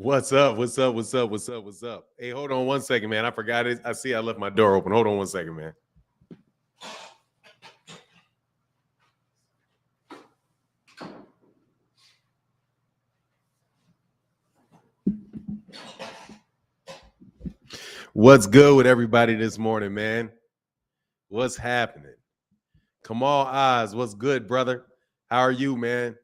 What's up? What's up? What's up? What's up? What's up? Hey, hold on one second, man. I forgot it. I see I left my door open. Hold on one second, man. What's good with everybody this morning, man? What's happening? Kamal Oz, what's good, brother? How are you, man?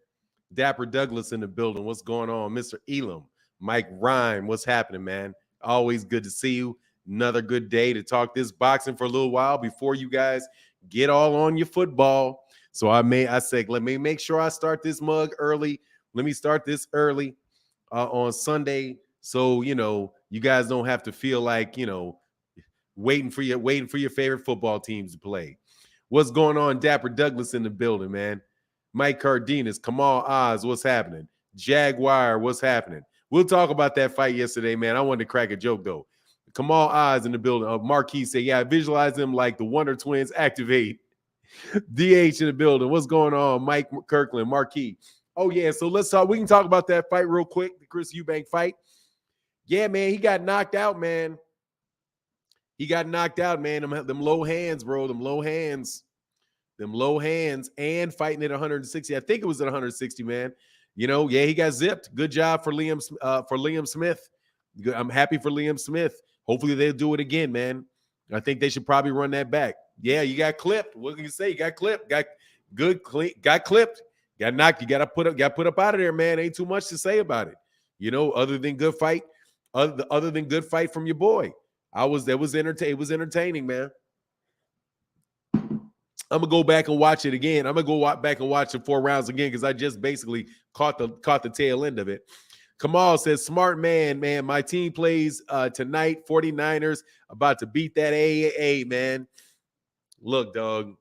Dapper Douglas in the building. What's going on? Mr. Elam, Mike Rhyme, what's happening, man? Always good to see you. Another good day to talk this boxing for a little while before you guys get all on your football. So I said, let me make sure I start this mug early. Let me start this early on Sunday, so you guys don't have to feel like waiting for your favorite football teams to play. What's going on? Dapper Douglas in the building, man. Mike Cardenas, Kamal Oz, what's happening? Jaguar, what's happening? We'll talk about that fight yesterday, man. I wanted to crack a joke, though. Kamal Oz in the building. Marquis said, yeah, I visualize them like the Wonder Twins activate. DH in the building. What's going on? Mike Kirkland, Marquis. Oh, yeah, so let's talk. We can talk about that fight real quick, the Chris Eubank fight. Yeah, man, he got knocked out, man. He got knocked out, man. Them low hands, bro. Them low hands, and fighting at 160. I think it was at 160, man. Yeah, he got zipped. Good job for Liam Smith. I'm happy for Liam Smith. Hopefully they'll do it again, man. I think they should probably run that back. Yeah, you got clipped. What can you say? You got clipped. Got clipped. Got knocked. You got put up out of there, man. Ain't too much to say about it. Other than good fight, other than good fight from your boy. It was entertaining, man. I'm gonna go back and watch it again. I'm gonna go back and watch the 4 rounds again because I just basically caught the tail end of it. Kamal says, smart man. My team plays tonight. 49ers about to beat that AAA, man. Look, dog.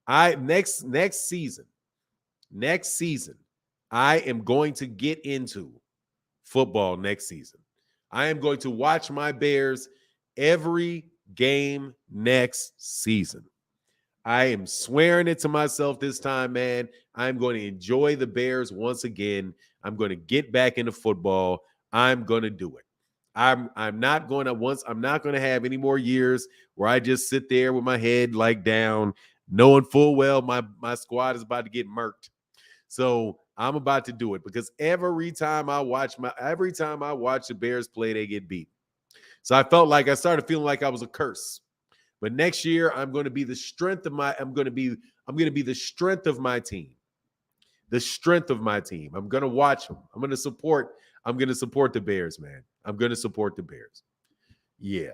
Next season, I am going to get into football next season. I am going to watch my Bears every game next season. I am swearing it to myself this time, man. I'm going to enjoy the Bears once again. I'm going to get back into football. I'm going to do it. I'm not going to have any more years where I just sit there with my head like down, knowing full well my squad is about to get murked. So I'm about to do it because every time I watch the Bears play, they get beat. So I started feeling like I was a curse. But next year, I'm going to be the strength of my team. The strength of my team. I'm going to watch them. I'm going to support the Bears, man. I'm going to support the Bears. Yeah.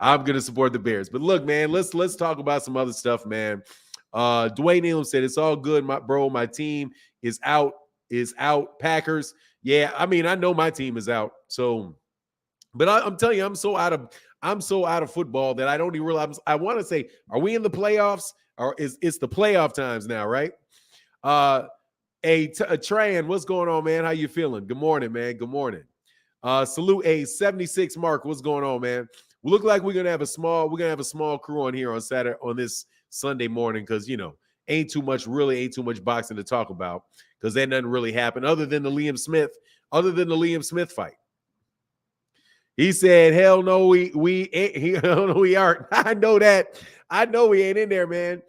I'm going to support the Bears. But look, man, let's talk about some other stuff, man. Dwayne Elam said, it's all good, my team is out. Packers. Yeah, I mean, I know my team is out. So, but I'm telling you, I'm so out of football that I don't even realize. I want to say, are we in the playoffs? Or it's the playoff times now, right? Tran, what's going on, man? How you feeling? Good morning, man. Good morning. Salute a 76 Mark. What's going on, man? We look like we're gonna have a small crew on here on this Sunday morning because ain't too much boxing to talk about because that doesn't really happen other than the Liam Smith fight. He said, hell no, we ain't. Hell no, we aren't. I know that. I know we ain't in there, man.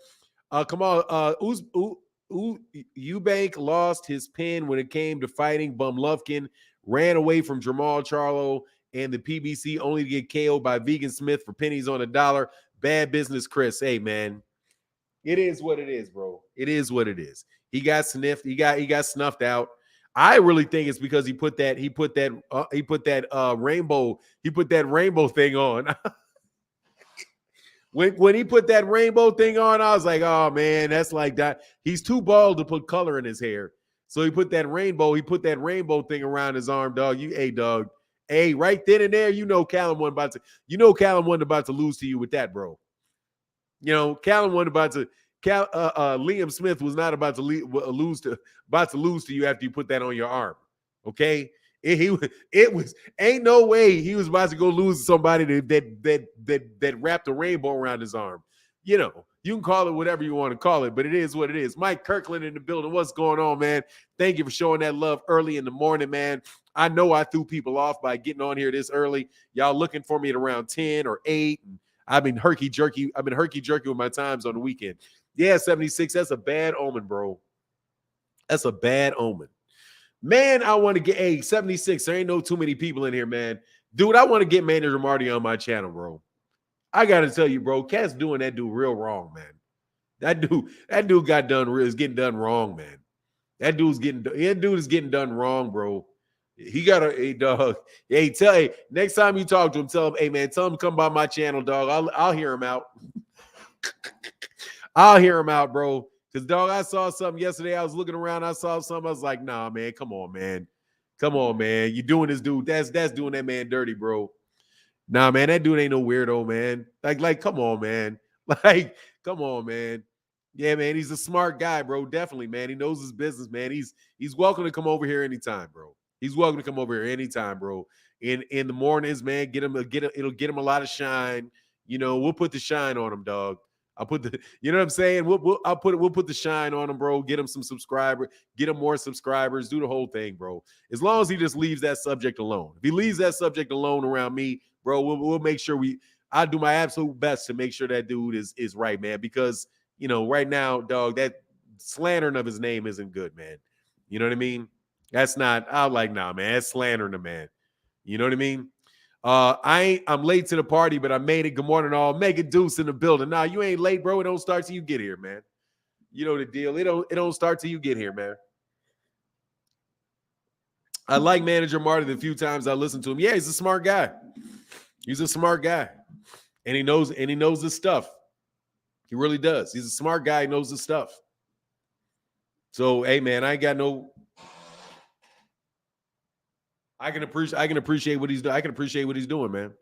Come on. Eubank lost his pen when it came to fighting Bum Lufkin, ran away from Jamal Charlo and the PBC only to get KO'd by Vegan Smith for pennies on a dollar. Bad business, Chris. Hey, man. It is what it is, bro. It is what it is. He got sniffed. He got snuffed out. I really think it's because he put that rainbow thing on. when he put that rainbow thing on, I was like, oh man, that's like that. He's too bald to put color in his hair. So he put that rainbow thing around his arm, dog. Dog. Hey, right then and there, Callum wasn't about to lose to you with that, bro. Callum wasn't about to. Liam Smith was not about to lose to you after you put that on your arm. Okay, it was ain't no way he was about to go lose to somebody that wrapped a rainbow around his arm. You can call it whatever you want to call it, but it is what it is. Mike Kirkland in the building. What's going on, man? Thank you for showing that love early in the morning, man. I know I threw people off by getting on here this early. Y'all looking for me at around 10 or 8. And I've been herky-jerky with my times on the weekend. Yeah, 76, that's a bad omen, bro. That's a bad omen. Man, I want to get 76. There ain't no too many people in here, man. Dude, I want to get Manager Marty on my channel, bro. I got to tell you, bro, Cat's doing that dude real wrong, man. That dude is getting done wrong, man. That dude is getting done wrong, bro. He got a dog. Hey, next time you talk to him, tell him, hey man, tell him to come by my channel, dog. I'll hear him out. I'll hear him out, bro. Because, dog, I saw something yesterday. I was looking around. I saw something. I was like, nah, man, come on, man. Come on, man. You doing this dude. That's doing that man dirty, bro. Nah, man, that dude ain't no weirdo, man. Like, come on, man. Like, come on, man. Yeah, man, he's a smart guy, bro. Definitely, man. He knows his business, man. He's welcome to come over here anytime, bro. He's welcome to come over here anytime, bro. In the mornings, man, it'll get him a lot of shine. You know, we'll put the shine on him, dog. I'll put the, you know what I'm saying? We'll put the shine on him, bro. Get him some subscribers, get him more subscribers, do the whole thing, bro. As long as he just leaves that subject alone. If he leaves that subject alone around me, bro, we'll make sure I'll do my absolute best to make sure that dude is right, man. Because, you know, right now, dog, that slandering of his name isn't good, man. You know what I mean? That's not, I'm like, nah, man, that's slandering the man. You know what I mean? I'm late to the party, but I made it. Good morning, all. Mega Deuce in the building. Nah, you ain't late, bro. It don't start till you get here, man. You know the deal. It don't start till you get here, man. I like Manager Marty the few times I listen to him. Yeah, he's a smart guy. He's a smart guy. And he knows his stuff. He really does. He's a smart guy, he knows his stuff. So, hey, man, I can appreciate what he's doing. I can appreciate what he's doing, man.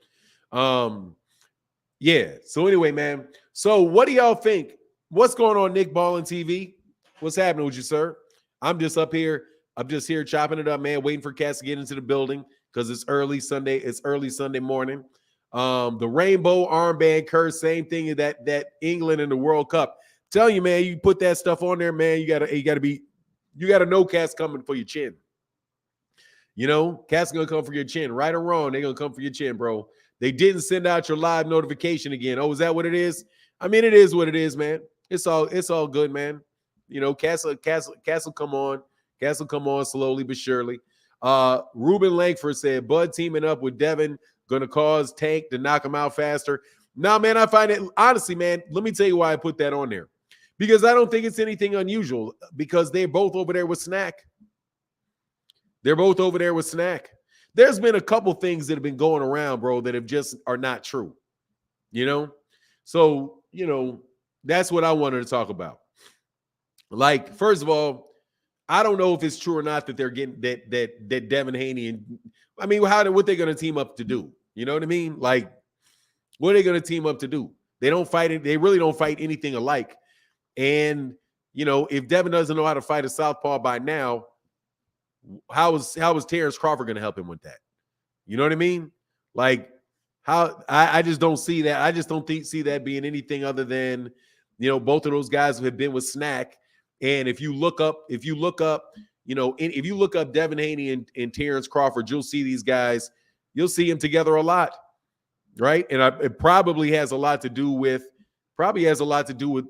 Yeah. So anyway, man. So what do y'all think? What's going on, Nick Ballin TV? What's happening with you, sir? I'm just up here. I'm just here chopping it up, man, waiting for cats to get into the building because it's early Sunday. It's early Sunday morning. The rainbow armband curse, same thing that England in the World Cup. Tell you, man, you put that stuff on there, man. You gotta know cats coming for your chin. You know, cats gonna come for your chin, right or wrong. They're gonna come for your chin, bro. They didn't send out your live notification again. Oh, is that what it is? I mean, it is what it is, man. It's all good, man. You know, cats will come on. Cats will come on slowly but surely. Ruben Langford said, Bud teaming up with Devin gonna cause Tank to knock him out faster. Nah, man, I find it honestly, man. Let me tell you why I put that on there. Because I don't think it's anything unusual because they're both over there with Snack. They're both over there with Snack. There's been a couple things that have been going around, bro, that have just are not true. You know? So, you know, that's what I wanted to talk about. Like, first of all, I don't know if it's true or not that they're getting that Devin Haney and I mean, what they're going to team up to do? You know what I mean? Like, what are they going to team up to do? They don't fight it. They really don't fight anything alike. And, you know, if Devin doesn't know how to fight a southpaw by now, how is Terence Crawford going to help him with that? You know what I mean? Like, I just don't see that. I just don't see that being anything other than, you know, both of those guys have been with Snack. And if you look up, you know, if you look up Devin Haney and Terence Crawford, you'll see these guys. You'll see them together a lot, right? And it probably has a lot to do with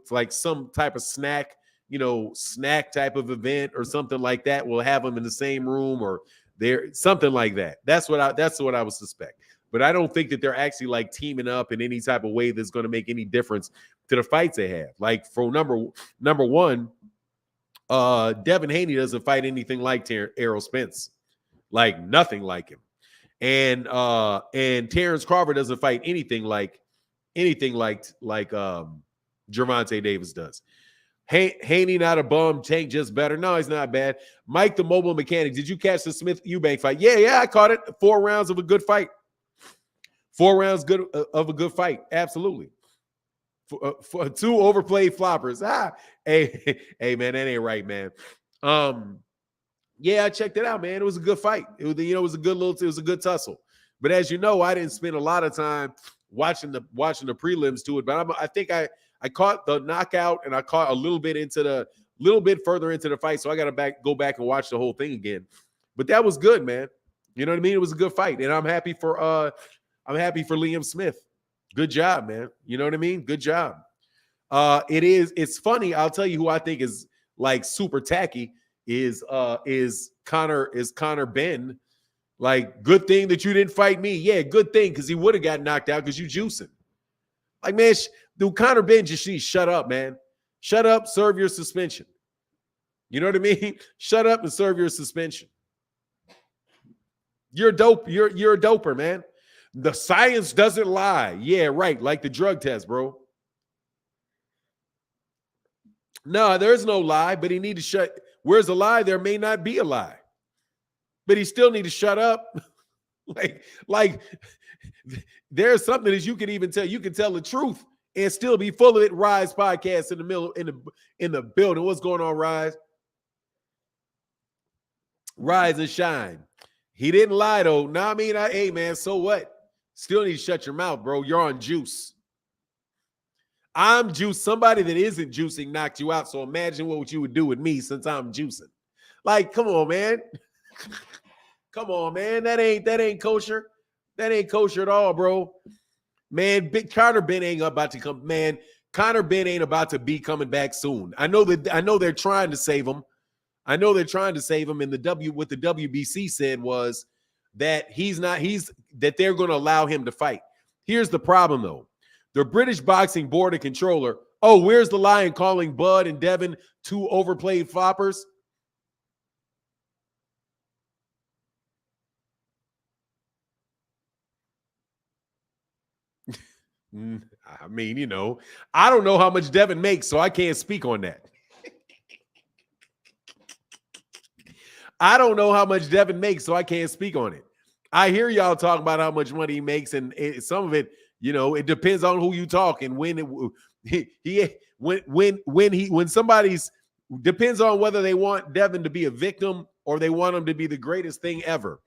like some type of snack, you know, snack type of event or something like that. We'll have them in the same room or there, something like that. That's what I would suspect. But I don't think that they're actually like teaming up in any type of way that's going to make any difference to the fights they have. Like for number one, Devin Haney doesn't fight anything like Errol Spence, like nothing like him. And Terence Crawford doesn't fight anything like Gervonta Davis does. Haney not a bum, Tank just better. No, he's not bad. Mike the mobile mechanic. Did you catch the Smith Eubank fight? Yeah, I caught it. 4 rounds of a good fight. 4 rounds of a good fight. Absolutely. For 2 overplayed floppers. Hey, man, that ain't right, man. Yeah, I checked it out, man. It was a good fight. It was a good tussle. But as you know, I didn't spend a lot of time watching the prelims to it. But I think I I caught the knockout and I caught a little bit further into the fight. So I got to go back and watch the whole thing again. But that was good, man. You know what I mean? It was a good fight. And I'm happy for Liam Smith. Good job, man. You know what I mean? Good job. It's funny. I'll tell you who I think is like super tacky is Conor Benn. Like, good thing that you didn't fight me. Yeah, good thing, because he would have got knocked out because you juicing. Like, man, dude, Conor Benn just needs shut up, man. Shut up, serve your suspension. You know what I mean? Shut up and serve your suspension. You're dope. You're a doper, man. The science doesn't lie. Yeah, right. Like the drug test, bro. No, there's no lie, but he need to shut. Where's the lie? There may not be a lie. But he still need to shut up. like there's something that you can even tell. You can tell the truth and still be full of it. Rise podcast in the middle in the building. What's going on, Rise? Rise and shine. He didn't lie though. Nah, I mean, hey man, so what? Still need to shut your mouth, bro. You're on juice. I'm juice. Somebody that isn't juicing knocked you out. So imagine what you would do with me since I'm juicing. Like, come on, man. Come on, man. That ain't kosher. That ain't kosher at all, bro. Man, Conor Benn ain't about to come. Man, Conor Benn ain't about to be coming back soon. I know they're trying to save him. And what the WBC said was that that they're going to allow him to fight. Here's the problem though. The British Boxing Board and controller, where's the lie in calling Bud and Devin two overplayed floppers? I mean, you know, I don't know how much Devin makes, so I can't speak on that. I don't know how much Devin makes, so I can't speak on it. I hear y'all talk about how much money he makes, and some of it, you know, it depends on who you talk and when somebody's depends on whether they want Devin to be a victim or they want him to be the greatest thing ever.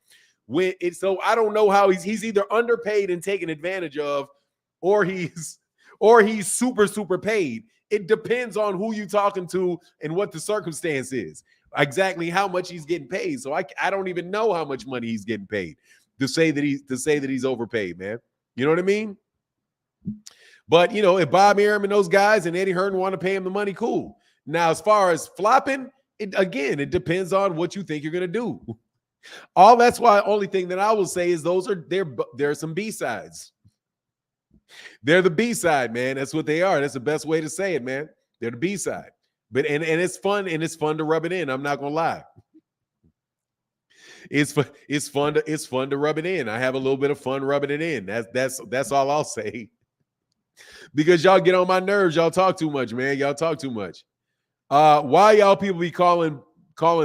So I don't know how he's either underpaid and taken advantage of, or he's super paid. It depends on who you're talking to and what the circumstance is. Exactly how much he's getting paid. So I don't even know how much money he's getting paid to say that he's overpaid, man. You know what I mean? But you know, if Bob Arum and those guys and Eddie Hearn want to pay him the money, cool. Now, as far as flopping, it depends on what you think you're gonna do. That's why only thing that I will say is there are some B-sides. They're the B-side, man. That's what they are. That's the best way to say it, man. They're the B-side. But and it's fun to rub it in. I'm not gonna lie. It's fun to rub it in. I have a little bit of fun rubbing it in. That's all I'll say. Because y'all get on my nerves. Y'all talk too much, man. Y'all talk too much. Why y'all people be calling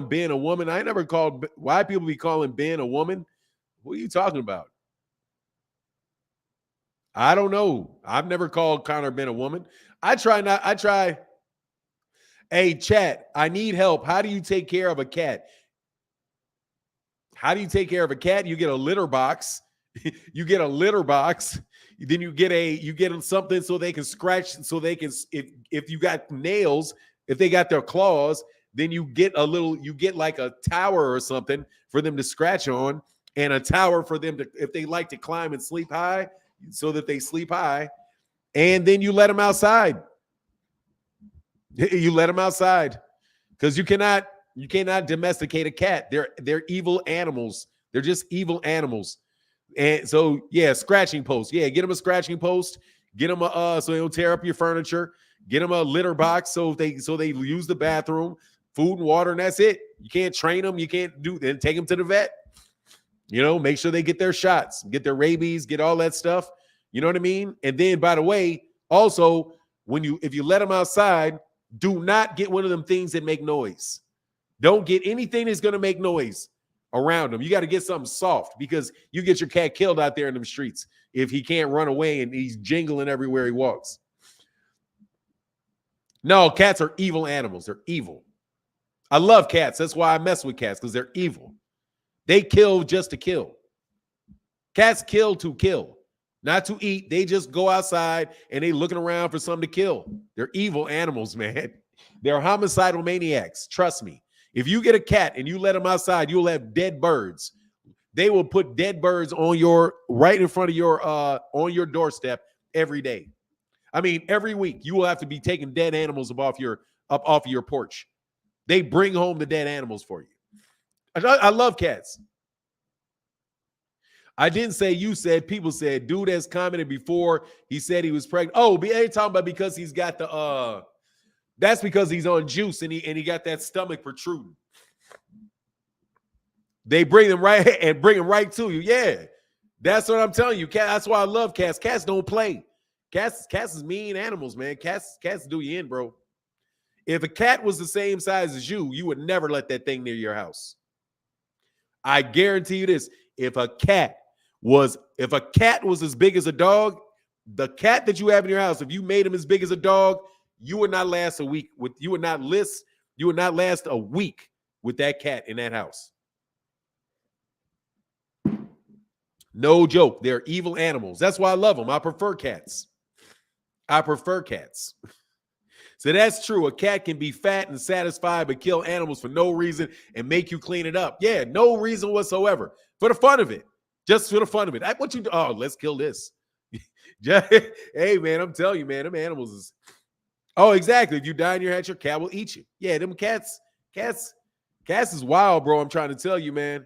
Ben a woman? I never called. Why people be calling Ben a woman? What are you talking about? I don't know. I've never called Conor Benn a woman. I try. Hey, chat, I need help. How do you take care of a cat? How do you take care of a cat? You get a litter box. You get a litter box. Then you get them something so they can scratch, so they can, if you got nails, if they got their claws, then you get like a tower or something for them to scratch on, and a tower for them to, if they like to climb and sleep high, so that they sleep high, and then you let them outside. You let them outside, because you cannot domesticate a cat. They're evil animals. They're just evil animals. And so, yeah, scratching post. Yeah, get them a scratching post. Get them so they don't tear up your furniture. Get them a litter box so they use the bathroom, food and water, and that's it. You can't train them. You can't then take them to the vet. You know, make sure they get their shots, get their rabies, get all that stuff. You know what I mean? And then, by the way, also if you let them outside, do not get one of them things that make noise. Don't get anything that's going to make noise around them. You got to get something soft, because you get your cat killed out there in them streets if he can't run away and he's jingling everywhere he walks. No, cats are evil animals. They're evil. I love cats. That's why I mess with cats, because they're evil. They kill just to kill. Cats kill to kill. not to eat. They just go outside and they looking around for something to kill. They're evil animals, man. They're homicidal maniacs. Trust me. If you get a cat and you let them outside, you'll have dead birds. They will put dead birds on your right in front of your on your doorstep every day. I mean, every week you will have to be taking dead animals up off of your porch. They bring home the dead animals for you. I love cats. I didn't say you said, people said, dude has commented before, he said he was pregnant. Oh, they talking about because he's got the that's because he's on juice and he got that stomach protruding. They bring them right to you. Yeah. That's what I'm telling you. That's why I love cats. Cats don't play. Cats is mean animals, man. Cats do you in, bro. If a cat was the same size as you, you would never let that thing near your house. I guarantee you this. If a cat was as big as a dog, the cat that you have in your house, if you made him as big as a dog, you would not last a week you would not last a week with that cat in that house. No joke. They're evil animals. That's why I love them. I prefer cats. So that's true. A cat can be fat and satisfied, but kill animals for no reason and make you clean it up. Yeah, no reason whatsoever. For the fun of it. Just for the fun of it. Let's kill this. Hey, man, I'm telling you, man, them animals is... Oh, exactly. If you die in your house, your cat will eat you. Yeah, them cats is wild, bro. I'm trying to tell you, man.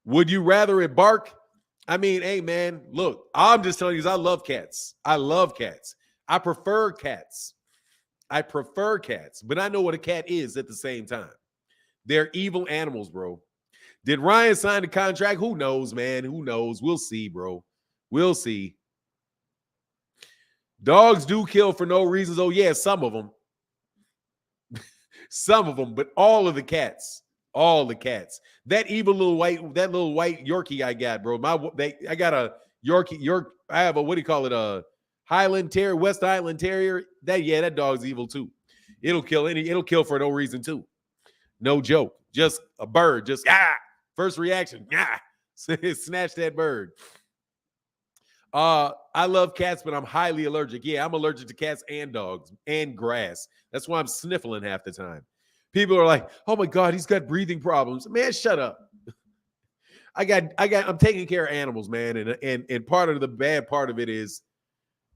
Would you rather it bark? I mean, hey, man, look, I'm just telling you, I love cats. I love cats. I prefer cats. But I know what a cat is at the same time. They're evil animals, bro. Did Ryan sign the contract? Who knows, man? Who knows? We'll see, bro. We'll see. Dogs do kill for no reasons. Oh, yeah, some of them. Some of them, but all of the cats. All the cats. That little white Yorkie I got, bro. I got a Yorkie. I have a, what do you call it? A Highland Terrier, West Highland Terrier. That dog's evil too. It'll kill for no reason too. No joke. Just a bird. Just first reaction. Snatch that bird. I love cats, but I'm highly allergic. Yeah, I'm allergic to cats and dogs and grass. That's why I'm sniffling half the time. People are like, "Oh my God, he's got breathing problems." Man, shut up. I'm taking care of animals, man, and part of the bad part of it is,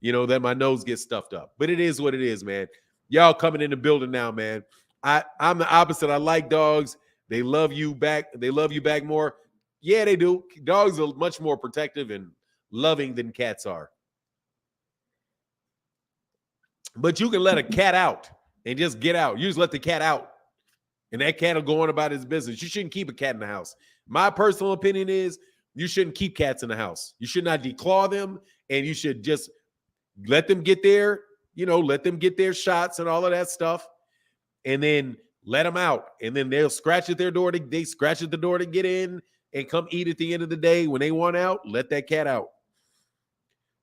that my nose gets stuffed up. But it is what it is, man. Y'all coming in the building now, man. I'm the opposite. I like dogs. They love you back. They love you back more. Yeah, they do. Dogs are much more protective and loving than cats are. But you can let a cat out and just get out. You just let the cat out. And that cat will go on about his business. You shouldn't keep a cat in the house. My personal opinion is you shouldn't keep cats in the house. You should not declaw them, and you should just let them get their shots and all of that stuff, and then let them out. And then they'll scratch at their door. They scratch at the door to get in and come eat at the end of the day. When they want out, let that cat out.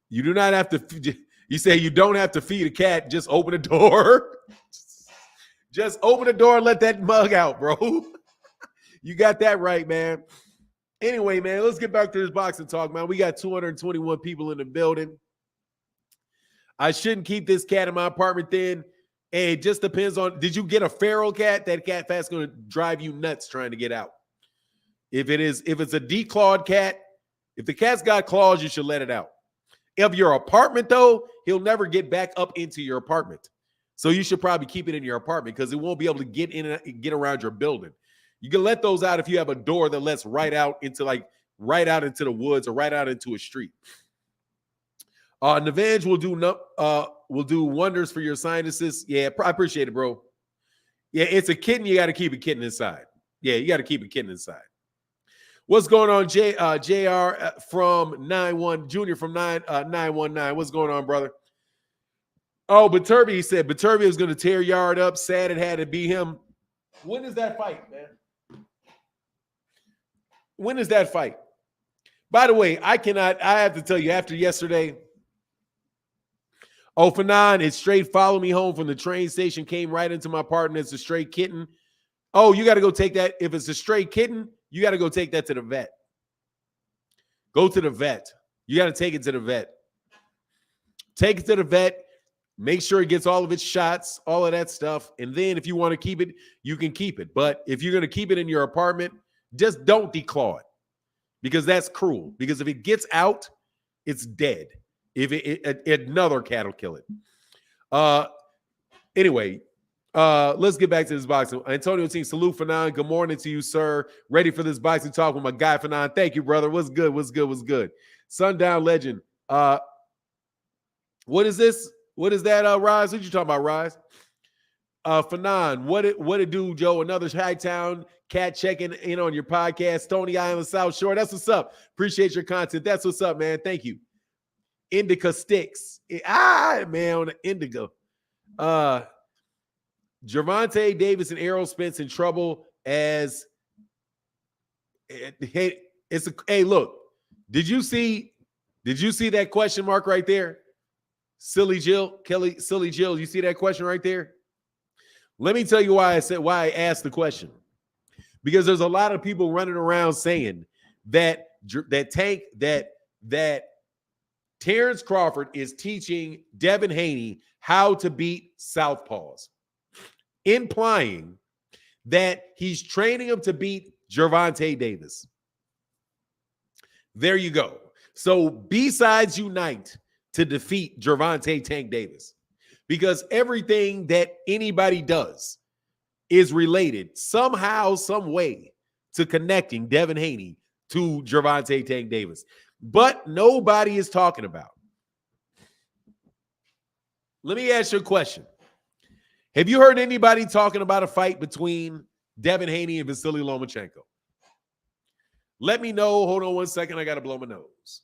You do not have to. You say you don't have to feed a cat. Just open the door. Just open the door and let that mug out, bro. You got that right, man. Anyway, man, let's get back to this boxing talk, man. We got 221 people in the building. I shouldn't keep this cat in my apartment then. Hey, it just depends on, did you get a feral cat? That cat fat's going to drive you nuts trying to get out. If it's a declawed cat, if the cat's got claws, you should let it out. If your apartment, though, he'll never get back up into your apartment. So you should probably keep it in your apartment because it won't be able to get in and get around your building. You can let those out if you have a door that lets right out into the woods or right out into a street. Navange will do wonders for your sinuses. Yeah, I appreciate it, bro. Yeah, it's a kitten. You got to keep a kitten inside. Yeah, you got to keep a kitten inside. What's going on, JR from 91 Junior from 919? What's going on, brother? Oh, but Turby said Baturbi is going to tear Yard up. Sad it had to be him. When is that fight, man? When is that fight? By the way, I have to tell you, after yesterday, for 9, it's straight follow me home from the train station, came right into my apartment. It's a stray kitten. Oh, you got to go take that. If it's a stray kitten, you got to go take that to the vet. Go to the vet. You got to take it to the vet. Take it to the vet. Make sure it gets all of its shots, all of that stuff. And then if you want to keep it, you can keep it. But if you're going to keep it in your apartment, just don't declaw it, because that's cruel. Because if it gets out, it's dead. If another cat will kill it. Anyway, let's get back to this boxing. Antonio team, salute Fanon. Good morning to you, sir. Ready for this boxing talk with my guy Fanon. Thank you, brother. What's good? What's good? What's good? Sundown Legend. What is this? What is that, Rise? What you talking about, Rise? Fanon, what it do, Joe? Another Chi-Town cat checking in on your podcast. Stony Island, South Shore. That's what's up. Appreciate your content. That's what's up, man. Thank you. Indica Sticks. Man, on the indigo. Gervonta Davis and Errol Spence in trouble as hey, look. Did you see that question mark right there? Silly Jill, you see that question right there? Let me tell you why I asked the question. Because there's a lot of people running around saying that Terence Crawford is teaching Devin Haney how to beat southpaws, implying that he's training him to beat Gervonta Davis. There you go. So B-sides unite to defeat Gervonta Tank Davis, because everything that anybody does is related somehow, some way to connecting Devin Haney to Gervonta Tank Davis. But nobody is talking about. Let me ask you a question. Have you heard anybody talking about a fight between Devin Haney and Vasily Lomachenko? Let me know. Hold on one second. I got to blow my nose.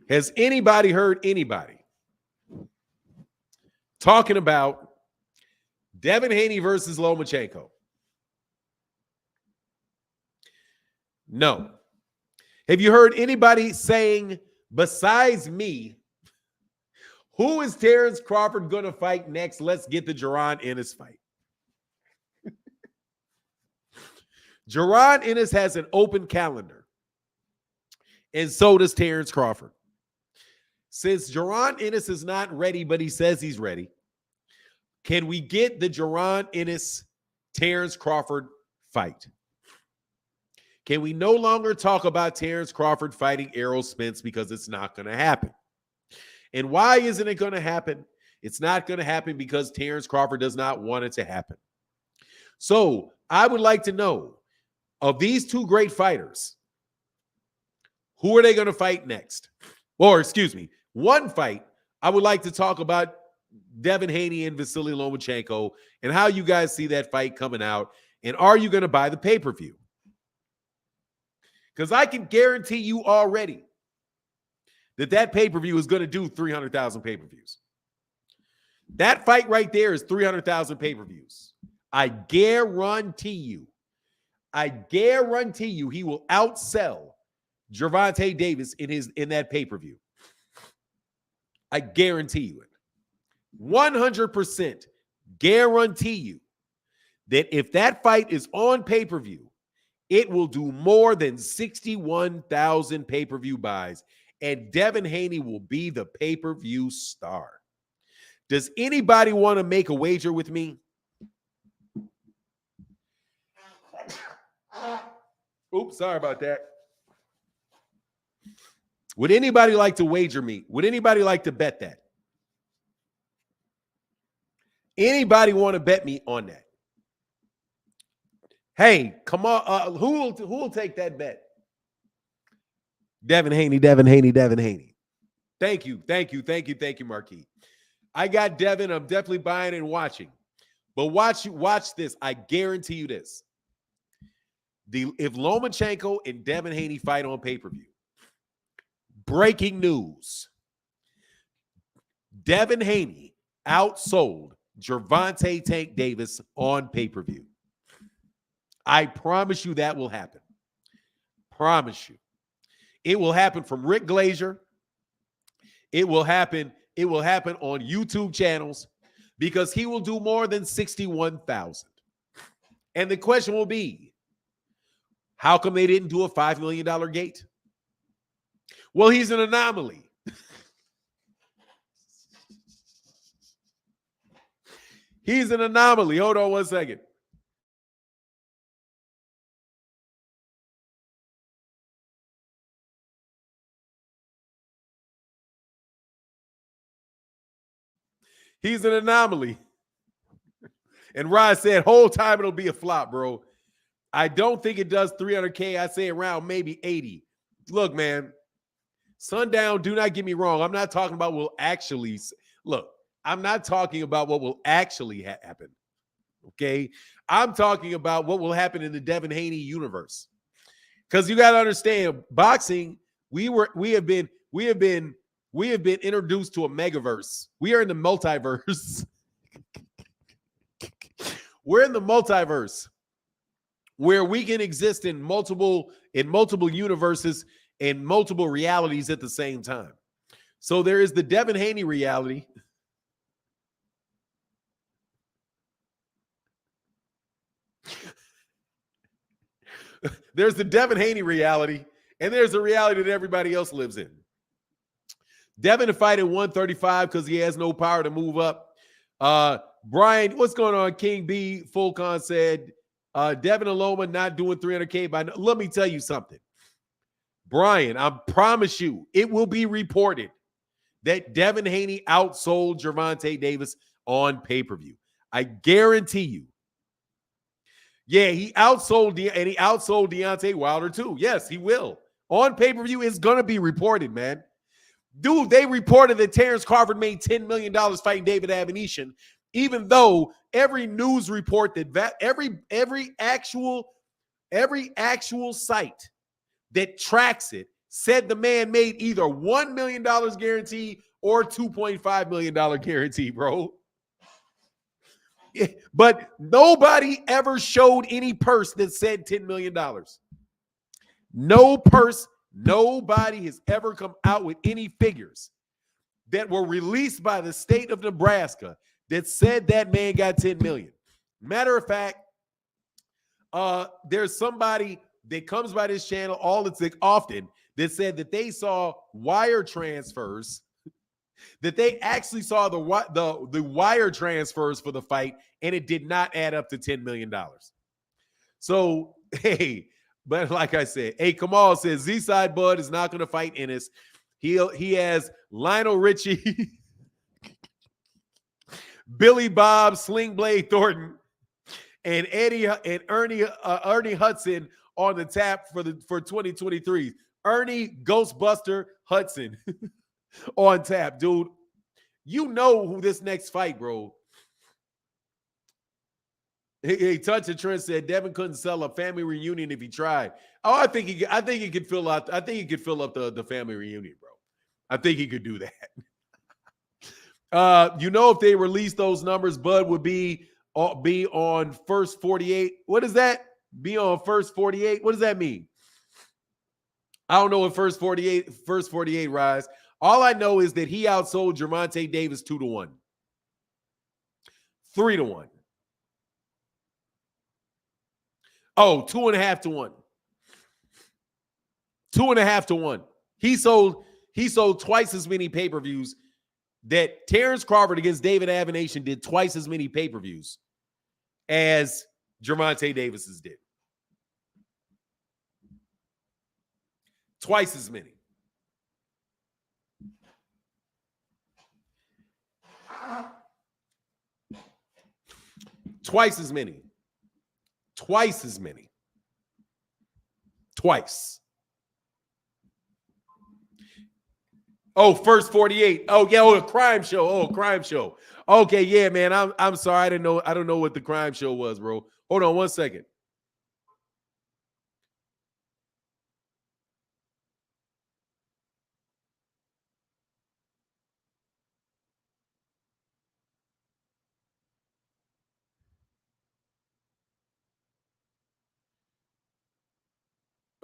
Has anybody heard anybody talking about Devin Haney versus Lomachenko? No. Have you heard anybody saying, besides me, who is Terence Crawford going to fight next? Let's get the Jaron Ennis fight. Jaron Ennis has an open calendar, and so does Terence Crawford. Since Jaron Ennis is not ready, but he says he's ready, can we get the Jaron Ennis Terence Crawford fight? Can we no longer talk about Terence Crawford fighting Errol Spence, because it's not going to happen? And why isn't it going to happen? It's not going to happen because Terence Crawford does not want it to happen. So I would like to know, of these two great fighters, who are they going to fight next? Or excuse me, one fight, I would like to talk about Devin Haney and Vasily Lomachenko and how you guys see that fight coming out. And are you going to buy the pay-per-view? Because I can guarantee you already that pay-per-view is going to do 300,000 pay-per-views. That fight right there is 300,000 pay-per-views. I guarantee you he will outsell Gervonta Davis in that pay-per-view. I guarantee you it. 100% guarantee you that if that fight is on pay-per-view, it will do more than 61,000 pay-per-view buys, and Devin Haney will be the pay-per-view star. Does anybody want to make a wager with me? Oops, sorry about that. Would anybody like to wager me? Would anybody like to bet that? Anybody want to bet me on that? Hey, come on. Who will take that bet? Devin Haney. Thank you, Marquis. I got Devin. I'm definitely buying and watching. But watch this. I guarantee you this. If Lomachenko and Devin Haney fight on pay-per-view, breaking news, Devin Haney outsold Gervonta Tank Davis on pay-per-view. I promise you that will happen. Promise you. It will happen from Rick Glazier. It will happen on YouTube channels. because he will do more than 61,000. And the question will be, how come they didn't do a $5 million gate? Well, he's an anomaly. He's an anomaly. Hold on one second. He's an anomaly. And Rod said, whole time it'll be a flop, bro. I don't think it does 300K. I say around maybe 80. Look, man, Sundown, do not get me wrong. I'm not talking about will actually look. I'm not talking about what will actually happen. Okay, I'm talking about what will happen in the Devin Haney universe. Because you got to understand, boxing. We have been introduced to a megaverse. We are in the multiverse. We're in the multiverse where we can exist in multiple universes and multiple realities at the same time. So there is the Devin Haney reality. There's the Devin Haney reality, and there's the reality that everybody else lives in. Devin to fight at 135 because he has no power to move up. Brian, what's going on? King B, Fulcon said, Devin Aloma not doing 300K by. Let me tell you something. Brian, I promise you, it will be reported that Devin Haney outsold Gervonta Davis on pay-per-view. I guarantee you. Yeah, he outsold Deontay Wilder too. Yes, he will. On pay-per-view, it's going to be reported, man. Dude, they reported that Terence Crawford made $10 million fighting David Avanesyan, even though every news report that every actual site that tracks it said the man made either $1 million guarantee or $2.5 million guarantee, bro. But nobody ever showed any purse that said $10 million. No purse. Nobody has ever come out with any figures that were released by the state of Nebraska that said that man got $10 million. Matter of fact, there's somebody that comes by this channel often that said that they saw wire transfers, that they actually saw the wire transfers for the fight, and it did not add up to $10 million. So, hey, but like I said, hey, Kamal says Z-Side Bud is not going to fight Ennis. He has Lionel Richie, Billy Bob, Sling Blade Thornton, and Ernie Hudson on the tap for 2023. Ernie Ghostbuster Hudson on tap, dude. You know who this next fight, bro. Hey, Touch and Trent said Devin couldn't sell a family reunion if he tried. Oh, I think he could fill up the family reunion, bro. I think he could do that. If they release those numbers, Bud would be on first 48. What is that? Be on first 48. What does that mean? I don't know what first 48 rise. All I know is that he outsold Gervonta Davis 2-1. 3-1. Oh, 2.5-1. 2.5-1. He sold twice as many pay-per-views that Terence Crawford against David Avanesyan did twice as many pay-per-views as Gervonta Davis's did. Twice as many. Twice as many. Twice as many. Twice. Oh, first 48. Oh, yeah. Oh, a crime show. Oh, crime show. Okay, yeah, man. I'm sorry. I don't know what the crime show was, bro. Hold on one second.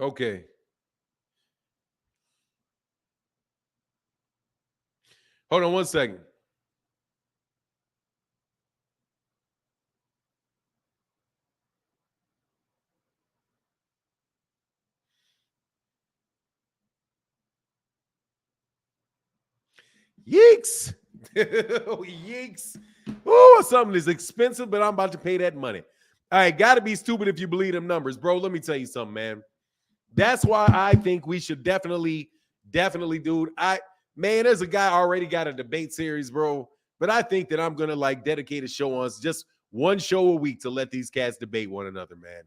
Okay. Hold on one second. Yeeks. Yeeks. Oh, something is expensive, but I'm about to pay that money. All right, got to be stupid if you believe them numbers, bro. Let me tell you something, man. That's why I think we should definitely, dude. Man, there's a guy already got a debate series, bro. But I think that I'm gonna like dedicate a show on just one show a week to let these cats debate one another, man.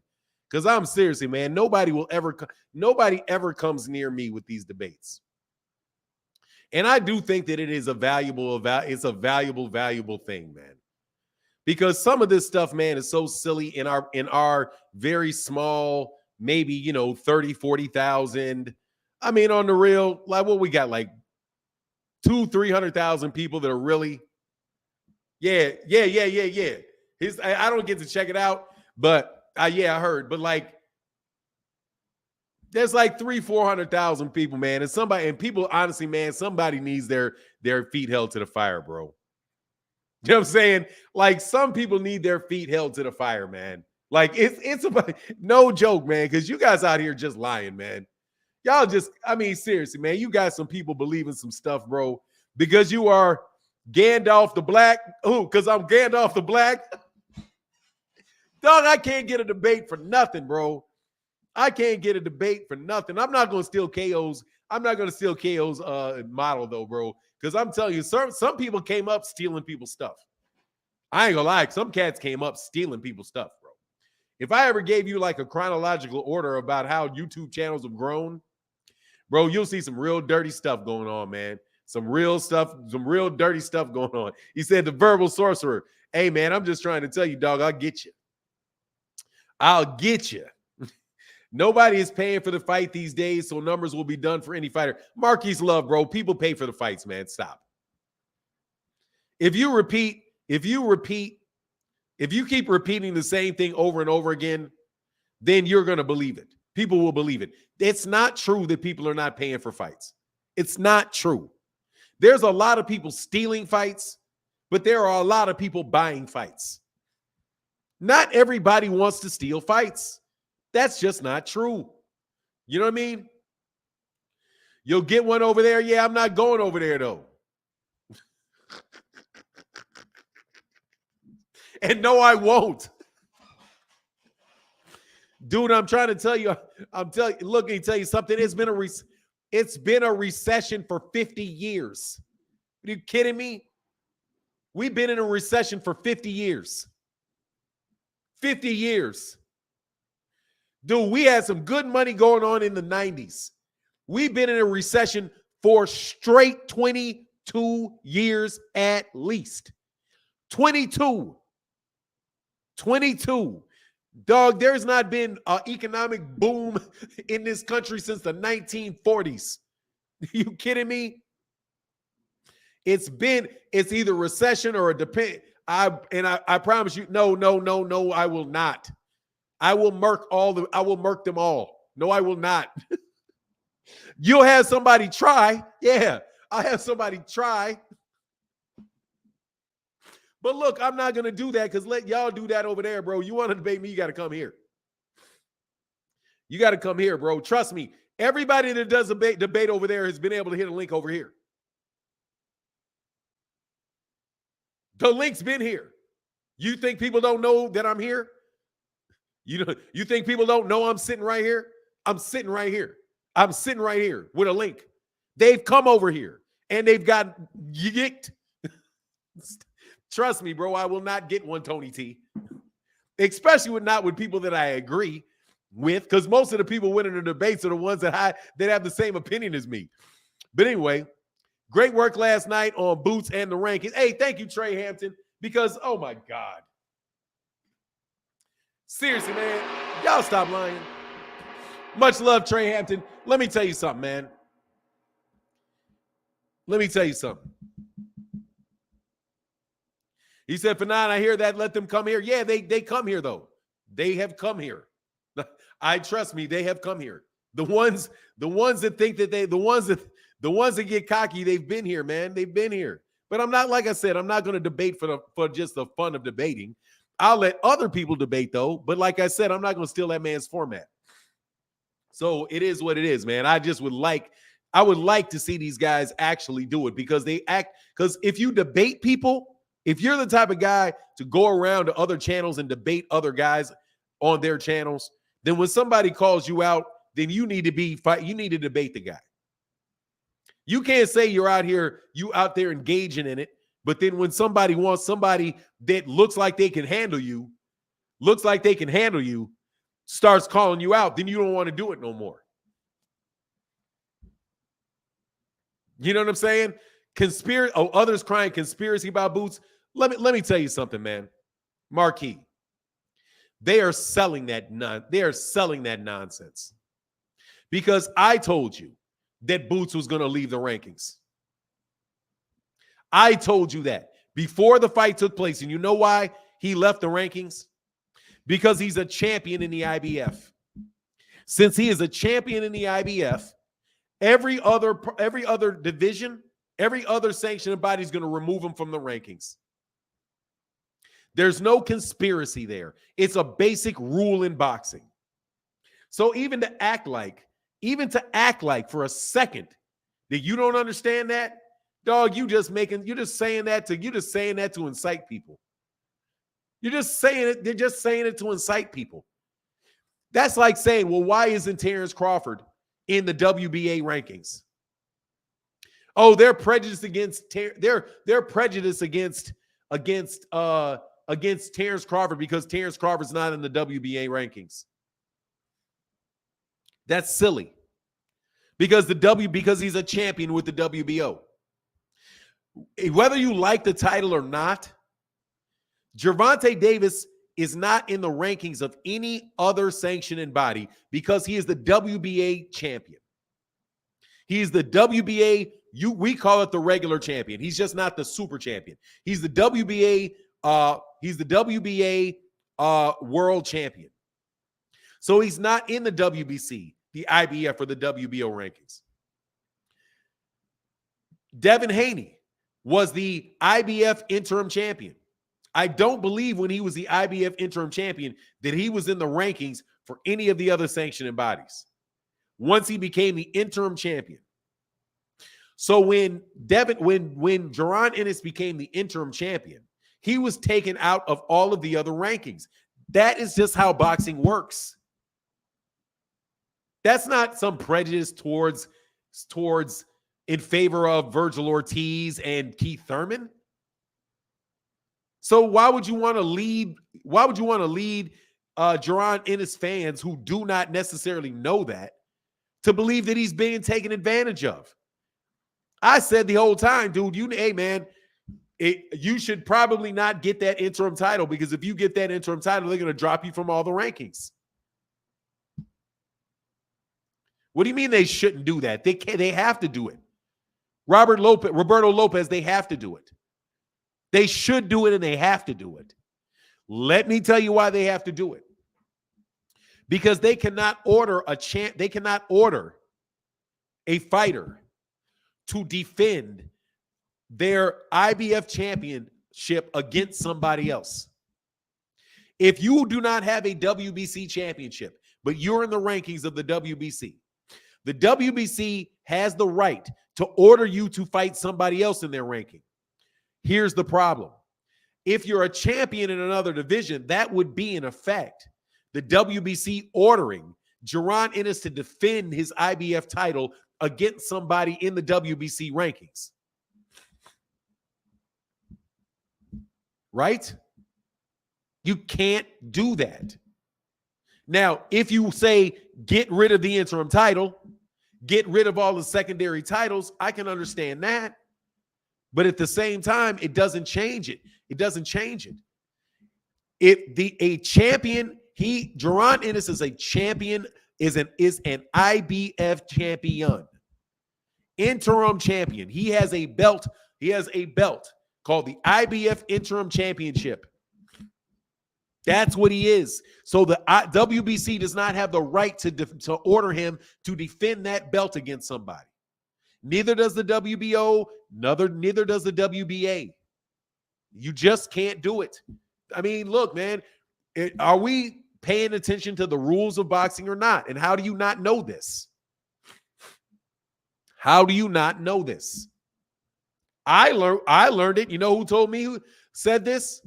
Because I'm seriously, man, nobody ever comes near me with these debates. And I do think that it is a valuable thing, man. Because some of this stuff, man, is so silly in our very small, maybe, 30, 40,000. I mean, on the real, like what we got, like 200,000-300,000 people that are really, yeah. I don't get to check it out, but I heard. But like, there's like 300,000-400,000 people, man. And people, honestly, man, somebody needs their feet held to the fire, bro. You know what I'm saying? Like, some people need their feet held to the fire, man. Like, it's about, no joke, man, because you guys out here just lying, man. Y'all just, I mean, seriously, man, you got some people believing some stuff, bro, because you are Gandalf the Black. Oh, because I'm Gandalf the Black. Dog, I can't get a debate for nothing, bro. I can't get a debate for nothing. I'm not going to steal KO's. I'm not going to steal KO's model, though, bro. Because I'm telling you, some people came up stealing people's stuff. I ain't going to lie. Some cats came up stealing people's stuff, bro. If I ever gave you like a chronological order about how YouTube channels have grown, bro, you'll see some real dirty stuff going on, man. Some real dirty stuff going on. He said the verbal sorcerer. Hey, man, I'm just trying to tell you, dog, I'll get you. I'll get you. Nobody is paying for the fight these days, so numbers will be done for any fighter. Marquise Love, bro, people pay for the fights, man. Stop. If you keep repeating the same thing over and over again, then you're going to believe it. People will believe it. It's not true that people are not paying for fights. It's not true. There's a lot of people stealing fights, but there are a lot of people buying fights. Not everybody wants to steal fights. That's just not true. You know what I mean? You'll get one over there. Yeah, I'm not going over there, though. And no, I won't. Dude, I'm trying to tell you, look, let me tell you something. It's been a recession for 50 years. Are you kidding me? We've been in a recession for 50 years. 50 years. Dude, we had some good money going on in the 90s. We've been in a recession for straight 22 years at least. 22. Dog, there's not been an economic boom in this country since the 1940s. You kidding me? It's either recession or a depend. I promise you, no, I will not. I will murk them all. No, I will not. You'll have somebody try. Yeah, I'll have somebody try. But look, I'm not going to do that because let y'all do that over there, bro. You want to debate me, you got to come here. You got to come here, bro. Trust me. Everybody that does debate over there has been able to hit a link over here. The link's been here. You think people don't know that I'm here? You think people don't know I'm sitting right here? I'm sitting right here. I'm sitting right here with a link. They've come over here and they've got yicked. Trust me, bro, I will not get one, Tony T. Especially not with people that I agree with, because most of the people winning the debates are the ones that have the same opinion as me. But anyway, great work last night on Boots and the rankings. Hey, thank you, Trey Hampton, because, oh my God. Seriously, man, y'all stop lying. Much love, Trey Hampton. Let me tell you something, man. Let me tell you something. He said, "For nine, I hear that. Let them come here." Yeah, they come here, though. They have come here. Trust me, they have come here. The ones that think that the ones that get cocky, they've been here, man. They've been here. But I'm not, like I said, I'm not going to debate for just the fun of debating. I'll let other people debate, though. But like I said, I'm not going to steal that man's format. So it is what it is, man. I I would like to see these guys actually do it because if you debate people, if you're the type of guy to go around to other channels and debate other guys on their channels, then when somebody calls you out, then you need to debate the guy. You can't say you out there engaging in it, but then when somebody wants somebody that looks like they can handle you, starts calling you out, then you don't want to do it no more. You know what I'm saying? Others crying conspiracy about Boots. Let me tell you something, man. Marquis, they are selling that nonsense. Because I told you that Boots was going to leave the rankings. I told you that before the fight took place. And you know why he left the rankings? Because he's a champion in the IBF. Since he is a champion in the IBF, every other division, every other sanctioning body is going to remove him from the rankings. There's no conspiracy there. It's a basic rule in boxing. So even to act like for a second that you don't understand that, dog, you're just saying that to incite people. They're just saying it to incite people. That's like saying, well, why isn't Terence Crawford in the WBA rankings? Oh, they're prejudiced against Terence Crawford because Terence Crawford's not in the WBA rankings. That's silly. Because he's a champion with the WBO. Whether you like the title or not, Gervonta Davis is not in the rankings of any other sanctioning body because he is the WBA champion. He is the WBA, we call it the regular champion. He's just not the super champion. He's the WBA world champion. So he's not in the WBC, the IBF, or the WBO rankings. Devin Haney was the IBF interim champion. I don't believe when he was the IBF interim champion that he was in the rankings for any of the other sanctioning bodies once he became the interim champion. So when Jaron Ennis became the interim champion, he was taken out of all of the other rankings. That is just how boxing works. That's not some prejudice towards in favor of Virgil Ortiz and Keith Thurman. So why would you want to lead Jaron Ennis fans who do not necessarily know that to believe that he's being taken advantage of? I said the whole time, dude, you should probably not get that interim title because if you get that interim title, they're going to drop you from all the rankings. What do you mean they shouldn't do that? They have to do it. Roberto Lopez, they have to do it. They should do it and they have to do it. Let me tell you why they have to do it. Because they cannot order a fighter to defend their IBF championship against somebody else. If you do not have a WBC championship, but you're in the rankings of the WBC has the right to order you to fight somebody else in their ranking. Here's the problem. If you're a champion in another division, that would be in effect the WBC ordering Jaron Ennis to defend his IBF title against somebody in the WBC rankings. Right? You can't do that. Now, if you say get rid of the interim title, get rid of all the secondary titles, I can understand that. But at the same time, it doesn't change it. It doesn't change it. Jaron Ennis is a champion, is an IBF champion, interim champion. He has a belt. He has a belt called the IBF Interim Championship. That's what he is. So the WBC does not have the right to order him to defend that belt against somebody. Neither does the WBO, neither does the WBA. You just can't do it. I mean, look, man, are we paying attention to the rules of boxing or not? And how do you not know this? How do you not know this? I learned it. You know who told me, who said this?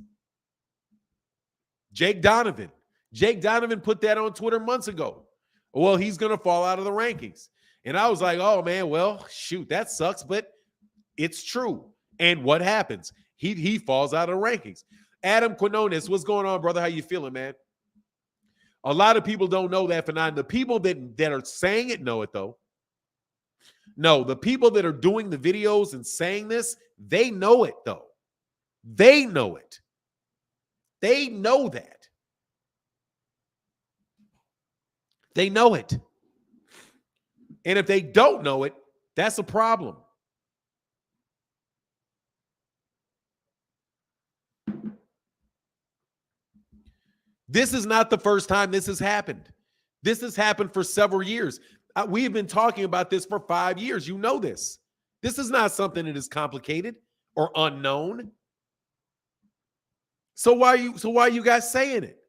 Jake Donovan. Jake Donovan put that on Twitter months ago. Well, he's going to fall out of the rankings. And I was like, oh, man, well, shoot, that sucks, but it's true. And what happens? He falls out of the rankings. Adam Quinones, what's going on, brother? How you feeling, man? A lot of people don't know that phenomenon. The people that are saying it know it, though. No, the people that are doing the videos and saying this, they know it, though. They know it. They know that. They know it. And if they don't know it, that's a problem. This is not the first time this has happened. This has happened for several years. We've been talking about this for 5 years. You know this. This is not something that is complicated or unknown. So why are you guys saying it?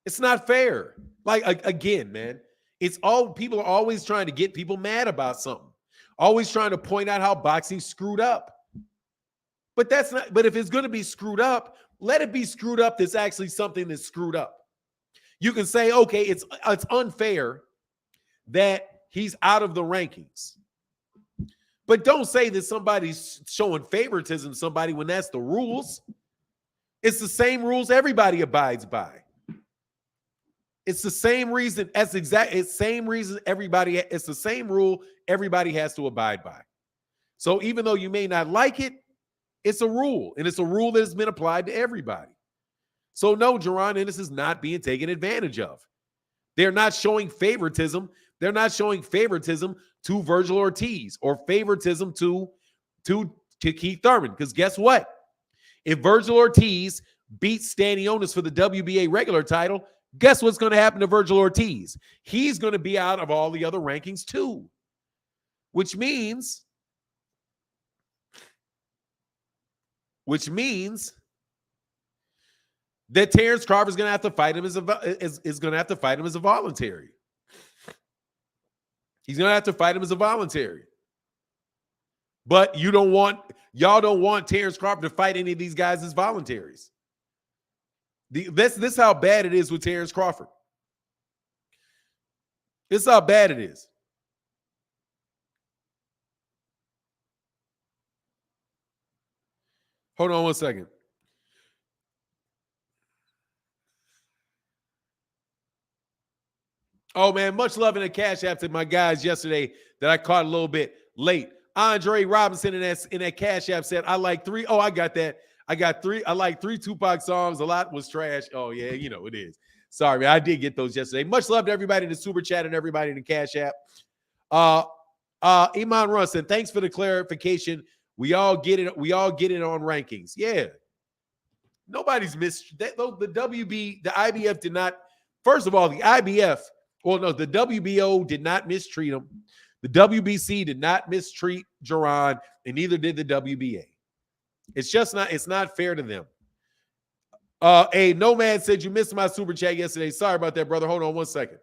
It's not fair. Like, again, man, it's all people are always trying to get people mad about something. Always trying to point out how boxing screwed up. But that's not, but if it's going to be screwed up, let it be screwed up that's actually something that's screwed up. You can say, okay, it's unfair that he's out of the rankings. But don't say that somebody's showing favoritism to somebody when that's the rules. It's the same rules everybody abides by. It's the same reason. It's the same reason everybody. It's the same rule everybody has to abide by. So even though you may not like it, it's a rule, and it's a rule that has been applied to everybody. So no, Jaron Ennis is not being taken advantage of. They're not showing favoritism. They're not showing favoritism to Virgil Ortiz or favoritism to Keith Thurman. Because guess what? If Virgil Ortiz beats Stanionis for the WBA regular title, guess what's going to happen to Virgil Ortiz? He's going to be out of all the other rankings too, which means that Terence Crawford is going to have to fight him as a voluntary. He's going to have to fight him as a voluntary. But y'all don't want Terence Crawford to fight any of these guys as voluntaries. This is how bad it is with Terence Crawford. This is how bad it is. Hold on one second. Oh, man, much love in the Cash App to my guys yesterday that I caught a little bit late. Andre Robinson in that Cash App said, I like three. Oh, I got that. I got three. I like 3 Tupac songs. A lot was trash. Oh, yeah, you know it is. Sorry, man. I did get those yesterday. Much love to everybody in the Super Chat and everybody in the Cash App. Iman Russ, and thanks for the clarification. We all get it. We all get it on rankings. Yeah. Nobody's missed. The IBF did not. First of all, the IBF, well, no, the WBO did not mistreat him. The WBC did not mistreat Jaron, and neither did the WBA. It's just not, it's not fair to them. A Nomad said you missed my super chat yesterday. Sorry about that, brother. Hold on one second.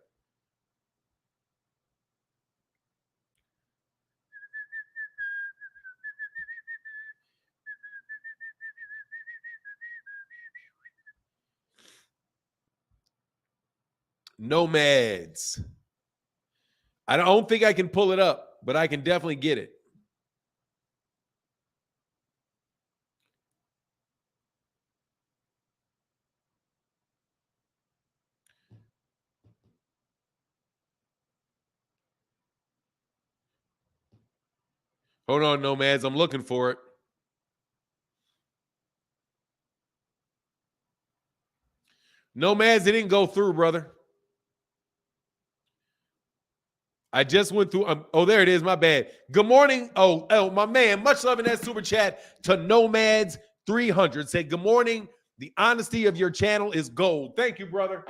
Nomads. I don't think I can pull it up, but I can definitely get it. Hold on, Nomads. I'm looking for it. Nomads, it didn't go through, brother. I just went through. Oh, there it is. My bad. Good morning. Oh, my man. Much love in that super chat to Nomads 300. Said, good morning. The honesty of your channel is gold. Thank you, brother.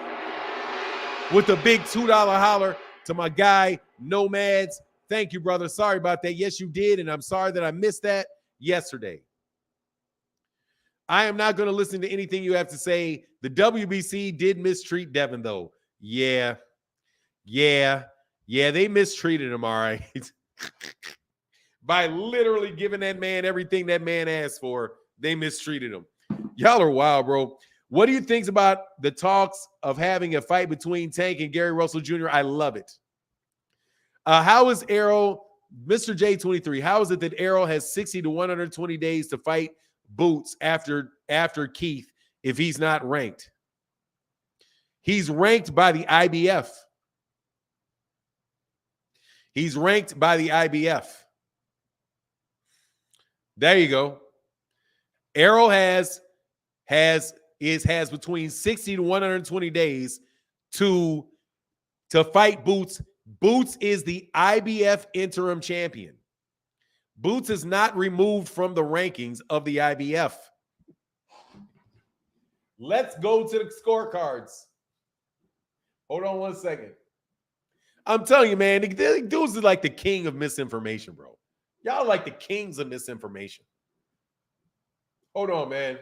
With a big $2 holler to my guy, Nomads. Thank you, brother. Sorry about that. Yes, you did. And I'm sorry that I missed that yesterday. I am not going to listen to anything you have to say. The WBC did mistreat Devin, though. Yeah, they mistreated him, all right. By literally giving that man everything that man asked for, they mistreated him. Y'all are wild, bro. What do you think about the talks of having a fight between Tank and Gary Russell Jr.? I love it. How is Errol, Mr. J23, how is it that Errol has 60 to 120 days to fight Boots after Keith if he's not ranked? He's ranked by the IBF. He's ranked by the IBF. There you go. Errol has between 60 to 120 days to fight Boots. Boots is the IBF interim champion. Boots is not removed from the rankings of the IBF. Let's go to the scorecards. Hold on one second. I'm telling you, man, the dudes is like the king of misinformation, bro. Y'all like the kings of misinformation. Hold on, man.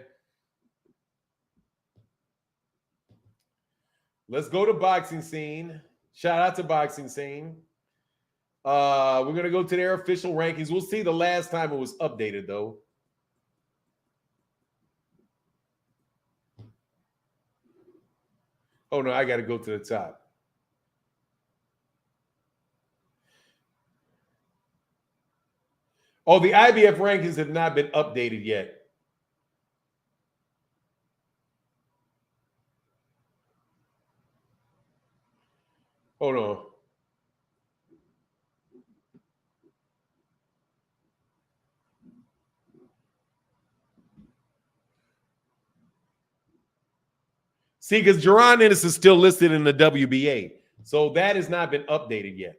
Let's go to Boxing Scene. Shout out to Boxing Scene. We're going to go to their official rankings. We'll see the last time it was updated, though. Oh, no, I got to go to the top. Oh, the IBF rankings have not been updated yet. Hold on. See, because Jaron Ennis is still listed in the WBA. So that has not been updated yet.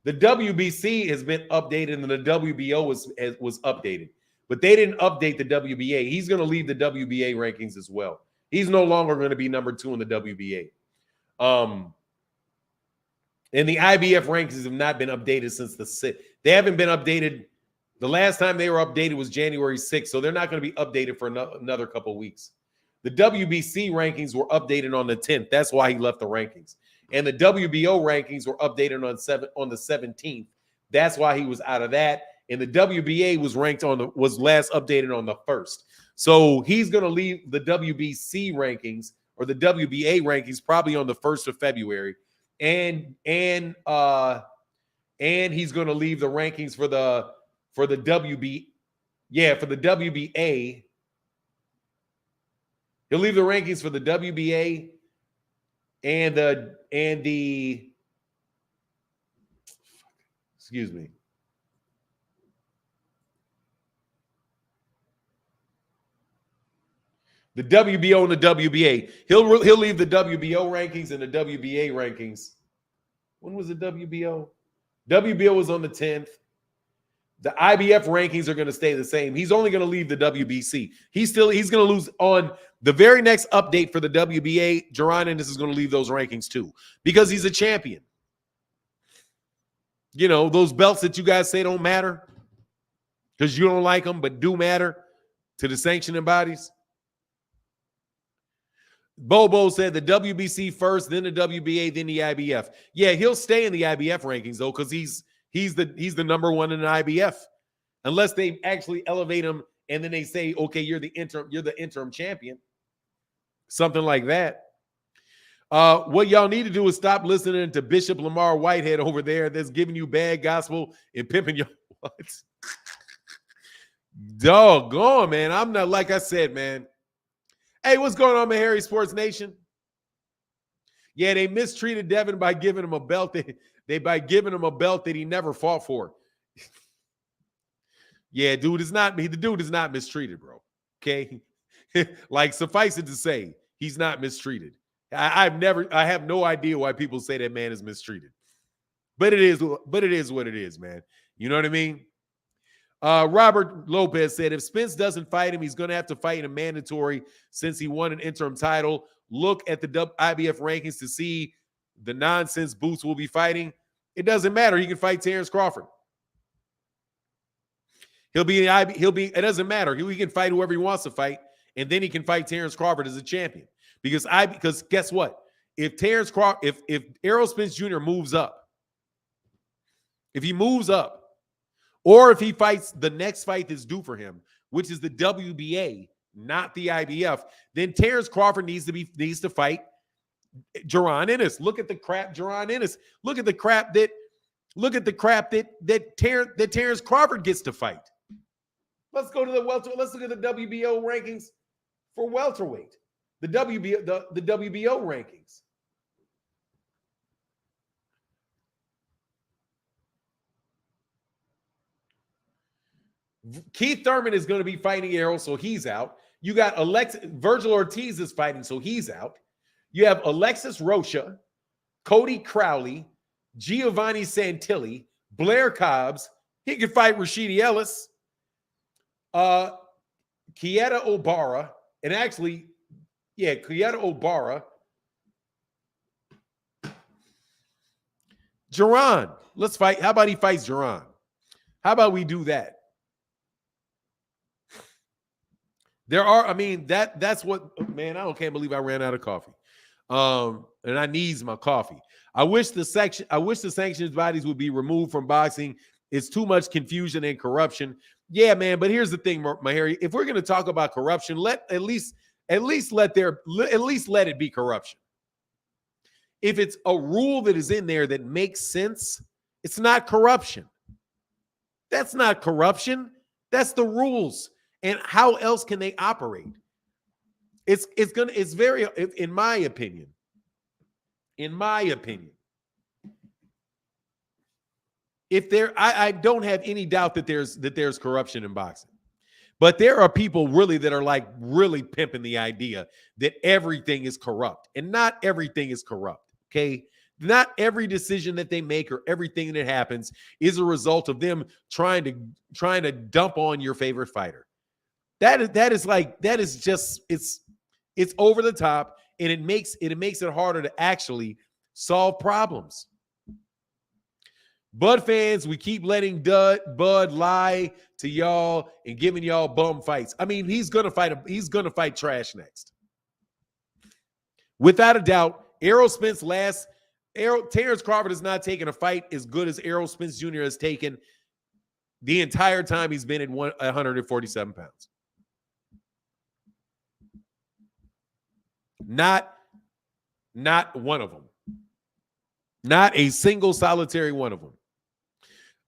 The WBC has been updated and the WBO was updated. But they didn't update the WBA. He's going to leave the WBA rankings as well. He's no longer going to be number 2 in the WBA. And the IBF rankings have not been updated since they haven't been updated. The last time they were updated was January 6th. So they're not going to be updated for another couple of weeks. The WBC rankings were updated on the 10th. That's why he left the rankings. And the WBO rankings were updated on the 17th. That's why he was out of that. And the WBA was was last updated on the 1st. So he's going to leave the WBC rankings or the WBA rankings probably on the 1st of February. And he's going to leave the rankings for the WBA. He'll leave the rankings for the WBA and the excuse me. The WBO and the WBA. He'll leave the WBO rankings and the WBA rankings. When was the WBO? WBO was on the 10th. The IBF rankings are going to stay the same. He's only going to leave the WBC. He's going to lose on the very next update for the WBA. Jaron Ennis is going to leave those rankings too because he's a champion. You know, those belts that you guys say don't matter because you don't like them but do matter to the sanctioning bodies. Bobo said the WBC first, then the WBA, then the IBF. Yeah, he'll stay in the IBF rankings though because he's the number 1 in the IBF, unless they actually elevate him and then they say, okay, you're the interim champion, something like that. What y'all need to do is stop listening to Bishop Lamar Whitehead over there that's giving you bad gospel and pimping your what? Doggone, man. I'm not, like I said, man. Hey, what's going on, Harry Sports Nation? Yeah, they mistreated Devin by giving him a belt that he never fought for. Yeah, the dude is not mistreated, bro. Okay. Like, suffice it to say, he's not mistreated. I have no idea why people say that man is mistreated. But it is what it is, man. You know what I mean? Robert Lopez said, if Spence doesn't fight him, he's going to have to fight in a mandatory since he won an interim title. Look at the IBF rankings to see the nonsense Boots will be fighting. It doesn't matter. He can fight Terence Crawford. It doesn't matter. He can fight whoever he wants to fight, and then he can fight Terence Crawford as a champion. Because guess what? If Errol Spence Jr. moves up, if he moves up, or if he fights the next fight that's due for him, which is the WBA, not the IBF, then Terence Crawford needs to fight Jaron Ennis. Look at the crap Jaron Ennis. Look at the crap that Terence Crawford gets to fight. Let's go to the welterweight. Let's look at the WBO rankings for welterweight. The WBO rankings. Keith Thurman is going to be fighting Errol, so he's out. You got Virgil Ortiz is fighting, so he's out. You have Alexis Rocha, Cody Crowley, Giovanni Santilli, Blair Cobbs. He could fight Rashidi Ellis, Kieta Obara, and actually, yeah, Kieta Obara. Jaron, let's fight. How about he fights Jaron? How about we do that? There are, I mean, that's what, man, can't believe I ran out of coffee. And I needs my coffee. I wish the sanctions bodies would be removed from boxing. It's too much confusion and corruption. Yeah, man, but here's the thing, Mahari. If we're going to talk about corruption, at least let it be corruption. If it's a rule that is in there that makes sense, it's not corruption. That's not corruption. That's the rules. And how else can they operate? It's very, in my opinion, if I don't have any doubt that there's corruption in boxing, but there are people really that are like really pimping the idea that everything is corrupt, and not everything is corrupt. Okay. Not every decision that they make or everything that happens is a result of them trying to dump on your favorite fighter. That is just it's over the top, and it makes it harder to actually solve problems. Bud fans, we keep letting Bud lie to y'all and giving y'all bum fights. I mean, he's gonna fight trash next, without a doubt. Terence Crawford has not taken a fight as good as Errol Spence Jr. has taken the entire time he's been at 147 pounds. Not one of them. Not a single solitary one of them.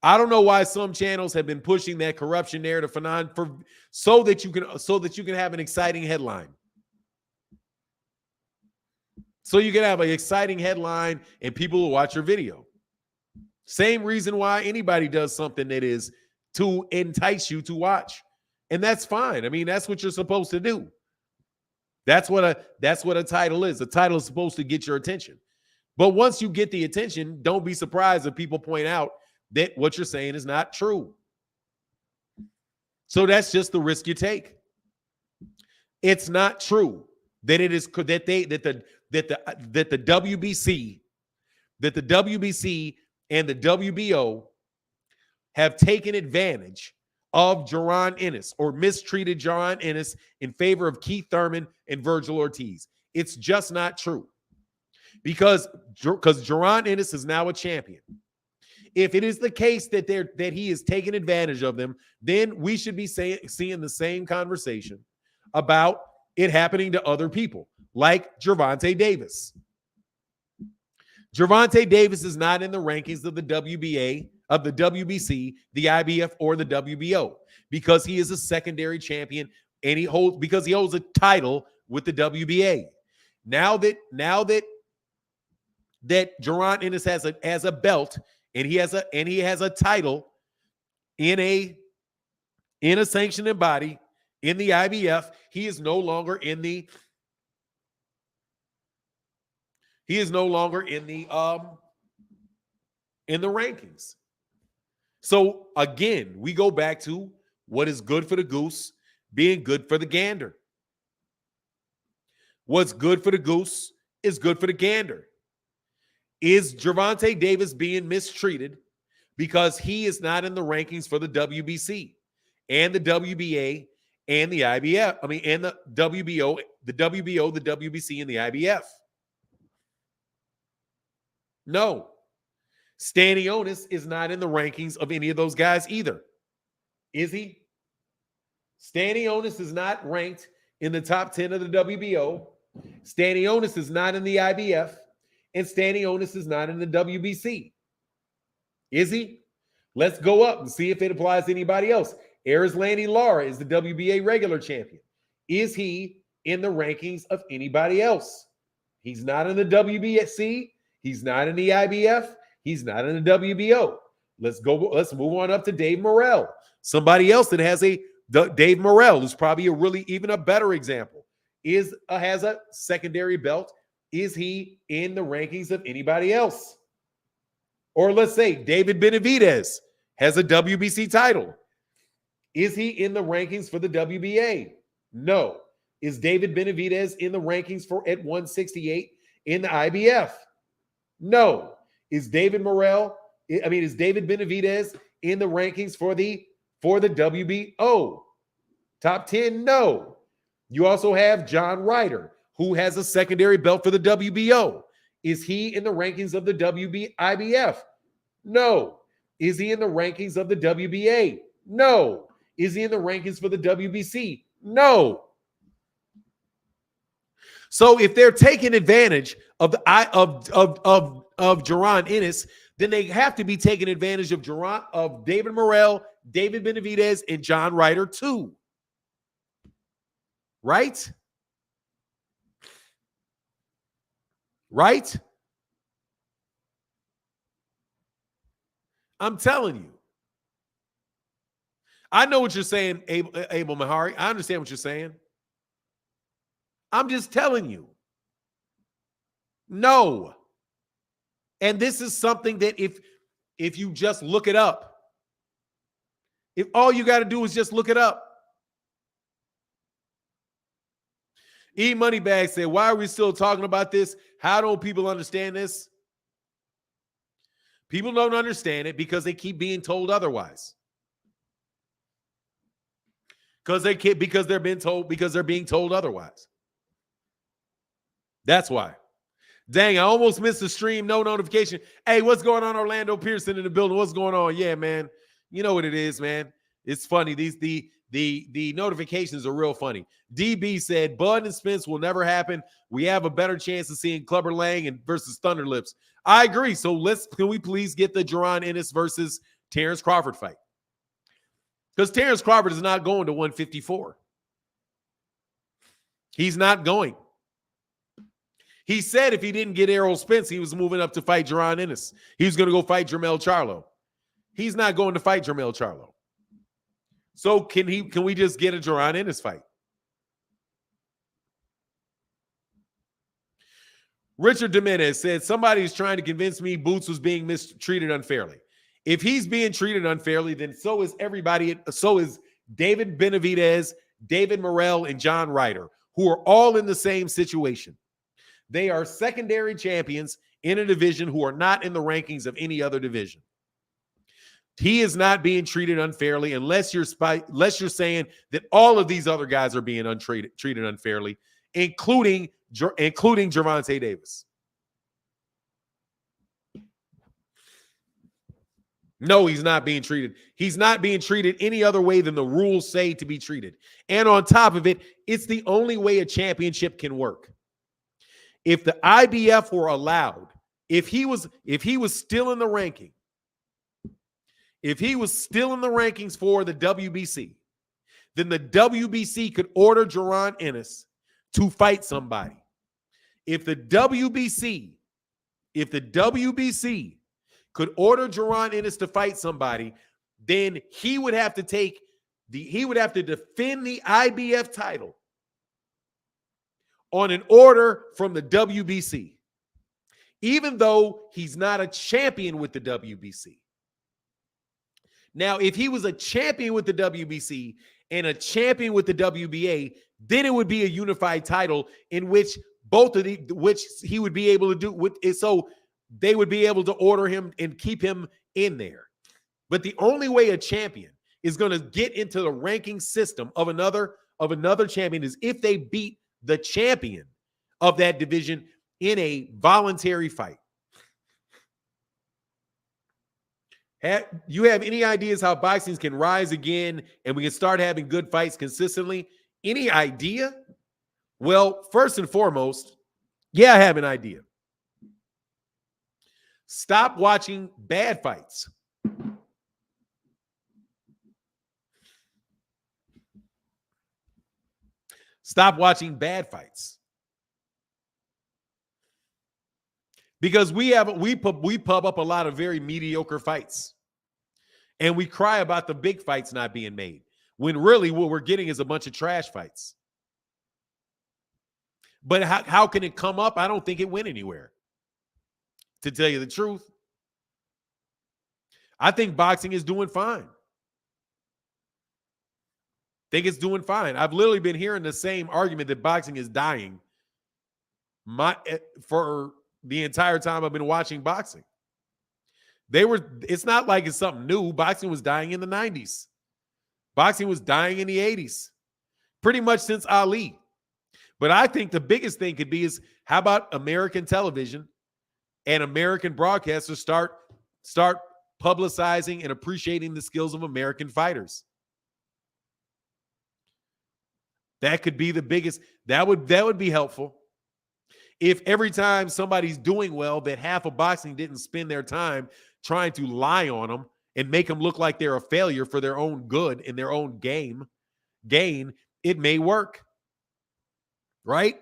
I don't know why some channels have been pushing that corruption narrative so that you can have an exciting headline. So you can have an exciting headline and people will watch your video. Same reason why anybody does something that is to entice you to watch. And that's fine. I mean, that's what you're supposed to do. That's what a title is. A title is supposed to get your attention. But once you get the attention, don't be surprised if people point out that what you're saying is not true. So that's just the risk you take. It's not true that it is that the WBC and the WBO have taken advantage of Jaron Ennis or mistreated Jaron Ennis in favor of Keith Thurman and Virgil Ortiz. It's just not true. Because Jaron Ennis is now a champion. If it is the case that he is taking advantage of them, then we should be seeing the same conversation about it happening to other people, like Gervonta Davis. Gervonta Davis is not in the rankings of the WBA, of the WBC, the IBF, or the WBO because he is a secondary champion and he holds a title with the WBA. Now that Jaron Ennis has a belt and he has a title in a sanctioned body in the IBF, he is no longer in the rankings. So again, we go back to what is good for the goose being good for the gander. What's good for the goose is good for the gander. Is Gervonta Davis being mistreated because he is not in the rankings for the WBC and the WBA and the IBF? I mean, and the WBO, the WBC, and the IBF. No. Stanionis is not in the rankings of any of those guys either. Is he? Stanionis is not ranked in the top 10 of the WBO. Stanionis is not in the IBF. And Stanionis is not in the WBC. Is he? Let's go up and see if it applies to anybody else. Erislandy Lara is the WBA regular champion. Is he in the rankings of anybody else? He's not in the WBC. He's not in the IBF. He's not in the WBO. Let's move on up to Dave Morrell. Somebody else that has Dave Morrell is probably even a better example. Has a secondary belt. Is he in the rankings of anybody else? Or let's say David Benavidez has a WBC title. Is he in the rankings for the WBA? No. Is David Benavidez in the rankings at 168 in the IBF? No. Is David Benavidez in the rankings for the WBO? Top 10? No. You also have John Ryder, who has a secondary belt for the WBO. Is he in the rankings of the IBF? No. Is he in the rankings of the WBA? No. Is he in the rankings for the WBC? No. So if they're taking advantage of Jaron Ennis, then they have to be taking advantage of David Morrell, David Benavidez, and John Ryder too. Right? Right? I'm telling you. I know what you're saying, Abel Mahari. I understand what you're saying. I'm just telling you. No. And this is something that if you just look it up, if all you got to do is just look it up. E Moneybag said, why are we still talking about this? How don't people understand this? People don't understand it because they keep being told otherwise. Because they're being told otherwise. That's why. Dang, I almost missed the stream. No notification. Hey, what's going on? Orlando Pearson in the building. What's going on? Yeah, man. You know what it is, man. It's funny. The notifications are real funny. DB said, Bud and Spence will never happen. We have a better chance of seeing Clubber Lang versus Thunderlips. I agree. So can we please get the Jaron Ennis versus Terence Crawford fight? Because Terence Crawford is not going to 154. He's not going. He said if he didn't get Errol Spence, he was moving up to fight Jaron Ennis. He was going to go fight Jermell Charlo. He's not going to fight Jermell Charlo. So can we just get a Jaron Ennis fight? Richard Dominguez said, somebody's trying to convince me Boots was being mistreated unfairly. If he's being treated unfairly, then so is everybody. So is David Benavidez, David Morrell, and John Ryder, who are all in the same situation. They are secondary champions in a division who are not in the rankings of any other division. He is not being treated unfairly unless you're saying that all of these other guys are being treated unfairly, including Gervonta Davis. No, he's not being treated. He's not being treated any other way than the rules say to be treated. And on top of it, it's the only way a championship can work. If the IBF were allowed, if he was still in the ranking, if he was still in the rankings for the WBC, then the WBC could order Jaron Ennis to fight somebody. If the WBC could order Jaron Ennis to fight somebody, then he would have to defend the IBF title on an order from the WBC, even though he's not a champion with the WBC. Now, if he was a champion with the WBC and a champion with the WBA, then it would be a unified title in which which he would be able to do. So they would be able to order him and keep him in there. But the only way a champion is going to get into the ranking system of another champion is if they beat the champion of that division in a voluntary fight. You have any ideas how boxing can rise again and we can start having good fights consistently? Any idea? Well, first and foremost, yeah, I have an idea. Stop watching bad fights. Stop watching bad fights. Because we pub up a lot of very mediocre fights. And we cry about the big fights not being made, when really what we're getting is a bunch of trash fights. But how can it come up? I don't think it went anywhere, to tell you the truth. I think boxing is doing fine. Think it's doing fine. I've literally been hearing the same argument that boxing is dying for the entire time I've been watching boxing. It's not like it's something new. Boxing was dying in the 90s. Boxing was dying in the 80s. Pretty much since Ali. But I think the biggest thing could be is, how about American television and American broadcasters start publicizing and appreciating the skills of American fighters? That could be the biggest. That would be helpful. If every time somebody's doing well, that half of boxing didn't spend their time trying to lie on them and make them look like they're a failure for their own good in their own gain, it may work. Right?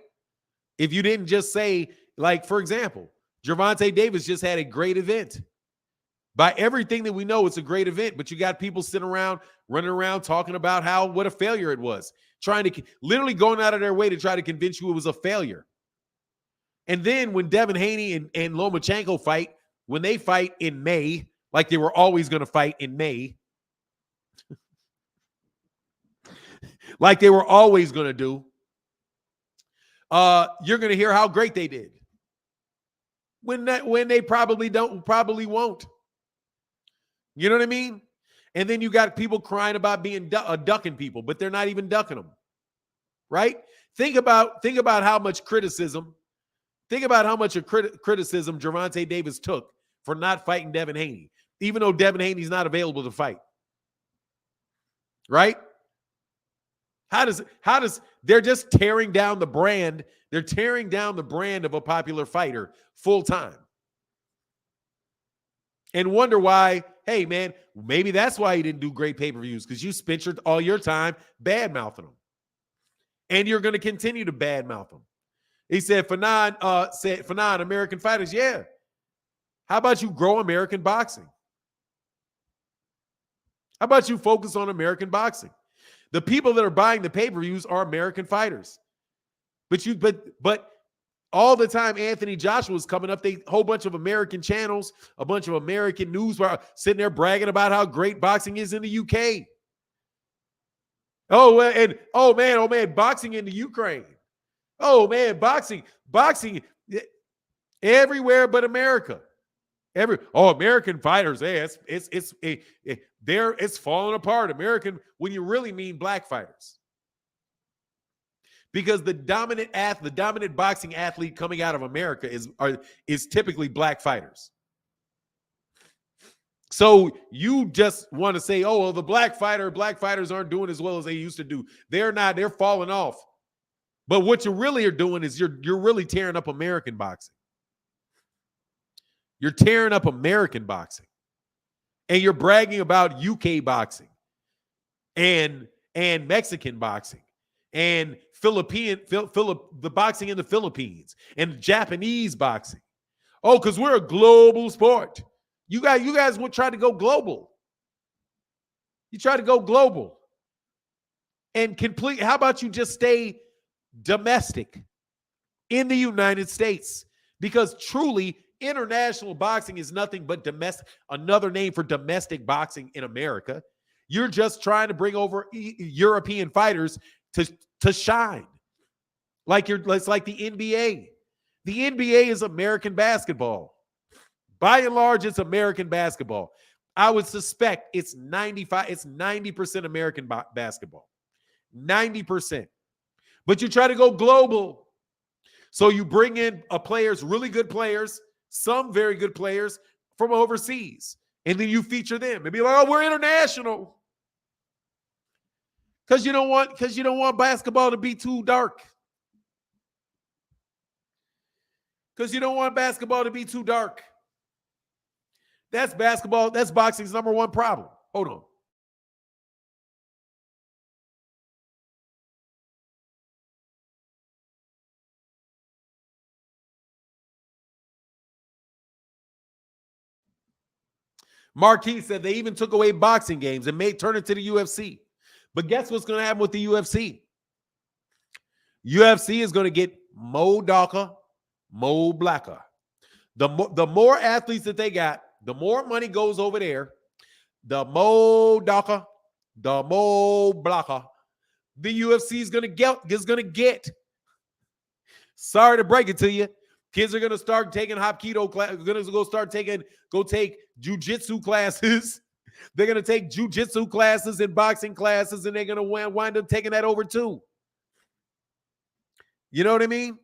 If you didn't just say, like, for example, Gervonta Davis just had a great event. By everything that we know, it's a great event, but you got people sitting around, running around, talking about what a failure it was, trying to literally going out of their way to try to convince you it was a failure. And then when Devin Haney and Lomachenko fight, when they fight in May, like they were always going to fight in May, like they were always going to do, you're going to hear how great they did. When they probably won't. You know what I mean? And then you got people crying about being ducking people, but they're not even ducking them. Right? Think about how much criticism. Think about how much criticism Gervonta Davis took for not fighting Devin Haney, even though Devin Haney's not available to fight. Right? How does they're just tearing down the brand. They're tearing down the brand of a popular fighter full time. And wonder why, hey man, maybe that's why you didn't do great pay-per-views, because you spent all your time bad-mouthing them. And you're going to continue to bad-mouth them. He said, for non-American fighters, yeah. How about you grow American boxing? How about you focus on American boxing? The people that are buying the pay-per-views are American fighters. But all the time Anthony Joshua was coming up, they whole bunch of American channels, a bunch of American news were sitting there bragging about how great boxing is in the UK. Oh man, boxing in the Ukraine. Oh man, boxing everywhere but America. American fighters, it's falling apart. American, when you really mean black fighters. Because the dominant boxing athlete coming out of America is typically black fighters. So you just want to say, oh, well, the black fighters aren't doing as well as they used to do. They're not, they're falling off. But what you really are doing is you're really tearing up American boxing. You're tearing up American boxing. And you're bragging about UK boxing and Mexican boxing and the boxing in the Philippines and Japanese boxing. Oh, because we're a global sport. You guys would try to go global. You try to go global. And how about you just stay domestic in the United States? Because truly, international boxing is nothing but domestic, another name for domestic boxing in America. You're just trying to bring over European fighters to shine. It's like the NBA. The NBA is American basketball. By and large, it's American basketball. I would suspect it's 90% American basketball. 90%. But you try to go global. So you bring in really good players, some very good players from overseas. And then you feature them and be like, oh, we're international. Because you don't want basketball to be too dark. Because you don't want basketball to be too dark. That's basketball. That's boxing's number one problem. Hold on. Marty said they even took away boxing games and turned it to the UFC. But guess what's going to happen with the UFC? UFC is going to get more darker, more blacker. The more athletes that they got, the more money goes over there, the more darker, the more blacker the UFC is going to get. Sorry to break it to you. Kids are going to start taking Hapkido classes. Going to go take jiu-jitsu classes. They're going to take jiu-jitsu classes and boxing classes, and they're going to wind up taking that over too. You know what I mean?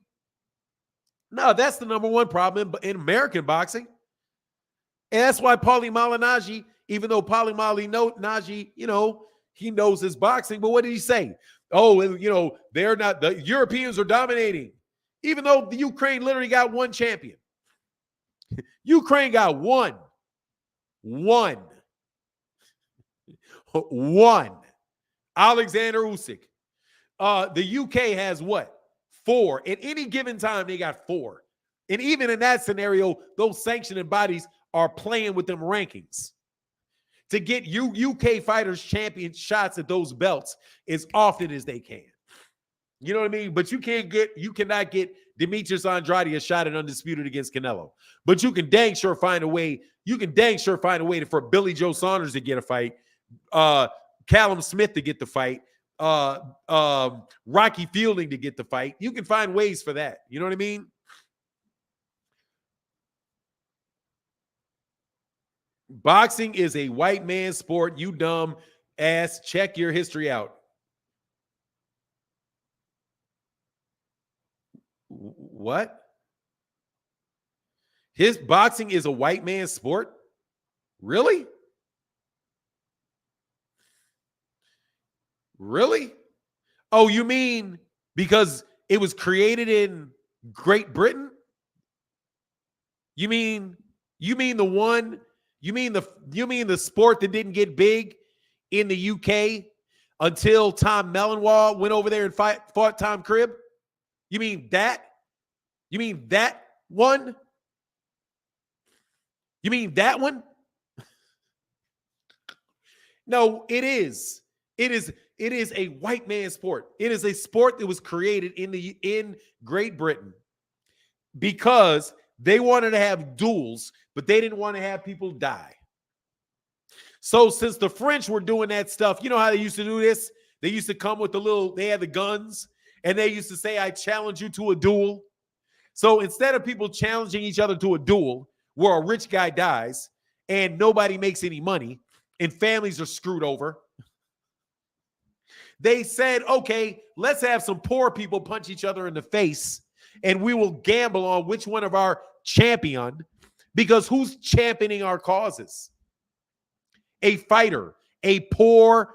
No, that's the number one problem in American boxing. And that's why Paulie Malignaggi, even though Paulie Malignaggi, he knows his boxing, but what did he say? Oh, they're not, the Europeans are dominating. Even though the Ukraine literally got one champion. Ukraine got one. Alexander Usyk. The UK has what? 4. At any given time, they got 4. And even in that scenario, those sanctioning bodies are playing with them rankings to get UK fighters champion shots at those belts as often as they can. You know what I mean? But you cannot get Demetrius Andrade a shot at undisputed against Canelo. But you can dang sure find a way. You can dang sure find a way for Billy Joe Saunders to get a fight, Callum Smith to get the fight, Rocky Fielding to get the fight. You can find ways for that. You know what I mean? Boxing is a white man's sport. You dumb ass. Check your history out. What? His boxing is a white man's sport? Really? Really? Oh, you mean because it was created in Great Britain? You mean the sport that didn't get big in the UK until Tom Mellenwall went over there and fought Tom Cribb? You mean that? You mean that one? You mean that one? No, it is. It is a white man's sport. It is a sport that was created in Great Britain because they wanted to have duels, but they didn't want to have people die. So since the French were doing that stuff, you know how they used to do this? They used to come with they had the guns, and they used to say, I challenge you to a duel. So instead of people challenging each other to a duel where a rich guy dies and nobody makes any money and families are screwed over, they said, okay, let's have some poor people punch each other in the face and we will gamble on which one of our champion, because who's championing our causes? A fighter, a poor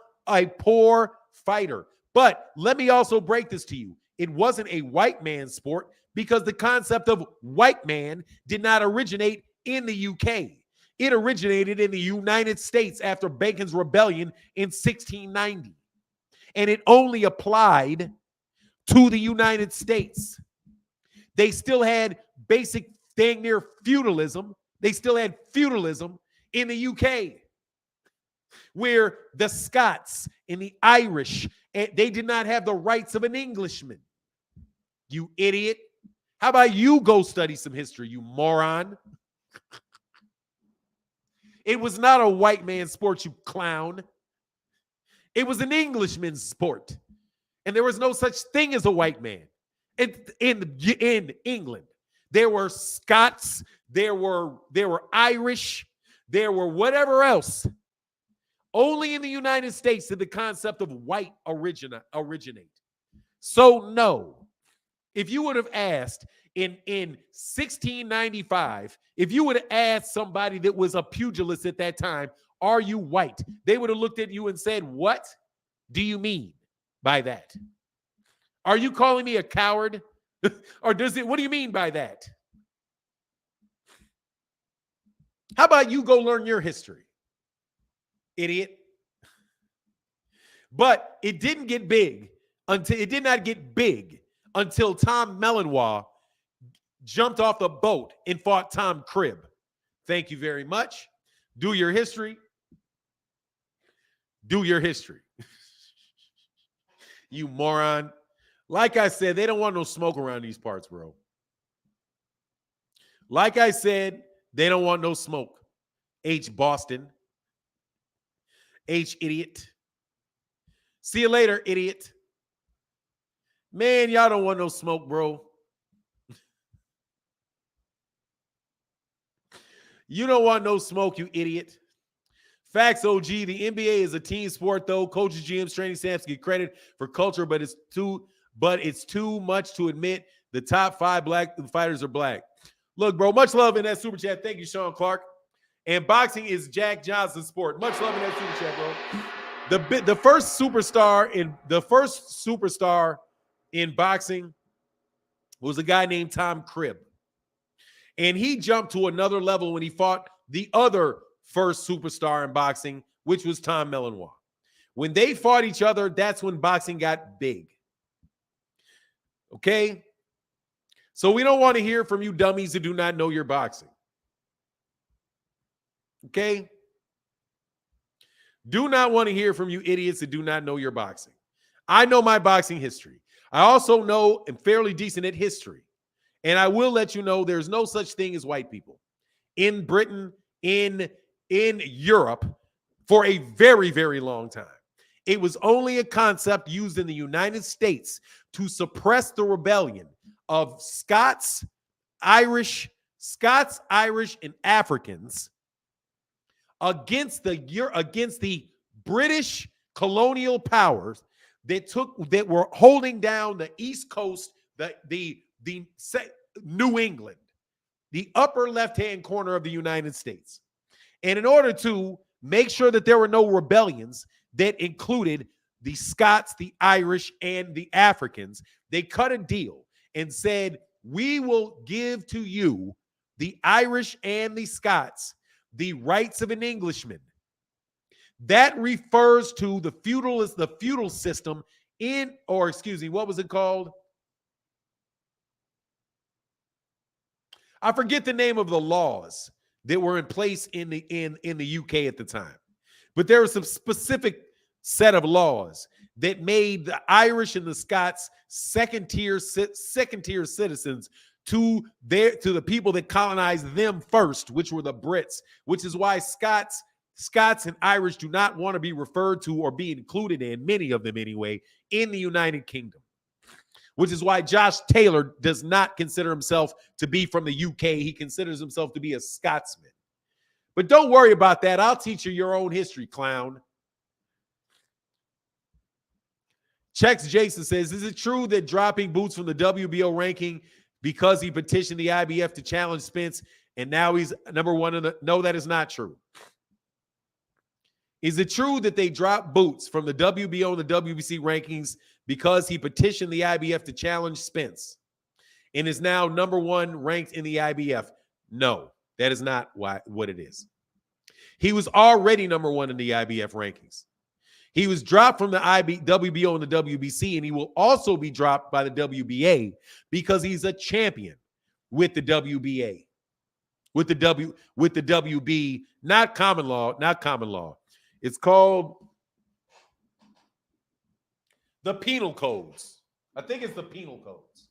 fighter. But let me also break this to you. It wasn't a white man's sport because the concept of white man did not originate in the UK. It originated in the United States after Bacon's Rebellion in 1690. And it only applied to the United States. They still had basic dang near feudalism. They still had feudalism in the UK, where the Scots and the Irish, they did not have the rights of an Englishman. You idiot. How about you go study some history, you moron? It was not a white man's sport, you clown. It was an Englishman's sport. And there was no such thing as a white man. In England, there were Scots, there were Irish, there were whatever else. Only in the United States did the concept of white originate. So no, if you would have asked In 1695, if you would have asked somebody that was a pugilist at that time, are you white? They would have looked at you and said, what do you mean by that? Are you calling me a coward? Or what do you mean by that? How about you go learn your history, idiot? But it did not get big until Tom Melanois jumped off the boat and fought Tom Cribb. Thank you very much. Do your history. Do your history. You moron. Like I said, they don't want no smoke around these parts, bro. Like I said, they don't want no smoke. H. Boston. H. Idiot. See you later, idiot. Man, y'all don't want no smoke, bro. You don't want no smoke, you idiot. Facts, OG. The NBA is a team sport, though. Coaches, GMs, training staffs get credit for culture, but it's too much to admit the top 5 black fighters are black. Look, bro, much love in that super chat. Thank you, Sean Clark. And boxing is Jack Johnson's sport. Much love in that super chat, bro. The first superstar in boxing was a guy named Tom Cribb. And he jumped to another level when he fought the other first superstar in boxing, which was Tom Melanois. When they fought each other, that's when boxing got big. Okay? So we don't want to hear from you dummies who do not know your boxing. Okay? Do not want to hear from you idiots that do not know your boxing. I know my boxing history. I also know I'm fairly decent at history. And I will let you know there's no such thing as white people in Britain, in Europe for a very, very long time. It was only a concept used in the United States to suppress the rebellion of Scots, Irish, and Africans against the British colonial powers that were holding down the East Coast, the New England, the upper left-hand corner of the United States. And in order to make sure that there were no rebellions that included the Scots, the Irish, and the Africans, they cut a deal and said, we will give to you, the Irish and the Scots, the rights of an Englishman. That refers to the feudal system what was it called? I forget the name of the laws that were in place in the UK at the time. But there was some specific set of laws that made the Irish and the Scots second-tier citizens to the people that colonized them first, which were the Brits, which is why Scots and Irish do not want to be referred to or be included in, many of them anyway, in the United Kingdom. Which is why Josh Taylor does not consider himself to be from the UK. He considers himself to be a Scotsman. But don't worry about that. I'll teach you your own history, clown. Chex Jason says, is it true that dropping Boots from the WBO ranking because he petitioned the IBF to challenge Spence and now he's number one in the... No, that is not true. Is it true that they dropped Boots from the WBO and the WBC rankings because he petitioned the IBF to challenge Spence and is now number one ranked in the IBF? No, that is not what it is. He was already number one in the IBF rankings. He was dropped from the WBO and the WBC, and he will also be dropped by the WBA because he's a champion with the WBA, with the WB, not common law. It's called the penal codes. I think it's the penal codes.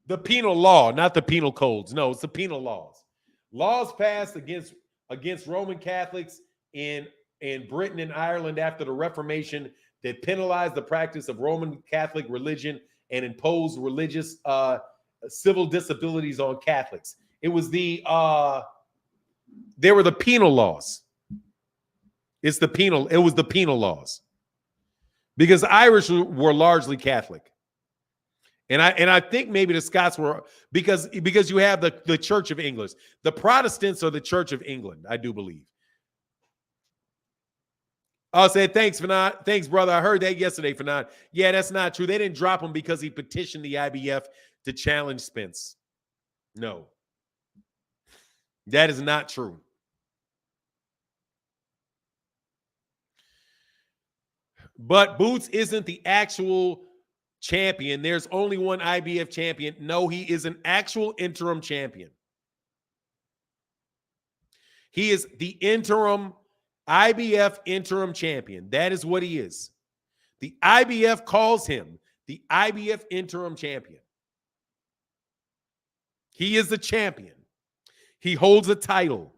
The penal law, not the penal codes. No, it's the penal laws. Laws passed against Roman Catholics in Britain and Ireland after the Reformation that penalized the practice of Roman Catholic religion and imposed religious civil disabilities on Catholics. It was there were the penal laws. It was the penal laws. Because Irish were largely Catholic. And I think maybe the Scots were, because you have the Church of England. The Protestants are the Church of England, I do believe. I'll say, thanks, Fanon. Thanks, brother. I heard that yesterday, Fanon. Yeah, that's not true. They didn't drop him because he petitioned the IBF to challenge Spence. No. That is not true. But Boots isn't the actual champion. There's only one IBF champion. No, he is an actual interim champion. He is the interim IBF interim champion. That is what he is. The IBF calls him the IBF interim champion. He is the champion. He holds a title.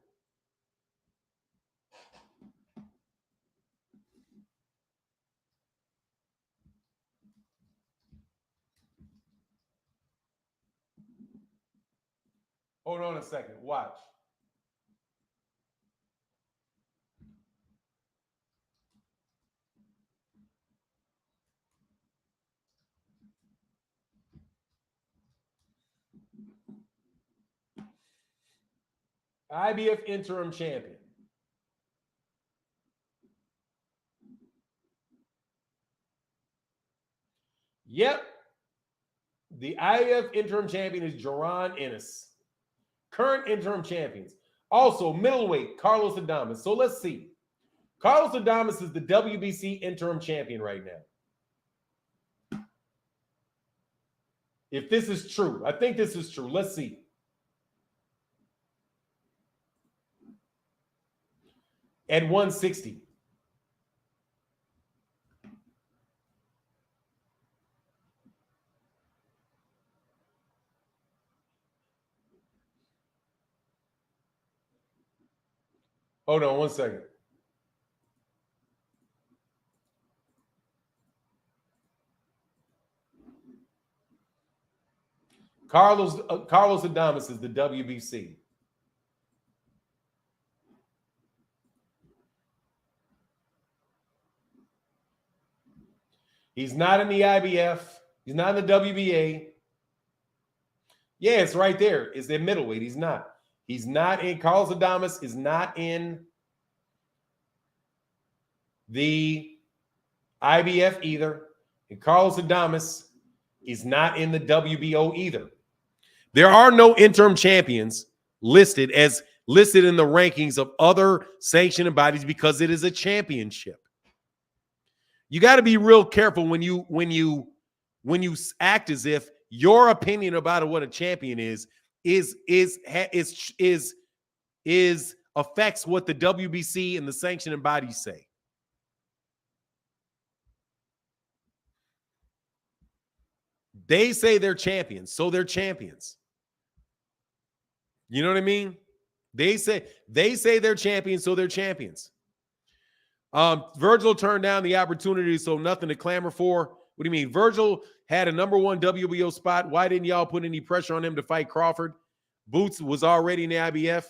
Hold on a second. Watch. IBF interim champion. Yep. The IBF interim champion is Jaron Ennis. Current interim champions. Also, middleweight, Carlos Adames. So let's see. Carlos Adames is the WBC interim champion right now. If this is true, I think this is true. Let's see. At 160. Hold on 1 second. Carlos Adames is the WBC. He's not in the IBF. He's not in the WBA. Yeah, it's right there. It's in middleweight. He's not. He's not in. Carlos Adames is not in the IBF either. And Carlos Adames is not in the WBO either. There are no interim champions listed in the rankings of other sanctioning bodies because it is a championship. You got to be real careful when you act as if your opinion about what a champion is affects what the WBC and the sanctioning bodies say. They say they're champions, so they're champions. You know what I mean? They say they're champions, so they're champions. Virgil turned down the opportunity, so nothing to clamor for. What do you mean? Virgil had a #1 WBO spot. Why didn't y'all put any pressure on him to fight Crawford? Boots was already in the IBF.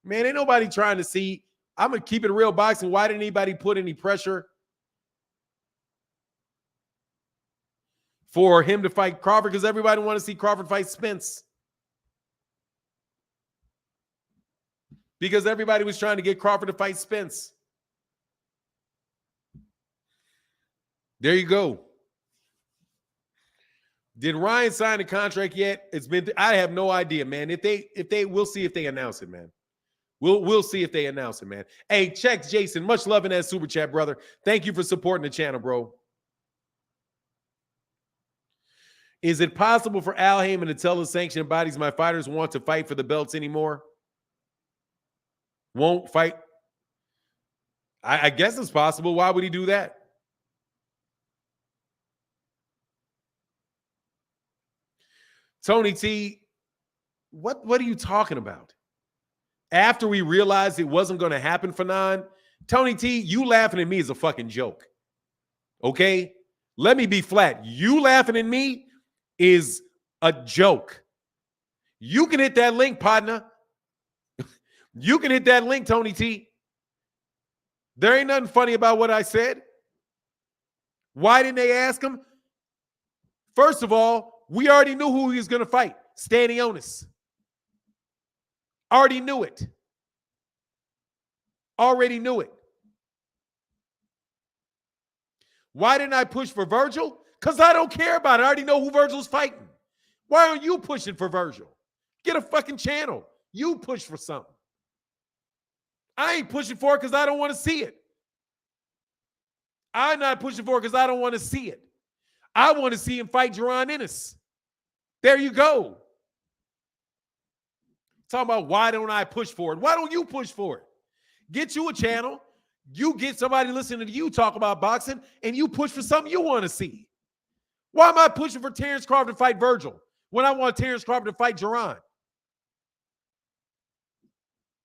Man, ain't nobody trying to see. I'm going to keep it real boxing. Why didn't anybody put any pressure for him to fight Crawford? Because everybody wanted to see Crawford fight Spence. Because everybody was trying to get Crawford to fight Spence. There you go. Did Ryan sign a contract yet? I have no idea, man. We'll see if they announce it, man. We'll see if they announce it, man. Hey, check Jason. Much love in that super chat, brother. Thank you for supporting the channel, bro. Is it possible for Al Heyman to tell the sanctioning bodies my fighters want to fight for the belts anymore? Won't fight? I guess it's possible. Why would he do that? Tony T, what are you talking about? After we realized it wasn't going to happen for Fanon, Tony T, you laughing at me is a fucking joke. Okay? Let me be flat. You laughing at me is a joke. You can hit that link, partner. You can hit that link, Tony T. There ain't nothing funny about what I said. Why didn't they ask him? First of all, we already knew who he was going to fight. Stanionis. Already knew it. Already knew it. Why didn't I push for Virgil? Because I don't care about it. I already know who Virgil's fighting. Why aren't you pushing for Virgil? Get a fucking channel. You push for something. I ain't pushing for it because I don't want to see it. I'm not pushing for it because I don't want to see it. I want to see him fight Jaron Ennis. There you go. Talking about why don't I push for it? Why don't you push for it? Get you a channel. You get somebody listening to you talk about boxing, and you push for something you want to see. Why am I pushing for Terence Crawford to fight Virgil when I want Terence Crawford to fight Jaron?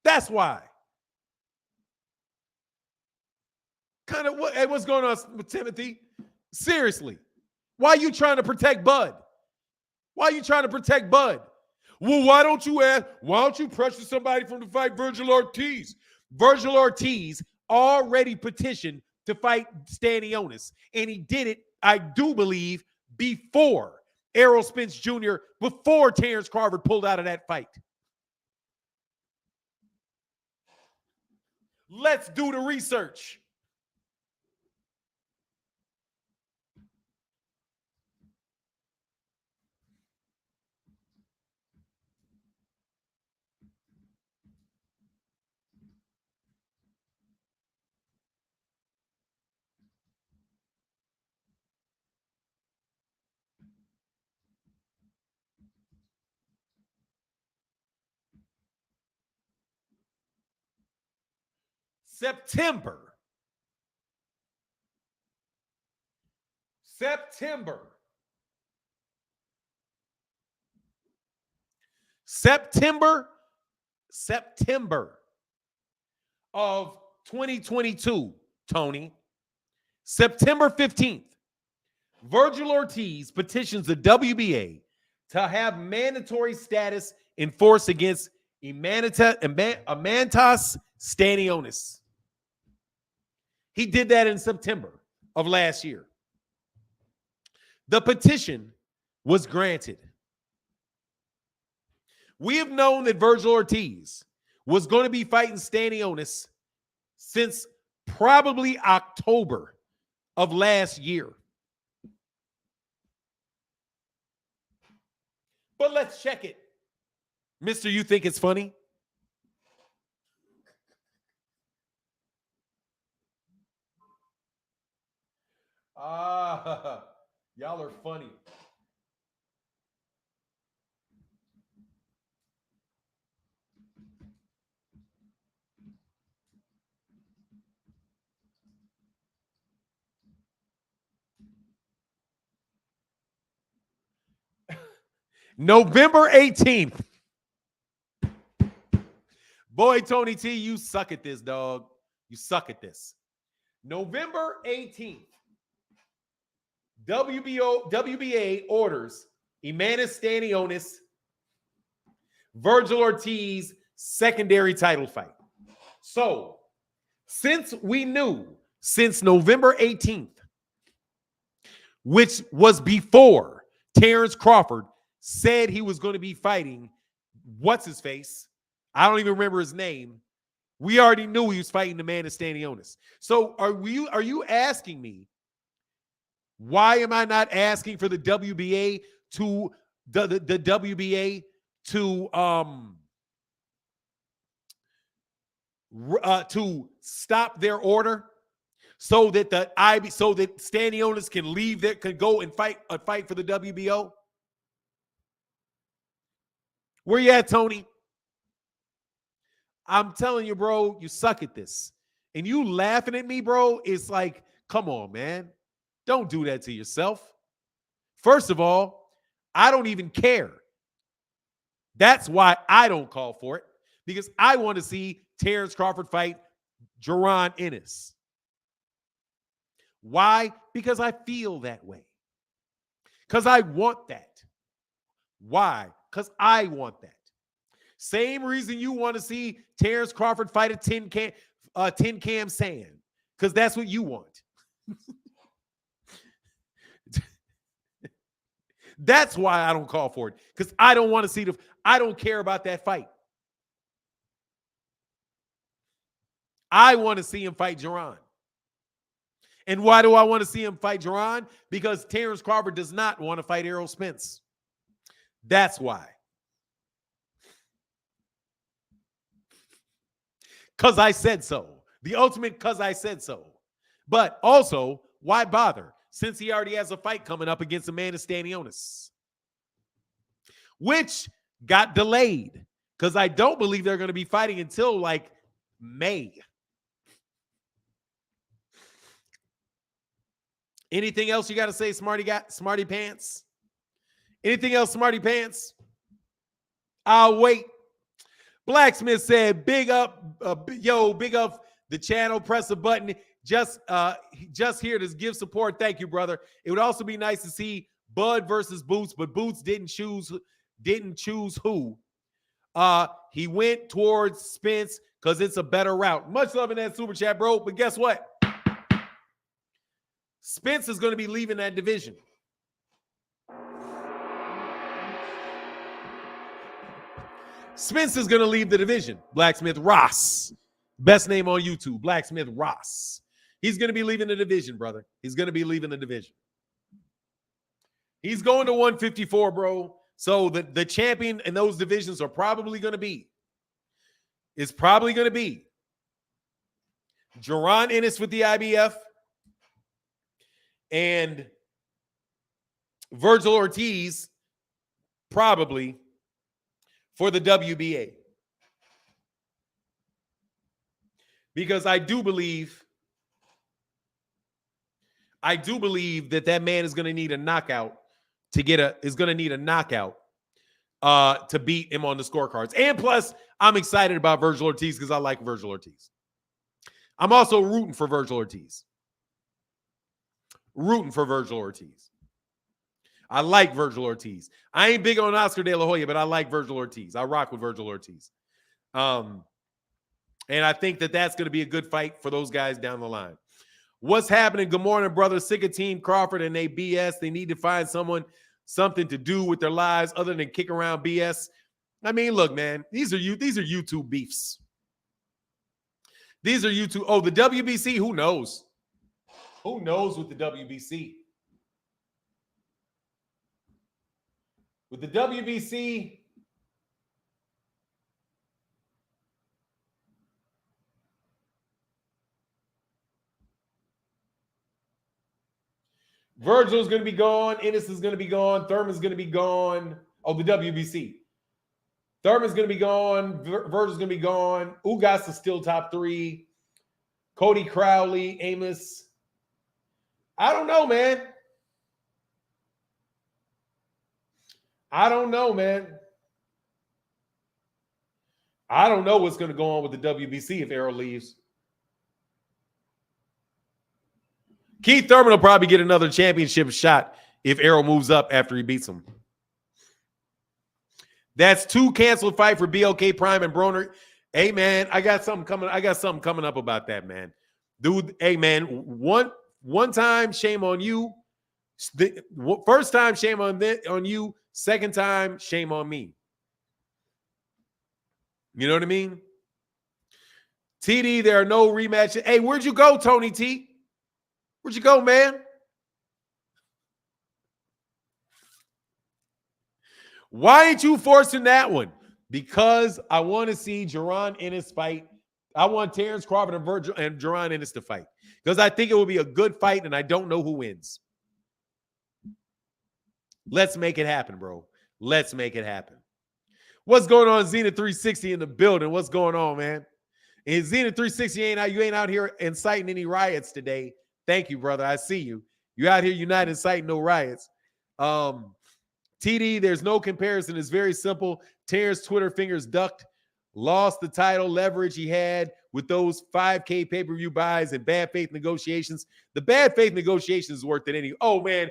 That's why. Kind of what's going on with Timothy? Seriously. Why are you trying to protect Bud? Why are you trying to protect Bud? Well, why don't you pressure somebody from to fight Virgil Ortiz? Virgil Ortiz already petitioned to fight Stanionis, and he did it, I do believe, before Errol Spence Jr., before Terence Crawford pulled out of that fight. Let's do the research. September. Of 2022, Tony. September 15th, Virgil Ortiz petitions the WBA to have mandatory status enforced against Amantas Stanionis. He did that in September of last year. The petition was granted. We have known that Virgil Ortiz was going to be fighting Stanionis since probably October of last year. But let's check it. Mister, you think it's funny? Y'all are funny. November 18th. Boy, Tony T, you suck at this, dog. You suck at this. November 18th. WBA orders Amantas Stanionis, Virgil Ortiz secondary title fight. So, since we knew since November 18th, which was before Terence Crawford said he was going to be fighting what's-his-face, I don't even remember his name, we already knew he was fighting the man of Stanionis. So are you asking me, why am I not asking for the WBA to the WBA to stop their order so that Stanionis can leave there, can go and fight for the WBO? Where you at, Tony? I'm telling you, bro, you suck at this. And you laughing at me, bro, it's like, come on, man. Don't do that to yourself. First of all, I don't even care. That's why I don't call for it, because I want to see Terence Crawford fight Jaron Ennis. Why? Because I feel that way. Because I want that. Why? Because I want that. Same reason you want to see Terence Crawford fight a tin can Sam. because that's what you want. That's why I don't call for it, because I don't want to see I don't care about that fight. I want to see him fight Jaron. And why do I want to see him fight Jaron? Because Terence Crawford does not want to fight Errol Spence. That's why. Because I said so. The ultimate because I said so. But also, why bother? Since he already has a fight coming up against Amanda Stanionis, which got delayed because I don't believe they're going to be fighting until like May. Anything else you got to say, Smarty Pants? Anything else, Smarty Pants? I'll wait. Blacksmith said, big up, big up the channel. Press the button. Just here to give support. Thank you, brother. It would also be nice to see Bud versus Boots, but Boots didn't choose who. He went towards Spence because it's a better route. Much love in that super chat, bro. But guess what? Spence is going to be leaving that division. Spence is going to leave the division. Blacksmith Ross. Best name on YouTube. Blacksmith Ross. He's going to be leaving the division, brother. He's going to be leaving the division. He's going to 154, bro. So the champion in those divisions are probably going to be. It's probably going to be Jaron Ennis with the IBF and Virgil Ortiz probably for the WBA. Because I do believe that man is going to need a knockout to beat him on the scorecards. And plus, I'm excited about Virgil Ortiz because I like Virgil Ortiz. I'm also rooting for Virgil Ortiz. I like Virgil Ortiz. I ain't big on Oscar De La Hoya, but I like Virgil Ortiz. I rock with Virgil Ortiz. And I think that that's going to be a good fight for those guys down the line. What's happening? Good morning, brother. Sick of Team Crawford and they BS. They need to find something to do with their lives other than kick around BS. I mean, look, man, these are YouTube beefs. These are YouTube. Oh, the WBC, who knows? Who knows with the WBC? With the WBC, Virgil's going to be gone. Ennis is going to be gone. Thurman's going to be gone. Oh, the WBC. Thurman's going to be gone. Virgil's going to be gone. Ugas is still top 3. Cody Crowley, Amos. I don't know, man. I don't know what's going to go on with the WBC if Errol leaves. Keith Thurman will probably get another championship shot if Errol moves up after he beats him. That's 2 canceled fight for BLK Prime and Broner. Hey, man, I got something coming up about that, man. Dude, hey, man, one time, shame on you. First time, shame on you. Second time, shame on me. You know what I mean? TD, there are no rematches. Hey, where'd you go, Tony T? Where'd you go, man? Why ain't you forcing that one? Because I want to see Jaron Ennis fight. I want Terence Crawford and Virgil and Jaron Ennis to fight. Because I think it will be a good fight, and I don't know who wins. Let's make it happen, bro. Let's make it happen. What's going on, Zenith 360 in the building? What's going on, man? And Zenith 360 you ain't out here inciting any riots today. Thank you, brother. I see you. You out here united, inciting no riots. TD, there's no comparison. It's very simple. Terrence Twitter fingers ducked, lost the title leverage he had with those 5K pay-per-view buys and bad faith negotiations. The bad faith negotiations is worth it anyway. Oh, man,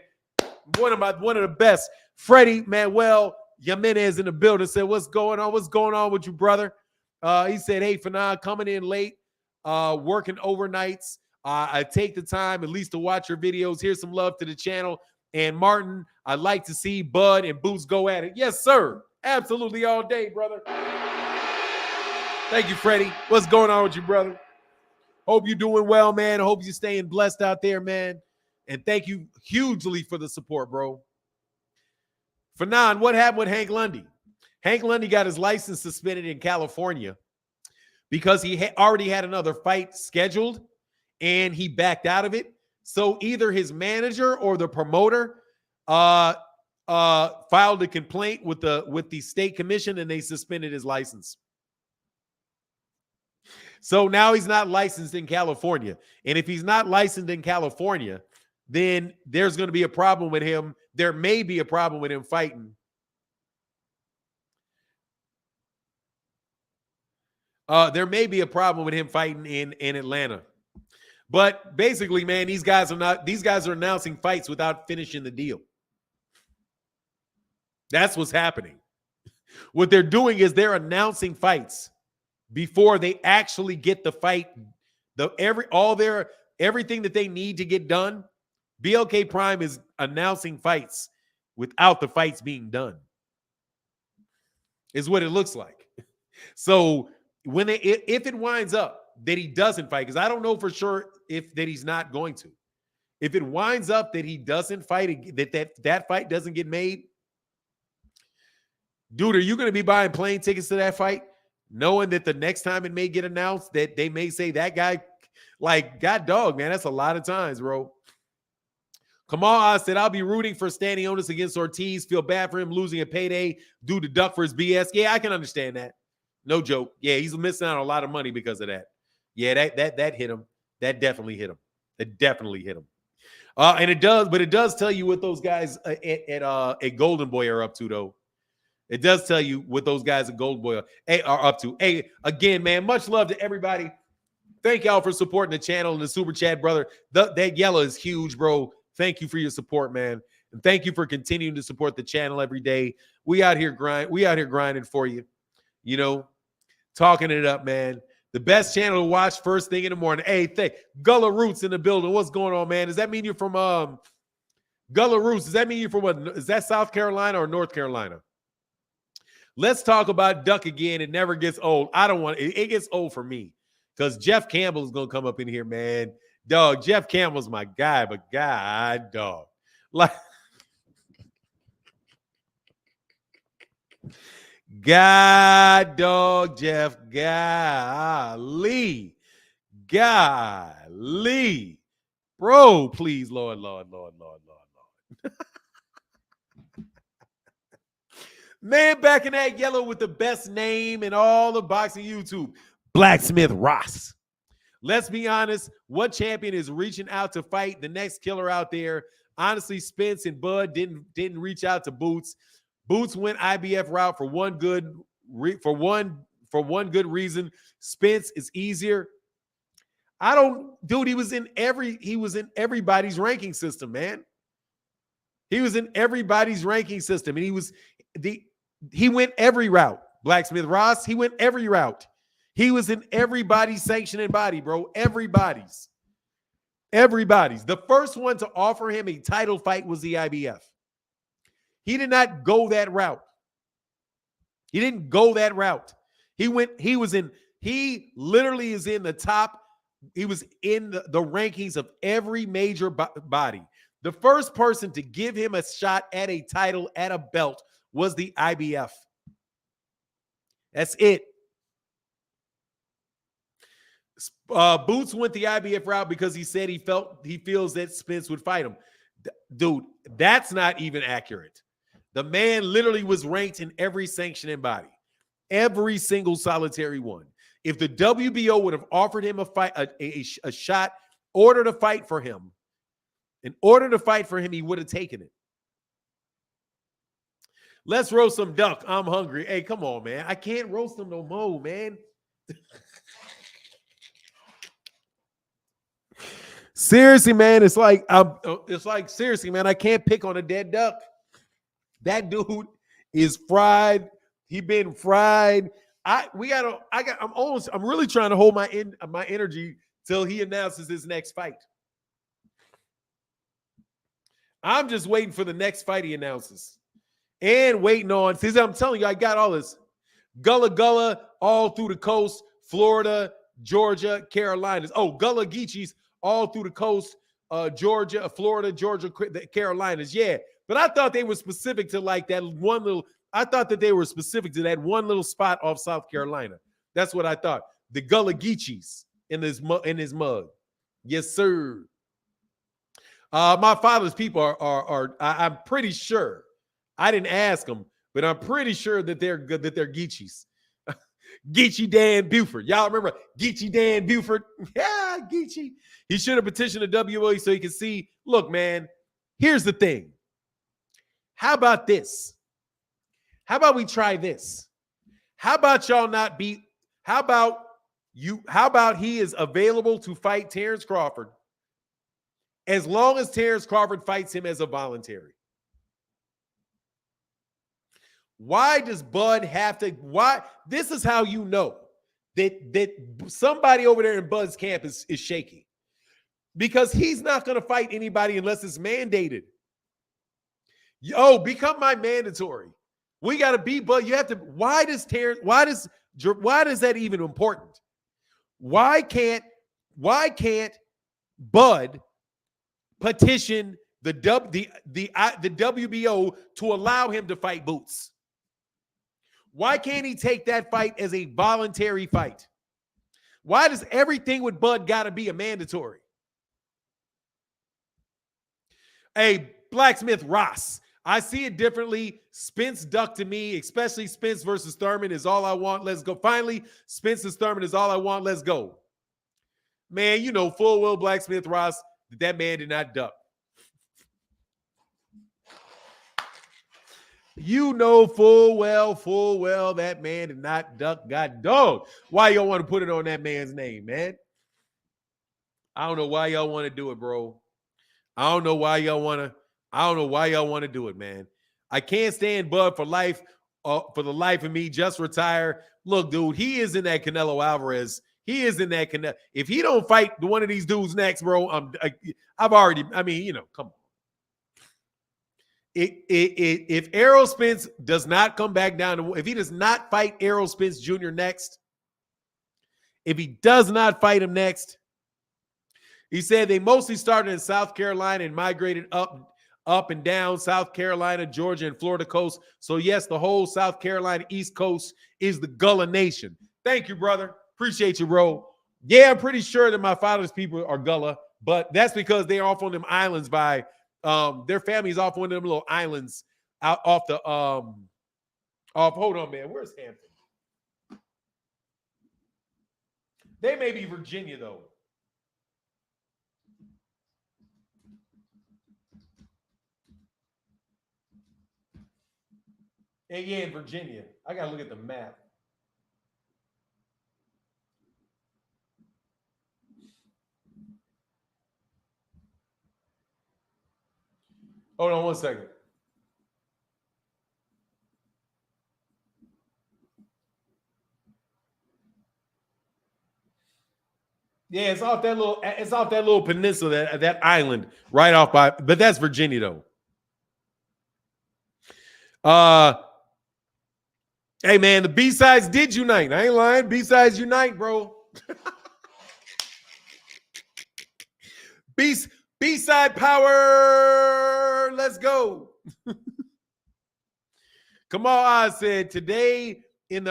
one of the best. Freddie Manuel Jimenez in the building said, what's going on? What's going on with you, brother? He said, hey, Fanon, coming in late, working overnights. I take the time at least to watch your videos. Here's some love to the channel. And Martin, I'd like to see Bud and Boots go at it. Yes, sir. Absolutely all day, brother. Thank you, Freddie. What's going on with you, brother? Hope you're doing well, man. Hope you're staying blessed out there, man. And thank you hugely for the support, bro. Fanon, what happened with Hank Lundy? Hank Lundy got his license suspended in California because he already had another fight scheduled and he backed out of it. So either his manager or the promoter filed a complaint with the state commission and they suspended his license. So now he's not licensed in California. And if he's not licensed in California, then there's going to be a problem with him. There may be a problem with him fighting. There may be a problem with him fighting in Atlanta. But basically, man, these guys are announcing fights without finishing the deal. That's what's happening. What they're doing is they're announcing fights before they actually get the fight. Everything that they need to get done. BLK Prime is announcing fights without the fights being done. Is what it looks like. So if it winds up that he doesn't fight, because I don't know for sure that he's not going to. If it winds up that he doesn't fight, that fight doesn't get made, dude, are you going to be buying plane tickets to that fight, knowing that the next time it may get announced that they may say that guy, like, God dog, man, that's a lot of times, bro. Kamal said, I'll be rooting for standing onus against Ortiz. Feel bad for him losing a payday due to duck for his BS. Yeah, I can understand that. No joke. Yeah, he's missing out on a lot of money because of that. Yeah, that hit him. That definitely hit him. That definitely hit him. And it does tell you what those guys at Golden Boy are up to, though. It does tell you what those guys at Golden Boy are up to. Hey, again, man, much love to everybody. Thank y'all for supporting the channel and the super chat, brother. That yellow is huge, bro. Thank you for your support, man. And thank you for continuing to support the channel every day. We out here grinding for you. You know, talking it up, man. The best channel to watch first thing in the morning. Hey, Gullah Roots in the building. What's going on, man? Does that mean you're from Gullah Roots? Does that mean you're from what? Is that South Carolina or North Carolina? Let's talk about duck again. It never gets old. I don't want it. It gets old for me because Jeff Campbell is gonna come up in here, man. Dog, Jeff Campbell's my guy, but God, dog, like. God, dog, Jeff, golly, bro, please, Lord. Man, back in that yellow with the best name in all the boxing YouTube, Blacksmith Ross. Let's be honest, what champion is reaching out to fight the next killer out there? Honestly, Spence and Bud didn't reach out to Boots. Boots went IBF route for one good reason. Spence is easier. He was in everybody's ranking system, man. He was in everybody's ranking system, and he went every route. Blacksmith Ross, he went every route. He was in everybody's sanctioning body, bro. Everybody's. The first one to offer him a title fight was the IBF. He did not go that route. He didn't go that route. He literally is in the top. He was in the rankings of every major body. The first person to give him a shot at a title, at a belt, was the IBF. That's it. Boots went the IBF route because he said he feels that Spence would fight him. Dude, that's not even accurate. The man literally was ranked in every sanctioning body, every single solitary one. If the WBO would have offered him a fight, a shot, ordered a fight for him, he would have taken it. Let's roast some duck. I'm hungry. Hey, come on, man. I can't roast them no more, man. Seriously, man. Seriously, man. I can't pick on a dead duck. That dude is fried. He been fried. I'm really trying to hold my energy till he announces his next fight. I'm just waiting for the next fight he announces. And waiting on, see, I'm telling you, I got all this. Gullah all through the coast, Florida, Georgia, Carolinas. Oh, Gullah Geechees all through the coast, Georgia, Florida, Georgia, the Carolinas. Yeah, but I thought they were specific to like that one little, I thought that they were specific to that one little spot off South Carolina. That's what I thought. The Gullah Geechees in his mug. Yes, sir. My father's people are I'm pretty sure. I didn't ask them, but I'm pretty sure that they're good, that they're Geechees. Geechee Dan Buford. Y'all remember Geechee Dan Buford? Yeah, Geechee. He should have petitioned the WBA so he can see, look, man, here's the thing. How about this? How about we try this? How about y'all not be, how about he is available to fight Terence Crawford as long as Terence Crawford fights him as a voluntary? Why does Bud have to? Why? This is how you know that somebody over there in Bud's camp is shaky, because he's not going to fight anybody unless it's mandated. Yo, become my mandatory. We got to be Bud. You have to. Why does that even important? Why can't Bud petition the WBO to allow him to fight Boots? Why can't he take that fight as a voluntary fight? Why does everything with Bud got to be a mandatory? Hey, Blacksmith Ross, I see it differently. Spence ducked to me, especially Spence versus Thurman is all I want. Let's go. Finally, Spence and Thurman is all I want. Let's go. Man, you know full well, Blacksmith Ross, that man did not duck. You know full well that man did not duck. God dog. Why y'all want to put it on that man's name, man? I don't know why y'all want to do it, bro. I don't know why y'all want to do it, man. I can't stand Bud for life, for the life of me. Just retire. Look, dude, he is in that Canelo Alvarez. He is in that Canelo. If he don't fight one of these dudes next, bro, I've already, I mean, you know, come on. If Errol Spence does not come back down to, if he does not fight Errol Spence Jr. next, if he does not fight him next, he said they mostly started in South Carolina and migrated up and down South Carolina, Georgia, and Florida coast. So yes, the whole South Carolina East Coast is the Gullah Nation. Thank you, brother. Appreciate you, bro. Yeah, I'm pretty sure that my father's people are Gullah, but that's because they're off on them islands by their family's off one of them little islands out off the hold on, man. Where's Hampton? They may be Virginia though. And yeah, in Virginia. I gotta look at the map. Hold on one second. Yeah, it's off that little peninsula, that island right off by, but that's Virginia though. Hey man, the B-sides did unite. I ain't lying. B-sides unite, bro. B-side power. Let's go. Kamal Oz said today in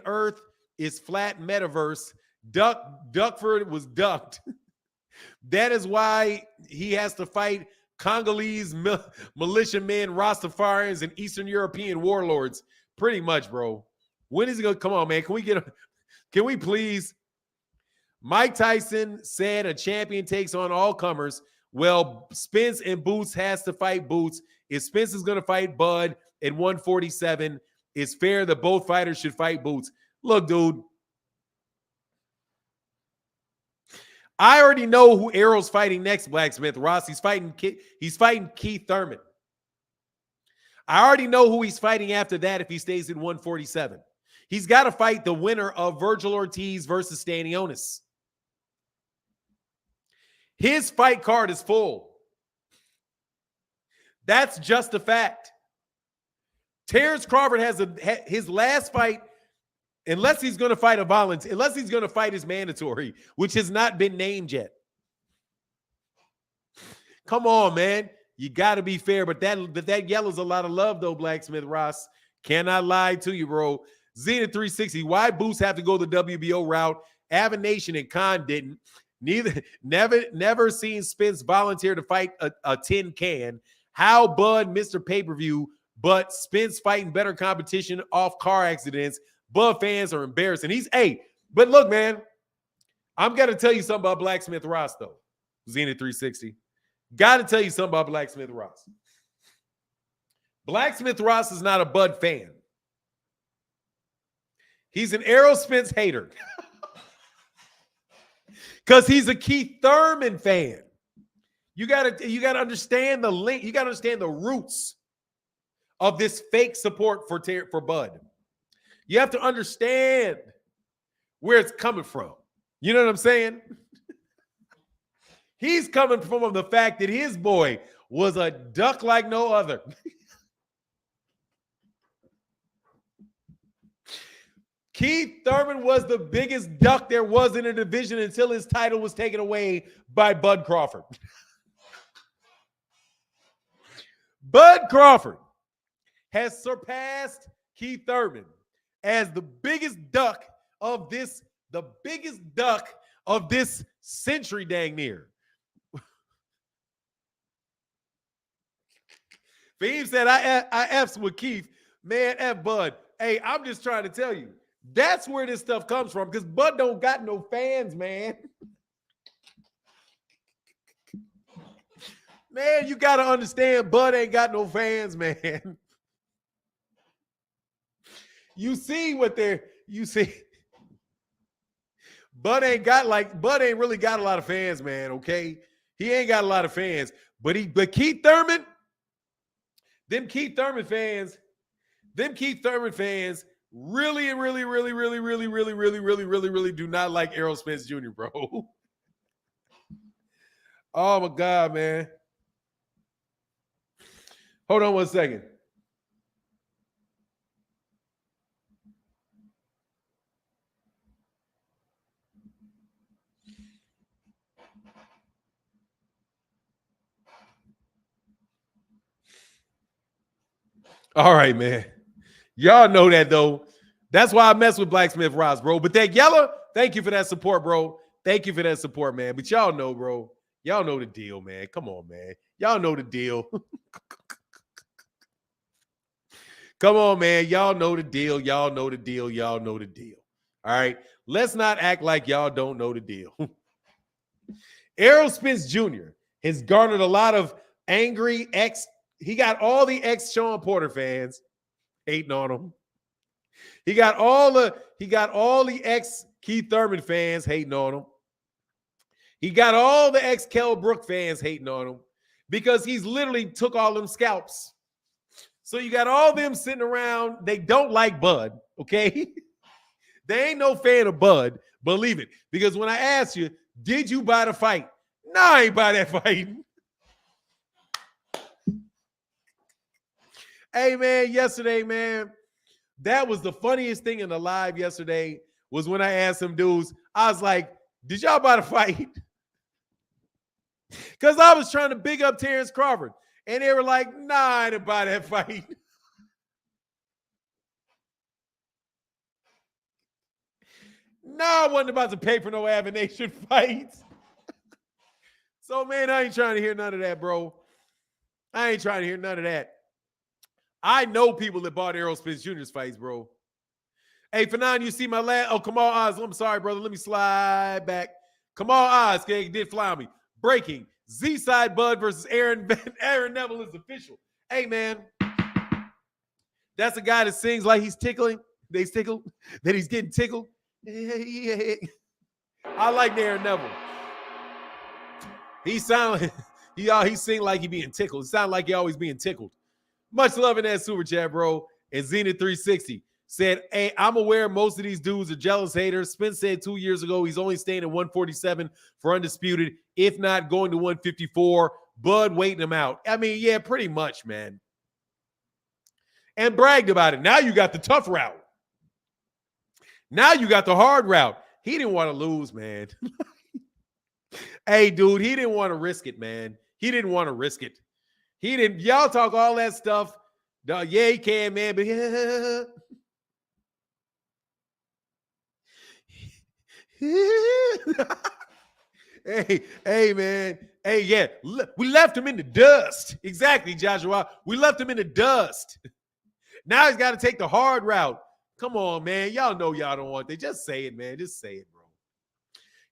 Earth is flat metaverse. Duckford was ducked. That is why he has to fight Congolese militiamen, Rastafarians, and Eastern European warlords. Pretty much, bro. When is he gonna come on, man? Can we please? Mike Tyson said a champion takes on all comers. Well, Spence and Boots has to fight Boots. If Spence is gonna fight Bud at 147, it's fair that both fighters should fight Boots. Look, dude. I already know who Errol's fighting next, Blacksmith Ross. He's fighting Keith Thurman. I already know who he's fighting after that if he stays in 147. He's got to fight the winner of Virgil Ortiz versus Stanionis. His fight card is full. That's just a fact. Terence Crawford has his last fight, unless he's going to fight unless he's going to fight his mandatory, which has not been named yet. Come on, man. You got to be fair, but that yellows a lot of love, though, Blacksmith Ross. Cannot lie to you, bro. Zenith 360, why Boost have to go the WBO route? Avenation and Khan didn't. Never seen Spence volunteer to fight a tin can. How Bud, Mr. Pay-Per-View, but Spence fighting better competition off car accidents. Bud fans are embarrassing. But look, man, I'm going to tell you something about Blacksmith Ross, though. Zenith 360. Got to tell you something about Blacksmith Ross. Blacksmith Ross is not a Bud fan. He's an Errol Spence hater. Because he's a Keith Thurman fan. You gotta understand the link. You gotta understand the roots of this fake support for Bud. You have to understand where it's coming from. You know what I'm saying? He's coming from the fact that his boy was a duck like no other. Keith Thurman was the biggest duck there was in the division until his title was taken away by Bud Crawford. Bud Crawford has surpassed Keith Thurman as the biggest duck of this century, dang near. Fahim said, I F's with Keith. Man, F Bud. Hey, I'm just trying to tell you. That's where this stuff comes from, because Bud don't got no fans, man. Man, you got to understand, Bud ain't got no fans, man. You see. Bud ain't really got a lot of fans, man, okay? He ain't got a lot of fans. But Keith Thurman, them Keith Thurman fans really do not like Errol Spence Jr., bro. Oh my God, man. Hold on one second. All right, man. Y'all know that, though. That's why I mess with Blacksmith Ross, bro. But that yellow, thank you for that support, bro. Thank you for that support, man. But y'all know, bro. Y'all know the deal, man. Come on, man. Y'all know the deal. Come on, man. Y'all know the deal. Y'all know the deal. Y'all know the deal. All right. Let's not act like y'all don't know the deal. Errol Spence Jr. has garnered a lot of angry he got all the ex-Sean Porter fans hating on him. He got all the ex-Keith Thurman fans hating on him. He got all the ex-Kell Brook fans hating on him because he's literally took all them scalps. So you got all them sitting around. They don't like Bud, okay? They ain't no fan of Bud, believe it. Because when I asked you, did you buy the fight? No, I ain't buy that fight. Hey, man, yesterday, man, that was the funniest thing in the live yesterday was when I asked some dudes, I was like, did y'all buy the fight? Because I was trying to big up Terence Crawford. And they were like, nah, I didn't buy that fight. No, I wasn't about to pay for no Avenation fights. So, man, I ain't trying to hear none of that, bro. I ain't trying to hear none of that. I know people that bought Errol Spence Jr.'s fights, bro. Hey, Fanon, you see my last? Oh, come on, Oz. I'm sorry, brother. Let me slide back. Come on, Oz. Okay, did fly on me. Breaking. Z-Side Bud versus Aaron Neville is official. Hey, man. That's a guy that sings like he's tickling. He's tickled. That he's getting tickled. I like Aaron Neville. He sing like he being tickled. It sound like he always being tickled. Much love in that super chat, bro. And Zenith 360. said, hey, I'm aware most of these dudes are jealous haters. Spence said 2 years ago he's only staying at 147 for undisputed, if not going to 154. Bud waiting him out. I mean, yeah, pretty much, man. And bragged about it. Now you got the tough route. Now you got the hard route. He didn't want to lose, man. Hey, dude, he didn't want to risk it, man. He didn't want to risk it. He didn't. Y'all talk all that stuff. Yeah, he can, man, but yeah. hey, man. Hey, yeah. We left him in the dust. Exactly, Joshua. We left him in the dust. Now he's got to take the hard route. Come on, man. Y'all know y'all don't want it. Just say it, man. Just say it, bro.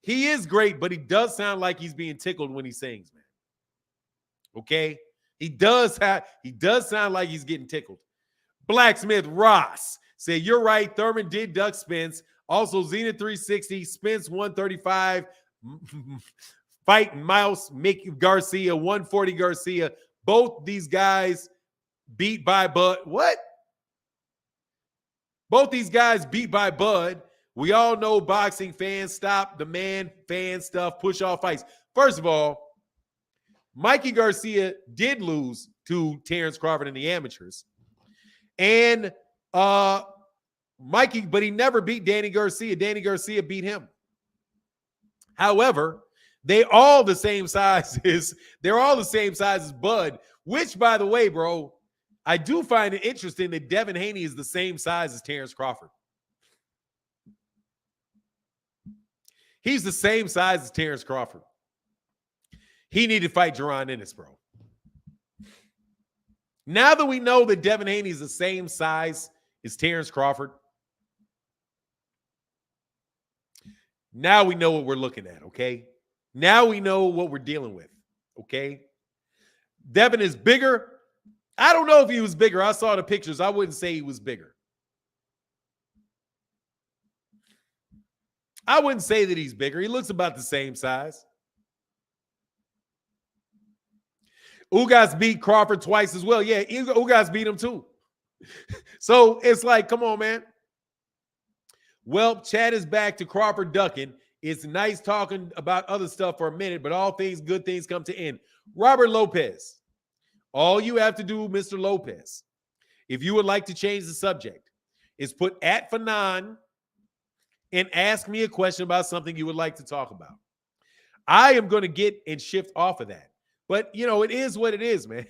He is great, but he does sound like he's being tickled when he sings, man. Okay? He does sound like he's getting tickled. Blacksmith Ross said, you're right. Thurman did duck Spence. Also, Zenith 360, Spence 135, fight Mouse, Mick Garcia, 140 Garcia. Both these guys beat by Bud. What? Both these guys beat by Bud. We all know boxing fans stop the man fan stuff, push off fights. First of all, Mikey Garcia did lose to Terence Crawford in the amateurs. And Mikey, but he never beat Danny Garcia. Danny Garcia beat him. However, they're all the same size as Bud, which, by the way, bro, I do find it interesting that Devin Haney is the same size as Terence Crawford. He's the same size as Terence Crawford. He needed to fight Jaron Ennis, bro. Now that we know that Devin Haney is the same size as Terence Crawford, now we know what we're looking at, okay? Now we know what we're dealing with, okay? Devin is bigger. I don't know if he was bigger. I saw the pictures. I wouldn't say he was bigger. I wouldn't say that he's bigger. He looks about the same size. Ugas beat Crawford twice as well. Yeah, Ugas beat him too. So it's like, come on, man. Well, Chad is back to Crawford ducking. It's nice talking about other stuff for a minute, but all things, good things come to end. Robert Lopez. All you have to do, Mr. Lopez, if you would like to change the subject, is put @Fanon and ask me a question about something you would like to talk about. I am going to get and shift off of that. But, you know, it is what it is, man.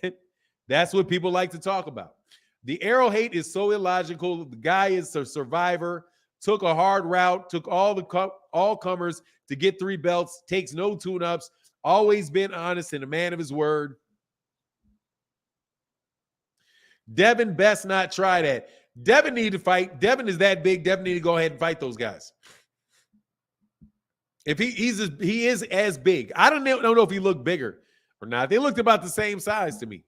That's what people like to talk about. The Errol hate is so illogical. The guy is a survivor, took a hard route, took all comers to get 3 belts, takes no tune-ups, always been honest and a man of his word. Devin best not try that. Devin need to fight. Devin is that big. Devin need to go ahead and fight those guys. If he is as big. I don't know if he looked bigger or not. They looked about the same size to me.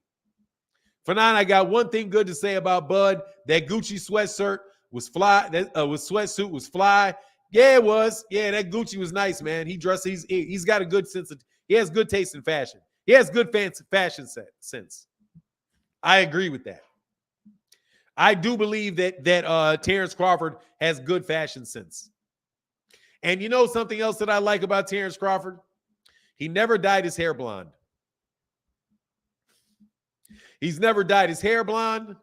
Fanon, I got one thing good to say about Bud. That Gucci sweatshirt was fly. That sweatsuit was fly. Yeah, it was. Yeah, that Gucci was nice, man. He dressed. He's got a good sense of. He has good taste in fashion. He has good fashion sense. I agree with that. I do believe that Terence Crawford has good fashion sense. And you know something else that I like about Terence Crawford? He never dyed his hair blonde. He's never dyed his hair blonde.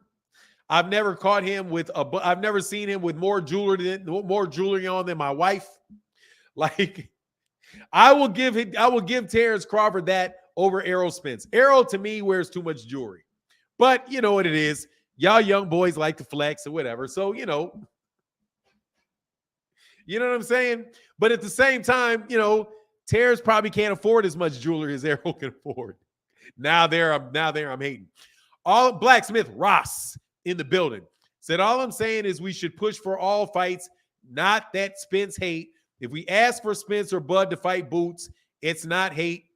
I've never caught him with I've never seen him with more jewelry on than my wife. Like, I will give Terence Crawford that over Errol Spence. Errol, to me, wears too much jewelry. But you know what it is. Y'all young boys like to flex or whatever. So, you know what I'm saying? But at the same time, you know, Terence probably can't afford as much jewelry as Errol can afford. Now there I'm hating. All Blacksmith Ross in the building said, all I'm saying is we should push for all fights, not that Spence hate. If we ask for Spence or Bud to fight Boots, it's not hate.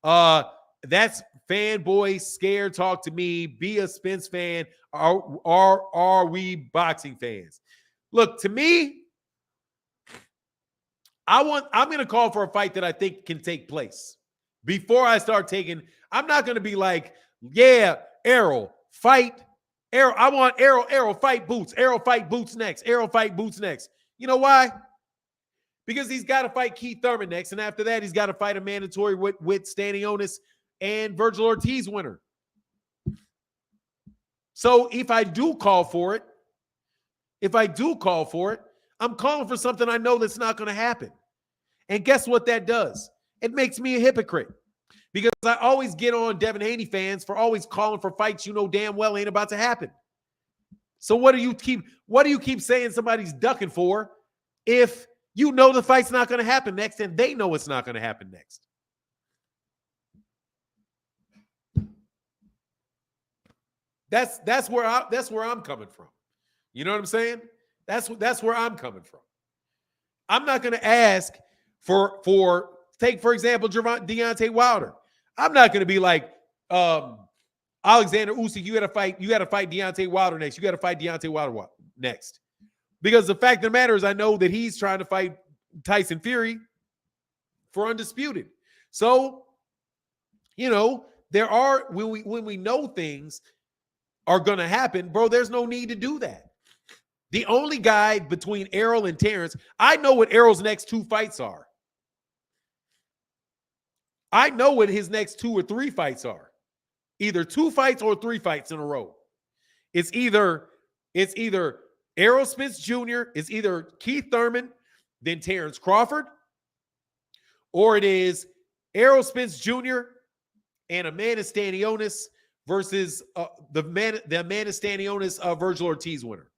That's fanboy scared talk to me. Be a Spence fan. Are we boxing fans? Look, to me, I'm going to call for a fight that I think can take place. Before I start taking, I'm not going to be like, yeah, Errol, fight Errol, I want Errol fight Boots. Errol fight Boots next. Errol fight Boots next. You know why? Because he's got to fight Keith Thurman next. And after that, he's got to fight a mandatory with Stanionis and Virgil Ortiz winner. So if I do call for it, I'm calling for something I know that's not going to happen. And guess what that does? It makes me a hypocrite. Because I always get on Devin Haney fans for always calling for fights you know damn well ain't about to happen. So what do you keep saying somebody's ducking for if you know the fight's not going to happen next and they know it's not going to happen next? That's where I'm coming from. You know what I'm saying? That's where I'm coming from. I'm not going to ask for take, for example, Deontay Wilder. I'm not going to be like Alexander Usyk. You got to fight Deontay Wilder next. You got to fight Deontay Wilder next. Because the fact of the matter is, I know that he's trying to fight Tyson Fury for undisputed. So, you know, there are when we know things are going to happen, bro. There's no need to do that. The only guy between Errol and Terence, I know what Errol's next 2 fights are. I know what his next 2 or 3 fights are. Either 2 fights or 3 fights in a row. It's either Errol Spence Jr., it's either Keith Thurman, then Terence Crawford, or it is Errol Spence Jr. and Amanda Stanionis versus the Amanda Stanionis Virgil Ortiz winner.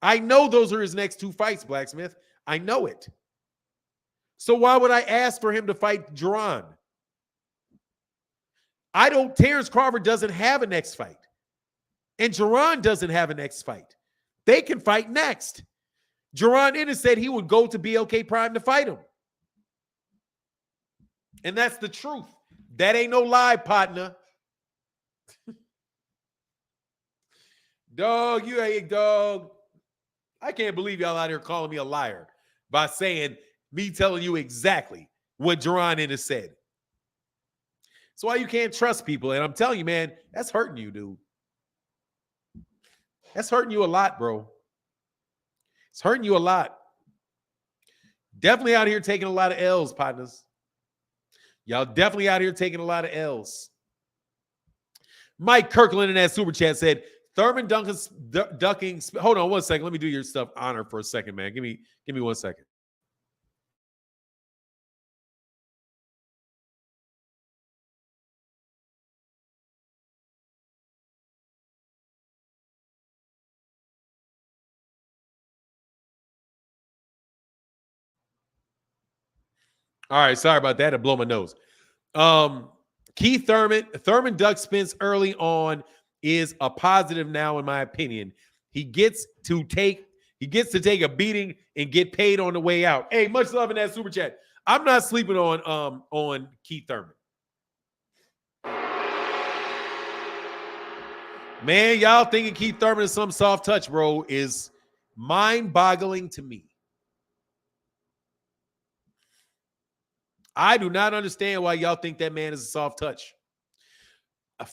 I know those are his next 2 fights, Blacksmith. I know it. So why would I ask for him to fight Jaron? Terence Crawford doesn't have a next fight. And Jaron doesn't have a next fight. They can fight next. Jaron Ennis said he would go to BLK Prime to fight him. And that's the truth. That ain't no lie, partner. Dog, you ain't dog. I can't believe y'all out here calling me a liar by saying me telling you exactly what Jaron Ennis said. That's why you can't trust people. And I'm telling you, man, that's hurting you, dude. That's hurting you a lot, bro. It's hurting you a lot. Definitely out here taking a lot of L's, partners. Y'all definitely out here taking a lot of L's. Mike Kirkland in that super chat said, Thurman ducking. Hold on one second. Let me do your stuff honor for a second, man. Give me 1 second. All right, sorry about that. I blow my nose. Keith Thurman ducked Spence early on is a positive now, in my opinion. He gets to take a beating and get paid on the way out. Hey, much love in that super chat. I'm not sleeping on Keith Thurman. Man, y'all thinking Keith Thurman is some soft touch, bro, is mind-boggling to me. I do not understand why y'all think that man is a soft touch.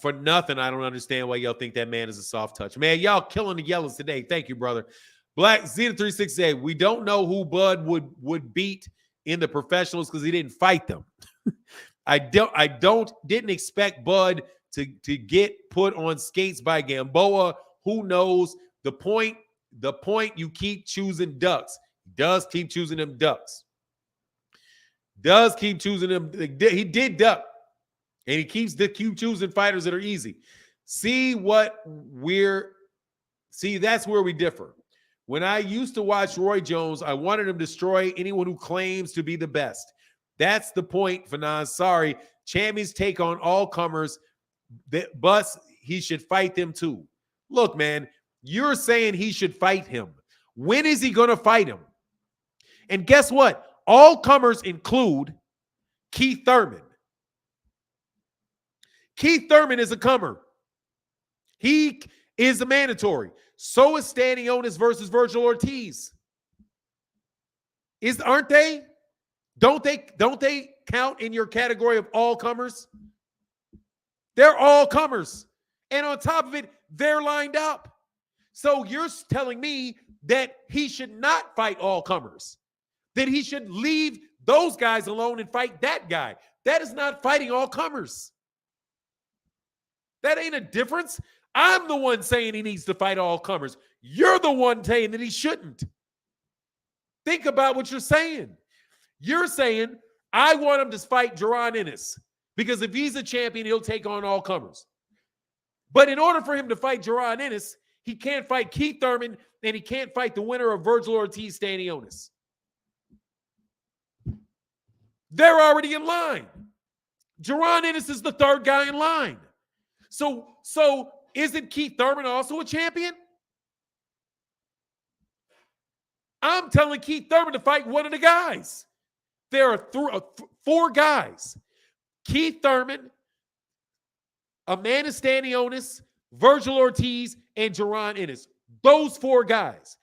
For nothing, I don't understand why y'all think that man is a soft touch. Man, y'all killing the yellows today. Thank you, brother. Black Zeta 368. We don't know who Bud would beat in the professionals because he didn't fight them. I didn't expect Bud to get put on skates by Gamboa. Who knows? The point you keep choosing ducks. He does keep choosing them ducks. Does keep choosing them. He did duck. And he keeps choosing fighters that are easy. See, that's where we differ. When I used to watch Roy Jones, I wanted him to destroy anyone who claims to be the best. That's the point, Fanon. Sorry. Champions take on all comers, but he should fight them too. Look, man, you're saying he should fight him. When is he going to fight him? And guess what? All comers include Keith Thurman. Keith Thurman is a comer. He is a mandatory. So is Stanionis versus Virgil Ortiz. Aren't they? Don't they count in your category of all comers? They're all comers. And on top of it, they're lined up. So you're telling me that he should not fight all comers, that he should leave those guys alone and fight that guy. That is not fighting all comers. That ain't a difference. I'm the one saying he needs to fight all comers. You're the one saying that he shouldn't. Think about what you're saying. You're saying, I want him to fight Jaron Ennis because if he's a champion, he'll take on all comers. But in order for him to fight Jaron Ennis, he can't fight Keith Thurman and he can't fight the winner of Virgil Ortiz, Stanionis. They're already in line. Jaron Ennis is the third guy in line. So isn't Keith Thurman also a champion? I'm telling Keith Thurman to fight one of the guys. There are four guys. Keith Thurman, Amanda Stanionis, Virgil Ortiz, and Jaron Ennis. Those four guys.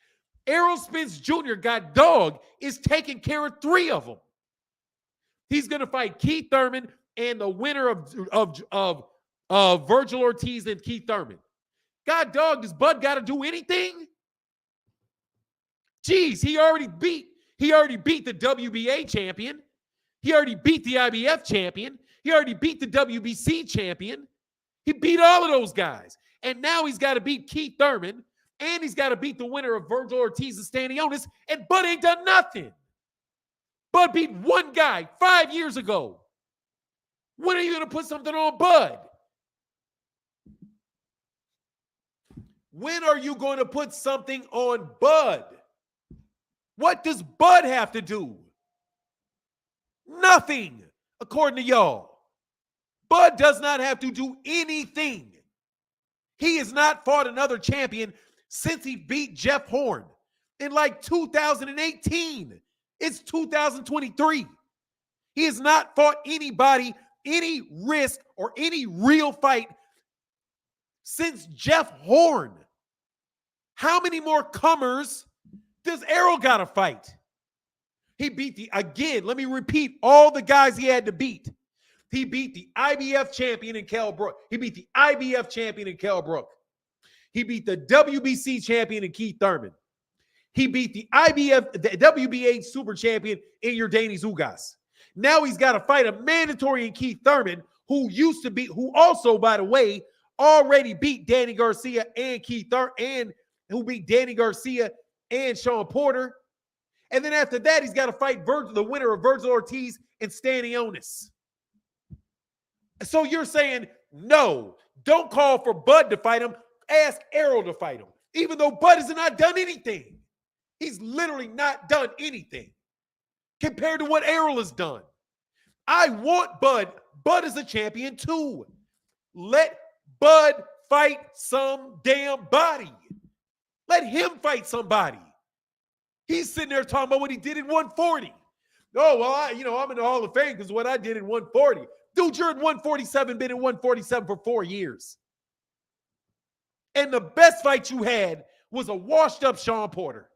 Errol Spence Jr., God dog, is taking care of three of them. He's going to fight Keith Thurman and the winner of Virgil Ortiz and Keith Thurman. God dog, does Bud got to do anything? Jeez, he already beat the WBA champion. He already beat the IBF champion. He already beat the WBC champion. He beat all of those guys. And now he's got to beat Keith Thurman, and he's got to beat the winner of Virgil Ortiz and Stanionis, and Bud ain't done nothing. Bud beat one guy 5 years ago. When are you going to put something on Bud? When are you going to put something on Bud? What does Bud have to do? Nothing, according to y'all. Bud does not have to do anything. He has not fought another champion since he beat Jeff Horn in like 2018. It's 2023. He has not fought anybody, any risk or any real fight since Jeff Horn. How many more comers does Errol got to fight? He beat again, let me repeat all the guys he had to beat. He beat the IBF champion in Kell Brook. He beat the IBF champion in Kell Brook. He beat the WBC champion in Keith Thurman. He beat the WBA super champion in Yordanis Ugas. Now he's got to fight a mandatory in Keith Thurman, who also, by the way, already beat Danny Garcia and Keith Thurman, and who beat Danny Garcia and Sean Porter. And then after that, he's got to fight the winner of Virgil Ortiz and Stanionis. So you're saying, no, don't call for Bud to fight him. Ask Errol to fight him. Even though Bud has not done anything. He's literally not done anything compared to what Errol has done. I want Bud. Bud is a champion too. Let Bud fight some damn body. Let him fight somebody. He's sitting there talking about what he did in 140. Oh, well, I'm in the Hall of Fame because what I did in 140. Dude, you're at 147, been in 147 for 4 years. And the best fight you had was a washed-up Sean Porter.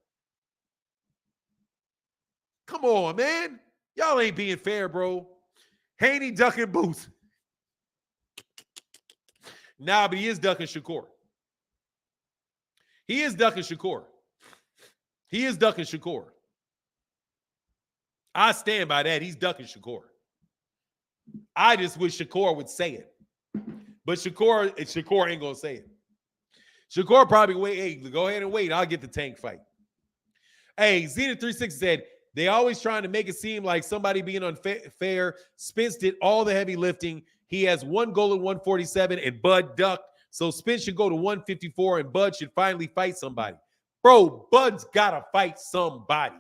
Come on, man. Y'all ain't being fair, bro. Haney ducking Booth. Nah, but he is ducking Shakur. He is ducking Shakur. He is ducking Shakur. I stand by that. He's ducking Shakur. I just wish Shakur would say it. But Shakur ain't going to say it. Shakur probably wait. Hey, go ahead and wait. I'll get the tank fight. Hey, Zenith36 said, they always trying to make it seem like somebody being unfair. Spence did all the heavy lifting. He has one goal at 147 and Bud ducked. So Spence should go to 154 and Bud should finally fight somebody. Bro, Bud's got to fight somebody.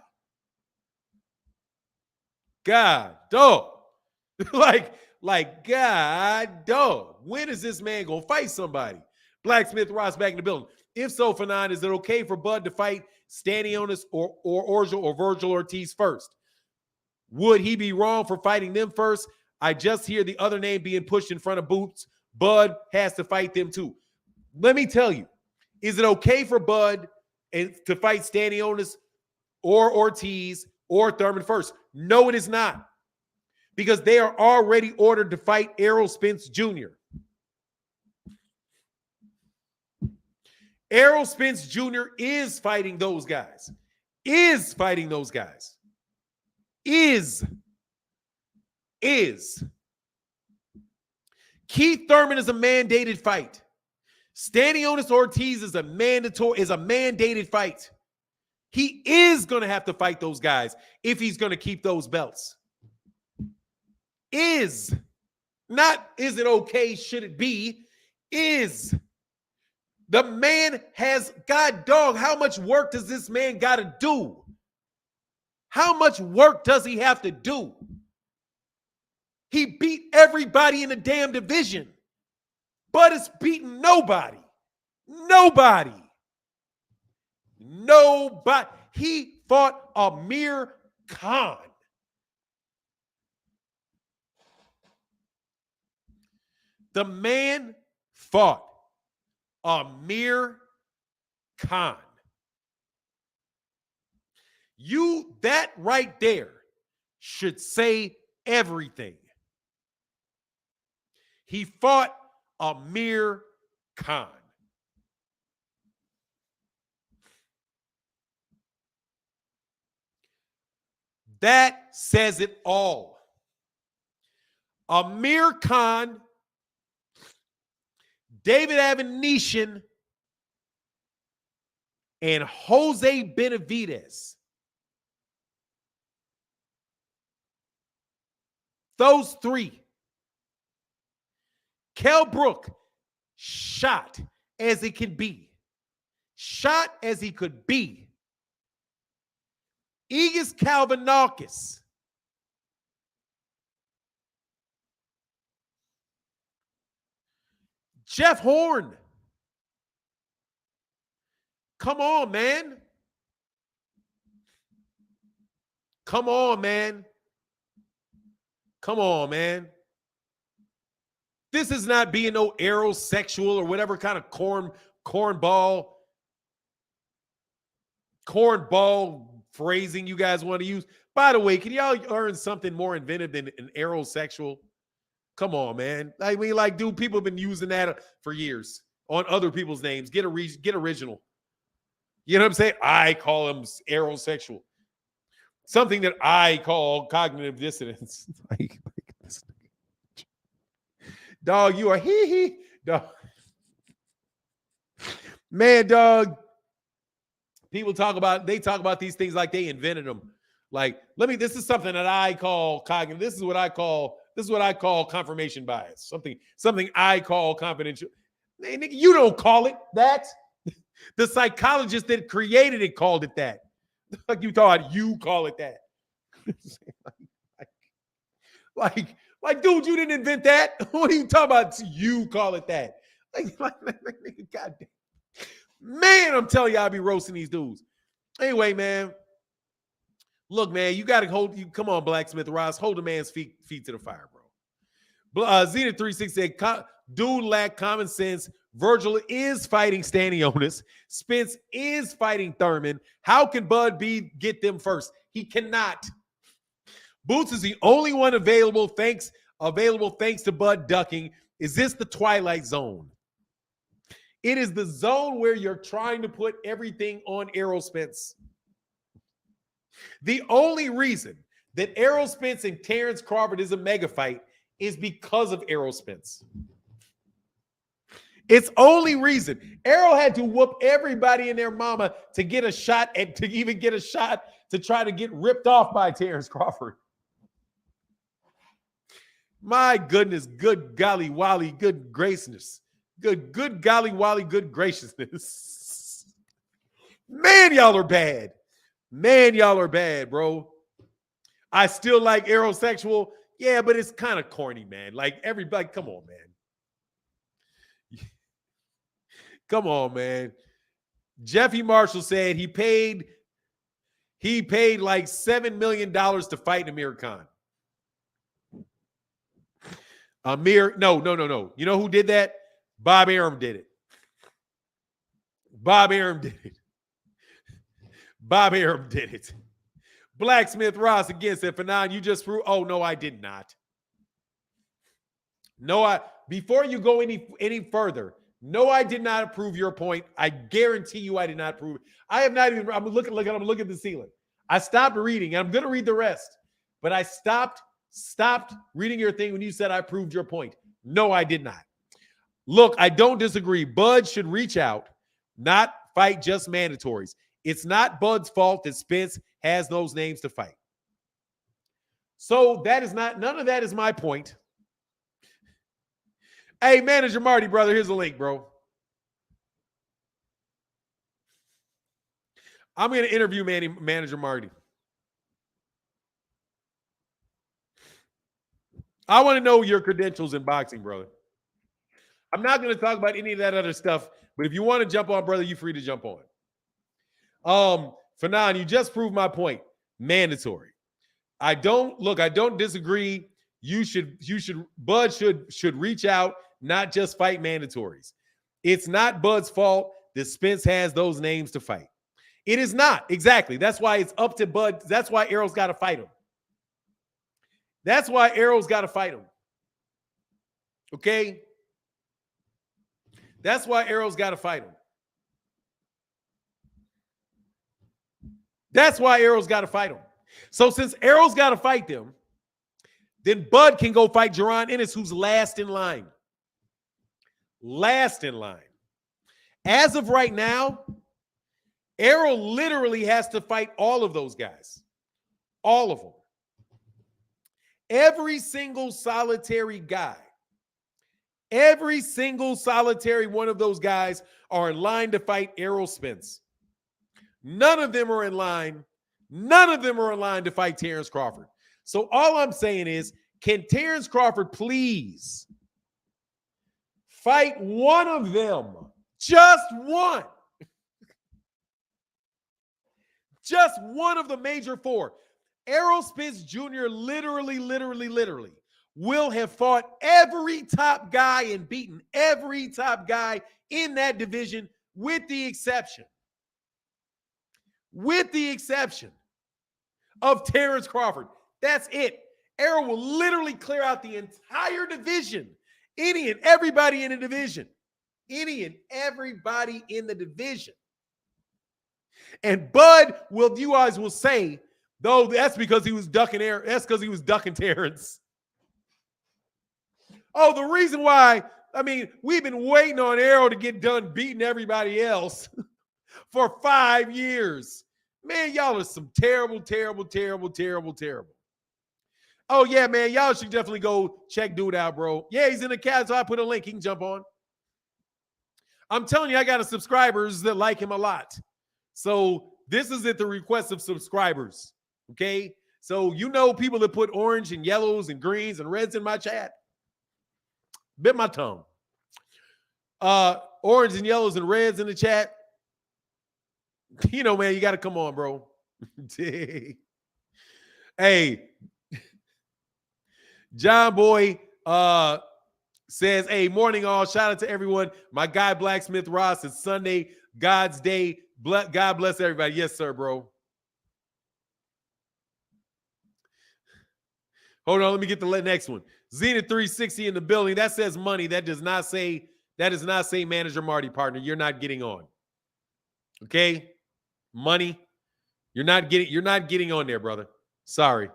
God, dog. like, God, dog. When is this man going to fight somebody? Blacksmith Ross back in the building. If so, Fanon, is it okay for Bud to fight Stanionis or Virgil Ortiz first? Would he be wrong for fighting them first? I just hear the other name being pushed in front of Boots. Bud has to fight them too. Let me tell you, is it okay for Bud to fight Stanionis or Ortiz or Thurman first? No, it is not. Because they are already ordered to fight Errol Spence Jr. Errol Spence Jr. is fighting those guys. Is fighting those guys. Is. Keith Thurman is a mandated fight. Stanionis Ortiz is a mandated fight. He is going to have to fight those guys if he's going to keep those belts. Is. Not is it okay, should it be? Is. The man has, God dog, how much work does this man got to do? How much work does he have to do? He beat everybody in the damn division, but it's beaten nobody. Nobody. He fought Amir Khan. The man fought Amir Khan. That right there should say everything. He fought Amir Khan. That says it all. Amir Khan, David Avanesyan, and Jose Benavidez. Those three. Kell Brook, shot as it can be. Shot as he could be. Egis Kalvanakis. Jeff Horn. Come on, man. Come on, man. Come on, man. This is not being no aerosexual or whatever kind of cornball phrasing you guys want to use. By the way, can y'all learn something more inventive than an aerosexual? Come on, man. I mean, like, dude, people have been using that for years on other people's names. Get original. You know what I'm saying? I call them aerosexual. Something that I call cognitive dissonance. Dog, you are hee. Dog. Man, dog. People talk about these things like they invented them. Like, this is something that I call cognitive. This is what I call confirmation bias. Something I call confidential. Hey, nigga, you don't call it that. The psychologist that created it called it that. Like you thought you call it that. Like, dude, you didn't invent that. What are you talking about? You call it that. Like goddamn. Man, I'm telling you, I'll be roasting these dudes. Anyway, man. Look, man, you got to come on, Blacksmith Ross. Hold the man's feet to the fire, bro. Zenith 360 said, dude lack common sense. Virgil is fighting Stanionis. Spence is fighting Thurman. How can Bud B get them first? He cannot. Boots is the only one available thanks to Bud ducking. Is this the Twilight Zone? It is the zone where you're trying to put everything on Errol Spence. The only reason that Errol Spence and Terence Crawford is a mega fight is because of Errol Spence. It's only reason. Errol had to whoop everybody and their mama to get a shot and to even get a shot to try to get ripped off by Terence Crawford. My goodness, good golly wally, good graciousness. Good golly wally, good graciousness. Man, y'all are bad. Man, y'all are bad, bro. I still like aerosexual. Yeah, but it's kind of corny, man. Like, everybody, come on, man. Come on, man. Jeffy Marshall said he paid like $7 million to fight Amir Khan. No. You know who did that? Bob Arum did it. Bob Arum did it. Blacksmith Ross again said, Fanon, you just proved. Oh, no, I did not. No, before you go any further, No, I did not approve your point. I guarantee you I did not approve it. I have not even, I'm looking at the ceiling. I stopped reading. I'm going to read the rest. But I stopped reading your thing when you said I proved your point. No, I did not. Look, I don't disagree. Bud should reach out, not fight just mandatories. It's not Bud's fault that Spence has those names to fight. So that is not, none of that is my point. Hey, Manager Marty, brother, here's a link, bro. I'm going to interview Manager Marty. I want to know your credentials in boxing, brother. I'm not going to talk about any of that other stuff, but if you want to jump on, brother, you're free to jump on. Fanon, you just proved my point. Mandatory. I don't disagree. Bud should reach out, not just fight mandatories. It's not Bud's fault that Spence has those names to fight. It is not. Exactly. That's why it's up to Bud. That's why Errol's got to fight him. That's why Errol's got to fight him. Okay? That's why Errol's got to fight him. That's why Errol's got to fight him. So since Errol's got to fight them, then Bud can go fight Jaron Ennis, who's last in line. Last in line. As of right now, Errol literally has to fight all of those guys. All of them. Every single solitary guy. Every single solitary one of those guys are in line to fight Errol Spence. None of them are in line. None of them are in line to fight Terence Crawford. So all I'm saying is, can Terence Crawford please fight one of them? Just one. Just one of the major four. Errol Spence Jr. literally will have fought every top guy and beaten every top guy in that division with the exception of Terence Crawford. That's it. Errol will literally clear out the entire division. Any and everybody in the division. Any and everybody in the division. And Bud you guys will say, though, that's because he was ducking Errol. That's because he was ducking Terence. Oh, the reason why, we've been waiting on Errol to get done beating everybody else for 5 years. Man, y'all are some terrible. Oh, yeah, man, y'all should definitely go check dude out, bro. Yeah, he's in the chat, so I put a link. He can jump on. I'm telling you, I got subscribers that like him a lot. So this is at the request of subscribers, okay? So you know people that put orange and yellows and greens and reds in my chat? Bit my tongue. Orange and yellows and reds in the chat. You know, man, you got to come on, bro. Hey, John Boy says, hey, morning all. Shout out to everyone. My guy, Blacksmith Ross, it's Sunday, God's day. God bless everybody. Yes, sir, bro. Hold on, let me get the next one. Zenith 360 in the building. That says money. That does not say Manager Marty, partner. You're not getting on. Okay? Money. You're not getting on there, brother. Sorry.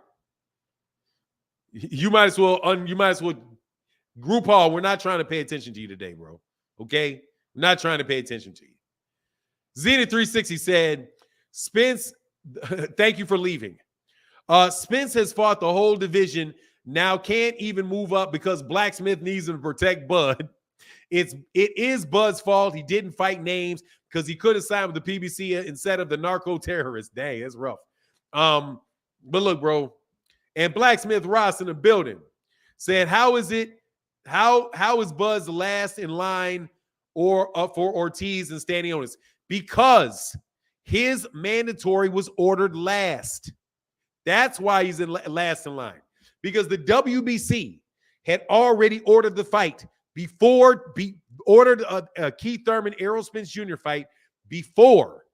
You might as well group hall. We're not trying to pay attention to you today, bro. Okay? We're not trying to pay attention to you. Zenith 360 said, Spence, thank you for leaving. Spence has fought the whole division, now can't even move up because Blacksmith needs him to protect Bud. It is Bud's fault. He didn't fight names because he could have signed with the PBC instead of the narco terrorist. Dang, it's rough. But look, bro, and Blacksmith Ross in the building said, how is Bud's last in line or for Ortiz and Standing Onus? Because his mandatory was ordered last. That's why he's last in line. Because the WBC had already ordered the fight ordered a Keith Thurman Errol Spence Jr. fight before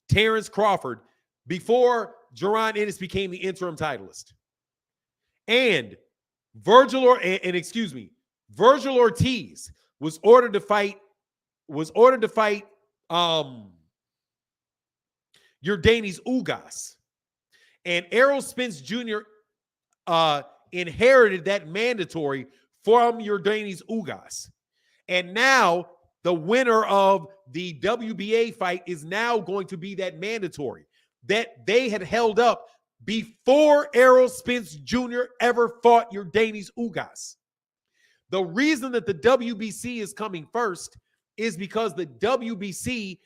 Terence Crawford, before Jaron Ennis became the interim titleist. And Virgil Ortiz was ordered to fight Yordenis Ugas. And Errol Spence Jr. Inherited that mandatory from Yordenis Ugas. And now the winner of the WBA fight is now going to be that mandatory that they had held up before Errol Spence Jr. ever fought Yordenis Ugas. The reason that the WBC is coming first is because the WBC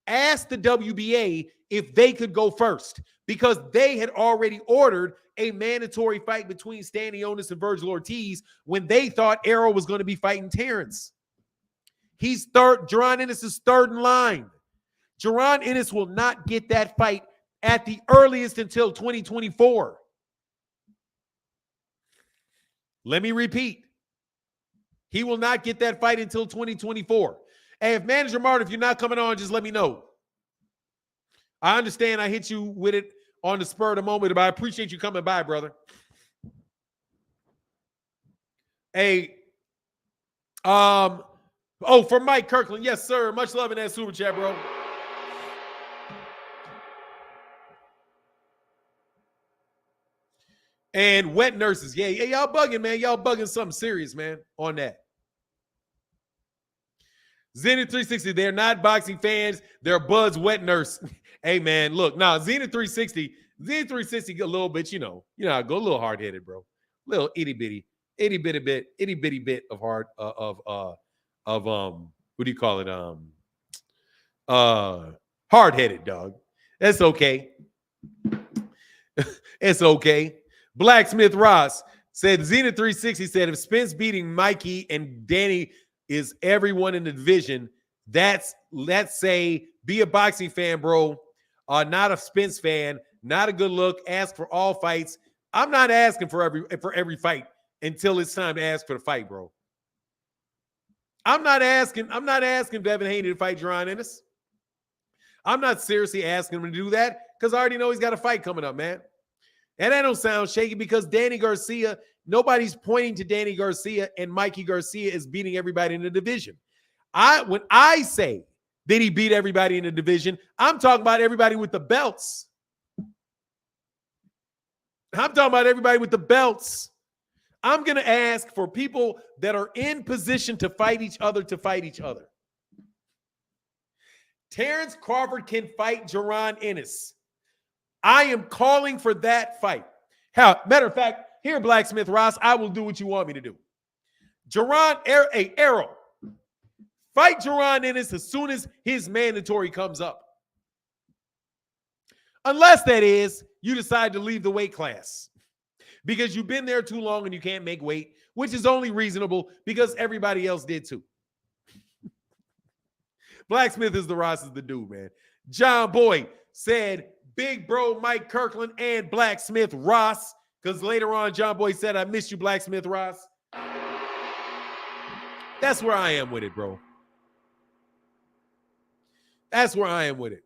asked the WBA if they could go first, because they had already ordered a mandatory fight between Stanionis and Virgil Ortiz when they thought Errol was going to be fighting Terence. He's third. Jaron Ennis is third in line. Jaron Ennis will not get that fight at the earliest until 2024. Let me repeat. He will not get that fight until 2024. Hey, if Manager Marty, if you're not coming on, just let me know. I understand I hit you with it on the spur of the moment, but I appreciate you coming by, brother. Hey, for Mike Kirkland. Yes, sir. Much love in that super chat, bro. And wet nurses. Yeah, y'all bugging, man. Y'all bugging something serious, man, on that. Zenith 360, they're not boxing fans. They're Bud's wet nurse. Hey, man, look. Now, Zenith 360 a little bit, you know, go a little hard-headed, bro. Little itty-bitty bit of hard, what do you call it? Hard-headed, dog. That's okay. It's okay. Blacksmith Ross said, Zenith 360 said, if Spence beating Mikey and Danny is everyone in the division, let's say, be a boxing fan, bro. Not a Spence fan, not a good look. Ask for all fights. I'm not asking for every fight until it's time to ask for the fight, bro. I'm not asking Devin Haney to fight Jaron Ennis. I'm not seriously asking him to do that because I already know he's got a fight coming up, man. And that don't sound shaky because Danny Garcia, nobody's pointing to Danny Garcia and Mikey Garcia as beating everybody in the division. When I say that he beat everybody in the division, I'm talking about everybody with the belts. I'm talking about everybody with the belts. I'm going to ask for people that are in position to fight each other to fight each other. Terence Crawford can fight Jaron Ennis. I am calling for that fight. Matter of fact, here, Blacksmith Ross, I will do what you want me to do. Errol, fight Jaron Ennis as soon as his mandatory comes up. Unless, that is, you decide to leave the weight class because you've been there too long and you can't make weight, which is only reasonable because everybody else did too. Blacksmith is the dude, man. John Boyd said, Big Bro Mike Kirkland and Blacksmith Ross, because later on, John Boyd said, I miss you, Blacksmith Ross. That's where I am with it, bro. That's where I am with it.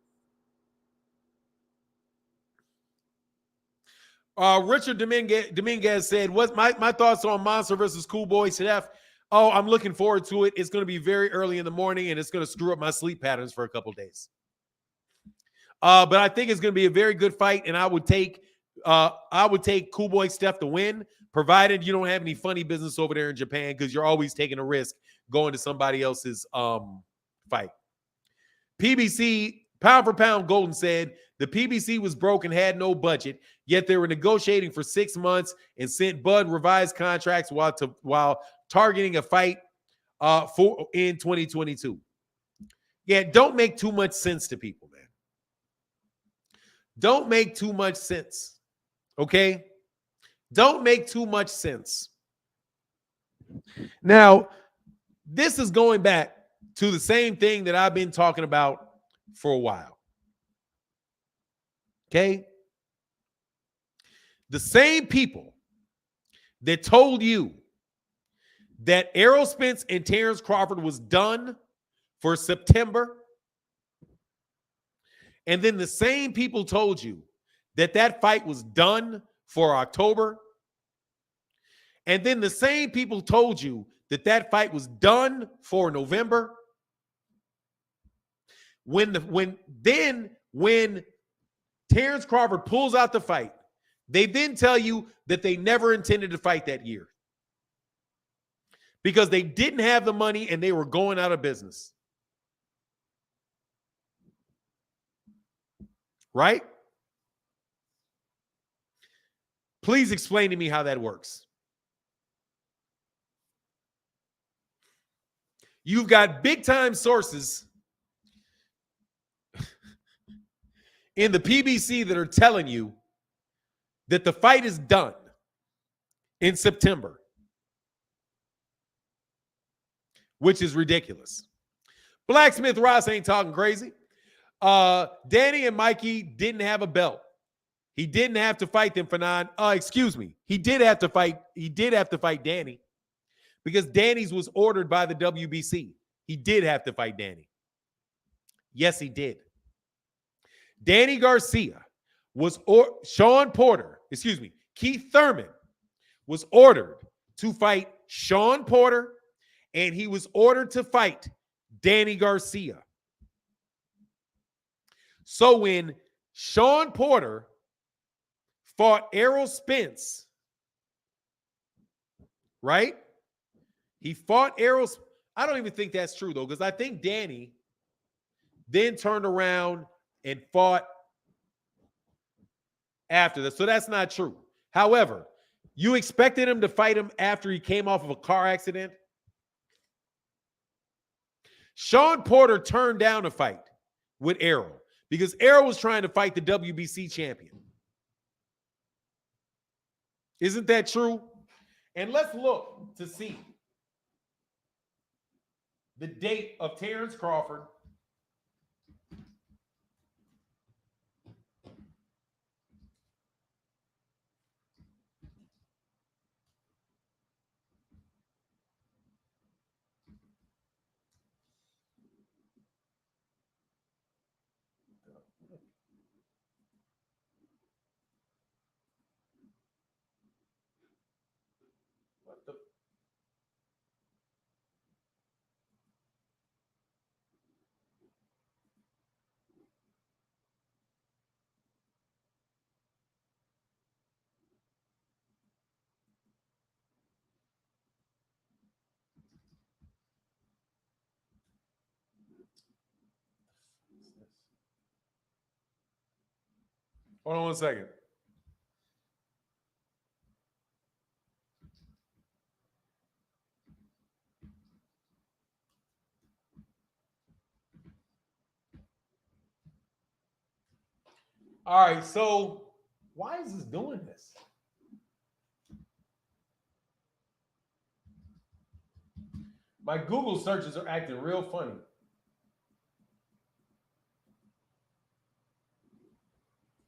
Richard Dominguez said, what's my thoughts on Monster versus Cool Boy Chef? Oh, I'm looking forward to it. It's going to be very early in the morning, and it's going to screw up my sleep patterns for a couple of days. But I think it's going to be a very good fight, and I would take Cool Boy Steph to win, provided you don't have any funny business over there in Japan, because you're always taking a risk going to somebody else's fight. PBC, pound for pound, Golden said, the PBC was broke and had no budget, yet they were negotiating for 6 months and sent Bud revised contracts while targeting a fight in 2022. Yeah, don't make too much sense to people, man. Don't make too much sense, okay? Don't make too much sense. Now, this is going back to the same thing that I've been talking about for a while, okay? The same people that told you that Errol Spence and Terence Crawford was done for September, and then the same people told you that that fight was done for October. And then the same people told you that fight was done for November. When Terence Crawford pulls out the fight, they then tell you that they never intended to fight that year because they didn't have the money and they were going out of business. Right? Please explain to me how that works. You've got big-time sources in the PBC that are telling you that the fight is done in September, which is ridiculous. Blacksmith Ross ain't talking crazy. Danny and Mikey didn't have a belt. He didn't have to fight them for excuse me. He did have to fight Danny because Danny's was ordered by the WBC. He did have to fight Danny. Yes, he did. Danny Garcia Keith Thurman was ordered to fight Sean Porter, and he was ordered to fight Danny Garcia. So when Sean Porter fought Errol Spence, right? He fought Errol. I don't even think that's true, though, because I think Danny then turned around and fought after that. So that's not true. However, you expected him to fight him after he came off of a car accident? Sean Porter turned down a fight with Errol because Errol was trying to fight the WBC champion. Isn't that true? And let's look to see the date of Terence Crawford. Hold on one second. All right, so why is this doing this? My Google searches are acting real funny.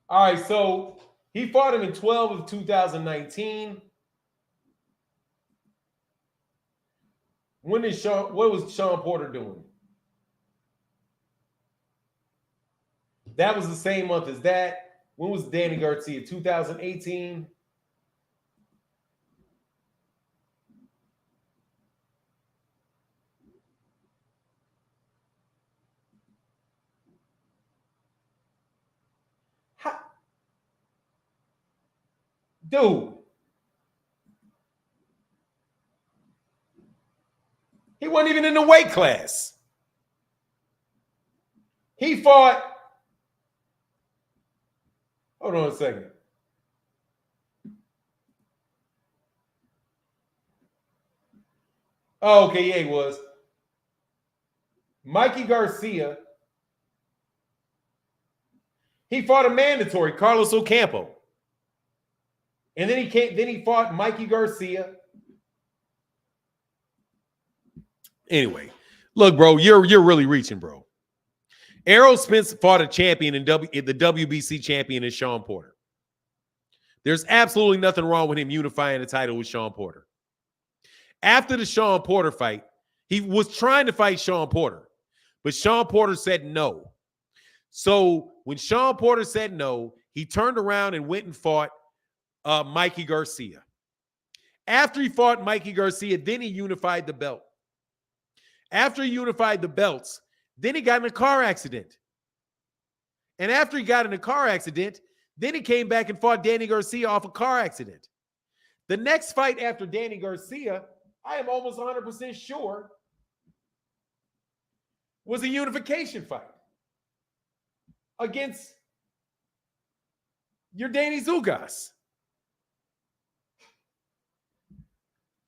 All right, so he fought him in 12 of 2019. What was Sean Porter doing? That was the same month as that. When was Danny Garcia? 2018. Dude. He wasn't even in the weight class. He fought. Hold on a second. Oh, okay, yeah, he was. Mikey Garcia. He fought a mandatory, Carlos Ocampo. And then he fought Mikey Garcia. Anyway, look, bro, you're really reaching, bro. Errol Spence fought a champion in the WBC champion is Sean Porter. There's absolutely nothing wrong with him unifying the title with Sean Porter. After the Sean Porter fight, he was trying to fight Sean Porter, but Sean Porter said no. So when Sean Porter said no, he turned around and went and fought Mikey Garcia. After he fought Mikey Garcia, then he unified the belt. After he unified the belts, then he got in a car accident. And after he got in a car accident, then he came back and fought Danny Garcia off a car accident. The next fight after Danny Garcia, I am almost 100% sure, was a unification fight against your Danny Zugas.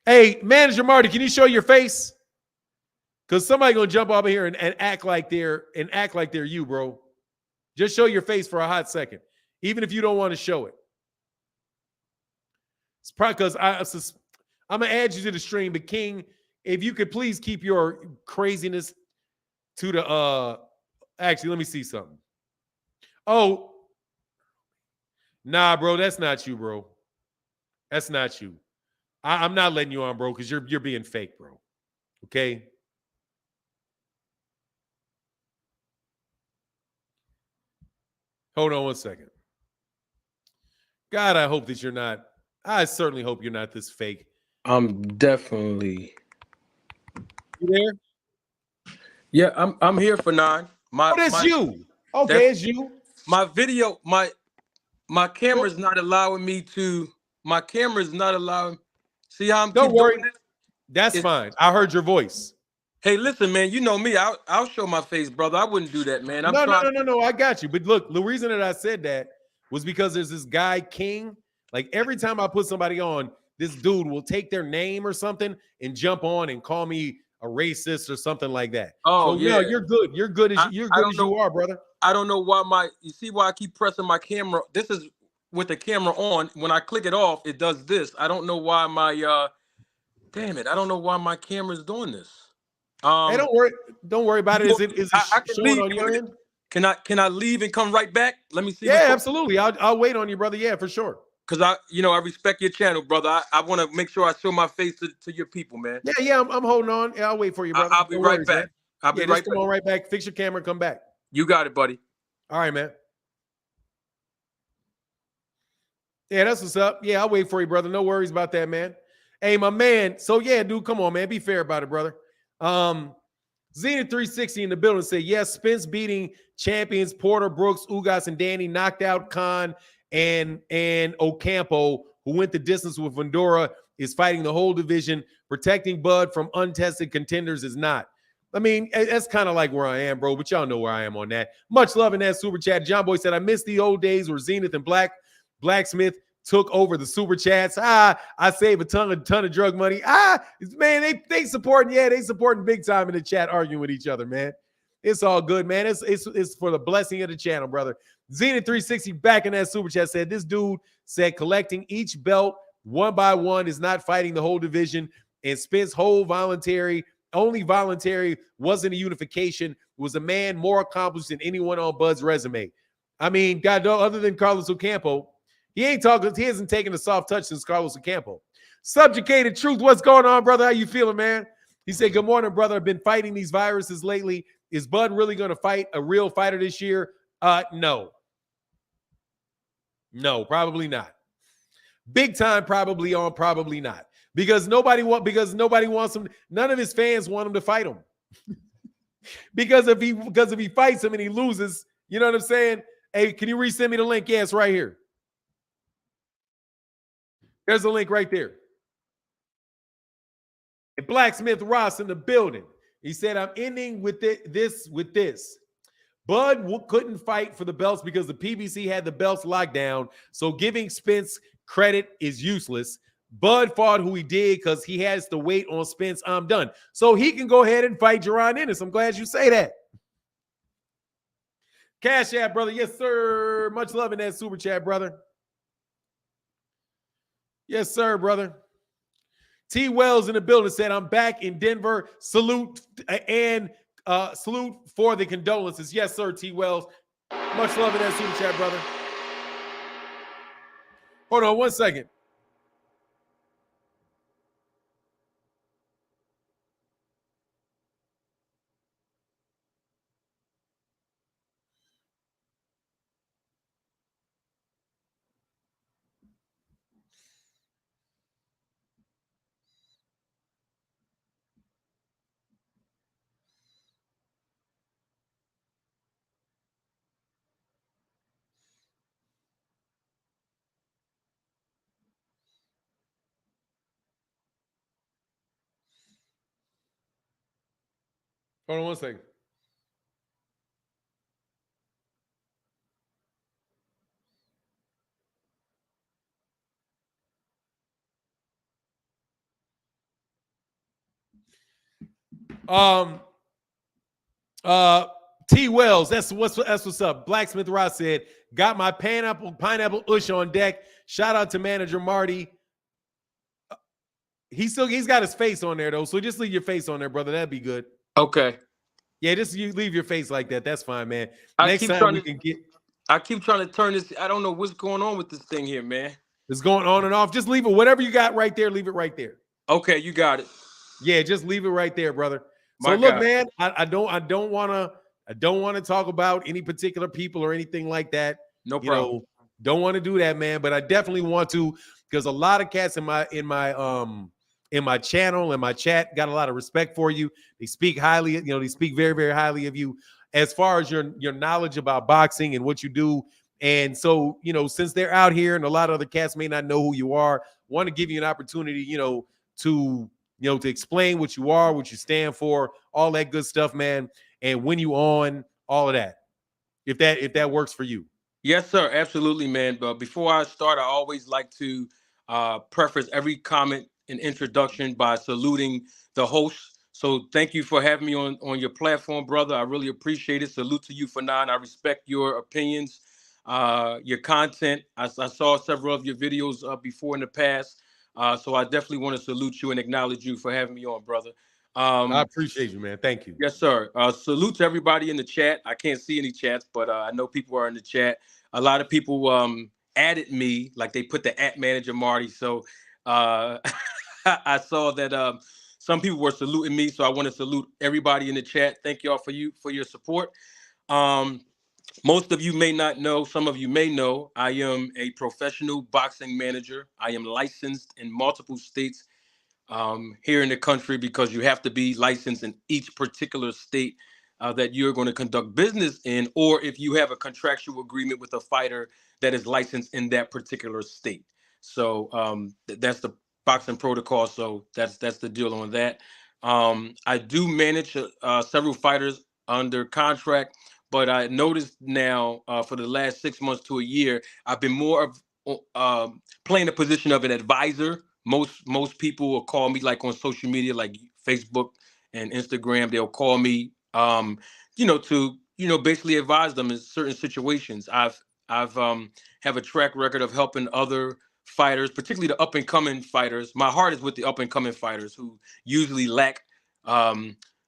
Hey, manager Marty, can you show your face? Because somebody gonna jump over here and act like they're you, bro. Just show your face for a hot second, even if you don't want to show it. It's probably because I'm gonna add you to the stream, but King, if you could please keep your craziness to the actually, let me see something. Oh, nah, bro, that's not you, bro. That's not you. I'm not letting you on, bro, because you're being fake, bro. Okay. Hold on one second. God, I hope that you're not. I certainly hope you're not this fake. I'm definitely. You there? Yeah, I'm here for 9. That's you. Okay, it's you. My video, my camera's not allowing me to. My camera's not allowing. See how I'm. Don't worry. That's fine. I heard your voice. Hey, listen, man. You know me. I'll show my face, brother. I wouldn't do that, man. No. I got you. But look, the reason that I said that was because there's this guy, King. Like every time I put somebody on, this dude will take their name or something and jump on and call me a racist or something like that. Oh, so, yeah. No, you're good. You're good as you are, brother. I don't know why you see why I keep pressing my camera. This is with the camera on. When I click it off, it does this. I don't know why damn it. I don't know why my camera's doing this. Hey, don't worry about it. Is it showing on your end? Can I leave and come right back? Let me see. Yeah, absolutely. I'll wait on you, brother. Yeah, for sure. Because I respect your channel, brother. I want to make sure I show my face to your people, man. Yeah, I'm holding on. Yeah, I'll wait for you, brother. I'll be right back. Man. I'll be right back. Come on right back. Fix your camera and come back. You got it, buddy. All right, man. Yeah, that's what's up. Yeah, I'll wait for you, brother. No worries about that, man. Hey, my man. So, yeah, dude, come on, man. Be fair about it, brother. Zenith 360 in the building said, yes, Spence beating champions Porter, Brooks, Ugas, and Danny knocked out Khan and Ocampo, who went the distance with Vendora, is fighting the whole division. Protecting Bud from untested contenders is not. I mean, that's kind of like where I am, bro, but y'all know where I am on that. Much love in that super chat. John Boy said, I miss the old days where Zenith and Blacksmith took over the super chats. I save a ton of drug money. Man, they supporting, they supporting big time in the chat, arguing with each other, man. It's all good, man. It's for the blessing of the channel, brother. Zenith 360 back in that super chat said, this dude said collecting each belt one by one is not fighting the whole division, and Spence only voluntary wasn't a unification. It was a man more accomplished than anyone on Bud's resume. I mean, God, other than Carlos Ocampo, he hasn't taken a soft touch since Carlos Ocampo. Subjugated Truth, what's going on, brother? How you feeling, man? He said, good morning, brother. I've been fighting these viruses lately. Is Bud really going to fight a real fighter this year? No. No, probably not. Big time, probably not. Because nobody wants him. None of his fans want him to fight him. because if he fights him and he loses, you know what I'm saying? Hey, can you resend me the link? Yeah, it's right here. There's a link right there. And Blacksmith Ross in the building. He said, I'm ending with this. Bud couldn't fight for the belts because the PBC had the belts locked down. So giving Spence credit is useless. Bud fought who he did because he has to wait on Spence. I'm done. So he can go ahead and fight Jaron Ennis. I'm glad you say that. Cash App, brother. Yes, sir. Much love in that super chat, brother. Yes, sir, brother. T. Wells in the building said, I'm back in Denver. Salute and salute for the condolences. Yes, sir, T. Wells. Much love in that super chat, brother. Hold on 1 second. Hold on one second. T Wells, that's what's up. Blacksmith Ross said, got my pineapple ush on deck. Shout out to manager Marty. He's got his face on there though, so just leave your face on there, brother. That'd be good. Okay. Yeah, just you leave your face like that. That's fine, man. I Next time we can get. I keep trying to turn this. I don't know what's going on with this thing here, man. It's going on and off. Just leave it. Whatever you got right there, leave it right there. Okay, you got it. Yeah, just leave it right there, brother. So look, man, I don't want to talk about any particular people or anything like that. No problem. Don't want to do that, man. But I definitely want to, because a lot of cats in my channel and my chat got a lot of respect for you. They speak highly, they speak very, very highly of you as far as your knowledge about boxing and what you do. And so, since they're out here and a lot of other cats may not know who you are, want to give you an opportunity, to explain what you are, what you stand for, all that good stuff, man. And when you on, all of that, if that works for you. Yes, sir. Absolutely, man. But before I start, I always like to preface every comment and introduction by saluting the host. So thank you for having me on your platform, brother. I really appreciate it. Salute to you, Fanon. I respect your opinions, your content. I saw several of your videos before in the past. So I definitely want to salute you and acknowledge you for having me on, brother. I appreciate you, man. Thank you. Yes, sir. Salute to everybody in the chat. I can't see any chats, but I know people are in the chat. A lot of people added me, like they put the @manager Marty. So I saw that some people were saluting me. So I want to salute everybody in the chat. Thank y'all for your support. Most of you may not know, some of you may know, I am a professional boxing manager. I am licensed in multiple states here in the country, because you have to be licensed in each particular state that you're going to conduct business in, or if you have a contractual agreement with a fighter that is licensed in that particular state. So that's the boxing protocol. So that's the deal on that. I do manage several fighters under contract, but I noticed now for the last 6 months to a year, I've been more of playing the position of an advisor. Most people will call me, like on social media, like Facebook and Instagram. They'll call me, to basically advise them in certain situations. I've have a track record of helping other fighters, particularly the up and coming fighters. My heart is with the up and coming fighters who usually lack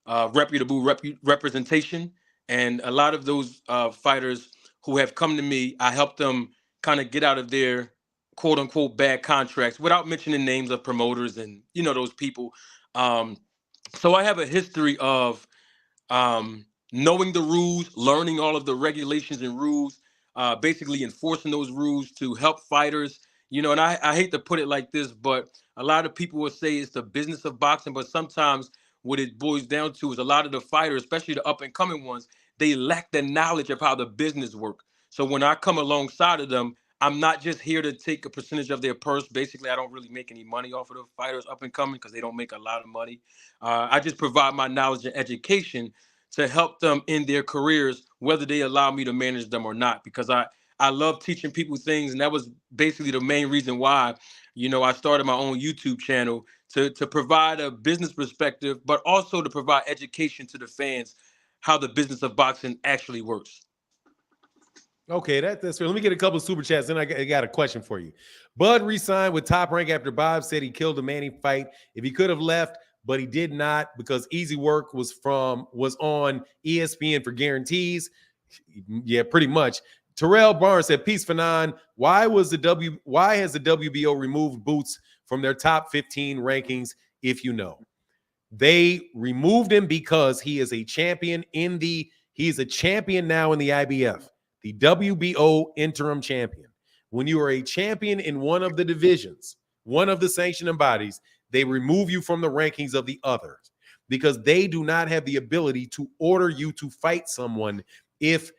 reputable representation, and a lot of those fighters who have come to me, I help them kind of get out of their quote unquote bad contracts without mentioning names of promoters and those people. So I have a history of knowing the rules, learning all of the regulations and rules, basically enforcing those rules to help fighters. And I hate to put it like this, but a lot of people will say it's the business of boxing, but sometimes what it boils down to is a lot of the fighters, especially the up and coming ones, they lack the knowledge of how the business works. So when I come alongside of them, I'm not just here to take a percentage of their purse. Basically, I don't really make any money off of the fighters up and coming because they don't make a lot of money. I just provide my knowledge and education to help them in their careers, whether they allow me to manage them or not, because I love teaching people things. And that was basically the main reason why, I started my own YouTube channel to provide a business perspective, but also to provide education to the fans, how the business of boxing actually works. Okay, that's fair. Let me get a couple of super chats, then I got a question for you. Bud re-signed with Top Rank after Bob said he killed the Manny fight. If he could have left, but he did not because Easy Work was on ESPN for guarantees. Yeah, pretty much. Terrell Barnes said, "Peace, Fanon. Why has the WBO removed Boots from their top 15 rankings? If you know, they removed him because he is a champion he's a champion now in the IBF, the WBO interim champion. When you are a champion in one of the divisions, one of the sanctioning bodies, they remove you from the rankings of the others because they do not have the ability to order you to fight someone because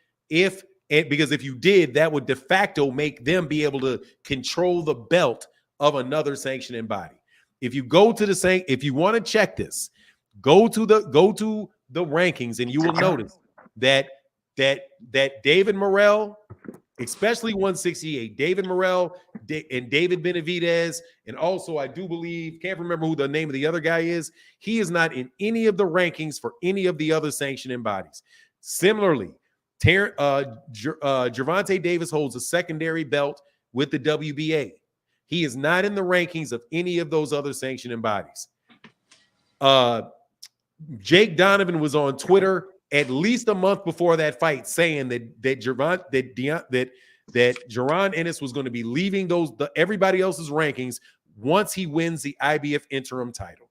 if you did, that would de facto make them be able to control the belt of another sanctioning body. If you go to if you want to check this, go to the rankings, and you will notice that David Morrell, especially 168, David Morrell and David Benavidez, and also I do believe, can't remember who the name of the other guy is. He is not in any of the rankings for any of the other sanctioning bodies. Similarly, Gervonta Davis holds a secondary belt with the WBA. He is not in the rankings of any of those other sanctioning bodies. Jake Donovan was on Twitter at least a month before that fight saying that Jaron Ennis was going to be leaving everybody else's rankings once he wins the IBF interim title.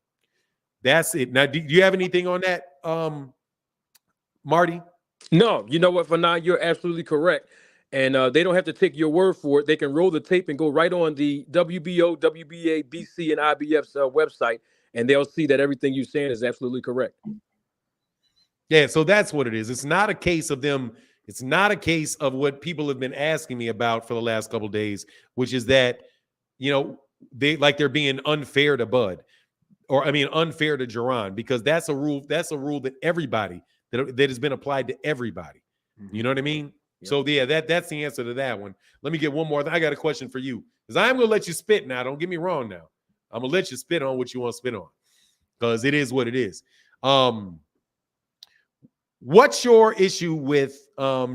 That's it. Now, do you have anything on that, Marty? No, you know what, Fanan, you're absolutely correct. And they don't have to take your word for it. They can roll the tape and go right on the WBO, WBA, BC, and IBF's website, and they'll see that everything you're saying is absolutely correct. Yeah, so that's what it is. It's not a case of them. It's not a case of what people have been asking me about for the last couple of days, which is that, they're being unfair to Bud, or unfair to Jaron, because that's a rule. That's a rule that everybody that has been applied to everybody. Mm-hmm. You know what I mean? Yep. So yeah, that's the answer to that one. Let me get one more. I got a question for you, because I'm going to let you spit now. Don't get me wrong. Now I'm going to let you spit on what you want to spit on, because it is what it is. What's your issue with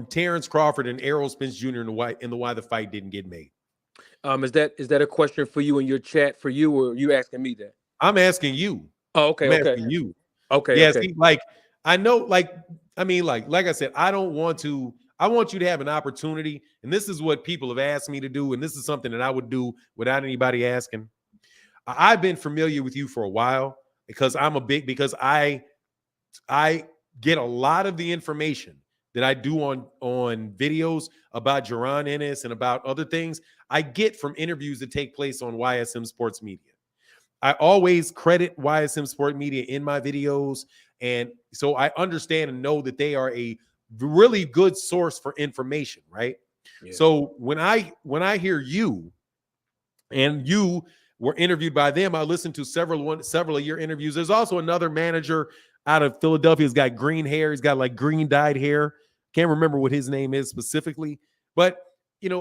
Terence Crawford and Errol Spence Jr. and why the fight didn't get made? Is that a question for you in your chat for you, or are you asking me that? I'm asking you. Oh, okay. I'm asking you. Okay. Yeah. Okay. See, I know, like I said, I want you to have an opportunity, and this is what people have asked me to do, and this is something that I would do without anybody asking. I've been familiar with you for a while because I get a lot of the information that I do on videos about Jaron Ennis and about other things, I get from interviews that take place on YSM Sports Media. I always credit YSM Sport Media in my videos, and so I understand and know that they are a really good source for information, right? Yeah. So when I hear you, and you were interviewed by them, I listened to several of your interviews. There's also another manager out of Philadelphia who's got green hair. He's got like green dyed hair. Can't remember what his name is specifically, but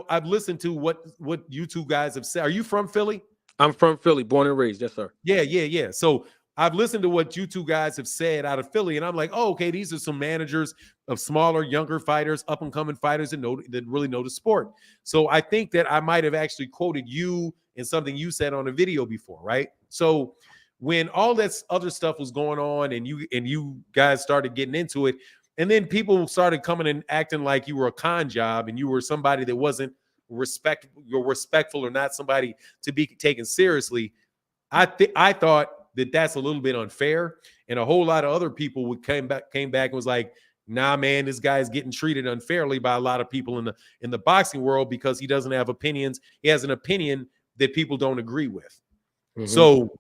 I've listened to what you two guys have said. Are you from Philly? I'm from Philly, born and raised. Yes, sir. Yeah. So I've listened to what you two guys have said out of Philly, and I'm like, oh, okay, these are some managers of smaller, younger fighters, up and coming fighters that really know the sport. So I think that I might have actually quoted you in something you said on a video before, right? So when all that other stuff was going on, and you guys started getting into it, and then people started coming and acting like you were a con job and you were somebody that wasn't respectful or not somebody to be taken seriously, I thought that that's a little bit unfair, and a whole lot of other people came back and was like, nah, man, this guy is getting treated unfairly by a lot of people in the boxing world because he doesn't have opinions. He has an opinion that people don't agree with. Mm-hmm. So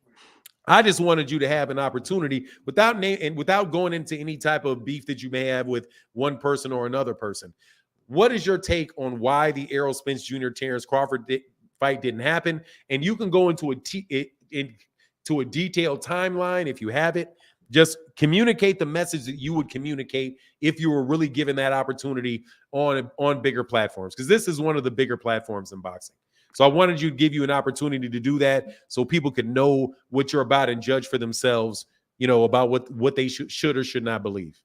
I just wanted you to have an opportunity without going into any type of beef that you may have with one person or another person. What is your take on why the Errol Spence Jr. Terence Crawford fight didn't happen? And you can go into a detailed timeline if you have it. Just communicate the message that you would communicate if you were really given that opportunity on bigger platforms, because this is one of the bigger platforms in boxing. So I wanted to give you an opportunity to do that so people could know what you're about and judge for themselves, about what they should or should not believe.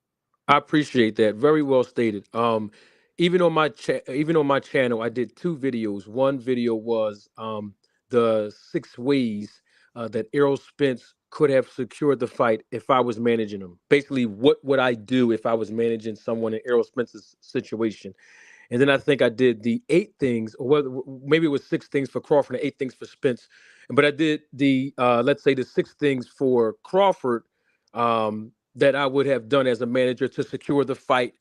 I appreciate that. Very well stated. Even on my channel, I did 2 videos. One video was the 6 ways that Errol Spence could have secured the fight if I was managing him. Basically, what would I do if I was managing someone in Errol Spence's situation? And then I think I did the 8 things, or maybe it was 6 things for Crawford and 8 things for Spence. But I did the, let's say, the 6 things for Crawford that I would have done as a manager to secure the fight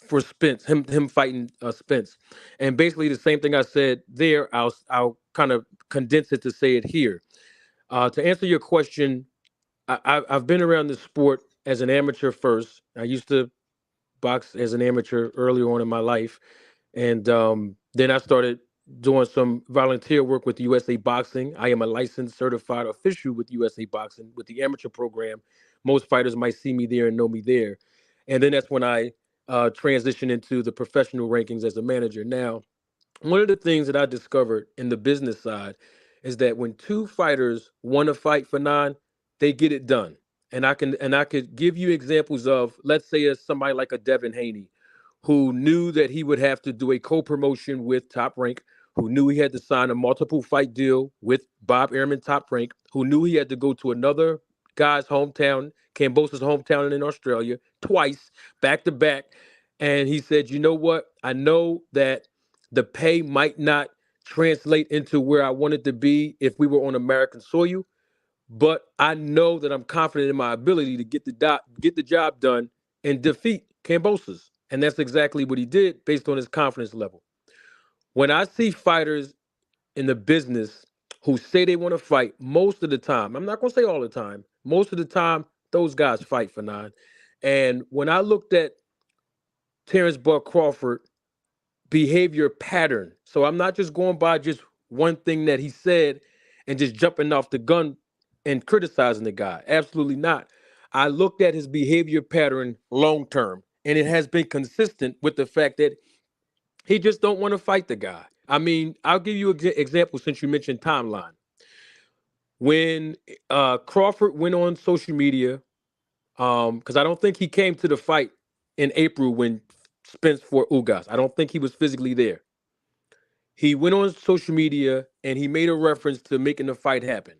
for Spence, him fighting Spence. And basically the same thing I said there, I'll kind of condense it to say it here. To answer your question, I've been around this sport as an amateur first. I used to box as an amateur earlier on in my life. And then I started doing some volunteer work with USA Boxing. I am a licensed certified official with USA Boxing with the amateur program. most fighters might see me there and know me there. And then that's when I transition into the professional rankings as a manager. Now, one of the things that I discovered in the business side is that when two fighters want to fight for nine, they get it done. And I could give you examples of, let's say, as somebody like a Devin Haney, who knew that he would have to do a co-promotion with Top Rank, who knew he had to sign a multiple fight deal with Bob Airman Top Rank, who knew he had to go to another guy's hometown, Cambosa's hometown in Australia, twice, back to back. And he said, you know what? I know that the pay might not translate into where I wanted to be if we were on American soil, but I know that I'm confident in my ability to get the job done and defeat Cambosos. And that's exactly what he did based on his confidence level. When I see fighters in the business who say they want to fight, most of the time, I'm not going to say all the time, most of the time, those guys fight for nine. And when I looked at Terence Crawford behavior pattern. So I'm not just going by just one thing that he said and just jumping off the gun and criticizing the guy. Absolutely not. I looked at his behavior pattern long term, and it has been consistent with the fact that he just don't want to fight the guy. I mean, I'll give you an example since you mentioned timeline. When Crawford went on social media, because I don't think he came to the fight in April when Spence fought Ugas. I don't think he was physically there. He went on social media and he made a reference to making the fight happen.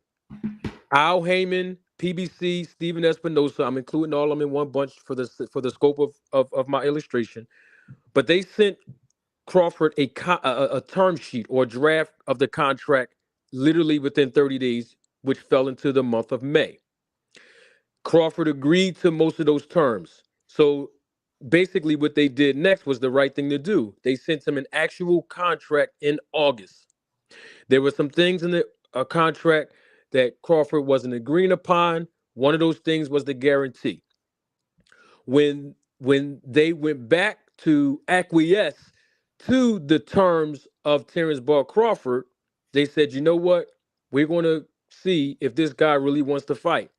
Al Heyman, PBC, Steven Espinosa, I'm including all of them in one bunch for the scope of my illustration. But they sent Crawford a term sheet or draft of the contract literally within 30 days, which fell into the month of May. Crawford agreed to most of those terms. So basically what they did next was the right thing to do. They sent him an actual contract in August. There were some things in the contract that Crawford wasn't agreeing upon. One of those things was the guarantee. When they went back to acquiesce to the terms of Terence Crawford, they said, you know what? We're going to see if this guy really wants to fight.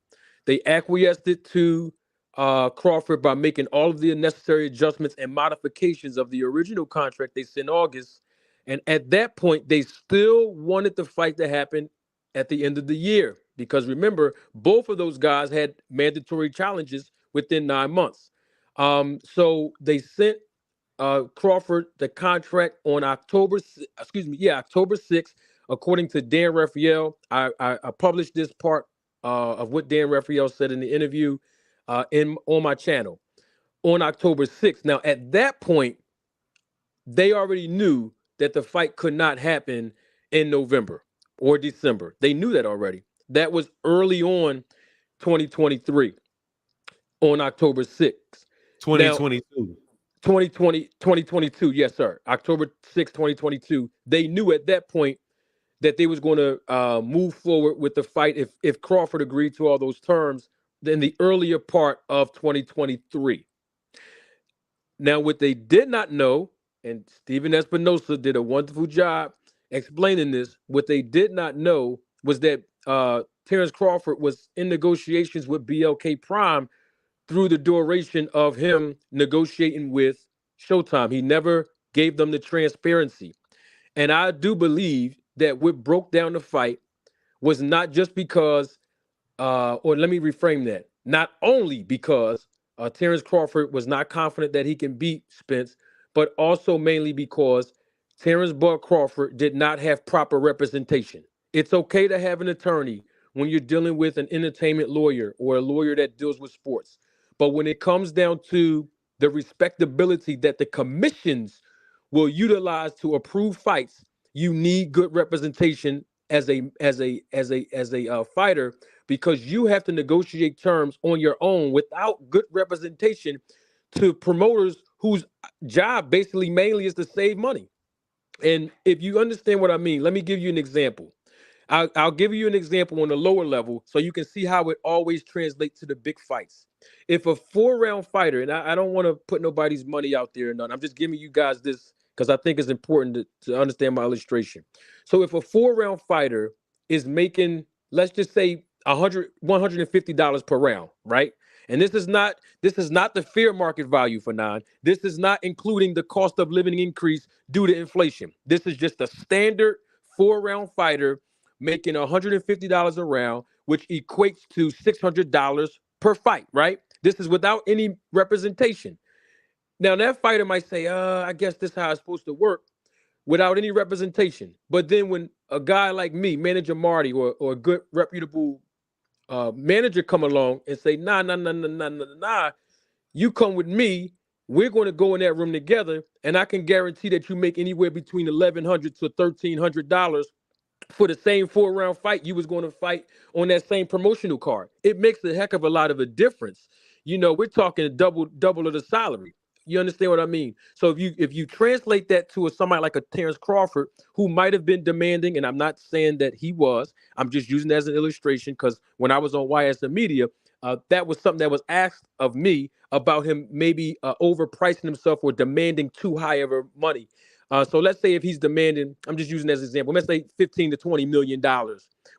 They acquiesced it to Crawford by making all of the necessary adjustments and modifications of the original contract they sent in August. And at that point, they still wanted the fight to happen at the end of the year. Because remember, both of those guys had mandatory challenges within 9 months. So they sent Crawford the contract on October 6th. According to Dan Raphael, I published this part of what Dan Raphael said in the interview on my channel on October 6th. Now, at that point, they already knew that the fight could not happen in November or December. They knew that already. That was early on 2023 on October 6th. 2022. 2022, yes, sir. October 6th, 2022. They knew at that point that they was going to move forward with the fight if Crawford agreed to all those terms in the earlier part of 2023. Now, what they did not know, and Steven Espinosa did a wonderful job explaining this, what they did not know was that Terence Crawford was in negotiations with BLK Prime through the duration of him negotiating with Showtime. He never gave them the transparency. And I do believe that what broke down the fight was not just because, or let me reframe that, not only because Terence Crawford was not confident that he can beat Spence, but also mainly because Terence Crawford did not have proper representation. It's okay to have an attorney when you're dealing with an entertainment lawyer or a lawyer that deals with sports. But when it comes down to the respectability that the commissions will utilize to approve fights, you need good representation as a fighter, because you have to negotiate terms on your own without good representation to promoters whose job basically mainly is to save money. And if you understand what I mean, let me give you an example. I'll give you an example on the lower level so you can see how it always translates to the big fights. If a 4-round fighter, and I don't want to put nobody's money out there or none, I'm just giving you guys this because I think it's important to understand my illustration. So if a 4-round fighter is making, let's just say, $150 per round, right? And this is not the fair market value for nine. This is not including the cost of living increase due to inflation. This is just a standard 4-round fighter making $150 a round, which equates to $600 per fight, right? This is without any representation. Now that fighter might say, I guess this is how it's supposed to work without any representation. But then when a guy like me, manager Marty, or a good reputable manager come along and say, nah, you come with me, we're going to go in that room together, and I can guarantee that you make anywhere between $1,100 to $1,300 for the same 4-round fight you was going to fight on that same promotional card. It makes a heck of a lot of a difference. We're talking double of the salary. You understand what I mean? So if you translate that to somebody like a Terence Crawford, who might have been demanding, and I'm not saying that he was, I'm just using it as an illustration, because when I was on YSM Media, that was something that was asked of me about him maybe overpricing himself or demanding too high of money. So let's say if he's demanding, I'm just using as an example, let's say $15 to $20 million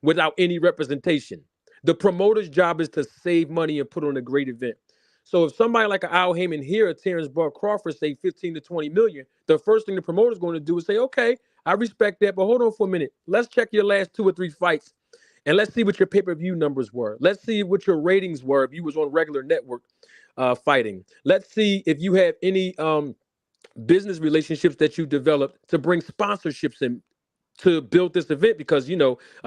without any representation. The promoter's job is to save money and put on a great event. So if somebody like an Al Heyman here or Terence Crawford say 15 to 20 million, the first thing the promoter's going to do is say, okay, I respect that, but hold on for a minute. Let's check your last 2 or 3 fights, and let's see what your pay-per-view numbers were. Let's see what your ratings were if you was on regular network fighting. Let's see if you have any business relationships that you developed to bring sponsorships in to build this event, because a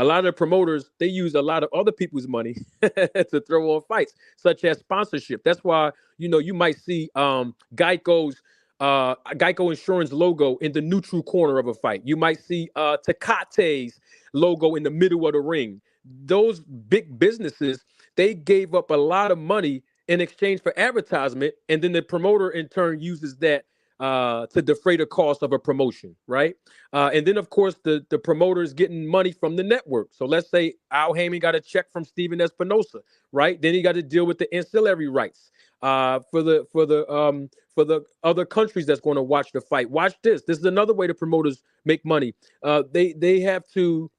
lot of the promoters, they use a lot of other people's money to throw on fights, such as sponsorship. That's why you might see Geico Insurance logo in the neutral corner of a fight. You might see Tecate's logo in the middle of the ring. Those big businesses, they gave up a lot of money in exchange for advertisement, and then the promoter in turn uses that to defray the cost of a promotion, right? And then, of course, the promoter is getting money from the network. So let's say Al Heyman got a check from Steven Espinosa, right? Then he got to deal with the ancillary rights for the other countries that's going to watch the fight. Watch this. This is another way the promoters make money. They have to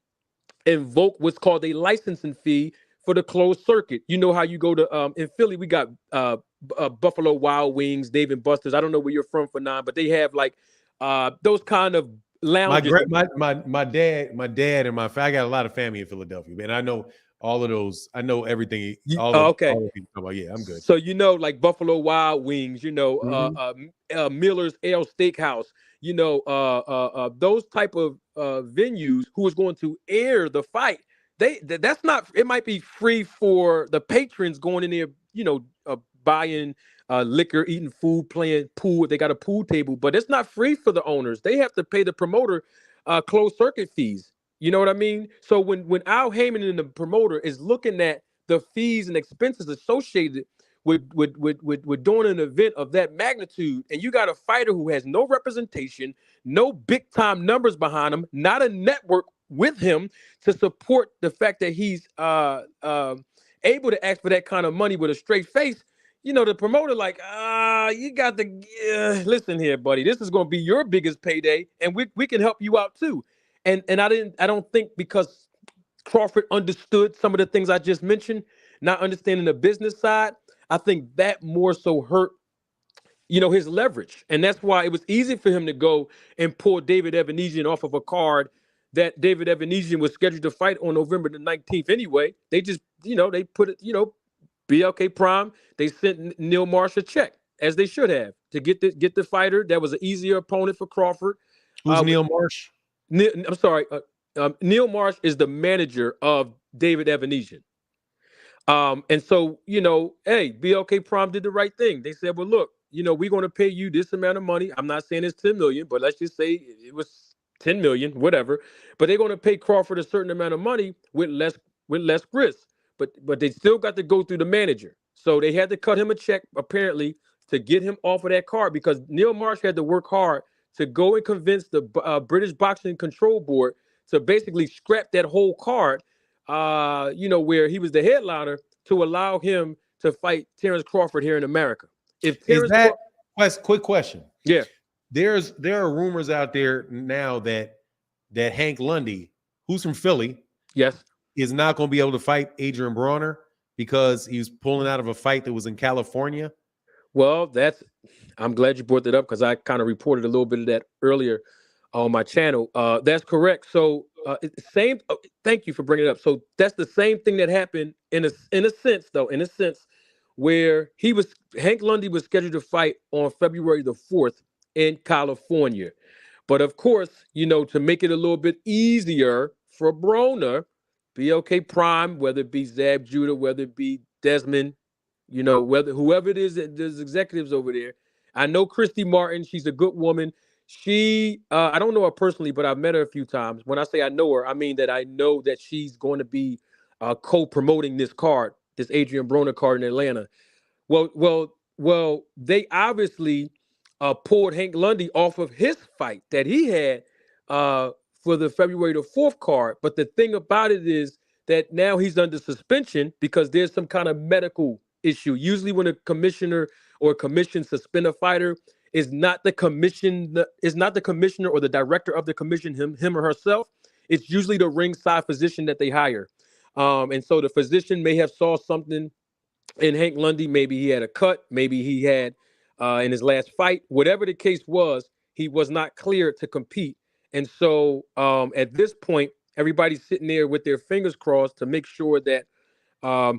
invoke what's called a licensing fee for the closed circuit. You know how you go to in Philly, we got Buffalo Wild Wings, Dave and Buster's. I don't know where you're from, Fanon, but they have like those kind of lounges. My dad and my I got a lot of family in Philadelphia, man. I know all of those. I know everything. Okay. All the people talk about. Yeah, I'm good. So like Buffalo Wild Wings, Miller's Ale Steakhouse, those type of venues who is going to air the fight. That's not. It might be free for the patrons going in there, buying liquor, eating food, playing pool if they got a pool table, but it's not free for the owners. They have to pay the promoter closed circuit fees. You know what I mean? So when Al Heyman and the promoter is looking at the fees and expenses associated with doing an event of that magnitude, and you got a fighter who has no representation, no big time numbers behind him, not a network with him to support the fact that he's able to ask for that kind of money with a straight face, the promoter like, you got to listen here, buddy. This is going to be your biggest payday, and we can help you out too. And I don't think because Crawford understood some of the things I just mentioned, not understanding the business side, I think that more so hurt his leverage. And that's why it was easy for him to go and pull David Evanesian off of a card that David Evanesian was scheduled to fight on November the 19th anyway. They just, they put it, BLK Prime, they sent Neil Marsh a check, as they should have, to get the fighter. That was an easier opponent for Crawford. Who's Neil Marsh? I'm sorry. Neil Marsh is the manager of David Evanesian. And so, hey, BLK Prime did the right thing. They said, well, look, we're going to pay you this amount of money. I'm not saying it's 10 million, but let's just say it was 10 million, whatever. But they're going to pay Crawford a certain amount of money with less risk. But they still got to go through the manager. So they had to cut him a check, apparently, to get him off of that card, because Neil Marsh had to work hard to go and convince the British Boxing Control Board to basically scrap that whole card, where he was the headliner, to allow him to fight Terence Crawford here in America. Quick question. Yeah. There are rumors out there now that Hank Lundy, who's from Philly, yes, is not going to be able to fight Adrian Broner because he was pulling out of a fight that was in California? Well, I'm glad you brought that up because I kind of reported a little bit of that earlier on my channel. That's correct. So same. Thank you for bringing it up. So that's the same thing that happened in a sense, where Hank Lundy was scheduled to fight on February the 4th in California. But of course, to make it a little bit easier for Broner, BLK Prime, whether it be Zab Judah, whether it be Desmond, whoever it is, there's executives over there. I know Christy Martin. She's a good woman. I don't know her personally, but I've met her a few times. When I say I know her, I mean that I know that she's going to be co-promoting this Adrian Broner card in Atlanta. Well, they obviously pulled Hank Lundy off of his fight that he had for the February the 4th card. But the thing about it is that now he's under suspension because there's some kind of medical issue. Usually when a commissioner or a commission suspend a fighter, is not the commissioner or the director of the commission, him or herself. It's usually the ringside physician that they hire. And so the physician may have saw something in Hank Lundy. Maybe he had a cut. Maybe he had in his last fight. Whatever the case was, he was not cleared to compete. And so at this point, everybody's sitting there with their fingers crossed to make sure that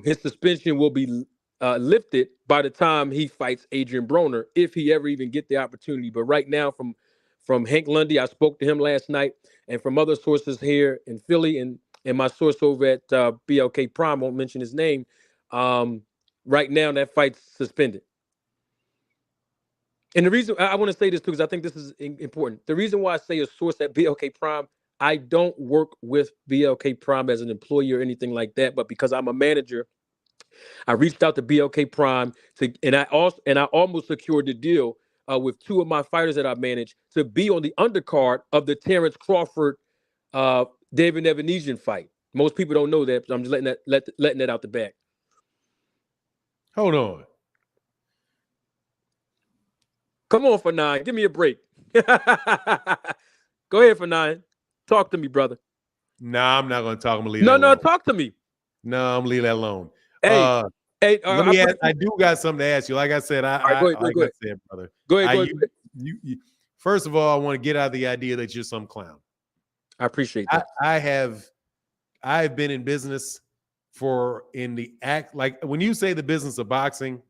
his suspension will be lifted by the time he fights Adrian Broner, if he ever even get the opportunity. But right now, from Hank Lundy, I spoke to him last night, and from other sources here in Philly, and my source over at BLK Prime, won't mention his name, right now that fight's suspended. And the reason I want to say this too, because I think this is important. The reason why I say a source at BLK Prime, I don't work with BLK Prime as an employee or anything like that, but because I'm a manager, I reached out to BLK Prime and I almost secured the deal with two of my fighters that I manage to be on the undercard of the Terence Crawford David Evanesian fight. Most people don't know that, so I'm just letting that out the back. Hold on. Come on, Fanon. Give me a break. Go ahead, Fanon. Talk to me, brother. Nah, I'm not going to talk. I'm going to leave that alone. No, talk to me. No, I'm going to leave that alone. Hey, let me ask, I do got something to ask you. Like I said, go ahead. Said, brother. Go ahead. First of all, I want to get out of the idea that you're some clown. I appreciate that. I've been in business like when you say the business of boxing,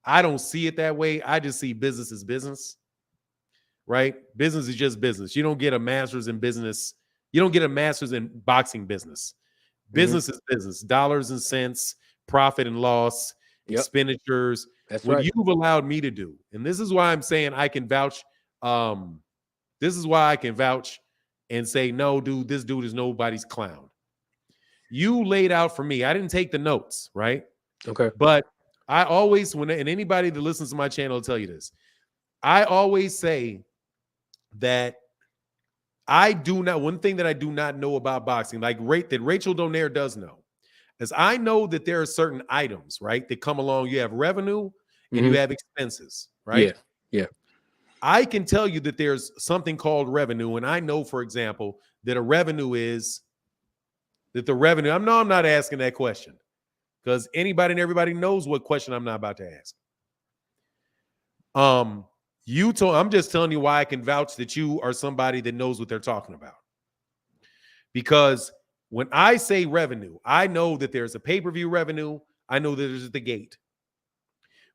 I don't see it that way. I just see business as business, right? Business is just business. You don't get a master's in business. You don't get a master's in boxing business. Business is business. Dollars and cents, profit and loss, expenditures. That's what right. you've allowed me to do. And this is why I'm saying I can vouch. This is why I can vouch and say, no, dude, this dude is nobody's clown. You laid out for me. I didn't take the notes, right? Okay. But I always, and anybody that listens to my channel will tell you this, I always say that one thing that I do not know about boxing, that Rachel Donaire does know, is I know that there are certain items, right, that come along. You have revenue and you have expenses, right? Yeah. I can tell you that there's something called revenue, and I know, for example, that I'm not asking that question because anybody and everybody knows what question I'm not about to ask. I'm just telling you why I can vouch that you are somebody that knows what they're talking about. Because when I say revenue, I know that there's a pay-per-view revenue. I know that there's the gate.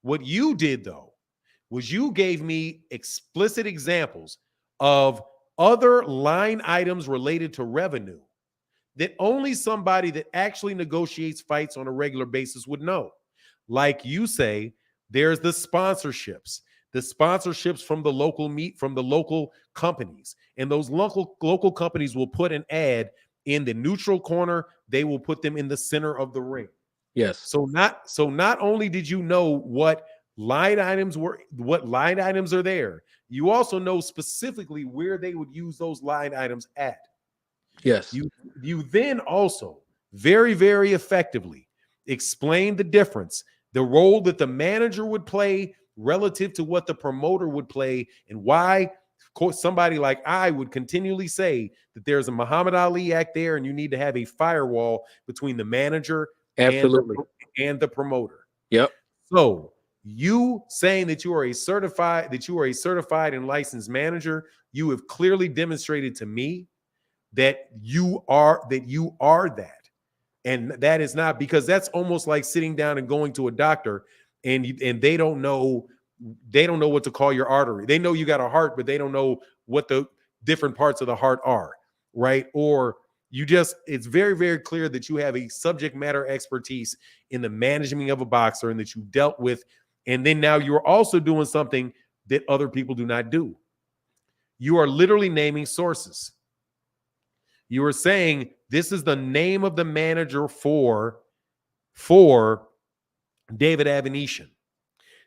What you did, though, was you gave me explicit examples of other line items related to revenue that only somebody that actually negotiates fights on a regular basis would know. Like you say, there's the sponsorships from the local companies. And those local companies will put an ad in the neutral corner. They will put them in the center of the ring. Yes. So not only did you know what line items are there, you also know specifically where they would use those line items at. Yes. You then also very, very effectively explain the difference, the role that the manager would play relative to what the promoter would play, and why somebody like I would continually say that there's a Muhammad Ali act there, and you need to have a firewall between the manager Absolutely. and the promoter. Yep. So you saying that you are a certified and licensed manager, you have clearly demonstrated to me that you are that. And that is not, because that's almost like sitting down and going to a doctor and they don't know what to call your artery. They know you got a heart, but they don't know what the different parts of the heart are, right? Or it's very, very clear that you have a subject matter expertise in the management of a boxer and that you dealt with. And then now you're also doing something that other people do not do. You are literally naming sources. You are saying this is the name of the manager for David Avenetian.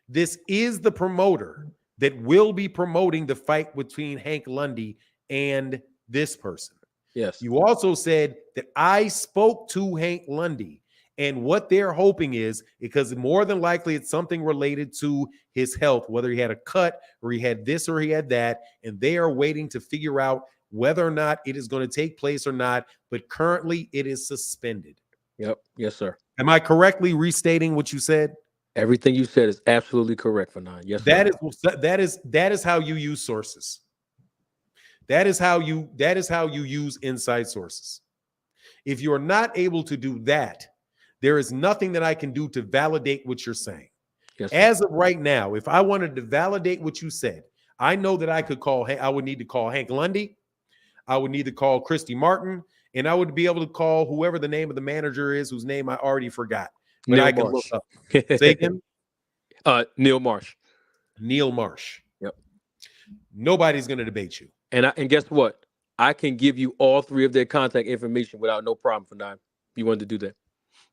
This is the promoter that will be promoting the fight between Hank Lundy and this person. Yes. You also said that I spoke to Hank Lundy, and what they're hoping is, because more than likely it's something related to his health, whether he had a cut or he had this or he had that, and they are waiting to figure out whether or not it is going to take place or not, but currently it is suspended. Yep. Yes, sir. Am I correctly restating what you said? Everything you said is absolutely correct, Fanon. Yes, sir. That is how you use sources. That is how you use inside sources. If you are not able to do that, there is nothing that I can do to validate what you're saying. Yes, sir. As of right now, if I wanted to validate what you said, I know that I would need to call Hank Lundy. I would need to call Christy Martin, and I would be able to call whoever the name of the manager is, whose name I already forgot. But I can look up. Say again? Neil Marsh. Neil Marsh. Yep. Nobody's going to debate you. And guess what? I can give you all three of their contact information without no problem, Fanon. You wanted to do that.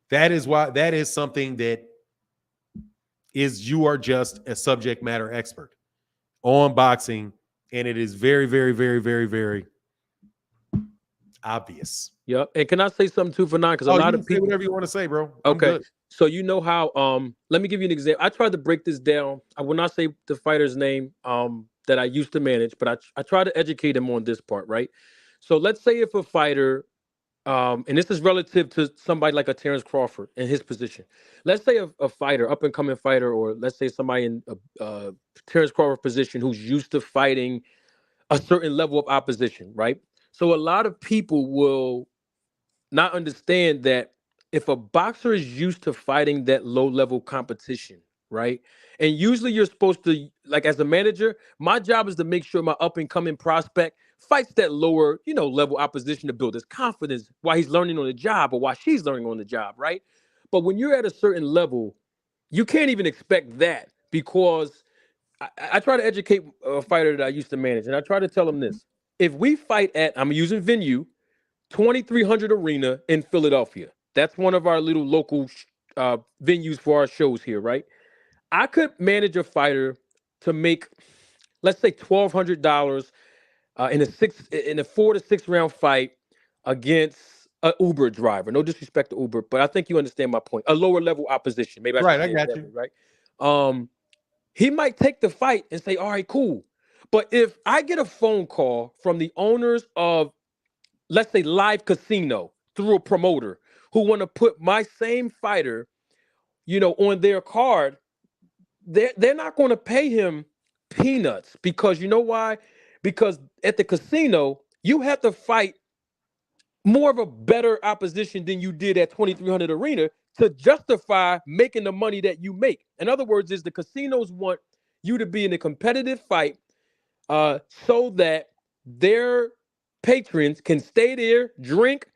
That is something that you are just a subject matter expert on boxing, and it is very, very, very, very, very obvious. Yep. And can I say something too, Fanon? Because a lot of people, say whatever you want to say, bro. Okay. So you know how let me give you an example. I tried to break this down. I will not say the fighter's name that I used to manage, but I try to educate him on this part, right? So let's say if a fighter, and this is relative to somebody like a Terence Crawford in his position. Let's say a fighter, up and coming fighter, or let's say somebody in a Terence Crawford position who's used to fighting a certain level of opposition, right? So a lot of people will not understand that if a boxer is used to fighting that low level competition, right? And usually you're supposed to, like as a manager, my job is to make sure my up and coming prospect fights that lower, level opposition to build his confidence while he's learning on the job or while she's learning on the job, right? But when you're at a certain level, you can't even expect that, because I try to educate a fighter that I used to manage, and I try to tell him this. If we fight at, I'm using venue, 2300 Arena in Philadelphia. That's one of our little local venues for our shows here, right? I could manage a fighter to make, let's say, $1,200 in a 4 to 6 round fight against an Uber driver. No disrespect to Uber, but I think you understand my point. A lower level opposition. Maybe I got you. Right? He might take the fight and say, all right, cool. But if I get a phone call from the owners of, let's say, Live Casino through a promoter who want to put my same fighter, on their card, they're not going to pay him peanuts, because you know why? Because at the casino, you have to fight more of a better opposition than you did at 2300 Arena to justify making the money that you make. In other words, is the casinos want you to be in a competitive fight so that their patrons can stay there, drink,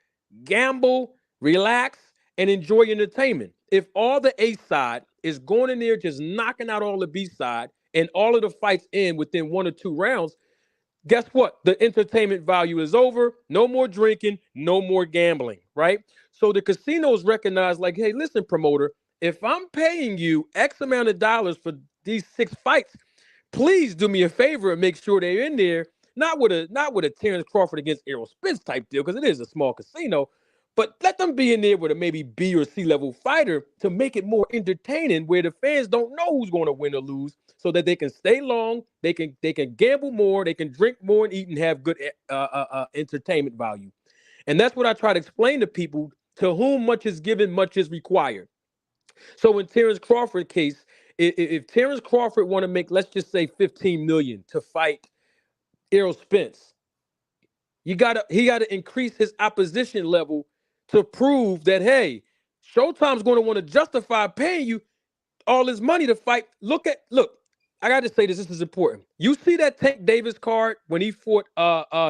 gamble, relax, and enjoy entertainment. If all the A side is going in there just knocking out all the B side and all of the fights end within 1 or 2 rounds, guess what? The entertainment value is over. No more drinking, no more gambling, right? So the casinos recognize, like, hey, listen, promoter, if I'm paying you X amount of dollars for these 6 fights, please do me a favor and make sure they're in there. Not with a Terence Crawford against Errol Spence type deal, because it is a small casino, but let them be in there with a maybe B or C level fighter to make it more entertaining, where the fans don't know who's going to win or lose. so that they can stay long, they can gamble more, they can drink more and eat and have good entertainment value. And that's what I try to explain to people. To whom much is given, much is required. So in Terence Crawford case, if Terence Crawford want to make, let's just say 15 million to fight Errol Spence, he gotta increase his opposition level to prove that, hey, Showtime's going to want to justify paying you all his money to fight. Look, I got to say this is important. You see that Tank Davis card when he fought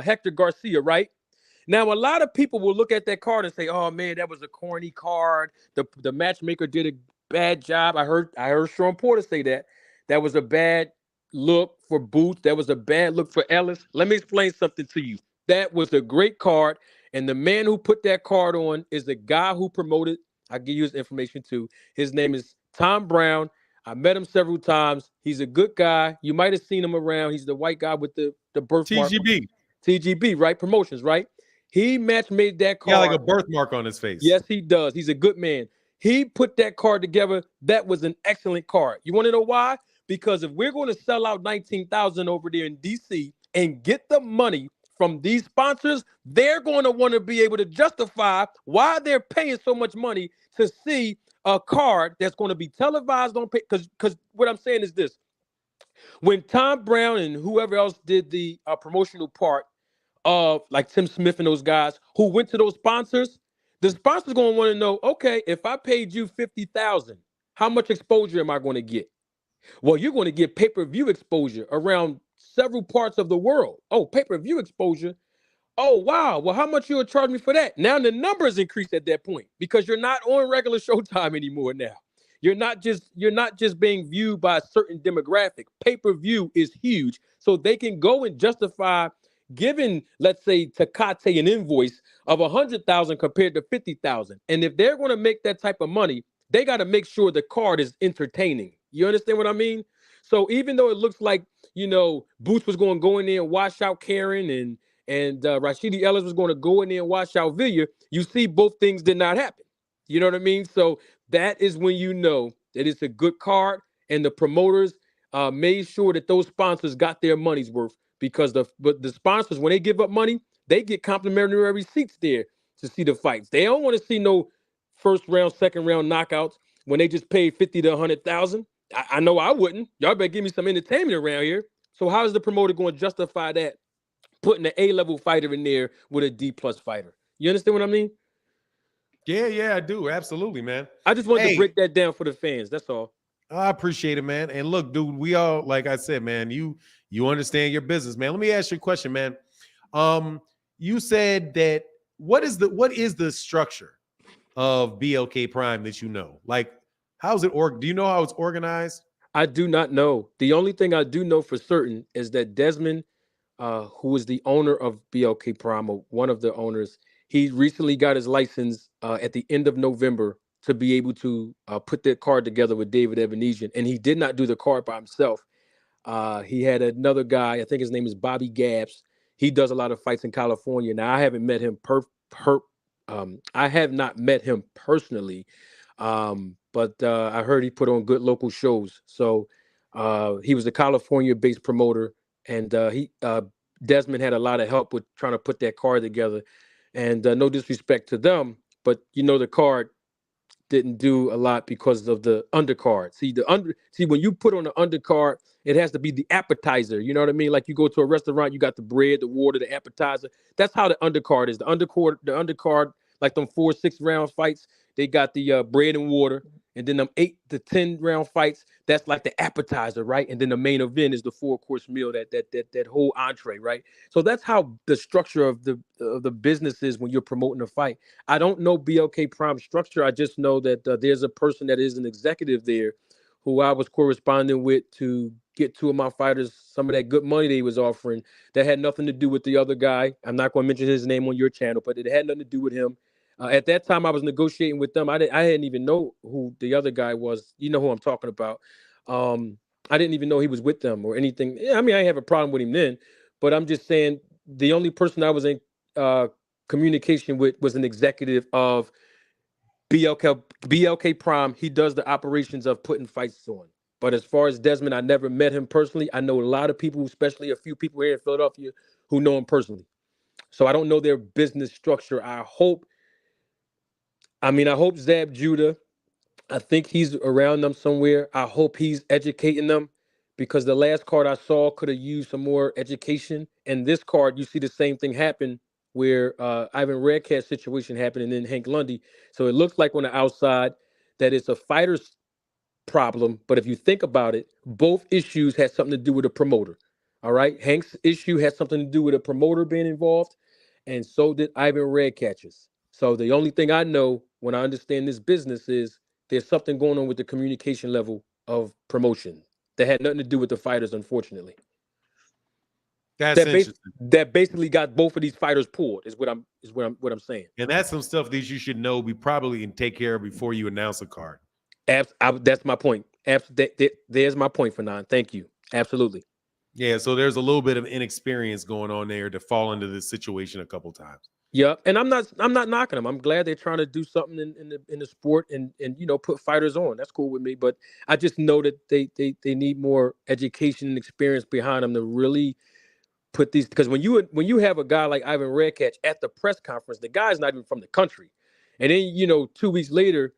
Hector Garcia, right? Now, a lot of people will look at that card and say, "Oh man, that was a corny card. The matchmaker did a bad job." I heard Sean Porter say that was a bad look for Boots. That was a bad look for Ellis. Let me explain something to you. That was a great card, and the man who put that card on is the guy who promoted. I'll give you his information too. His name is Tom Brown. I met him several times. He's a good guy. You might have seen him around. He's the white guy with the birthmark. TGB, right? Promotions, right? He match made that card. Yeah, like a birthmark on his face. Yes, he does. He's a good man. He put that card together. That was an excellent card. You want to know why? Because if we're going to sell out 19,000 over there in DC and get the money from these sponsors, they're going to want to be able to justify why they're paying so much money to see a card that's going to be televised on pay. Because what I'm saying is this: when Tom Brown and whoever else did the promotional part of like Tim Smith and those guys who went to those sponsors, the sponsors going to want to know, okay, if I paid you 50,000, how much exposure am I going to get? Well, you're going to get pay-per-view exposure around several parts of the world. Oh, pay-per-view exposure. Oh, wow. Well, how much you would charge me for that? Now the numbers increase at that point because you're not on regular Showtime anymore now. You're not just being viewed by a certain demographic. Pay-per-view is huge. So they can go and justify giving, let's say, Tecate an invoice of 100,000 compared to 50,000. And if they're going to make that type of money, they got to make sure the card is entertaining. You understand what I mean? So even though it looks like, Boots was going to go in there and wash out Karen and Rashidi Ellis was going to go in there and wash out Villa, you see both things did not happen. You know what I mean? So that is when you know that it's a good card and the promoters made sure that those sponsors got their money's worth, because the sponsors, when they give up money, they get complimentary seats there to see the fights. They don't want to see no first round, second round knockouts when they just paid 50 to 100,000. I know I wouldn't. Y'all better give me some entertainment around here. So how is the promoter going to justify that, putting an A-level fighter in there with a D-plus fighter? You understand what I mean? Yeah, I do. Absolutely, man. I just wanted to break that down for the fans. That's all. I appreciate it, man. And look, dude, we all, like I said, man, you understand your business, man. Let me ask you a question, man. You said that what is the structure of BLK Prime that you know? Like, how's it do you know how it's organized? I do not know. The only thing I do know for certain is that Desmond, who is the owner of BLK Prime, or one of the owners, he recently got his license at the end of November to be able to put that card together with David Evanesian. And he did not do the card by himself. He had another guy, I think his name is Bobby Gabbs. He does a lot of fights in California. Now, I haven't met him I have not met him personally, but I heard he put on good local shows. So he was a California-based promoter, and Desmond had a lot of help with trying to put that card together. And no disrespect to them, but the card didn't do a lot because of the undercard. See, when you put on the undercard, it has to be the appetizer. You know what I mean? Like you go to a restaurant, you got the bread, the water, the appetizer. That's how the undercard is. The undercard, like them 4-6 round fights, they got the bread and water. And then them 8 to 10 round fights, that's like the appetizer, right? And then the main event is the 4-course meal, that whole entree, right? So that's how the structure of the business is when you're promoting a fight. I don't know BLK Prime structure. I just know that there's a person that is an executive there who I was corresponding with to get 2 of my fighters some of that good money they was offering that had nothing to do with the other guy. I'm not going to mention his name on your channel, but it had nothing to do with him. At that time, I was negotiating with them. I didn't even know who the other guy was. You know who I'm talking about. I didn't even know he was with them or anything. Yeah, I mean, I didn't have a problem with him then, but I'm just saying the only person I was in communication with was an executive of BLK Prime. He does the operations of putting fights on. But as far as Desmond, I never met him personally. I know a lot of people, especially a few people here in Philadelphia, who know him personally. So I don't know their business structure. I hope Zab Judah, I think he's around them somewhere. I hope he's educating them, because the last card I saw could have used some more education. And this card, you see the same thing happen where Ivan Redcat's situation happened, and then Hank Lundy. So it looks like on the outside that it's a fighter's problem. But if you think about it, both issues had something to do with a promoter. All right. Hank's issue had something to do with a promoter being involved, and so did Ivan Redcat's. So the only thing I know when I understand this business is there's something going on with the communication level of promotion that had nothing to do with the fighters, unfortunately. That's interesting. That basically got both of these fighters pulled. Is what I'm saying. And that's some stuff that you should know. We probably can take care of before you announce a card. That's my point. There's my point, Fanon. Thank you. Absolutely. Yeah. So there's a little bit of inexperience going on there to fall into this situation a couple times. Yeah, and I'm not knocking them. I'm glad they're trying to do something in the sport and put fighters on. That's cool with me. But I just know that they need more education and experience behind them to really put these, because when you have a guy like Ivan Redcat at the press conference, the guy's not even from the country, and then 2 weeks later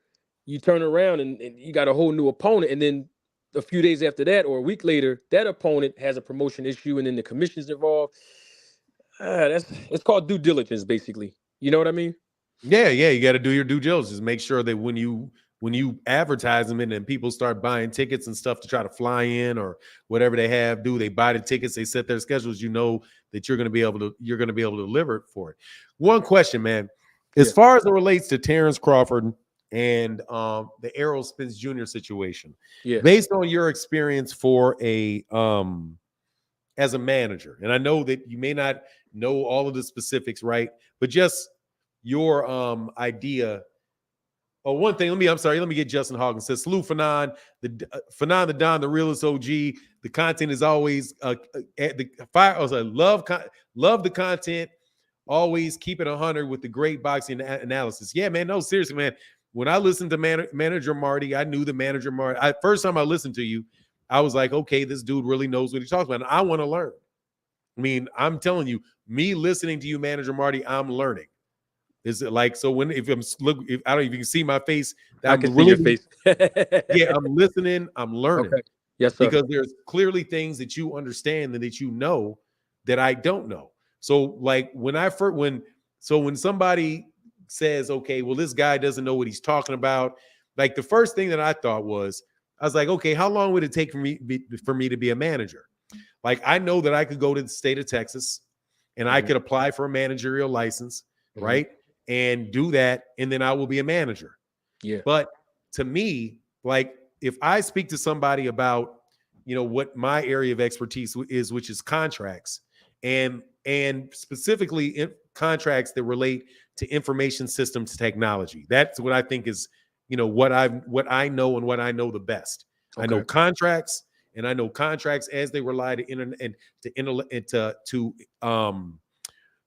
you turn around and you got a whole new opponent, and then a few days after that or a week later that opponent has a promotion issue, and then the commission's involved. It's called due diligence, basically. You know what I mean? Yeah. You got to do your due diligence. Make sure that when you advertise them and then people start buying tickets and stuff to try to fly in or whatever they buy the tickets, they set their schedules. You know that you're going to be able to deliver for it. One question, man, as far as it relates to Terence Crawford and the Errol Spence Jr. situation, based on your experience as a manager, and I know that you may not know all of the specifics, right? But just your idea. Oh, one thing. Let me get Justin Hawkins. Says salute Fanon, Fanon the Don, the realest OG. The content is always the fire. Love the content. Always keep it 100 with the great boxing analysis. Yeah, man. No, seriously, man. When I listened to Manager Marty, I knew the Manager Marty. First time I listened to you, I was like, okay, this dude really knows what he talks about. And I want to learn. I mean, I'm telling you, me listening to you, Manager Marty, I'm learning. Is it like, so if I don't know if you can see my face, I can see your face. Yeah, I'm listening, I'm learning. Okay. Yes, sir. Because there's clearly things that you understand and that you know that I don't know. So like when somebody says, okay, well, this guy doesn't know what he's talking about. Like the first thing that I thought was, I was like, okay, how long would it take for me to be a manager? Like, I know that I could go to the state of Texas and I could apply for a managerial license, right? And do that, and then I will be a manager. Yeah. But to me, like, if I speak to somebody about, what my area of expertise is, which is contracts, and specifically contracts that relate to information systems technology, that's what I think is, what I know and what I know the best. Okay. I know contracts, and I know contracts as they rely to internet and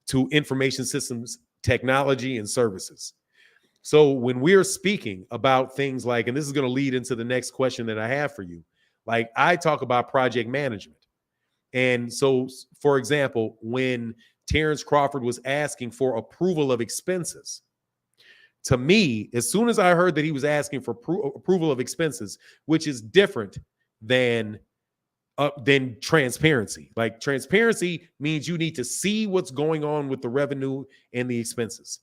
to information systems technology and services. So when we're speaking about things like, and this is going to lead into the next question that I have for you, like I talk about project management. And so, for example, when Terence Crawford was asking for approval of expenses, to me, as soon as I heard that he was asking for approval of expenses, which is different than transparency. Like, transparency means you need to see what's going on with the revenue and the expenses.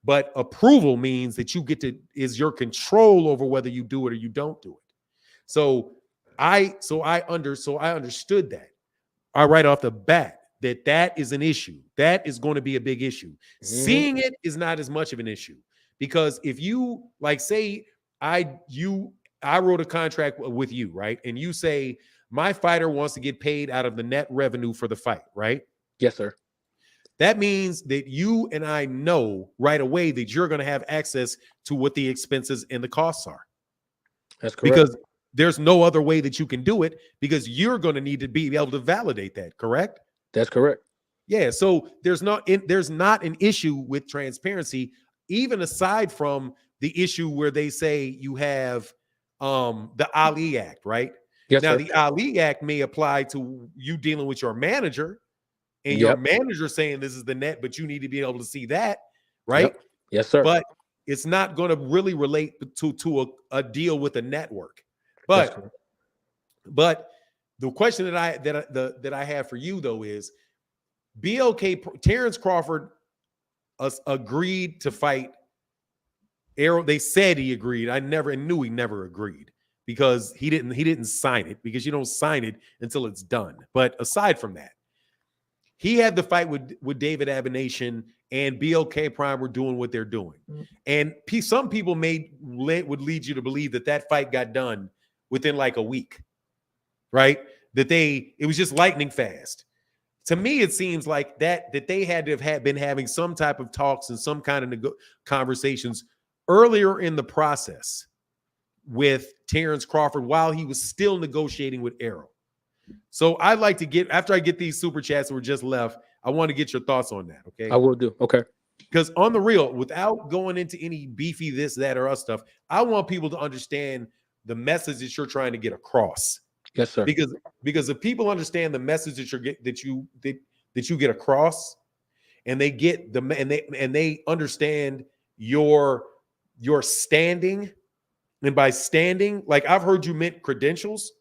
But approval means that is your control over whether you do it or you don't do it. So I understood that right off the bat, that is an issue. That is going to be a big issue. Seeing it is not as much of an issue, because if you say I wrote a contract with you, right? And you say, my fighter wants to get paid out of the net revenue for the fight, right? Yes, sir. That means that you and I know right away that you're going to have access to what the expenses and the costs are. That's correct. Because there's no other way that you can do it, because you're going to need to be able to validate that, correct? That's correct. Yeah, so there's not an issue with transparency, even aside from the issue where they say you have the Ali Act, right? Yes, Now, sir. the Ali Act may apply to you dealing with your manager, and your Yep. manager saying this is the net, but you need to be able to see that, right? Yep. Yes, sir. But it's not going to really relate to a deal with a network. That's But correct. but the question that I have for you though is BLK Terence Crawford agreed to fight Errol. They said he agreed. I never knew he never agreed because he didn't sign it, because you don't sign it until it's done. But aside from that, he had the fight with David Abination, and BLK Prime were doing what they're doing. And some people would lead you to believe that fight got done within like a week, right? It was just lightning fast. To me, it seems like that they had to have been having some type of talks and some kind of conversations earlier in the process with Terence Crawford while he was still negotiating with Errol. So I'd like to after I get these super chats that were just left, I want to get your thoughts on that, okay? I will do. Okay. Because on the real, without going into any beefy this, that, or other stuff, I want people to understand the message that you're trying to get across. Yes, sir. Because if people understand the message that you get across, and they get and they understand your standing, and by standing, like I've heard you meant credentials.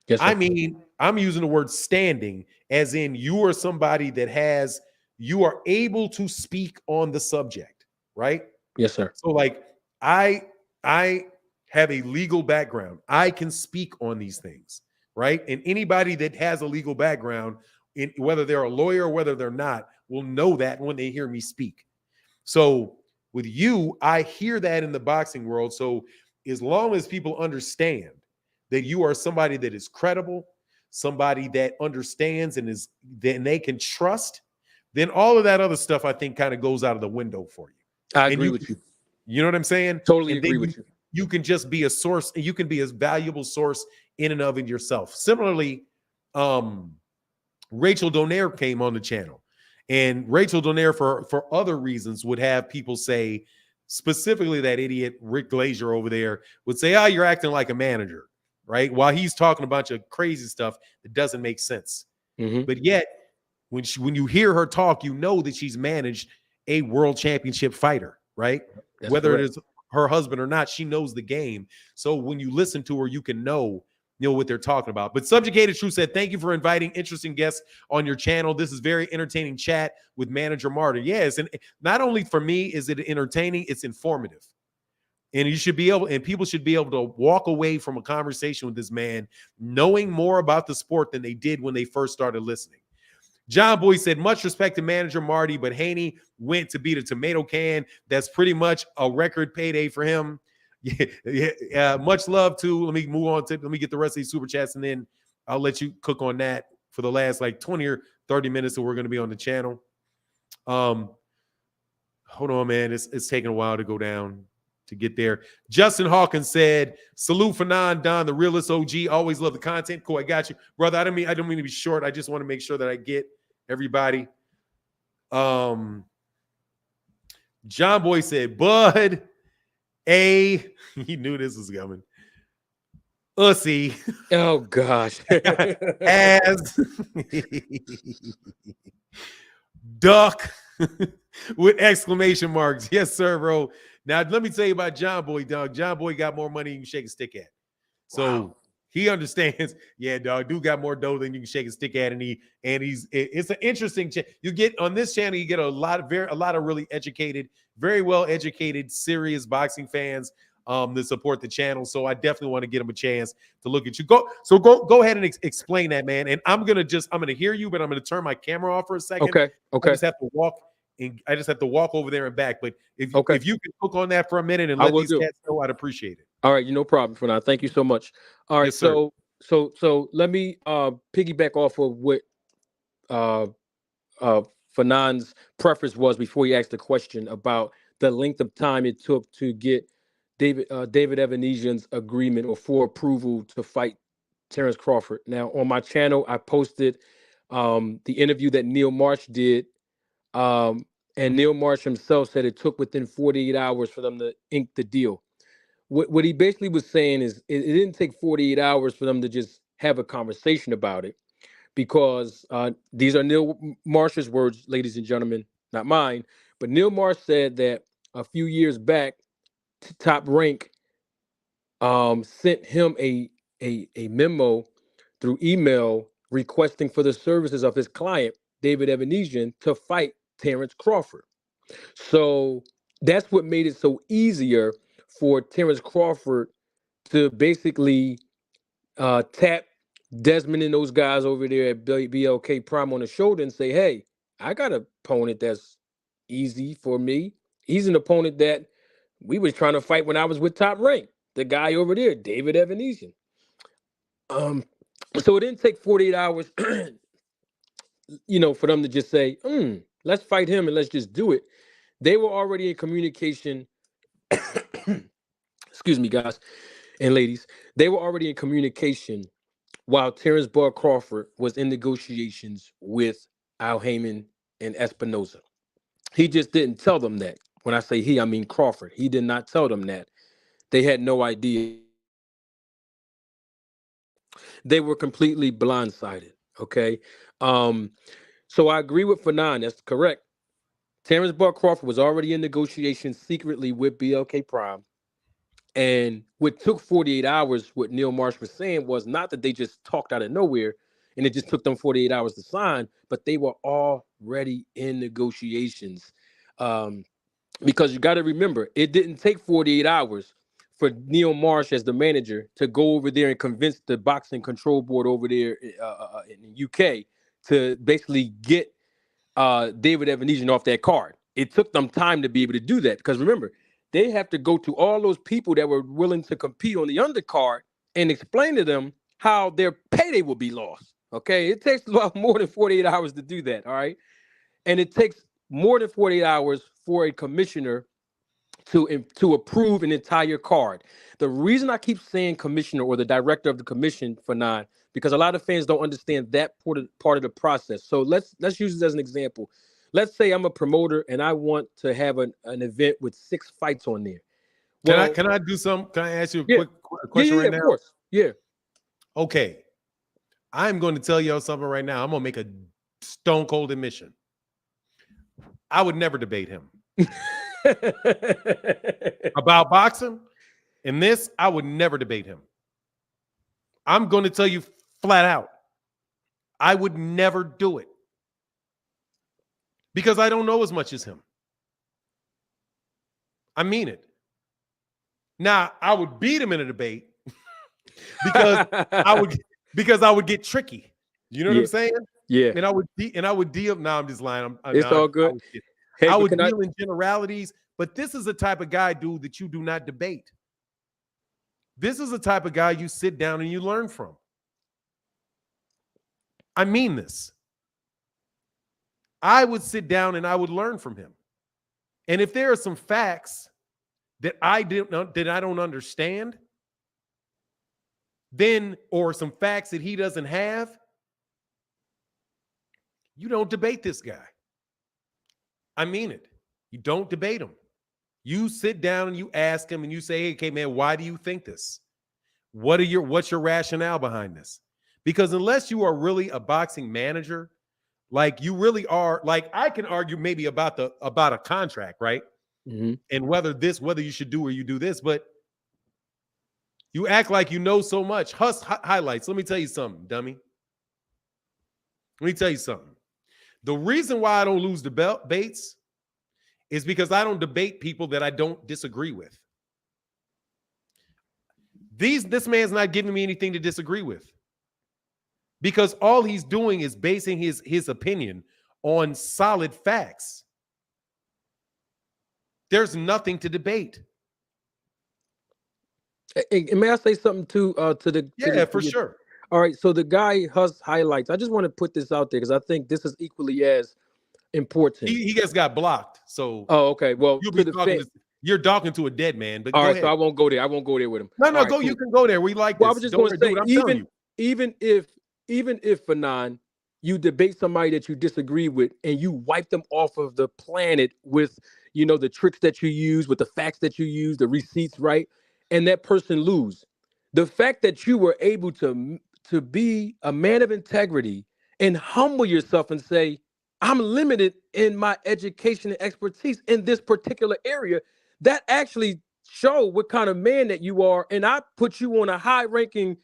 Yes, sir. I mean, I'm using the word standing as in you are somebody that you are able to speak on the subject, right? Yes, sir. So like I have a legal background. I can speak on these things, right? And anybody that has a legal background, whether they're a lawyer or whether they're not, will know that when they hear me speak. So with you, I hear that in the boxing world. So as long as people understand that you are somebody that is credible, somebody that understands and then they can trust, then all of that other stuff I think kind of goes out of the window for you. I agree with you. You know what I'm saying? Totally agree with you. You can just be a source, and you can be a valuable source in and of it yourself. Similarly, Rachel Donaire came on the channel, and Rachel Donaire for other reasons would have people say, specifically that idiot Rick Glazier over there would say, "Oh, you're acting like a manager," right? While he's talking a bunch of crazy stuff that doesn't make sense. Mm-hmm. But yet, when you hear her talk, you know that she's managed a world championship fighter, right? That's Whether correct. it is her husband or not, she knows the game. So when you listen to her, you can know what they're talking about. But Subjugated Truth said, "Thank you for inviting interesting guests on your channel. This is very entertaining chat with Manager Marty." Yes, and not only for me is it entertaining, it's informative. And people should be able to walk away from a conversation with this man knowing more about the sport than they did when they first started listening. John Boy said, "Much respect to Manager Marty, but Haney went to beat a tomato can. That's pretty much a record payday for him." Yeah, much love to. Let me move on let me get the rest of these super chats, and then I'll let you cook on that for the last like 20 or 30 minutes that we're going to be on the channel. Hold on, man. It's taking a while to go down to get there. Justin Hawkins said, "Salute for Don, the realest OG. Always love the content." Cool, I got you, brother. I don't mean to be short. I just want to make sure that I get everybody. John Boy said, "Bud, he knew this was coming. Ussy." Oh gosh. As duck with exclamation marks. Yes, sir, bro. Now, let me tell you about John Boy, dog. John Boy got more money than you can shake a stick at. So Wow. he understands. Yeah, dog, dude got more dough than you can shake a stick at. And it's an interesting you get on this channel, you get a lot of really educated, very well educated, serious boxing fans that support the channel. So I definitely want to get them a chance to look at you. Go ahead and explain that, man. And I'm gonna hear you, but I'm gonna turn my camera off for a second. Okay. I just have to walk over there and back. But if you can hook on that for a minute and let these cats know, I'd appreciate it. All right, no problem for now. Thank you so much. All right, Yes, sir. so let me piggyback off of what Fanon's preference was before he asked the question about the length of time it took to get David Evanesian's agreement or for approval to fight Terence Crawford. Now on my channel, I posted the interview that Neil Marsh did. And Neil Marsh himself said it took within 48 hours for them to ink the deal. what he basically was saying is it didn't take 48 hours for them to just have a conversation about it, because these are Neil Marsh's words, ladies and gentlemen, not mine. But Neil Marsh said that a few years back, Top Rank sent him a memo through email requesting for the services of his client, David Evanesian, to fight Terence Crawford. So that's what made it so easier for Terence Crawford to basically tap Desmond and those guys over there at BLK Prime on the shoulder and say, hey, I got an opponent that's easy for me. He's an opponent that we was trying to fight when I was with Top Rank. The guy over there, David Evanesian. So it didn't take 48 hours, for them to just say, let's fight him and let's just do it. They were already in communication. Excuse me, guys and ladies. They were already in communication while Terence Crawford was in negotiations with Al Heyman and Espinoza. He just didn't tell them that. When I say he, I mean Crawford. He did not tell them that. They had no idea. They were completely blindsided. Okay. So I agree with Fanon. That's correct. Terence Crawford was already in negotiations secretly with BLK Prime. And what took 48 hours, what Neil Marsh was saying, was not that they just talked out of nowhere and it just took them 48 hours to sign, but they were already in negotiations. Because you got to remember, it didn't take 48 hours for Neil Marsh as the manager to go over there and convince the boxing control board over there in the UK to basically get David Evanesian off that card. It took them time to be able to do that, because remember, they have to go to all those people that were willing to compete on the undercard and explain to them how their payday will be lost. Okay, it takes a lot more than 48 hours to do that. All right, and it takes more than 48 hours for a commissioner to approve an entire card. The reason I keep saying commissioner or the director of the commission, Fanon, because a lot of fans don't understand that part of the process. So let's use this as an example. Let's say I'm a promoter and I want to have an event with 6 fights on there. Well, can I do something? Can I ask you a quick question right now? Of course. Yeah. Okay. I'm going to tell y'all something right now. I'm going to make a stone cold admission. I would never debate him. About boxing and this, I would never debate him. I'm going to tell you flat out, I would never do it because I don't know as much as him. I mean it. Now, I would beat him in a debate because I would get tricky. You know what I'm saying? Yeah. And I would deal. Now I'm just lying. It's all good. I would deal in generalities, but this is the type of guy, dude, that you do not debate. This is the type of guy you sit down and you learn from. I mean this. I would sit down and I would learn from him. And if there are some facts that I don't understand, then, or some facts that he doesn't have, you don't debate this guy. I mean it. You don't debate him. You sit down and you ask him and you say, hey, okay, man, why do you think this? What's your rationale behind this? Because unless you are really a boxing manager, like you really are, like I can argue maybe about a contract, right? Mm-hmm. And whether you should do or you do this, but you act like you know so much. Highlights. Let me tell you something, dummy. Let me tell you something. The reason why I don't lose debates is because I don't debate people that I don't disagree with. This man's not giving me anything to disagree with, because all he's doing is basing his opinion on solid facts. There's nothing to debate. May I say something for sure. All right, so the guy has highlights. I just want to put this out there because I think this is equally as important. He just got blocked. So okay. Well, you're talking to a dead man. But all right, ahead. so I won't go there. I won't go there with him. No, right, go. Cool. You can go there. We like this. I was just going to say, even if Fanon, you debate somebody that you disagree with and you wipe them off of the planet with the tricks that you use, with the facts that you use, the receipts, right? and that person lose. The fact that you were able to be a man of integrity and humble yourself and say, I'm limited in my education and expertise in this particular area, that actually show what kind of man that you are. And I put you on a high ranking,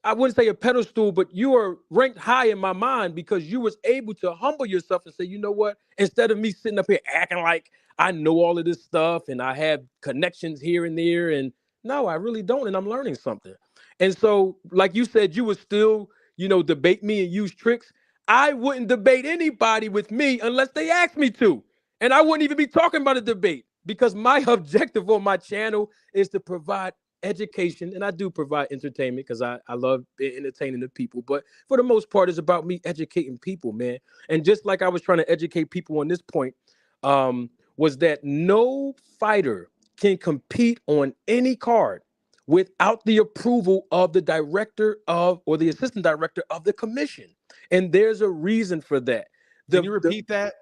I wouldn't say a pedestal, but you are ranked high in my mind because you was able to humble yourself and say, you know what? Instead of me sitting up here acting like I know all of this stuff and I have connections here and there, and no, I really don't, and I'm learning something. And so, like you said, you would still, debate me and use tricks. I wouldn't debate anybody with me unless they asked me to. And I wouldn't even be talking about a debate because my objective on my channel is to provide education, and I do provide entertainment because I love entertaining the people, but for the most part it's about me educating people, man. And just like I was trying to educate people on this point, was that no fighter can compete on any card without the approval of the director of or the assistant director of the commission. And there's a reason for that. Can you repeat that?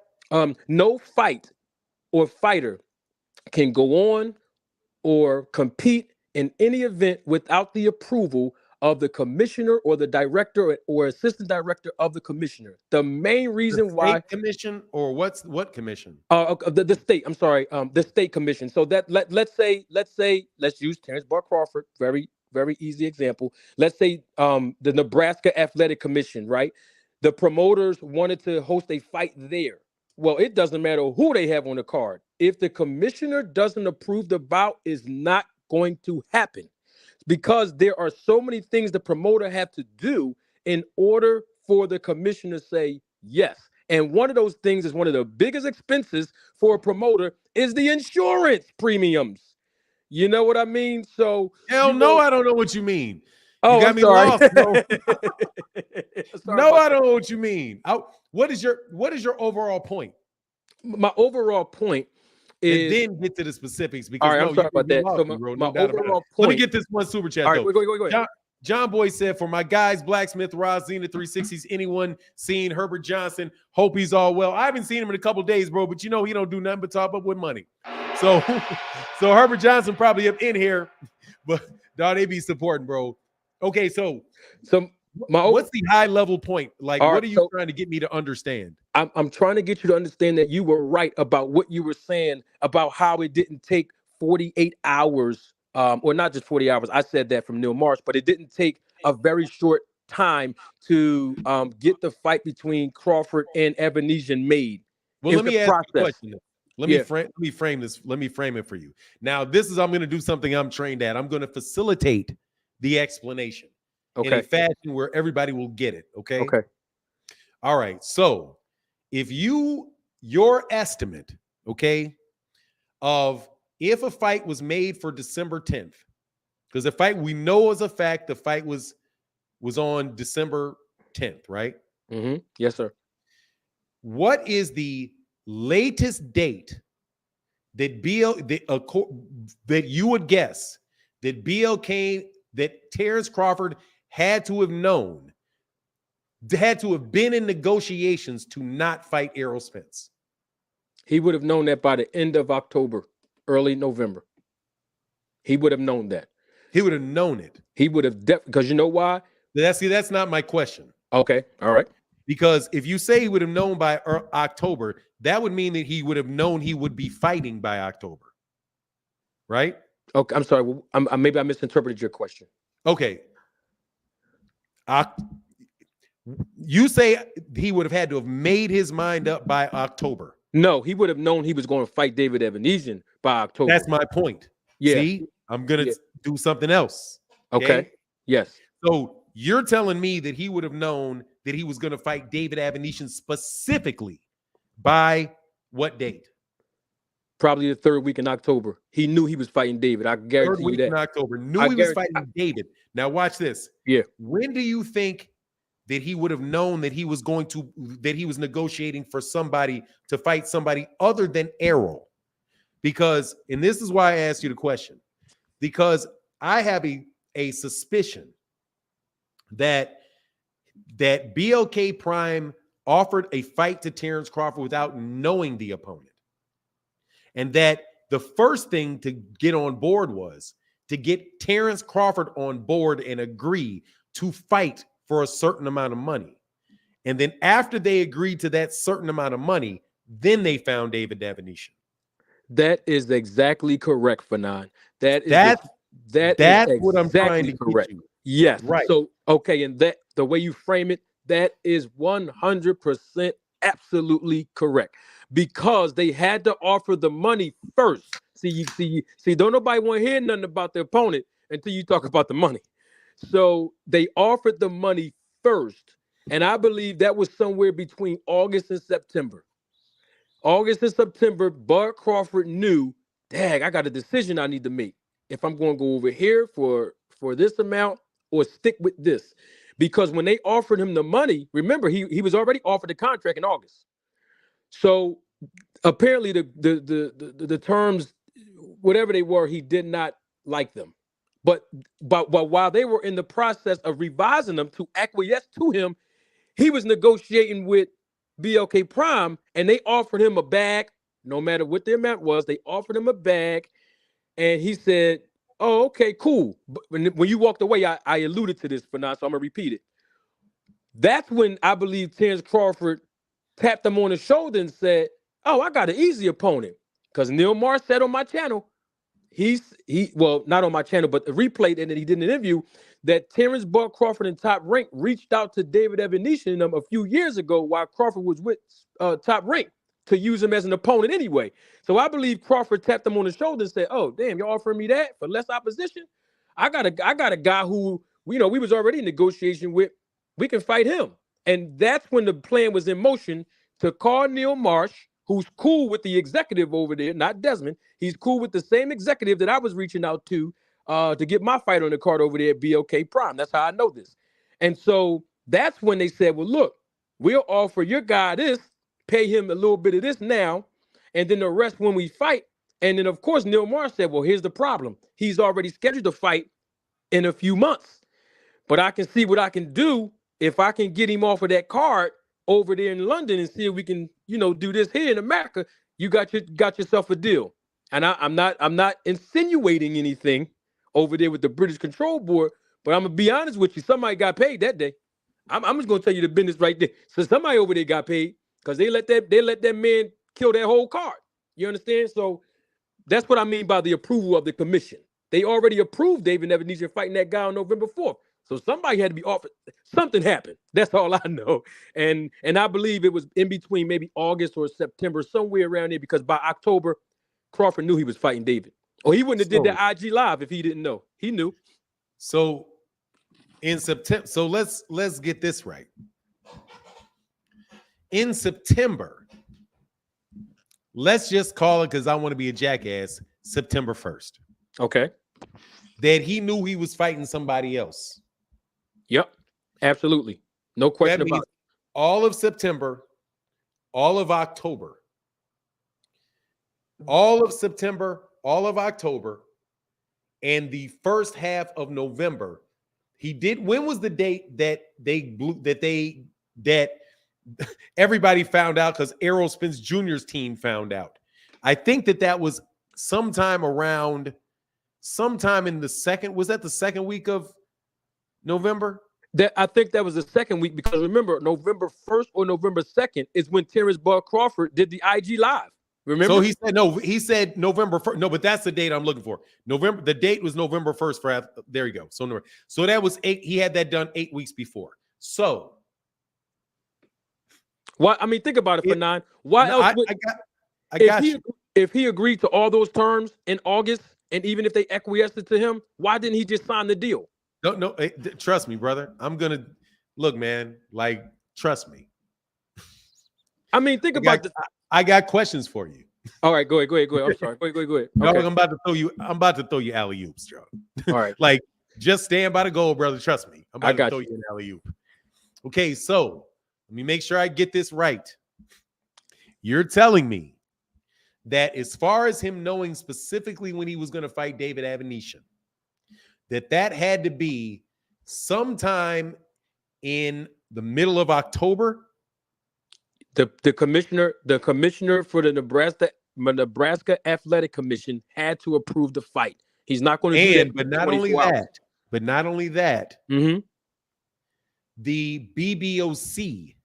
No fight or fighter can go on or compete in any event without the approval of the commissioner or the director or assistant director of the commissioner. The main reason why commission or what commission? The state. I'm sorry, the state commission. So that let's use Terence Crawford. Very, very easy example. Let's say the Nebraska Athletic Commission, right? The promoters wanted to host a fight there. Well, it doesn't matter who they have on the card. If the commissioner doesn't approve, the bout is not going to happen because there are so many things the promoter have to do in order for the commissioner to say yes. And one of those things is one of the biggest expenses for a promoter is the insurance premiums. You know what I mean? So hell no, I don't know what you mean. Oh, you got I'm me sorry. lost, bro. No, I don't know what you mean. What is your overall point? My overall point is, and then get to the specifics because all right, I'm sorry about that. So my overall point. Let me get this one super chat. All right, go ahead. John Boy said, for my guys, Blacksmith, Roz, Zena 360s, anyone seen Herbert Johnson? Hope he's all well. I haven't seen him in a couple days, bro, but he don't do nothing but top up with money. So Herbert Johnson probably up in here, but dog, they be supporting, bro. Okay, so what's the high level point? Like, what are you trying to get me to understand? I'm trying to get you to understand that you were right about what you were saying about how it didn't take 48 hours, or not just 40 hours. I said that from Neil Marsh, but it didn't take a very short time to get the fight between Crawford and Evanesian made. Well, let me ask you a question. Let me frame this. Let me frame it for you. Now, I'm going to do something I'm trained at. I'm going to facilitate the explanation in a fashion where everybody will get it. Okay. Okay. All right. So if your estimate, okay, of if a fight was made for December 10th, because the fight we know as a fact, the fight was on December 10th, right? Mm-hmm. Yes, sir. What is the latest date that that you would guess that BLK, that Terence Crawford had to have known, had to have been in negotiations to not fight Errol Spence? He would have known that by the end of October, early November. He would have known that. He would have known it. He would have because you know why? That's not my question. Okay. All right. Because if you say he would have known by October, that would mean that he would have known he would be fighting by October. Right? Okay. I'm sorry. Maybe I misinterpreted your question. Okay. You say he would have had to have made his mind up by October. No, he would have known he was going to fight David Evanesian by October. That's my point. Yeah. See, I'm going to do something else. Okay. Yes. So you're telling me that he would have known that he was going to fight David Evanesian specifically by what date? Probably the third week in October. He knew he was fighting David. I guarantee you that. Third week in October. Knew he was fighting David. Now watch this. Yeah. When do you think that he would have known that he was negotiating for somebody to fight somebody other than Errol? Because, and this is why I asked you the question, because I have a suspicion that BLK Prime offered a fight to Terence Crawford without knowing the opponent. And that the first thing to get on board was to get Terence Crawford on board and agree to fight for a certain amount of money. And then after they agreed to that certain amount of money, then they found David Davenetian. That is exactly correct, Fanon. That's what I'm trying to correct. get you. Yes. Right. So, okay, and that the way you frame it, that is 100% absolutely correct. Because they had to offer the money first. See, don't nobody want to hear nothing about the opponent until you talk about the money. So they offered the money first. And I believe that was somewhere between August and September. August and September, Bud Crawford knew, dang, I got a decision I need to make. If I'm going to go over here for this amount or stick with this. Because when they offered him the money, remember, he was already offered the contract in August. So apparently the terms, whatever they were, he did not like them. But while they were in the process of revising them to acquiesce to him, he was negotiating with BLK Prime, and they offered him a bag, no matter what the amount was. They offered him a bag, and he said, "Oh, okay, cool." But when you walked away, I alluded to this for now, so I'm gonna repeat it. That's when I believe Terence Crawford tapped him on the shoulder and said, "Oh, I got an easy opponent." Because Neil Mars said on my channel, well, not on my channel, but the replay that he did an interview, that Terence Bud Crawford and Top Rank reached out to David Davenetian a few years ago while Crawford was with Top Rank to use him as an opponent anyway. So I believe Crawford tapped him on the shoulder and said, "Oh, damn, you're offering me that for less opposition? I got a guy who, we was already in negotiation with. We can fight him." And that's when the plan was in motion to call Neil Marsh, who's cool with the executive over there, not Desmond. He's cool with the same executive that I was reaching out to get my fight on the card over there at BLK Prime. That's how I know this. And so that's when they said, "Well, look, we'll offer your guy this, pay him a little bit of this now, and then the rest when we fight." And then, of course, Neil Marsh said, "Well, here's the problem. He's already scheduled to fight in a few months. But I can see what I can do if I can get him off of that card over there in London and see if we can, do this here in America. You got yourself a deal." And I'm not insinuating anything over there with the British Control Board, but I'm gonna be honest with you. Somebody got paid that day. I'm just gonna tell you the business right there. So somebody over there got paid because they let that man kill that whole card. You understand? So that's what I mean by the approval of the commission. They already approved David Davenetian fighting that guy on November 4th. So somebody had to be offered. Something happened. That's all I know. And I believe it was in between maybe August or September, somewhere around there, because by October, Crawford knew he was fighting David. Or he wouldn't have did that IG Live if he didn't know. He knew. So in September, so let's get this right. In September, let's just call it, because I want to be a jackass, September 1st. Okay. That he knew he was fighting somebody else. Yep, absolutely. No question about it. All of September, all of October, all of September, all of October, and the first half of November. He did. When was the date that everybody found out? Because Errol Spence Jr.'s team found out. I think that was sometime in the second. Was that the second week of November? I think that was the second week, because remember, November 1st or November 2nd is when Terence Bud Crawford did the IG Live. Remember? So he said no. He said November 1st. No, but that's the date I'm looking for. November. The date was November 1st. There you go. So that was 8. He had that done 8 weeks before. So, why? I mean, think about it, Fanon. Why else? If he agreed to all those terms in August, and even if they acquiesced it to him, why didn't he just sign the deal? No, trust me, brother. I'm gonna look, man. Like, trust me. I mean, think about this. I got questions for you. All right, go ahead. I'm sorry. Go ahead. Okay. No, I'm about to throw you alley-oops, Joe. All right. Like, just stand by the goal, brother. Trust me. I'm about to throw you an alley-oop. Okay, so let me make sure I get this right. You're telling me that as far as him knowing specifically when he was going to fight David Davenetian, that had to be sometime in the middle of October? The commissioner for the Nebraska Athletic Commission had to approve the fight. He's not going to do that. But not only that, Mm-hmm. the BBOC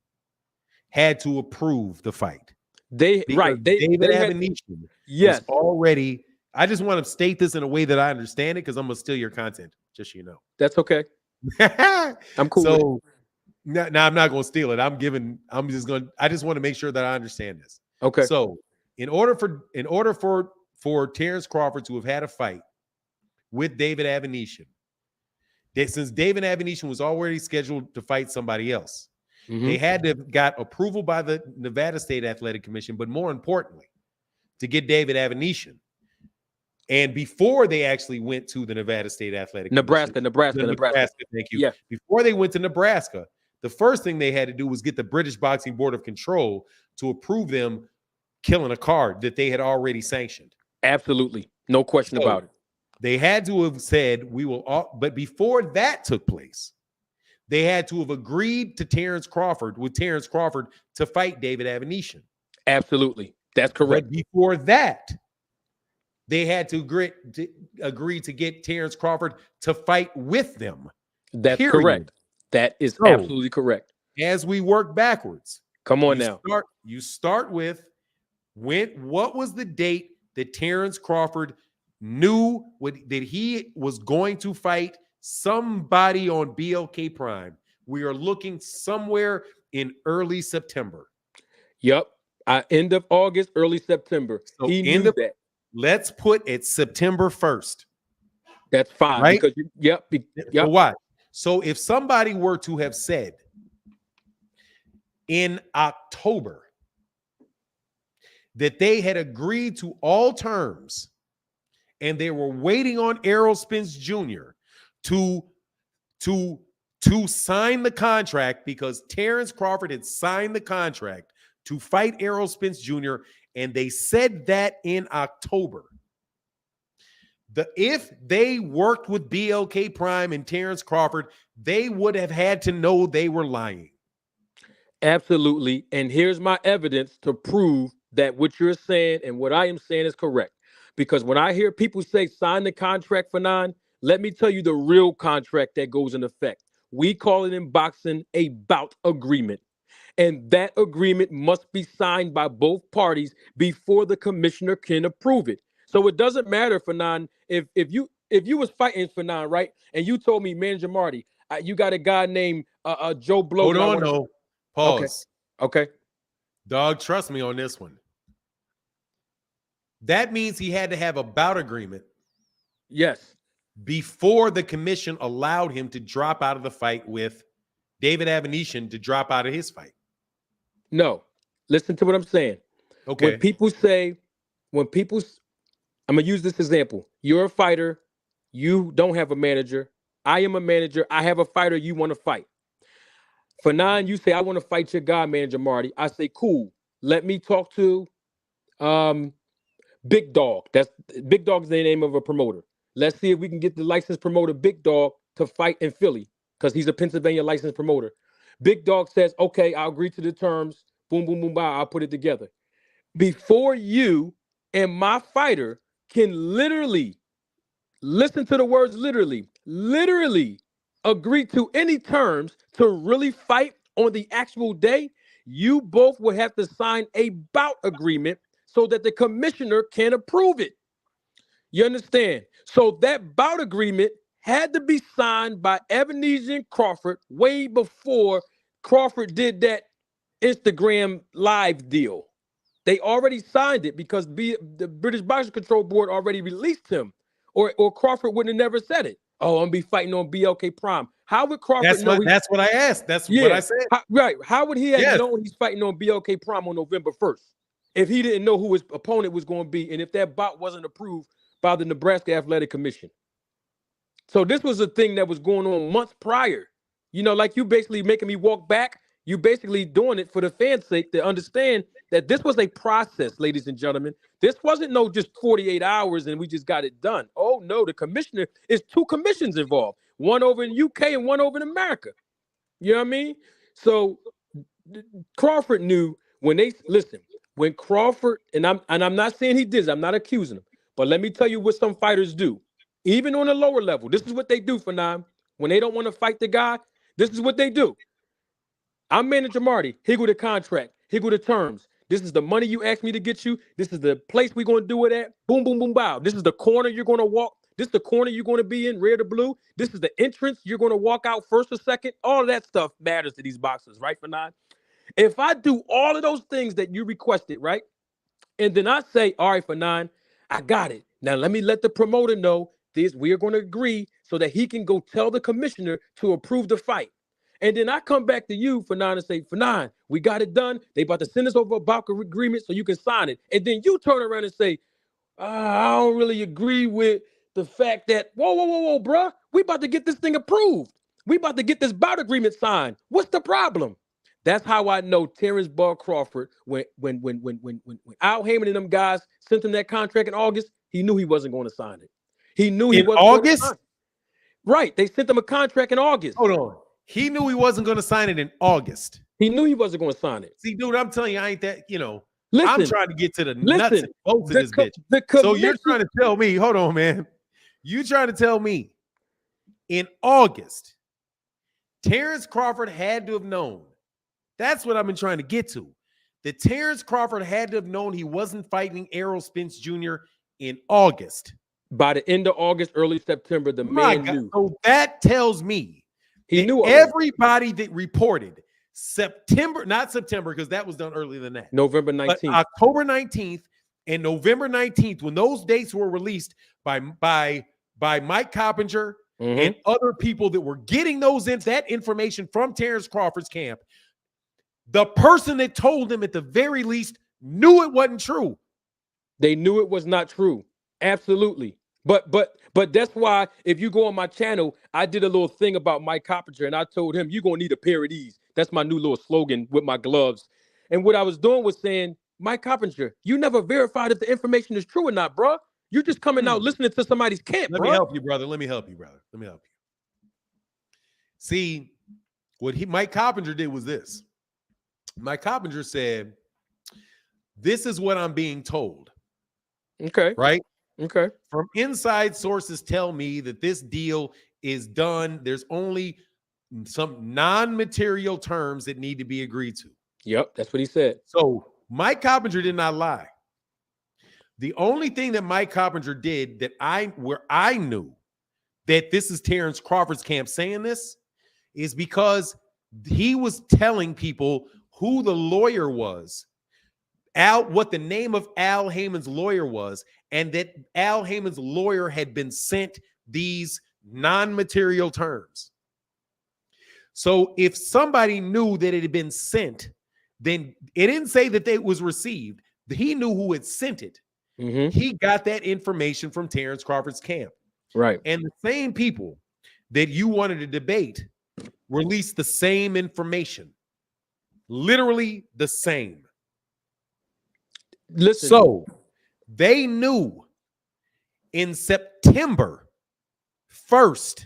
had to approve the fight. David Avenishin was already. I just want to state this in a way that I understand it because I'm gonna steal your content, just so you know. That's okay. I'm cool. So now I'm not gonna steal it. I just want to make sure that I understand this. Okay. So in order for Terence Crawford to have had a fight with David Avenishin, since David Avenishin was already scheduled to fight somebody else, they had to have got approval by the Nevada State Athletic Commission, but more importantly, to get David Avenishin. And before they actually went to the Nevada State Athletic Commission, Nebraska. Thank you. Yeah. Before they went to Nebraska, the first thing they had to do was get the British Boxing Board of Control to approve them killing a card that they had already sanctioned. Absolutely. No question about it. They had to have said, but before that took place, they had to have agreed to Terence Crawford to fight David Avenishin. Absolutely. That's correct. But before that, they had to agree to get Terence Crawford to fight with them. That's correct. That is absolutely correct. As we work backwards, come on now. You start with what was the date that Terence Crawford knew that he was going to fight somebody on BLK Prime? We are looking somewhere in early September. Yep. End of August, early September. So he knew that. Let's put it September 1st. That's fine. Right? Because yep. So why? So if somebody were to have said in October that they had agreed to all terms and they were waiting on Errol Spence Jr. to sign the contract because Terence Crawford had signed the contract to fight Errol Spence Jr., and they said that in October. If they worked with BLK Prime and Terence Crawford, they would have had to know they were lying. Absolutely. And here's my evidence to prove that what you're saying and what I am saying is correct. Because when I hear people say sign the contract for nine, let me tell you the real contract that goes in effect. We call it in boxing a bout agreement. And that agreement must be signed by both parties before the commissioner can approve it. So it doesn't matter, Fanon, if you was fighting Fanon, right? And you told me, Manager Marty, you got a guy named Joe Blow. Hold on, no. Pause. Okay. Dog, trust me on this one. That means he had to have a bout agreement. Yes. Before the commission allowed him to drop out of the fight with David Avenishin to drop out of his fight. No. Listen to what I'm saying. Okay. I'm going to use this example. You're a fighter. You don't have a manager. I am a manager. I have a fighter you want to fight. For nine, you say, I want to fight your guy, Manager Marty. I say, cool. Let me talk to Big Dog. Big Dog's the name of a promoter. Let's see if we can get the licensed promoter, Big Dog, to fight in Philly because he's a Pennsylvania licensed promoter. Big Dog says, okay, I'll agree to the terms. Boom, boom, boom, bye. I'll put it together. Before you and my fighter can literally, listen to the words literally agree to any terms to really fight on the actual day, you both will have to sign a bout agreement so that the commissioner can approve it. You understand? So that bout agreement had to be signed by Avenishin Crawford way before Crawford did that Instagram live deal. They already signed it because the British Boxing Control Board already released him, or Crawford wouldn't have never said it. Oh, I'm gonna be fighting on BLK Prime. How would Crawford know? That's what I asked. That's what I said. How would he have known he's fighting on BLK Prime on November 1st if he didn't know who his opponent was going to be and if that bout wasn't approved by the Nebraska Athletic Commission? So this was a thing that was going on months prior. You know, like you basically making me walk back. You basically doing it for the fans' sake to understand that this was a process, ladies and gentlemen. This wasn't no just 48 hours and we just got it done. Oh, no, the commissioner is two commissions involved. One over in UK and one over in America. You know what I mean? So Crawford knew when Crawford, and I'm not saying he did, I'm not accusing him, but let me tell you what some fighters do. Even on a lower level, this is what they do for Nine. When they don't want to fight the guy, this is what they do. I'm manager Marty. Here go the contract. Here go the terms. This is the money you asked me to get you. This is the place we're going to do it at. Boom, boom, boom, bow. This is the corner you're going to walk. This is the corner you're going to be in, red or blue. This is the entrance. You're going to walk out first or second. All of that stuff matters to these boxers, right, for Nine? If I do all of those things that you requested, right, and then I say, all right, for Nine, I got it. Now let me let the promoter know this. We are going to agree so that he can go tell the commissioner to approve the fight. And then I come back to you for Nine and say, for Nine, we got it done. They about to send us over a bulk agreement so you can sign it. And then you turn around and say, I don't really agree with the fact that, whoa, bruh, we about to get this thing approved. We about to get this bout agreement signed. What's the problem? That's how I know Terence Crawford, when Al Heyman and them guys sent him that contract in August, he knew he wasn't going to sign it. He knew he wasn't going to sign it. Right. They sent him a contract in August. Hold on. He knew he wasn't going to sign it in August. He knew he wasn't going to sign it. See, dude, I'm telling you, I ain't that, Listen, I'm trying to get to the nuts and bolts of this bitch. So you're trying to tell me, hold on, man. You trying to tell me in August, Terence Crawford had to have known. That's what I've been trying to get to. That Terence Crawford had to have known he wasn't fighting Errol Spence Jr. in August. By the end of August, early September, the man knew. So that tells me he knew everybody that reported September, not September, because that was done earlier than that. November 19th. But October 19th and November 19th, when those dates were released by Mike Coppinger and other people that were getting that information from Terence Crawford's camp, the person that told them at the very least knew it wasn't true. They knew it was not true. Absolutely. But that's why if you go on my channel, I did a little thing about Mike Coppinger, and I told him, you're going to need a pair of these. That's my new little slogan with my gloves. And what I was doing was saying, Mike Coppinger, you never verified if the information is true or not, bro. You're just coming out listening to somebody's camp, Let me help you, brother. Let me help you, brother. Let me help you. See, what Mike Coppinger did was this. Mike Coppinger said, this is what I'm being told. Okay. Right? Okay. From inside sources tell me that this deal is done. There's only some non-material terms that need to be agreed to. Yep, that's what he said. So Mike Coppinger did not lie. The only thing that Mike Coppinger did where I knew that this is Terence Crawford's camp saying this is because he was telling people who the lawyer was, what the name of Al Heyman's lawyer was, and that Al Heyman's lawyer had been sent these non-material terms. So if somebody knew that it had been sent, then it didn't say that it was received. He knew who had sent it. He got that information from Terence Crawford's camp. Right. And the same people that you wanted to debate released the same information. Literally the same. Listen. So they knew in September 1st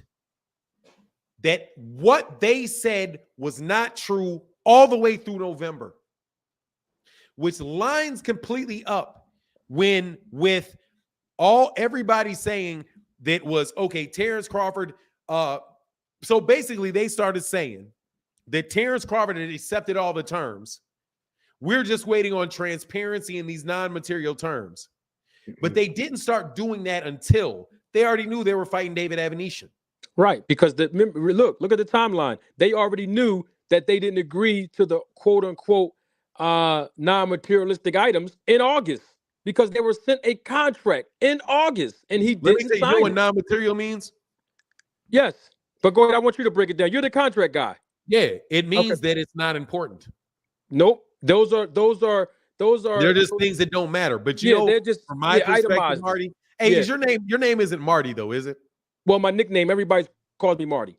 that what they said was not true all the way through November, which lines completely up when with everybody saying that was okay, Terence Crawford. So basically they started saying that Terence Crawford had accepted all the terms. We're just waiting on transparency in these non-material terms. But they didn't start doing that until they already knew they were fighting David Avanesyan. Right, because look at the timeline. They already knew that they didn't agree to the quote-unquote non-materialistic items in August because they were sent a contract in August, and he didn't sign it. You know what non-material means? Yes, but go ahead. I want you to break it down. You're the contract guy. Yeah, it means that it's not important. Nope. Those are they're just things that don't matter. But they're just from my perspective, itemized. Marty. Hey, is your name isn't Marty though, is it? Well, my nickname, everybody calls me Marty.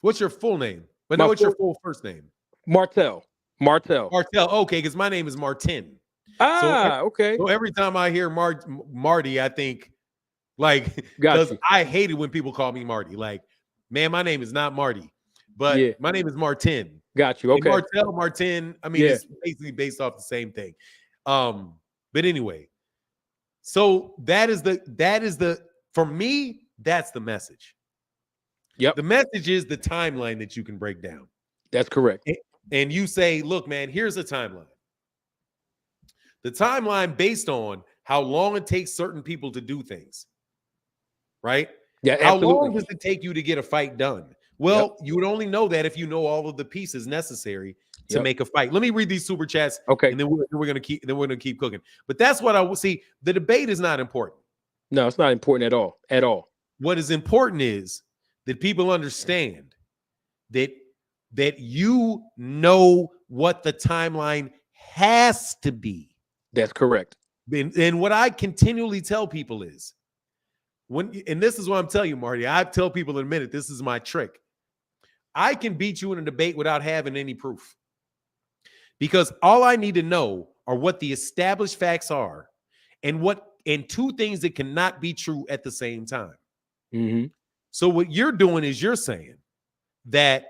What's your full name? But no, what's your full first name? Martel. Okay, because my name is Martin. Okay. So every time I hear Marty, I think because I hated when people call me Marty. Like, man, my name is not Marty, but my name is Martin. Got you. Okay. And Martin. I mean, it's basically based off the same thing. But anyway, so that is the for me, That's the message. Yep. The message is the timeline that you can break down. That's correct. And you say, look, man, here's a timeline. The timeline based on how long it takes certain people to do things, right? Yeah, how absolutely. long does it take you to get a fight done? Well, you would only know that if you know all of the pieces necessary to make a fight. Let me read these super chats, okay, and then we're gonna keep cooking. But that's what I will see. The debate is not important. No, it's not important at all. At all. What is important is that people understand that you know what the timeline has to be. That's correct. And what I continually tell people is, and this is what I'm telling you, Marty, I tell people in a minute, this is my trick. I can beat you in a debate without having any proof. Because all I need to know are what the established facts are and two things that cannot be true at the same time. Mm-hmm. So what you're doing is you're saying that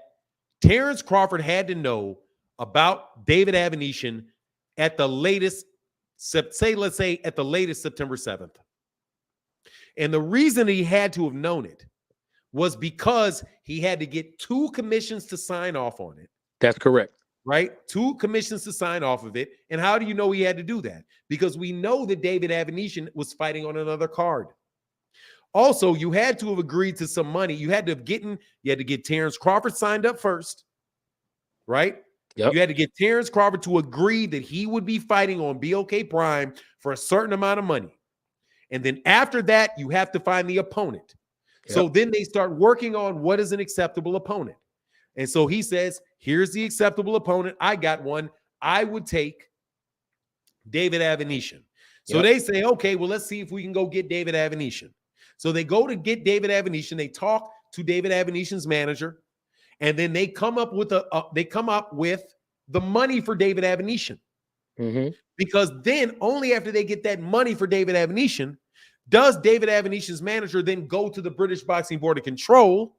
Terence Crawford had to know about David Avanesyan at the latest, let's say at the latest September 7th. And the reason he had to have known it was because he had to get 2 commissions to sign off on it. That's correct. Right? 2 commissions to sign off of it. And how do you know he had to do that? Because we know that David Avanesyan was fighting on another card. Also, you had to have agreed to some money. You had to get Terence Crawford signed up first, right? Yep. You had to get Terence Crawford to agree that he would be fighting on BLK Prime for a certain amount of money. And then after that, you have to find the opponent. Yep. So then they start working on what is an acceptable opponent. And so he says, here's the acceptable opponent. I got one. I would take David Avanesyan. So they say, okay, well, let's see if we can go get David Avanesyan. So they go to get David Avanesyan. They talk to David Avanesyan's manager, and then they come up with the money for David Avanesyan. Mm-hmm. Because then only after they get that money for David Avanesyan does David Avanesyan's manager then go to the British Boxing Board of Control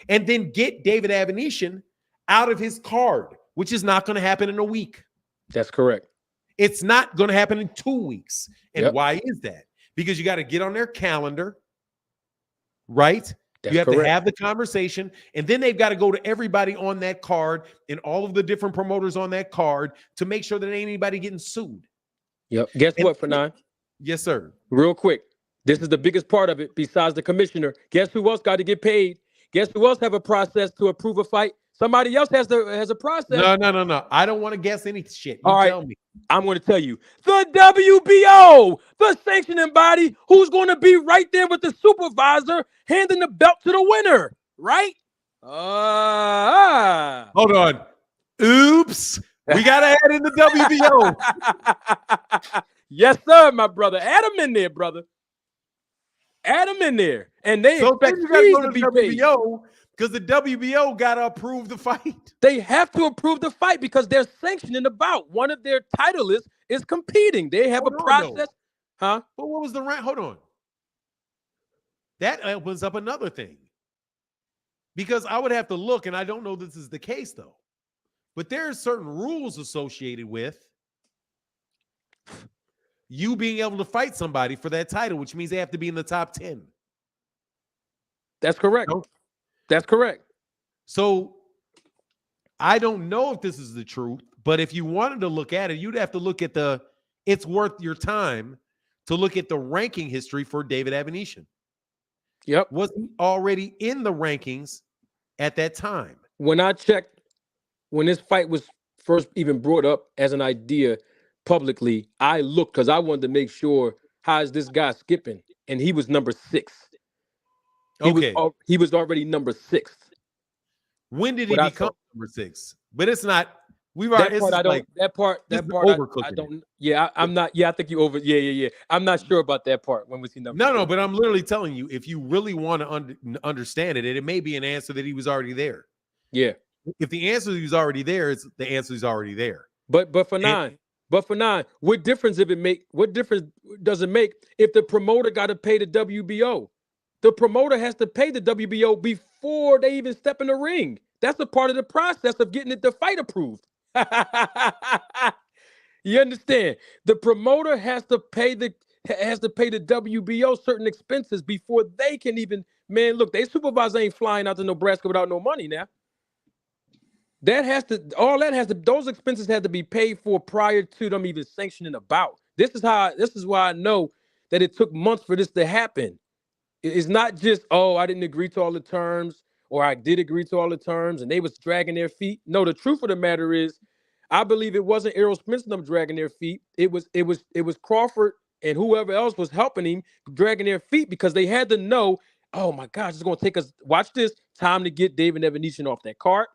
and then get David Avanesyan out of his card, which is not going to happen in a week. That's correct. It's not going to happen in 2 weeks. And why is that? Because you got to get on their calendar, right? You have to have the conversation, and then they've got to go to everybody on that card and all of the different promoters on that card to make sure that ain't anybody getting sued. Yep. Guess what, Fanon? Yes, sir. Real quick. This is the biggest part of it besides the commissioner. Guess who else got to get paid? Guess who else have a process to approve a fight? Somebody else has a process. No. I don't want to guess any shit. You tell me. I'm going to tell you. The WBO, the sanctioning body, who's going to be right there with the supervisor handing the belt to the winner, right? Hold on. Oops. We got to add in the WBO. Yes, sir, my brother. Add them in there, brother. Add them in there. And they expect fees to be paid. Because the WBO got to approve the fight. They have to approve the fight because they're sanctioning the bout. One of their titleists is competing. They have a process. Huh? But what was the rank? Hold on. That opens up another thing. Because I would have to look, and I don't know this is the case, though. But there are certain rules associated with you being able to fight somebody for that title, which means they have to be in the top 10. That's correct. No? That's correct. So I don't know if this is the truth, but if you wanted to look at it, you'd have to look at it's worth your time to look at the ranking history for David Avanesyan. Yep. Was he already in the rankings at that time? When I checked, when this fight was first even brought up as an idea publicly, I looked because I wanted to make sure, how is this guy skipping? And he was number 6. He was already number 6. When did he become number 6? But it's not. We've already. That part. I don't. Yeah, I'm not. Yeah, I think you over. Yeah. I'm not sure about that part. When was he number? No. But I'm literally telling you, if you really want to understand it, it may be an answer that he was already there. Yeah. If the answer is already there, it's the answer is already there. But for nine, what difference What difference does it make if the promoter got to pay the WBO? The promoter has to pay the WBO before they even step in the ring. That's a part of the process of getting the fight approved. You understand? The promoter has to pay has to pay the WBO certain expenses before they can even, man, look, they supervisor ain't flying out to Nebraska without no money now. Those expenses had to be paid for prior to them even sanctioning a bout. This is why I know that it took months for this to happen. It's not just, oh, I didn't agree to all the terms, or I did agree to all the terms, and they was dragging their feet. No, the truth of the matter is, I believe it wasn't Errol Spence and them dragging their feet. It was Crawford and whoever else was helping him dragging their feet because they had to know, oh my gosh, it's going to take us, watch this, time to get David Evanesian off that cart.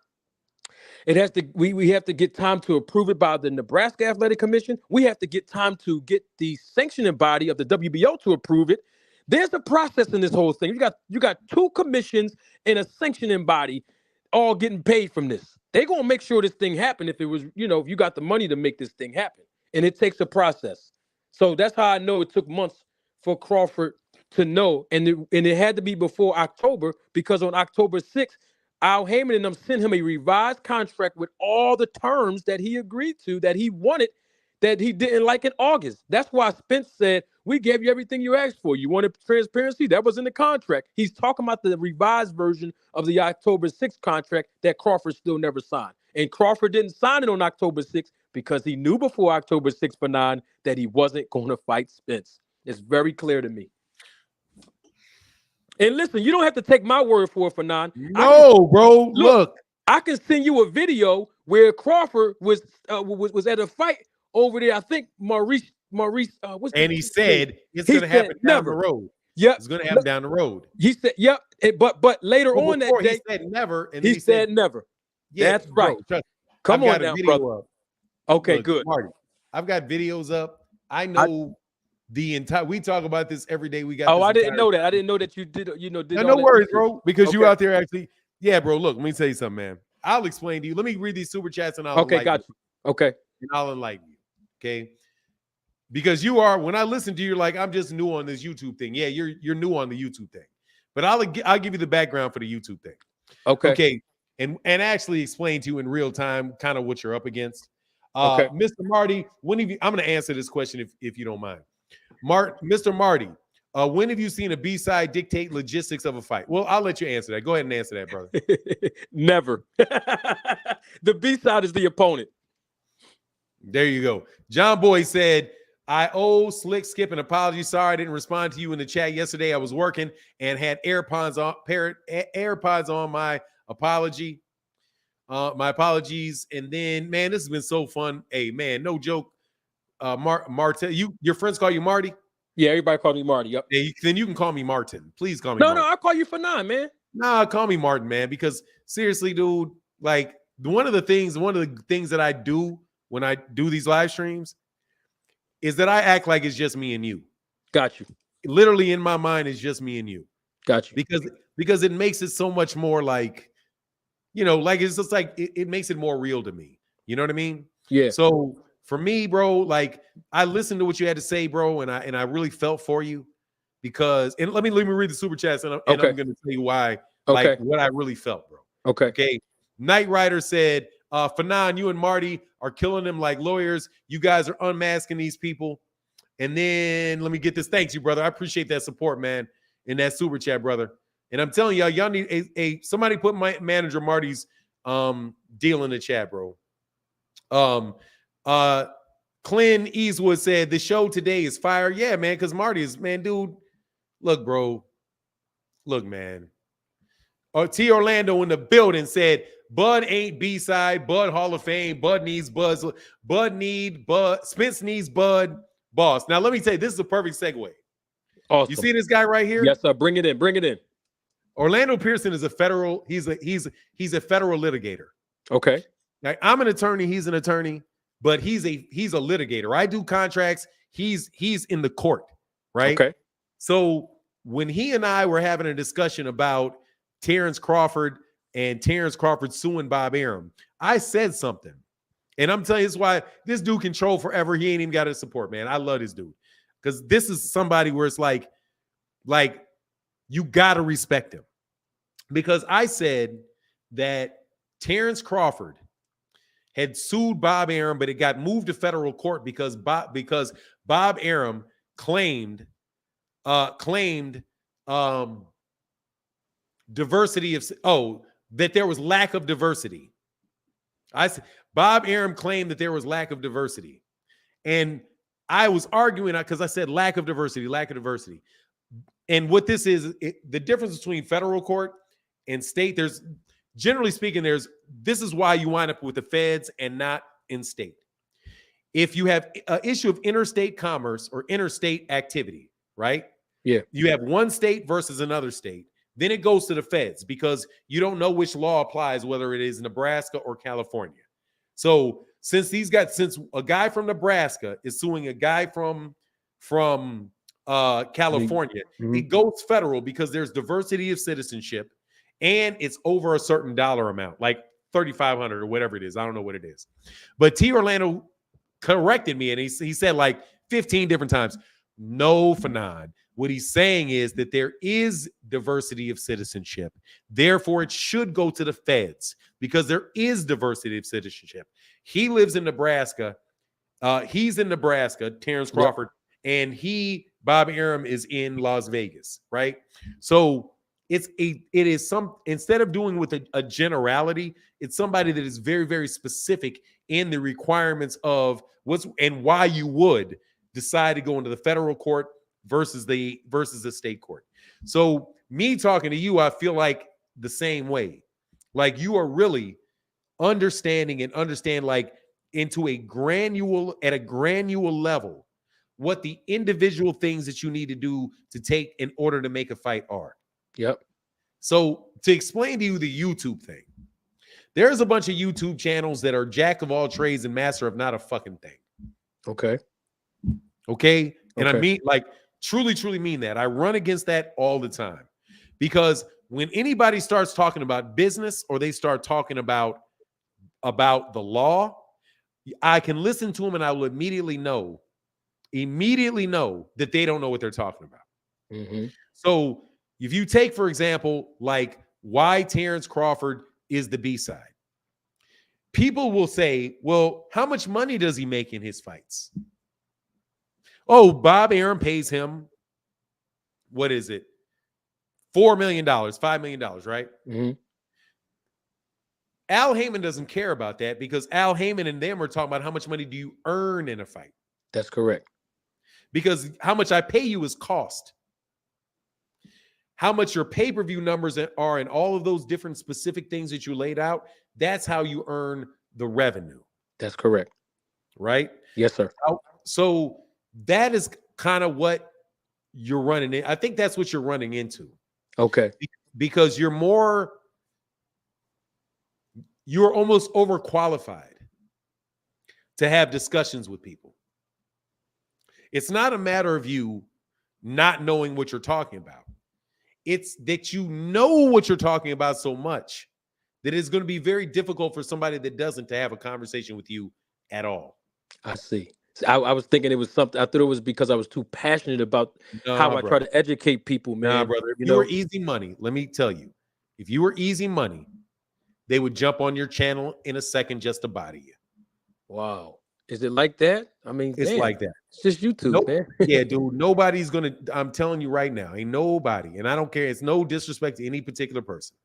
It has to. We have to get time to approve it by the Nebraska Athletic Commission. We have to get time to get the sanctioning body of the WBO to approve it. There's a process in this whole thing. You got two commissions and a sanctioning body all getting paid from this. They're gonna make sure this thing happen if if you got the money to make this thing happen. And it takes a process. So that's how I know it took months for Crawford to know. And it had to be before October, because on October 6th, Al Heyman and them sent him a revised contract with all the terms that he agreed to, that he wanted, that he didn't like in August. That's why Spence said, we gave you everything you asked for. You wanted transparency? That was in the contract. He's talking about the revised version of the October 6th contract that Crawford still never signed. And Crawford didn't sign it on October 6th because he knew before October 6th for 9 that he wasn't going to fight Spence. It's very clear to me. And listen, you don't have to take my word for it, for 9. No, bro. Look, I can send you a video where Crawford was at a fight over there. I think Maurice. And he said it's going to happen down the road. Yep, it's going to happen down the road. He said, "Yep." But later on that day, he said never, and he said never. Yeah, that's right. Bro, come on now, brother. Up. Okay, look, good. Marty, I've got videos up. I know. The entire, we talk about this every day. We got. Oh, I didn't know that. I didn't know that you did. No worries, bro. Because you out there actually. Yeah, bro. Look, let me tell you something, man. I'll explain to you. Let me read these super chats and I'll. Okay, got you. Okay, and I'll enlighten you. Okay. Because you are, when I listen to you, you're like, I'm just new on this YouTube thing. Yeah, you're new on the YouTube thing. But I'll give you the background for the YouTube thing. Okay. Okay. And actually explain to you in real time kind of what you're up against. Okay. Mr. Marty, I'm going to answer this question if you don't mind. Mr. Marty, when have you seen a B-side dictate logistics of a fight? Well, I'll let you answer that. Go ahead and answer that, brother. Never. The B-side is the opponent. There you go. John Boy said, I owe Slick Skip an apology. Sorry I didn't respond to you in the chat yesterday. I was working and had AirPods on. My apology. My apologies. And then, man, this has been so fun. Hey, man, no joke. Marty, your friends call you Marty? Yeah, everybody call me Marty. Yep. Yeah, then you can call me Martin. Please call me. No, Martin. I'll call you for 9, man. Nah, call me Martin, man. Because seriously, dude, like one of the things that I do when I do these live streams is that I act like it's just me and you. Got you. Literally in my mind, it's just me and you. Got you. Because it makes it so much more like, like it's just like it makes it more real to me. You know what I mean? Yeah. So for me, bro, like I listened to what you had to say, bro, and I really felt for you because, and let me read the super chats and I'm going to tell you why, like what I really felt, bro. Okay. Knight Rider said, Fanon, you and Marty are killing them like lawyers. You guys are unmasking these people. And then let me get this. Thanks you, brother. I appreciate that support, man, in that super chat, brother. And I'm telling y'all need somebody put my manager Marty's deal in the chat, bro. Clint Eastwood said the show today is fire. Yeah, man, because Marty is, man, dude. Look, bro. Look, man. T Orlando in the building said Bud ain't B-side. Bud Hall of Fame. Bud needs Buzz. Spence needs Bud. Boss. Now let me tell you, this is a perfect segue. Awesome. You see this guy right here? Yes, sir. Bring it in. Bring it in. Orlando Pearson is a federal. He's a federal litigator. Okay. Now, I'm an attorney. He's an attorney, but he's a litigator. I do contracts. He's in the court, right? Okay. So when he and I were having a discussion about Terence Crawford and Terence Crawford suing Bob Arum, I said something. And I'm telling you, this is why this dude can troll forever. He ain't even got his support, man. I love this dude. Because this is somebody where it's like you got to respect him. Because I said that Terence Crawford had sued Bob Arum, but it got moved to federal court because Bob Arum claimed diversity of that there was lack of diversity. Bob Arum claimed that there was lack of diversity, and I was arguing because I said lack of diversity. And what this is, the difference between federal court and state, there's generally speaking, this is why you wind up with the feds and not in state. If you have an issue of interstate commerce or interstate activity, right? Yeah. You have one state versus another state. Then it goes to the feds because you don't know which law applies, whether it is Nebraska or California. So since a guy from Nebraska is suing a guy from California, it goes federal because there's diversity of citizenship and it's over a certain dollar amount, like $3,500 or whatever it is. I don't know what it is. But T. Orlando corrected me and he said like 15 different times, no, Fanon. What he's saying is that there is diversity of citizenship. Therefore, it should go to the feds because there is diversity of citizenship. He lives in Nebraska. He's in Nebraska, Terence Crawford, and Bob Arum is in Las Vegas, right? So it is instead of doing with a generality, it's somebody that is very, very specific in the requirements of and why you would decide to go into the federal court versus the state court. So me talking to you, I feel like the same way. Like you are really understand like into at a granular level what the individual things that you need to do to take in order to make a fight are. Yep. So to explain to you the YouTube thing, there's a bunch of YouTube channels that are jack of all trades and master of not a fucking thing. Okay. And I mean, like, truly mean that. I run against that all the time because when anybody starts talking about business or they start talking about the law, I can listen to them and I will immediately know that they don't know what they're talking about. Mm-hmm. So if you take, for example, like why Terence Crawford is the B-side, people will say, well, how much money does he make in his fights? Oh, Bob Arum pays him, what is it? $4 million, $5 million, right? Mm-hmm. Al Heyman doesn't care about that because Al Heyman and them are talking about how much money do you earn in a fight. That's correct. Because how much I pay you is cost. How much your pay-per-view numbers are and all of those different specific things that you laid out, that's how you earn the revenue. That's correct. Right? Yes, sir. So that is kind of what you're running in. I think that's what you're running into. Okay. Because you're almost overqualified to have discussions with people. It's not a matter of you not knowing what you're talking about. It's that you know what you're talking about so much that it's going to be very difficult for somebody that doesn't to have a conversation with you at all. I see. I was thinking it was something. I thought it was because I was too passionate about how I try to educate people, man. Nah, brother. If you were easy money, let me tell you, if you were easy money, they would jump on your channel in a second just to body you. Wow. Is it like that? I mean, it's like that. It's just YouTube, man. Yeah, dude. Nobody's going to, I'm telling you right now, ain't nobody. And I don't care. It's no disrespect to any particular person.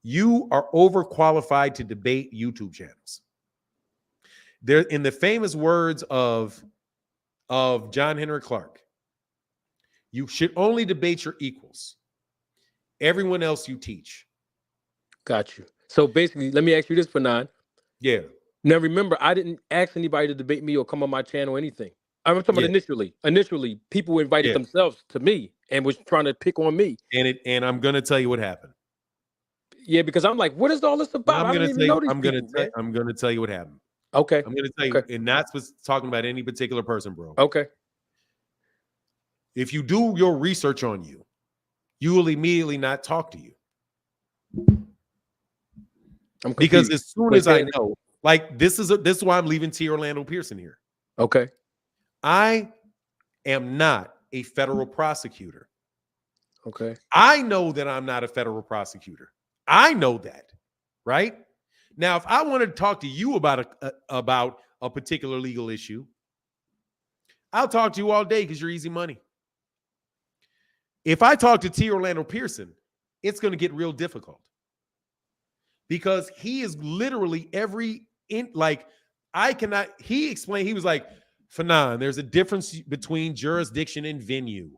You are overqualified to debate YouTube channels. There, in the famous words of John Henry Clark, you should only debate your equals. Everyone else you teach. Got you. So basically, let me ask you this, Fanon. Yeah. Now remember, I didn't ask anybody to debate me or come on my channel or anything. I'm talking about initially. Initially, people invited themselves to me and was trying to pick on me. And I'm gonna tell you what happened. Yeah, because I'm like, what is all this about? I'm gonna tell you what happened. Okay. I'm going to tell you, and that's what's talking about any particular person, bro. Okay. If you do your research on you, you will immediately not talk to you. Because as soon as I know, like this is why I'm leaving T. Orlando Pearson here. Okay. I am not a federal prosecutor. Okay. I know that I'm not a federal prosecutor. I know that, right? Now, if I wanted to talk to you about a particular legal issue, I'll talk to you all day because you're easy money. If I talk to T. Orlando Pearson, it's going to get real difficult because he is literally he explained, he was like, Fanon, there's a difference between jurisdiction and venue.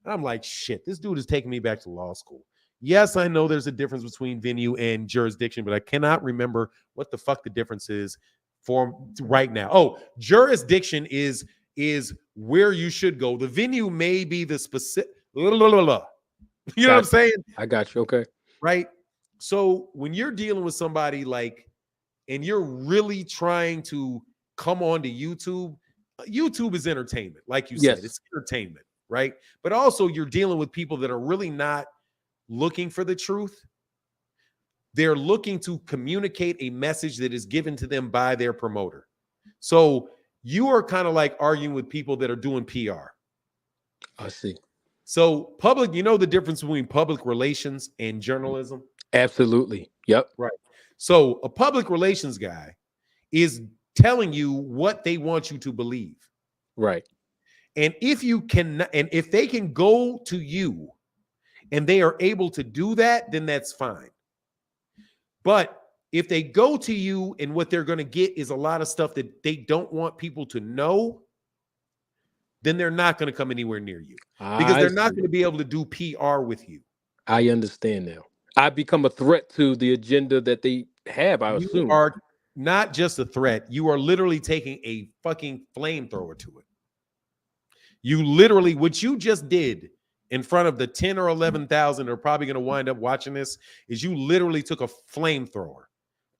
And I'm like, shit, this dude is taking me back to law school. Yes, I know there's a difference between venue and jurisdiction, but I cannot remember what the fuck the difference is for right now. Oh, jurisdiction is where you should go. The venue may be the specific. You know what I'm saying? I got you. Okay. Right. So when you're dealing with somebody like, and you're really trying to come on to YouTube, YouTube is entertainment. Like you said, it's entertainment, right? But also you're dealing with people that are really not looking for the truth. They're looking to communicate a message that is given to them by their promoter. So you are kind of like arguing with people that are doing PR. I see. So public, you know the difference between public relations and journalism? Absolutely. Yep. Right. So a public relations guy is telling you what they want you to believe. Right. And if they can go to you and they are able to do that, then that's fine. But if they go to you and what they're going to get is a lot of stuff that they don't want people to know, then they're not going to come anywhere near you because they're not going to be able to do PR with you. I understand now. I become a threat to the agenda that they have, I assume. You are not just a threat. You are literally taking a fucking flamethrower to it. You literally, what you just did in front of the 10 or 11,000 are probably going to wind up watching this, is you literally took a flamethrower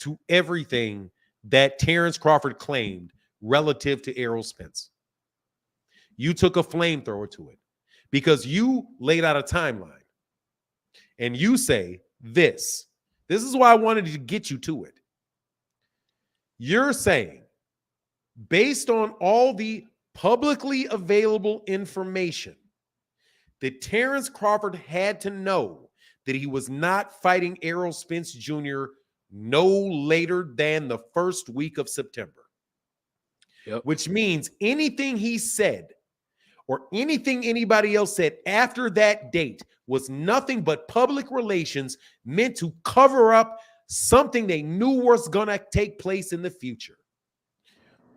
to everything that Terence Crawford claimed relative to Errol Spence. You took a flamethrower to it because you laid out a timeline and you say this is why I wanted to get you to it. You're saying, based on all the publicly available information, that Terence Crawford had to know that he was not fighting Errol Spence Jr. no later than the first week of September. Yep. Which means anything he said or anything anybody else said after that date was nothing but public relations meant to cover up something they knew was going to take place in the future.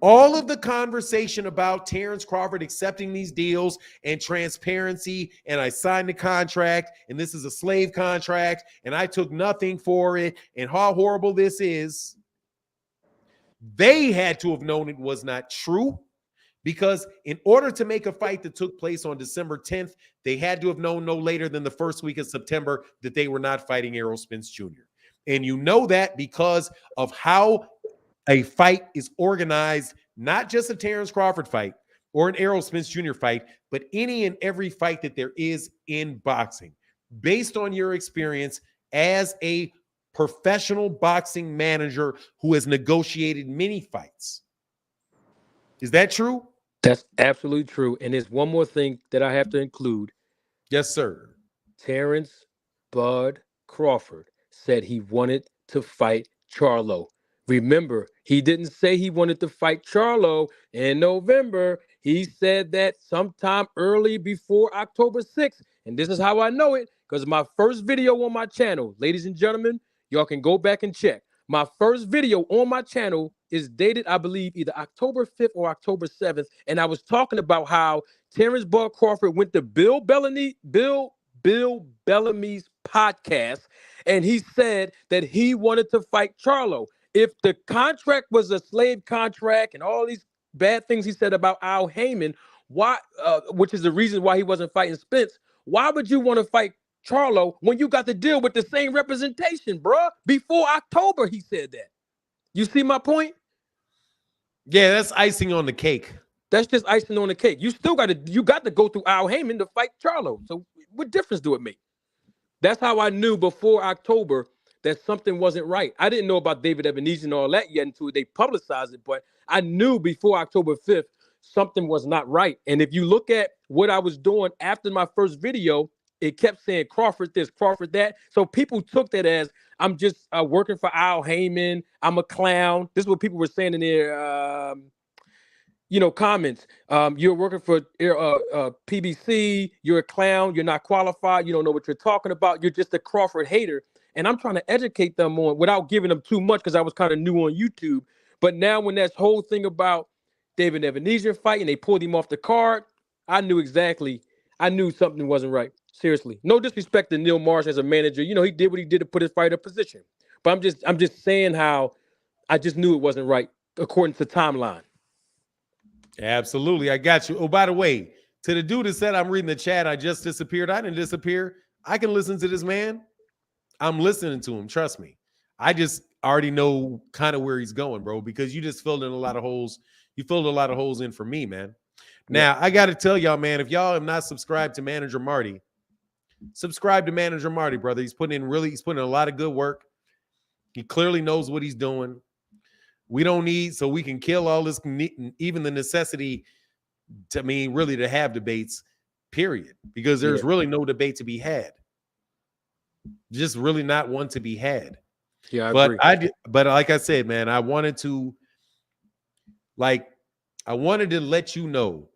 All of the conversation about Terence Crawford accepting these deals and transparency, and I signed the contract, and this is a slave contract, and I took nothing for it, and how horrible this is, they had to have known it was not true, because in order to make a fight that took place on December 10th, they had to have known no later than the first week of September that they were not fighting Errol Spence Jr. And you know that because of how a fight is organized, not just a Terence Crawford fight or an Errol Spence Jr. fight, but any and every fight that there is in boxing, based on your experience as a professional boxing manager who has negotiated many fights. Is that true? That's absolutely true. And there's one more thing that I have to include. Yes, sir. Terence Bud Crawford said he wanted to fight Charlo. Remember, he didn't say he wanted to fight Charlo in November. He said that sometime early before October 6th. And this is how I know it, because my first video on my channel, ladies and gentlemen, y'all can go back and check. My first video on my channel is dated, I believe, either October 5th or October 7th. And I was talking about how Terence Bud Crawford went to Bill Bellamy's podcast, and he said that he wanted to fight Charlo. If the contract was a slave contract and all these bad things he said about Al Heyman, why, which is the reason why he wasn't fighting Spence, why would you want to fight Charlo when you got to deal with the same representation, bruh? Before October, he said that. You see my point? Yeah, that's icing on the cake. That's just icing on the cake. You got to go through Al Heyman to fight Charlo. So what difference do it make? That's how I knew before October that something wasn't right. I didn't know about David Ebenezer and all that yet until they publicized it, but I knew before October 5th something was not right. And if you look at what I was doing after my first video, it kept saying Crawford this, Crawford that. So people took that as I'm just working for Al Heyman. I'm a clown. This is what people were saying in there. comments. You're working for PBC. You're a clown. You're not qualified. You don't know what you're talking about. You're just a Crawford hater. And I'm trying to educate them on without giving them too much because I was kind of new on YouTube. But now when that whole thing about David Ebenezer fight and they pulled him off the card, I knew something wasn't right. Seriously. No disrespect to Neil Marsh as a manager. He did what he did to put his fighter in position. But I'm just saying how I just knew it wasn't right according to timeline. Absolutely. I got you. Oh, by the way, to the dude that said I'm reading the chat, I just disappeared. I didn't disappear. I can listen to this man. I'm listening to him. Trust me. I just already know kind of where he's going, bro, because you just filled in a lot of holes. You filled a lot of holes in for me, man. Now, I got to tell y'all, man, if y'all have not subscribed to Manager Marty, subscribe to Manager Marty, brother. He's putting in a lot of good work. He clearly knows what he's doing. We don't need, so we can kill all this, even the necessity to have debates, period. Because there's really no debate to be had. Just really not one to be had. Yeah, but like I said, man, I wanted to let you know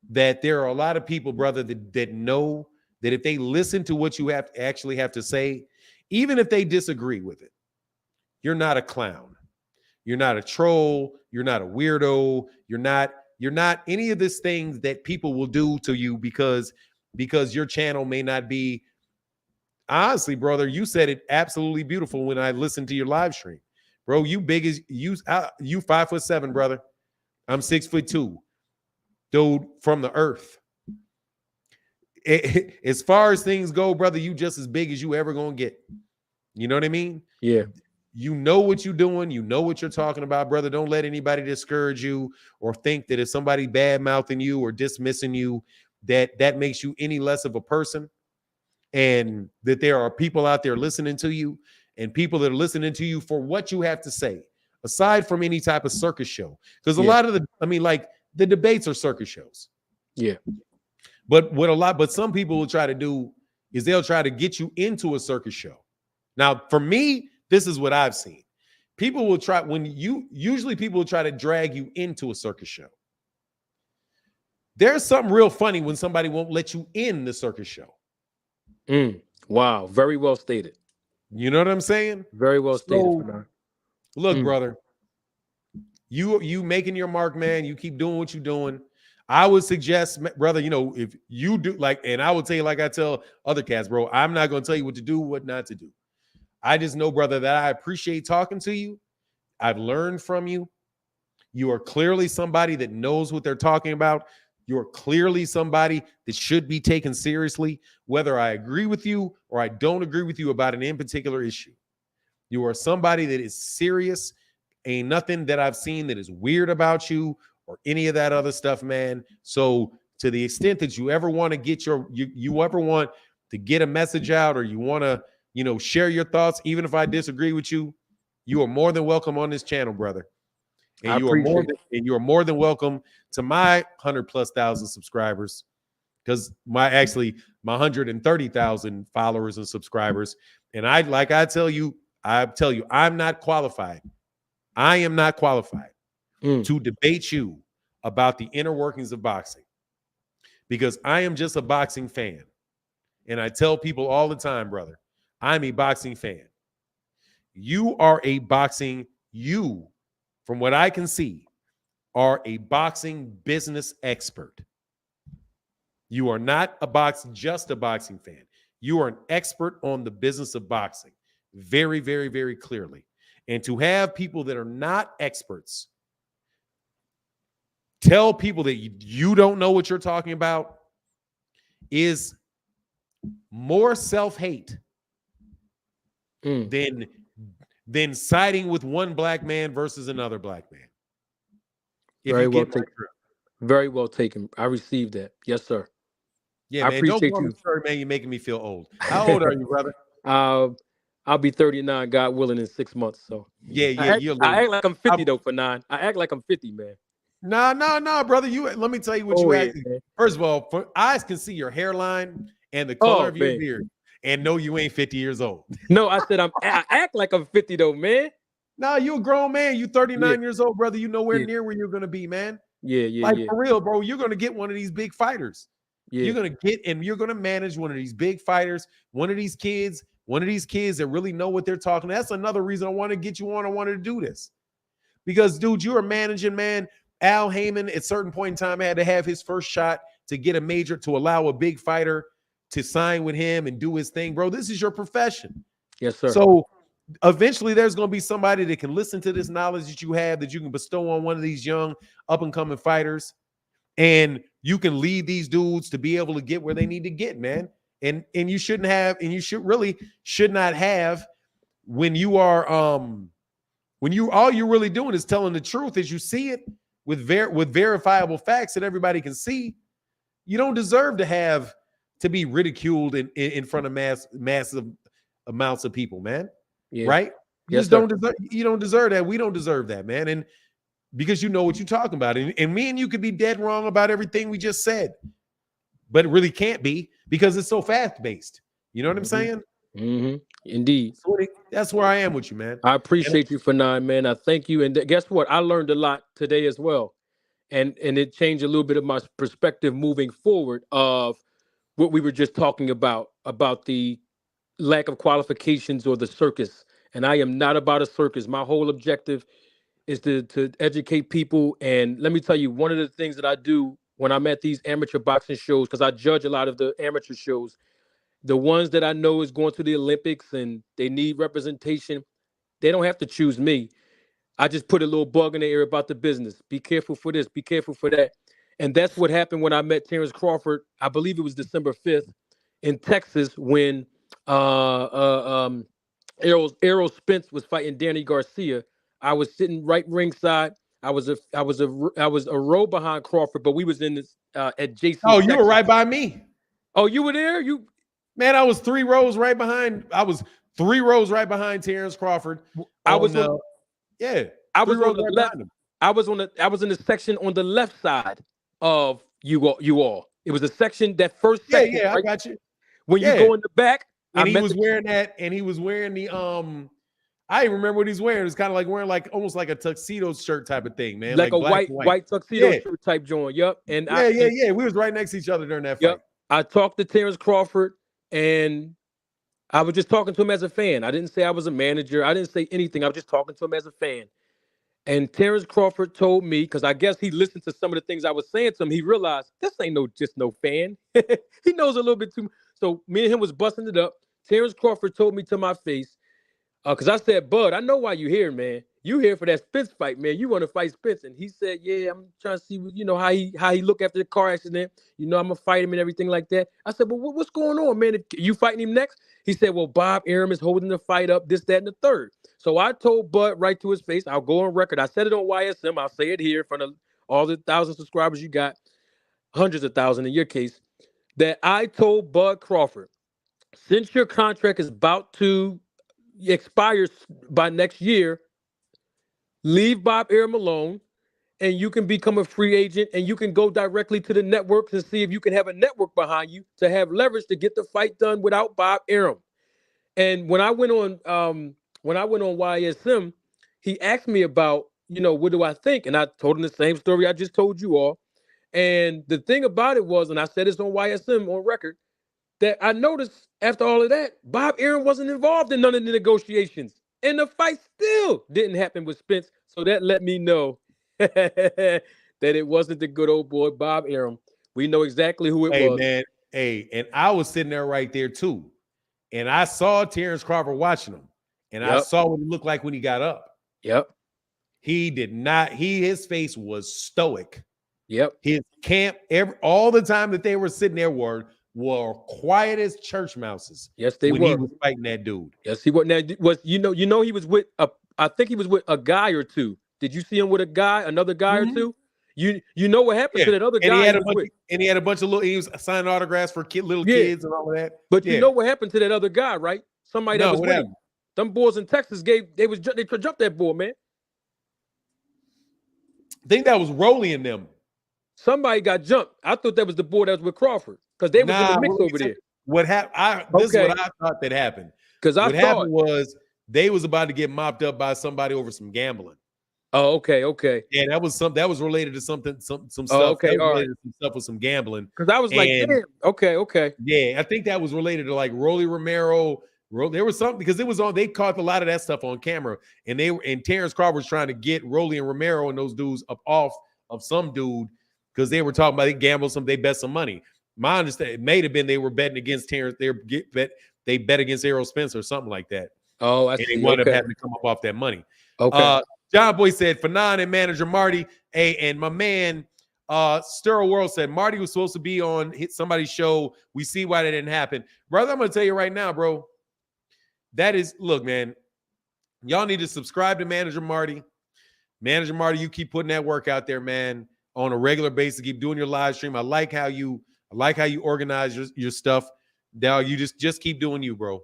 that there are a lot of people, brother, that know that if they listen to what you have to say, even if they disagree with it, you're not a clown. You're not a troll. You're not a weirdo. You're not any of these things that people will do to you because your channel may not be. Honestly, brother, you said it absolutely beautiful when I listened to your live stream. Bro, you 5'7", brother. I'm 6'2". Dude, from the earth. As far as things go, brother, you just as big as you ever gonna get. You know what I mean? Yeah. You know what you're doing. You know what you're talking about, brother. Don't let anybody discourage you or think that if somebody bad-mouthing you or dismissing you, that makes you any less of a person. And that there are people out there listening to you and people that are listening to you for what you have to say, aside from any type of circus show. Because a lot of the debates are circus shows. Yeah. But some people will try to do is they'll try to get you into a circus show. Now, for me, this is what I've seen. People will try to drag you into a circus show. There's something real funny when somebody won't let you in the circus show. Wow. Very well stated. You know what I'm saying? Very well stated. Look, brother, you making your mark, man. You keep doing what you're doing. I would suggest, brother, if you do and I would tell you, like I tell other cats, bro, I'm not going to tell you what to do, what not to do. I just know, brother, that I appreciate talking to you. I've learned from you. You are clearly somebody that knows what they're talking about. You're clearly somebody that should be taken seriously, whether I agree with you or I don't agree with you about an in particular issue. You are somebody that is serious. Ain't nothing that I've seen that is weird about you or any of that other stuff, man. So to the extent that you ever want to get you ever want to get a message out or you want to, share your thoughts, even if I disagree with you, you are more than welcome on this channel, brother. And you are more than welcome to my 100,000+ subscribers, because my 130,000 followers and subscribers. And I tell you, I'm not qualified. I am not qualified to debate you about the inner workings of boxing, because I am just a boxing fan. And I tell people all the time, brother, I'm a boxing fan. You, from what I can see, are a boxing business expert. You are not just a boxing fan. You are an expert on the business of boxing, very, very, very clearly. And to have people that are not experts tell people that you don't know what you're talking about is more self-hate than siding with one black man versus another black man. Very well taken. Very well taken. I received that. Yes, sir. Yeah, man. Don't call me sir, man. You're making me feel old. How old are you, brother? I'll be 39, God willing, in 6 months. So yeah. I act like I'm 50 though for 9. I act like I'm 50, man. No, brother. Let me tell you what you act. First of all, eyes can see your hairline and the color of your beard, and no, you ain't 50 years old. No, I said I act like I'm 50 though, man. No, you a grown man. You 39 years old, brother. You nowhere near where you're gonna be, man. Yeah. For real, bro. You're gonna get one of these big fighters. Yeah. You're gonna get and you're gonna manage one of these big fighters, one of these kids that really know what they're talking. That's another reason I want to get you on. I wanted to do this because, dude, you're a managing man. Al Heyman at a certain point in time had to have his first shot to get a major, to allow a big fighter to sign with him and do his thing, bro. This is your profession. Yes, sir. So eventually there's going to be somebody that can listen to this knowledge that you have, that you can bestow on one of these young up and coming fighters, and you can lead these dudes to be able to get where they need to get, man. And you shouldn't have, and you should not have, when you are all you're really doing is telling the truth as you see it with verifiable facts that everybody can see. You don't deserve to be ridiculed in front of massive amounts of people, man. Yeah. Right? You don't deserve that. We don't deserve that, man. And because you know what you're talking about. And me and you could be dead wrong about everything we just said, but it really can't be because it's so fast-paced. You know what I'm saying? Mm-hmm. Indeed. So that's where I am with you, man. I appreciate you for 9, man. I thank you. And guess what? I learned a lot today as well. And it changed a little bit of my perspective moving forward of what we were just talking about the lack of qualifications or the circus. And I am not about a circus. My whole objective is to educate people. And let me tell you, one of the things that I do when I'm at these amateur boxing shows, because I judge a lot of the amateur shows, the ones that I know is going to the Olympics and they need representation, they don't have to choose me. I just put a little bug in the ear about the business. Be careful for this, be careful for that. And that's what happened when I met Terence Crawford. I believe it was December 5th in Texas when Errol Spence was fighting Danny Garcia. I was sitting right ringside. I was a row behind Crawford, but we was in this adjacent. Oh, you were right by me. Oh, you were there? Man, I was 3 rows right behind. I was 3 rows right behind Terence Crawford. I was on the left. I was in the section on the left side of you all. It was a section, that first section. Yeah, right? I got you. When you go in the back, and he was wearing that, and he was wearing the I even remember what he's wearing. It's kind of like wearing almost like a tuxedo shirt type of thing, man. Like a white tuxedo shirt type joint. Yep. And we was right next to each other during that fight. Yep. I talked to Terence Crawford, and I was just talking to him as a fan. I didn't say I was a manager. I didn't say anything. I was just talking to him as a fan. And Terence Crawford told me, because I guess he listened to some of the things I was saying to him, he realized this ain't just no fan. He knows a little bit too much. So me and him was busting it up. Terence Crawford told me to my face, because I said, Bud, I know why you here, man. You here for that Spence fight, man. You want to fight Spence. And he said, yeah, I'm trying to see, how he look after the car accident. I'm going to fight him and everything like that. I said, well, what's going on, man? You fighting him next? He said, well, Bob Arum is holding the fight up, this, that, and the third. So I told Bud right to his face, I'll go on record. I said it on YSM. I'll say it here in front of all the 1,000 subscribers you got, hundreds of thousands in your case, that I told Bud Crawford, since your contract is about to expire by next year, leave Bob Arum alone, and you can become a free agent, and you can go directly to the networks and see if you can have a network behind you to have leverage to get the fight done without Bob Arum. And when I went on YSM, he asked me about, what do I think? And I told him the same story I just told you all. And the thing about it was, and I said this on YSM on record, that I noticed after all of that, Bob Arum wasn't involved in none of the negotiations. And the fight still didn't happen with Spence. So that let me know that it wasn't the good old boy, Bob Arum. We know exactly who it was. Man. Hey, and I was sitting there right there too. And I saw Terence Crawford watching him. And I saw what he looked like when he got up. Yep. He did not, his face was stoic. Yep. His camp, all the time that they were sitting there were quiet as church mouses. Yes, they were. When he was fighting that dude. Yes, he was. Now, he was with I think he was with a guy or two. Did you see him with another guy or two? You know what happened to that other guy? He had a bunch of he was signing autographs for little kids and all of that. But you know what happened to that other guy, right? Somebody that was with him. Them boys in Texas they jumped that boy, man. I think that was Rolly and them. Somebody got jumped. I thought that was the boy that was with Crawford, because they was in the mix over there. What happened? This is what I thought that happened. Because what happened was they was about to get mopped up by somebody over some gambling. Oh, okay, okay. Yeah, that was related to some Oh, stuff. okay, That was all right. related to some stuff with some gambling. Because I was like, And damn. Okay, okay. yeah, I think that was related to like Rolly Romero. There was something because it was on. They caught a lot of that stuff on camera, and Terence Crawford was trying to get Rolly and Romero and those dudes up off of some dude because they were talking about they gambled they bet some money. My understanding, it may have been they were betting against Terence. They bet against Errol Spence or something like that. Oh, I And see. they wound up Okay. having to come up off that money. Okay. John Boy said, Fanon and manager Marty. Hey, and my man Stirrer World said Marty was supposed to be on somebody's show. We see why that didn't happen. Brother, I'm gonna tell you right now, bro. That is, look, man, y'all need to subscribe to Manager Marty. Manager Marty, you keep putting that work out there, man, on a regular basis. Keep doing your live stream. I like how you organize your stuff. Dog, you just keep doing you, bro.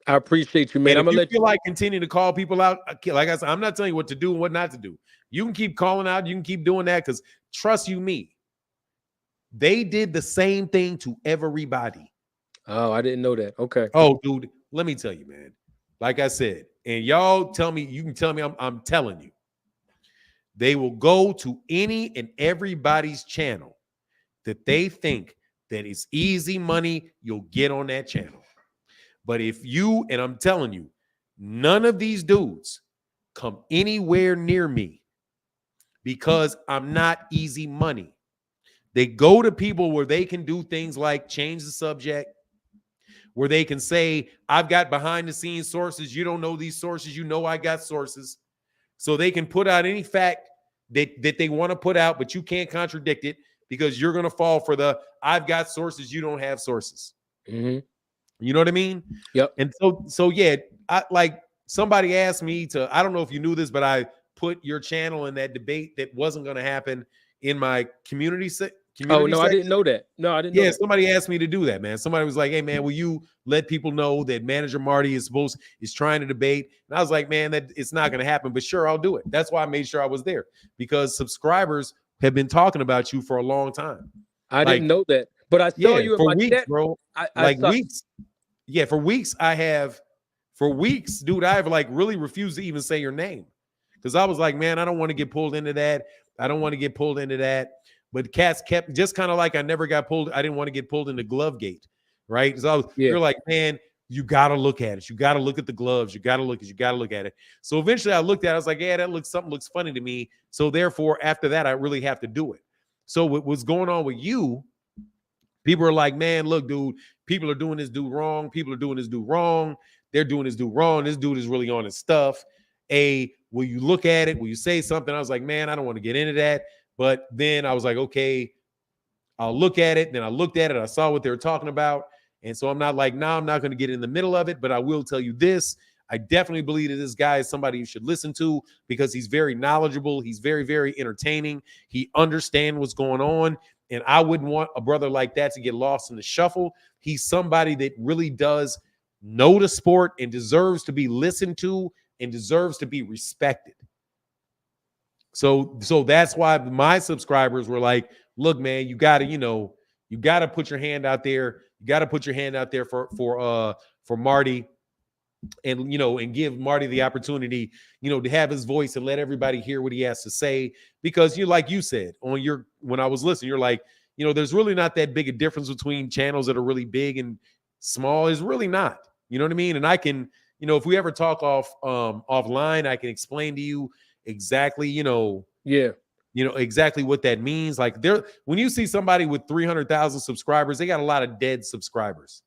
I appreciate you, man. And I'm gonna if you feel like continue to call people out, like I said, I'm not telling you what to do and what not to do. You can keep calling out. You can keep doing that because trust you me, they did the same thing to everybody. Oh, I didn't know that. Okay. Oh, dude, let me tell you, man. Like I said, and y'all tell me, you can tell me I'm telling you. They will go to any and everybody's channel that they think that it's easy money, you'll get on that channel. But if you, and I'm telling you, none of these dudes come anywhere near me because I'm not easy money. They go to people where they can do things like change the subject, where they can say, I've got behind the scenes sources. You don't know these sources. You know I got sources. So they can put out any fact that they want to put out, but you can't contradict it because you're going to fall for the I've got sources. You don't have sources. Mm-hmm. You know what I mean? Yep. And so yeah, I like somebody asked me to, I don't know if you knew this, but I put your channel in that debate that wasn't going to happen in my community Oh, no, section. I didn't know that. No, I didn't know that. Somebody asked me to do that, man. Somebody was like, hey, man, will you let people know that manager Marty is trying to debate? And I was like, man, that it's not going to happen, but sure, I'll do it. That's why I made sure I was there because subscribers have been talking about you for a long time. I didn't know that, but I saw you in my weeks, chat, bro. Weeks. Yeah, for weeks, dude, I've like really refused to even say your name because I was like, man, I don't want to get pulled into that. But cats kept just kind of like I never got pulled. I didn't want to get pulled into Glovegate, right? So they're like, man, you got to look at it. You got to look at the gloves. You got to look at it. So eventually I looked at it. I was like, yeah, something looks funny to me. So therefore, after that, I really have to do it. So what was going on with you, people are like, man, look, dude, people are doing this dude wrong. People are doing this dude wrong. They're doing this dude wrong. This dude is really on his stuff. Will you look at it? Will you say something? I was like, man, I don't want to get into that. But then I was like, okay, I'll look at it. Then I looked at it. I saw what they were talking about. And so I'm not like, I'm not going to get in the middle of it. But I will tell you this. I definitely believe that this guy is somebody you should listen to because he's very knowledgeable. He's very, very entertaining. He understands what's going on. And I wouldn't want a brother like that to get lost in the shuffle. He's somebody that really does know the sport and deserves to be listened to and deserves to be respected. So that's why my subscribers were like, look, man, you got to put your hand out there. You got to put your hand out there for Marty and, and give Marty the opportunity, to have his voice and let everybody hear what he has to say. Because like you said when I was listening, you're like, there's really not that big a difference between channels that are really big and small. Is really not, you know what I mean? And I can, if we ever talk offline, I can explain to you exactly, exactly what that means. Like when you see somebody with 300,000 subscribers, they got a lot of dead subscribers.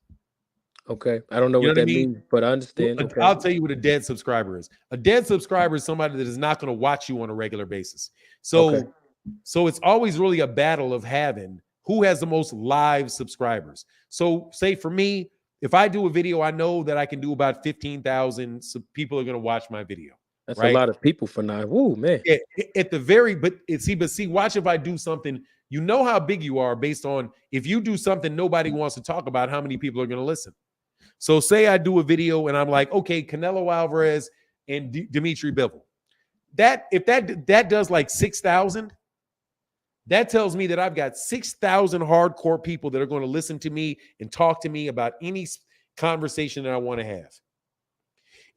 Okay. I don't know what that means, but I understand. Okay. I'll tell you what a dead subscriber is. A dead subscriber is somebody that is not going to watch you on a regular basis. So it's always really a battle of having who has the most live subscribers. So say for me, if I do a video, I know that I can do about 15,000 people are going to watch my video. That's right? A lot of people for now. Woo, man. At the very, but watch if I do something, how big you are based on if you do something nobody wants to talk about, how many people are going to listen. So say I do a video and I'm like, okay, Canelo Alvarez and Dimitri Bivol. If that does like 6,000, that tells me that I've got 6,000 hardcore people that are going to listen to me and talk to me about any conversation that I want to have.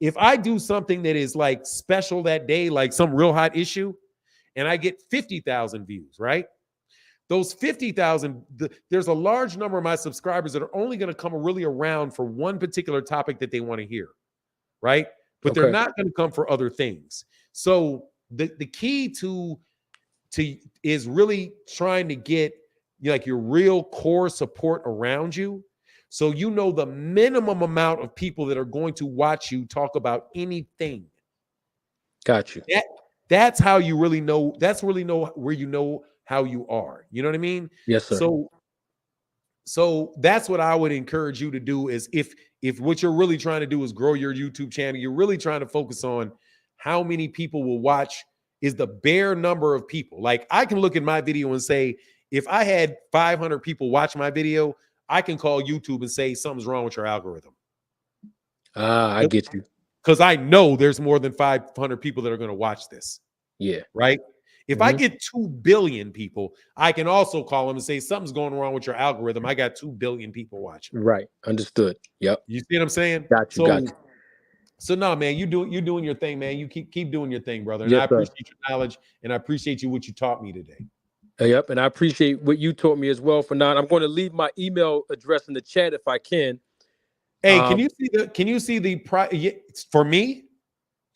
If I do something that is like special that day, like some real hot issue, and I get 50,000 views, right? Those 50,000, there's a large number of my subscribers that are only going to come really around for one particular topic that they want to hear, right? But they're not going to come for other things. So the key to is really trying to get like your real core support around you. So you know the minimum amount of people that are going to watch you talk about anything. Got you. That's how you really know. That's really know where you know how you are. You know what I mean? Yes, sir. So that's what I would encourage you to do is if what you're really trying to do is grow your YouTube channel, you're really trying to focus on how many people will watch is the bare number of people. Like I can look at my video and say, if I had 500 people watch my video, I can call YouTube and say something's wrong with your algorithm. I get you. Because I know there's more than 500 people that are going to watch this. Yeah. Right? If I get 2 billion people, I can also call them and say something's going wrong with your algorithm. I got 2 billion people watching. Right. Understood. Yep. You see what I'm saying? Got you. So no, man, you're doing your thing, man. You keep doing your thing, brother. And yes, I appreciate your knowledge, and I appreciate what you taught me today. Yep, and I appreciate what you taught me as well. For now, I'm going to leave my email address in the chat if I can. Hey, can you see the for me?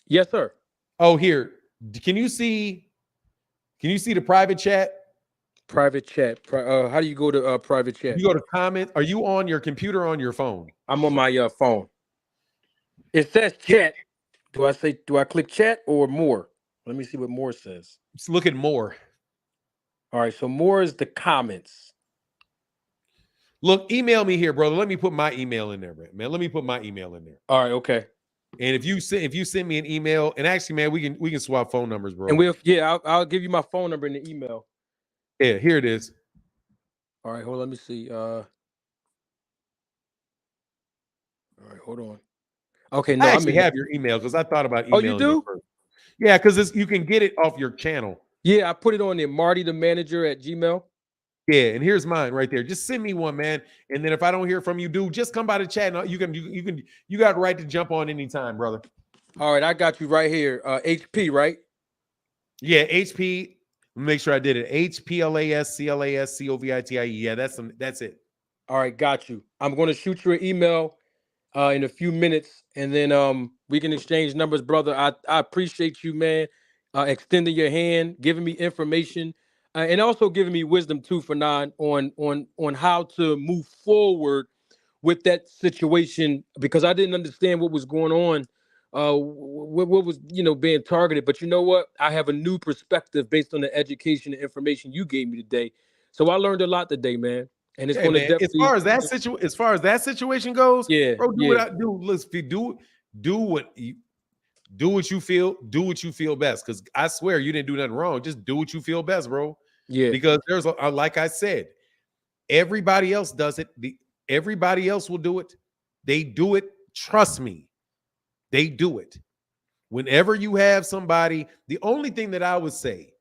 Yes, sir. Oh, here. Can you see the private chat? Private chat. How do you go to private chat? You go to comment. Are you on your computer or on your phone? I'm on my phone. It says chat. Do I click chat or more? Let me see what more says. Let's look at more. All right, so more is the comments. Look, email me here, brother. Let me put my email in there, man. Let me put my email in there. All right, okay. And if you send me an email, and actually, man, we can swap phone numbers, bro. And I'll give you my phone number in the email. Yeah, here it is. All right, hold on, let me see. All right, hold on. Okay, no, I actually have your email because I thought about emailing. Oh, you do? You first. Yeah, because you can get it off your channel. Yeah, I put it on there, Marty the manager at Gmail. Yeah, and here's mine right there. Just send me one, man. And then if I don't hear from you, dude, just come by the chat. And you got the right to jump on anytime, brother. All right, I got you right here. HP, right? Yeah, HP. Make sure I did it. HPLASCLASCOVITIE. Yeah, that's it. All right, got you. I'm going to shoot you an email in a few minutes, and then we can exchange numbers, brother. I appreciate you, man, extending your hand, giving me information, and also giving me wisdom too, for on how to move forward with that situation, because I didn't understand what was going on, what was being targeted. But you know what? I have a new perspective based on the education and information you gave me today. So I learned a lot today, man. And it's going to definitely, as far as that situation goes, yeah, bro, what I do. Listen, do what you feel best. Because I swear you didn't do nothing wrong. Just do what you feel best, bro. Yeah. Because there's like I said, everybody else does it. Everybody else will do it. They do it. Trust me, they do it. Whenever you have somebody, the only thing that I would say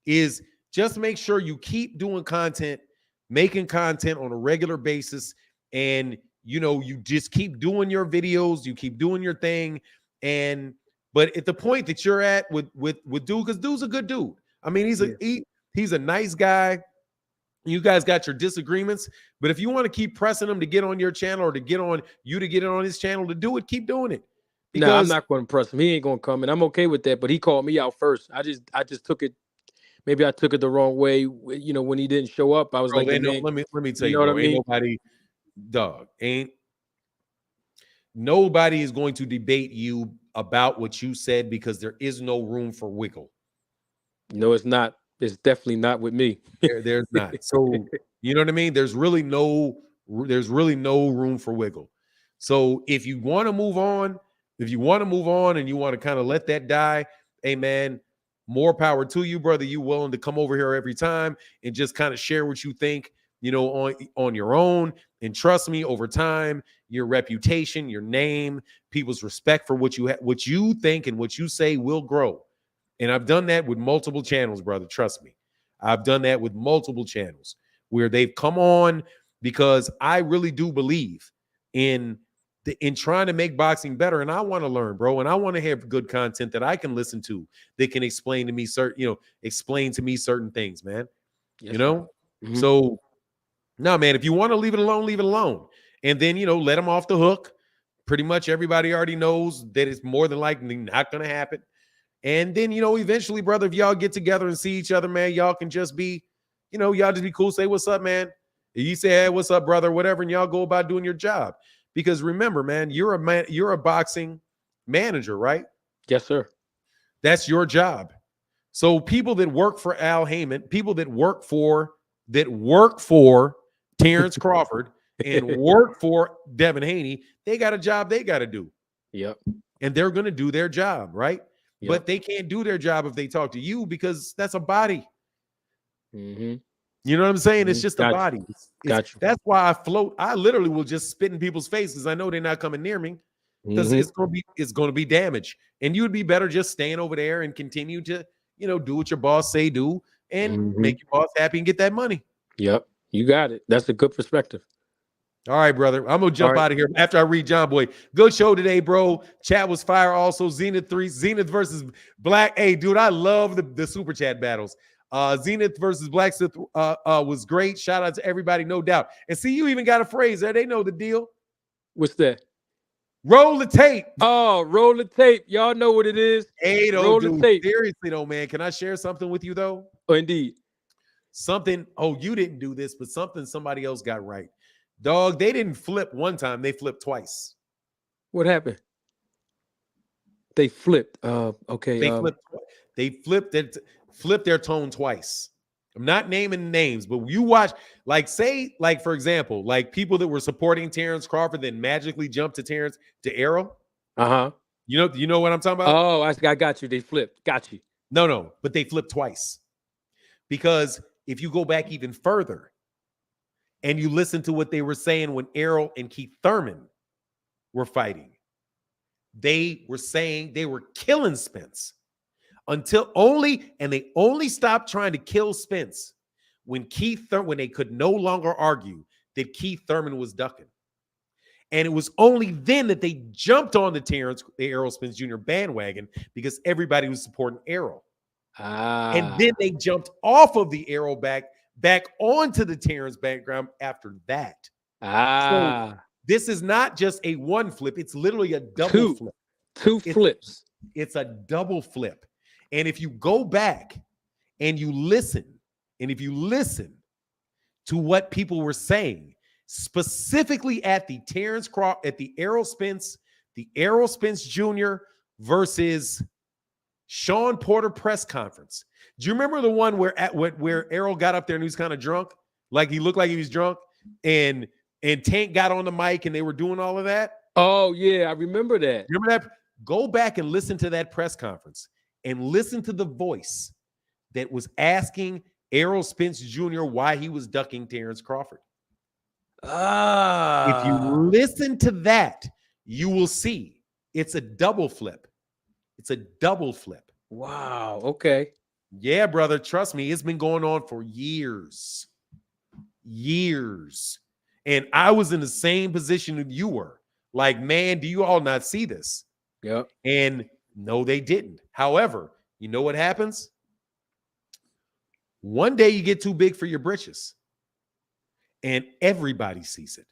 is just make sure you keep doing content, making content on a regular basis, and you just keep doing your videos, you keep doing your thing. But at the point that you're at with dude, because dude's a good dude. I mean, he's a nice guy. You guys got your disagreements, but if you want to keep pressing him to get on your channel or to get on his channel to do it, keep doing it. No, I'm not going to press him. He ain't going to come, and I'm okay with that. But he called me out first. I just took it. Maybe I took it the wrong way. When he didn't show up, I was like, let me tell you, bro, nobody is going to debate you about what you said, because there is no room for wiggle. No, it's not. It's definitely not with me. There's not. So you know what I mean? There's really no room for wiggle. So if you want to move on, and you want to kind of let that die, hey man, more power to you, brother. You willing to come over here every time and just kind of share what you think, on your own. And trust me, over time, your reputation, your name, people's respect for what you think and what you say will grow. And I've done that with multiple channels, brother. Trust me. I've done that with multiple channels where they've come on, because I really do believe in in trying to make boxing better. And I want to learn, bro. And I want to have good content that I can listen to that can explain to me certain things, man. Yes, you know? Mm-hmm. So, no, man, if you want to leave it alone, leave it alone. And then, let them off the hook. Pretty much everybody already knows that it's more than likely not going to happen. And then, eventually, brother, if y'all get together and see each other, man, y'all can just be, y'all just be cool. Say, what's up, man? You say, hey, what's up, brother, whatever, and y'all go about doing your job. Because remember, man, you're a boxing manager, right? Yes, sir. That's your job. So people that work for Al Heyman, people that work for Terence Crawford and work for Devin Haney, they got a job they got to do. Yep. And they're going to do their job, right? Yep. But they can't do their job if they talk to you because that's a body. Mm-hmm. You know what I'm saying? It's just a body. Gotcha. That's why I float. I literally will just spit in people's faces. I know they're not coming near me because it's going to be damage. And you would be better just staying over there and continue to, do what your boss say do and make your boss happy and get that money. Yep. You got it. That's a good perspective. All right, brother. I'm going to jump out of here after I read John Boy. Good show today, bro. Chat was fire also. Zenith versus Black. Hey, dude, I love the super chat battles. Zenith versus Blacksmith was great. Shout out to everybody, no doubt. And see, you even got a phrase there. They know the deal. What's that? Roll the tape. Oh, roll the tape. Y'all know what it is. Hey, roll dude, the tape. Seriously, though, man. Can I share something with you, though? Oh, indeed. Something. Oh, you didn't do this, but something somebody else got right. Dog, they didn't flip one time. They flipped twice. What happened? They flipped. Okay. They flipped their tone twice. I'm not naming names, but you watch, for example, like people that were supporting Terence Crawford then magically jumped to Errol. Uh-huh. You know what I'm talking about? Oh, I got you. They flipped. Got you. No, but they flipped twice. Because if you go back even further and you listen to what they were saying when Errol and Keith Thurman were fighting, they were saying they were killing Spence. They only stopped trying to kill Spence when they could no longer argue that Keith Thurman was ducking. And it was only then that they jumped on the Errol Spence Jr. bandwagon because everybody was supporting Errol. And then they jumped off of the Errol back onto the Terence background after that. So this is not just a one flip. It's literally a double flip. Two flips. It's a double flip. And if you go back and you listen to what people were saying, specifically at the Errol Spence Jr. versus Sean Porter press conference. Do you remember the one where Errol got up there and he was kind of drunk? Like he looked like he was drunk and Tank got on the mic and they were doing all of that? Oh, yeah, I remember that. Remember that? Go back and listen to that press conference and listen to the voice that was asking Errol Spence Jr. why he was ducking Terence Crawford. If you listen to that, you will see it's a double flip. It's a double flip. Wow. Okay. Yeah, brother. Trust me. It's been going on for years. And I was in the same position that you were. Like, man, do you all not see this? Yep. And no, they didn't. However, you know what happens? One day you get too big for your britches. And everybody sees it.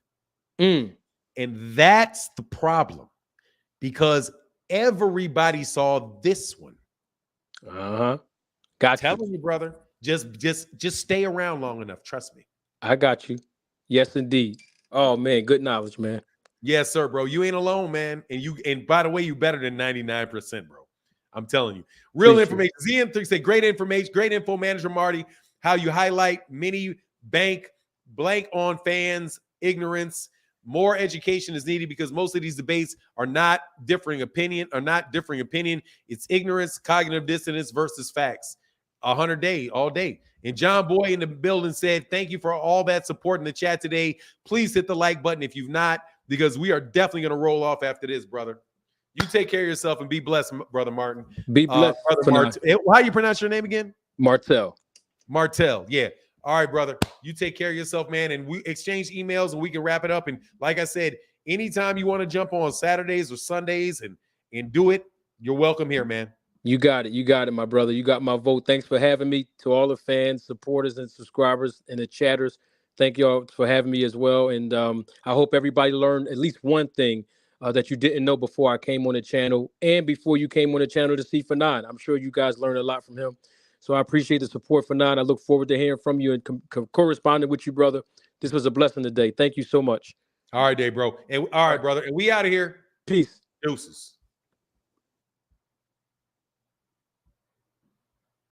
And that's the problem. Because everybody saw this one. Got you. Telling you, brother. Just stay around long enough. Trust me. I got you. Yes, indeed. Oh man, good knowledge, man. Yes, sir, bro. You ain't alone, man. And by the way, you better than 99%, bro. I'm telling you. Real information. ZM3 said great information, great info, manager Marty. How you highlight many blank on fans, ignorance. More education is needed because most of these debates are not differing opinion. It's ignorance, cognitive dissonance versus facts. 100 day, all day. And John Boy in the building said, thank you for all that support in the chat today. Please hit the like button if you've not, because we are definitely going to roll off after this, brother. You take care of yourself and be blessed, brother Martin. Be blessed. Brother how you pronounce your name again? Martel, yeah. All right, brother. You take care of yourself, man. And we exchange emails and we can wrap it up. And like I said, anytime you want to jump on Saturdays or Sundays and do it, you're welcome here, man. You got it. You got it, my brother. You got my vote. Thanks for having me. To all the fans, supporters, and subscribers and the chatters, thank y'all for having me as well. And I hope everybody learned at least one thing that you didn't know before I came on the channel and before you came on the channel to see Fanon. I'm sure you guys learned a lot from him. So I appreciate the support, Fanon. I look forward to hearing from you and corresponding with you, brother. This was a blessing today. Thank you so much. All right, Dave, bro. And all right, brother. And we out of here. Peace. Deuces.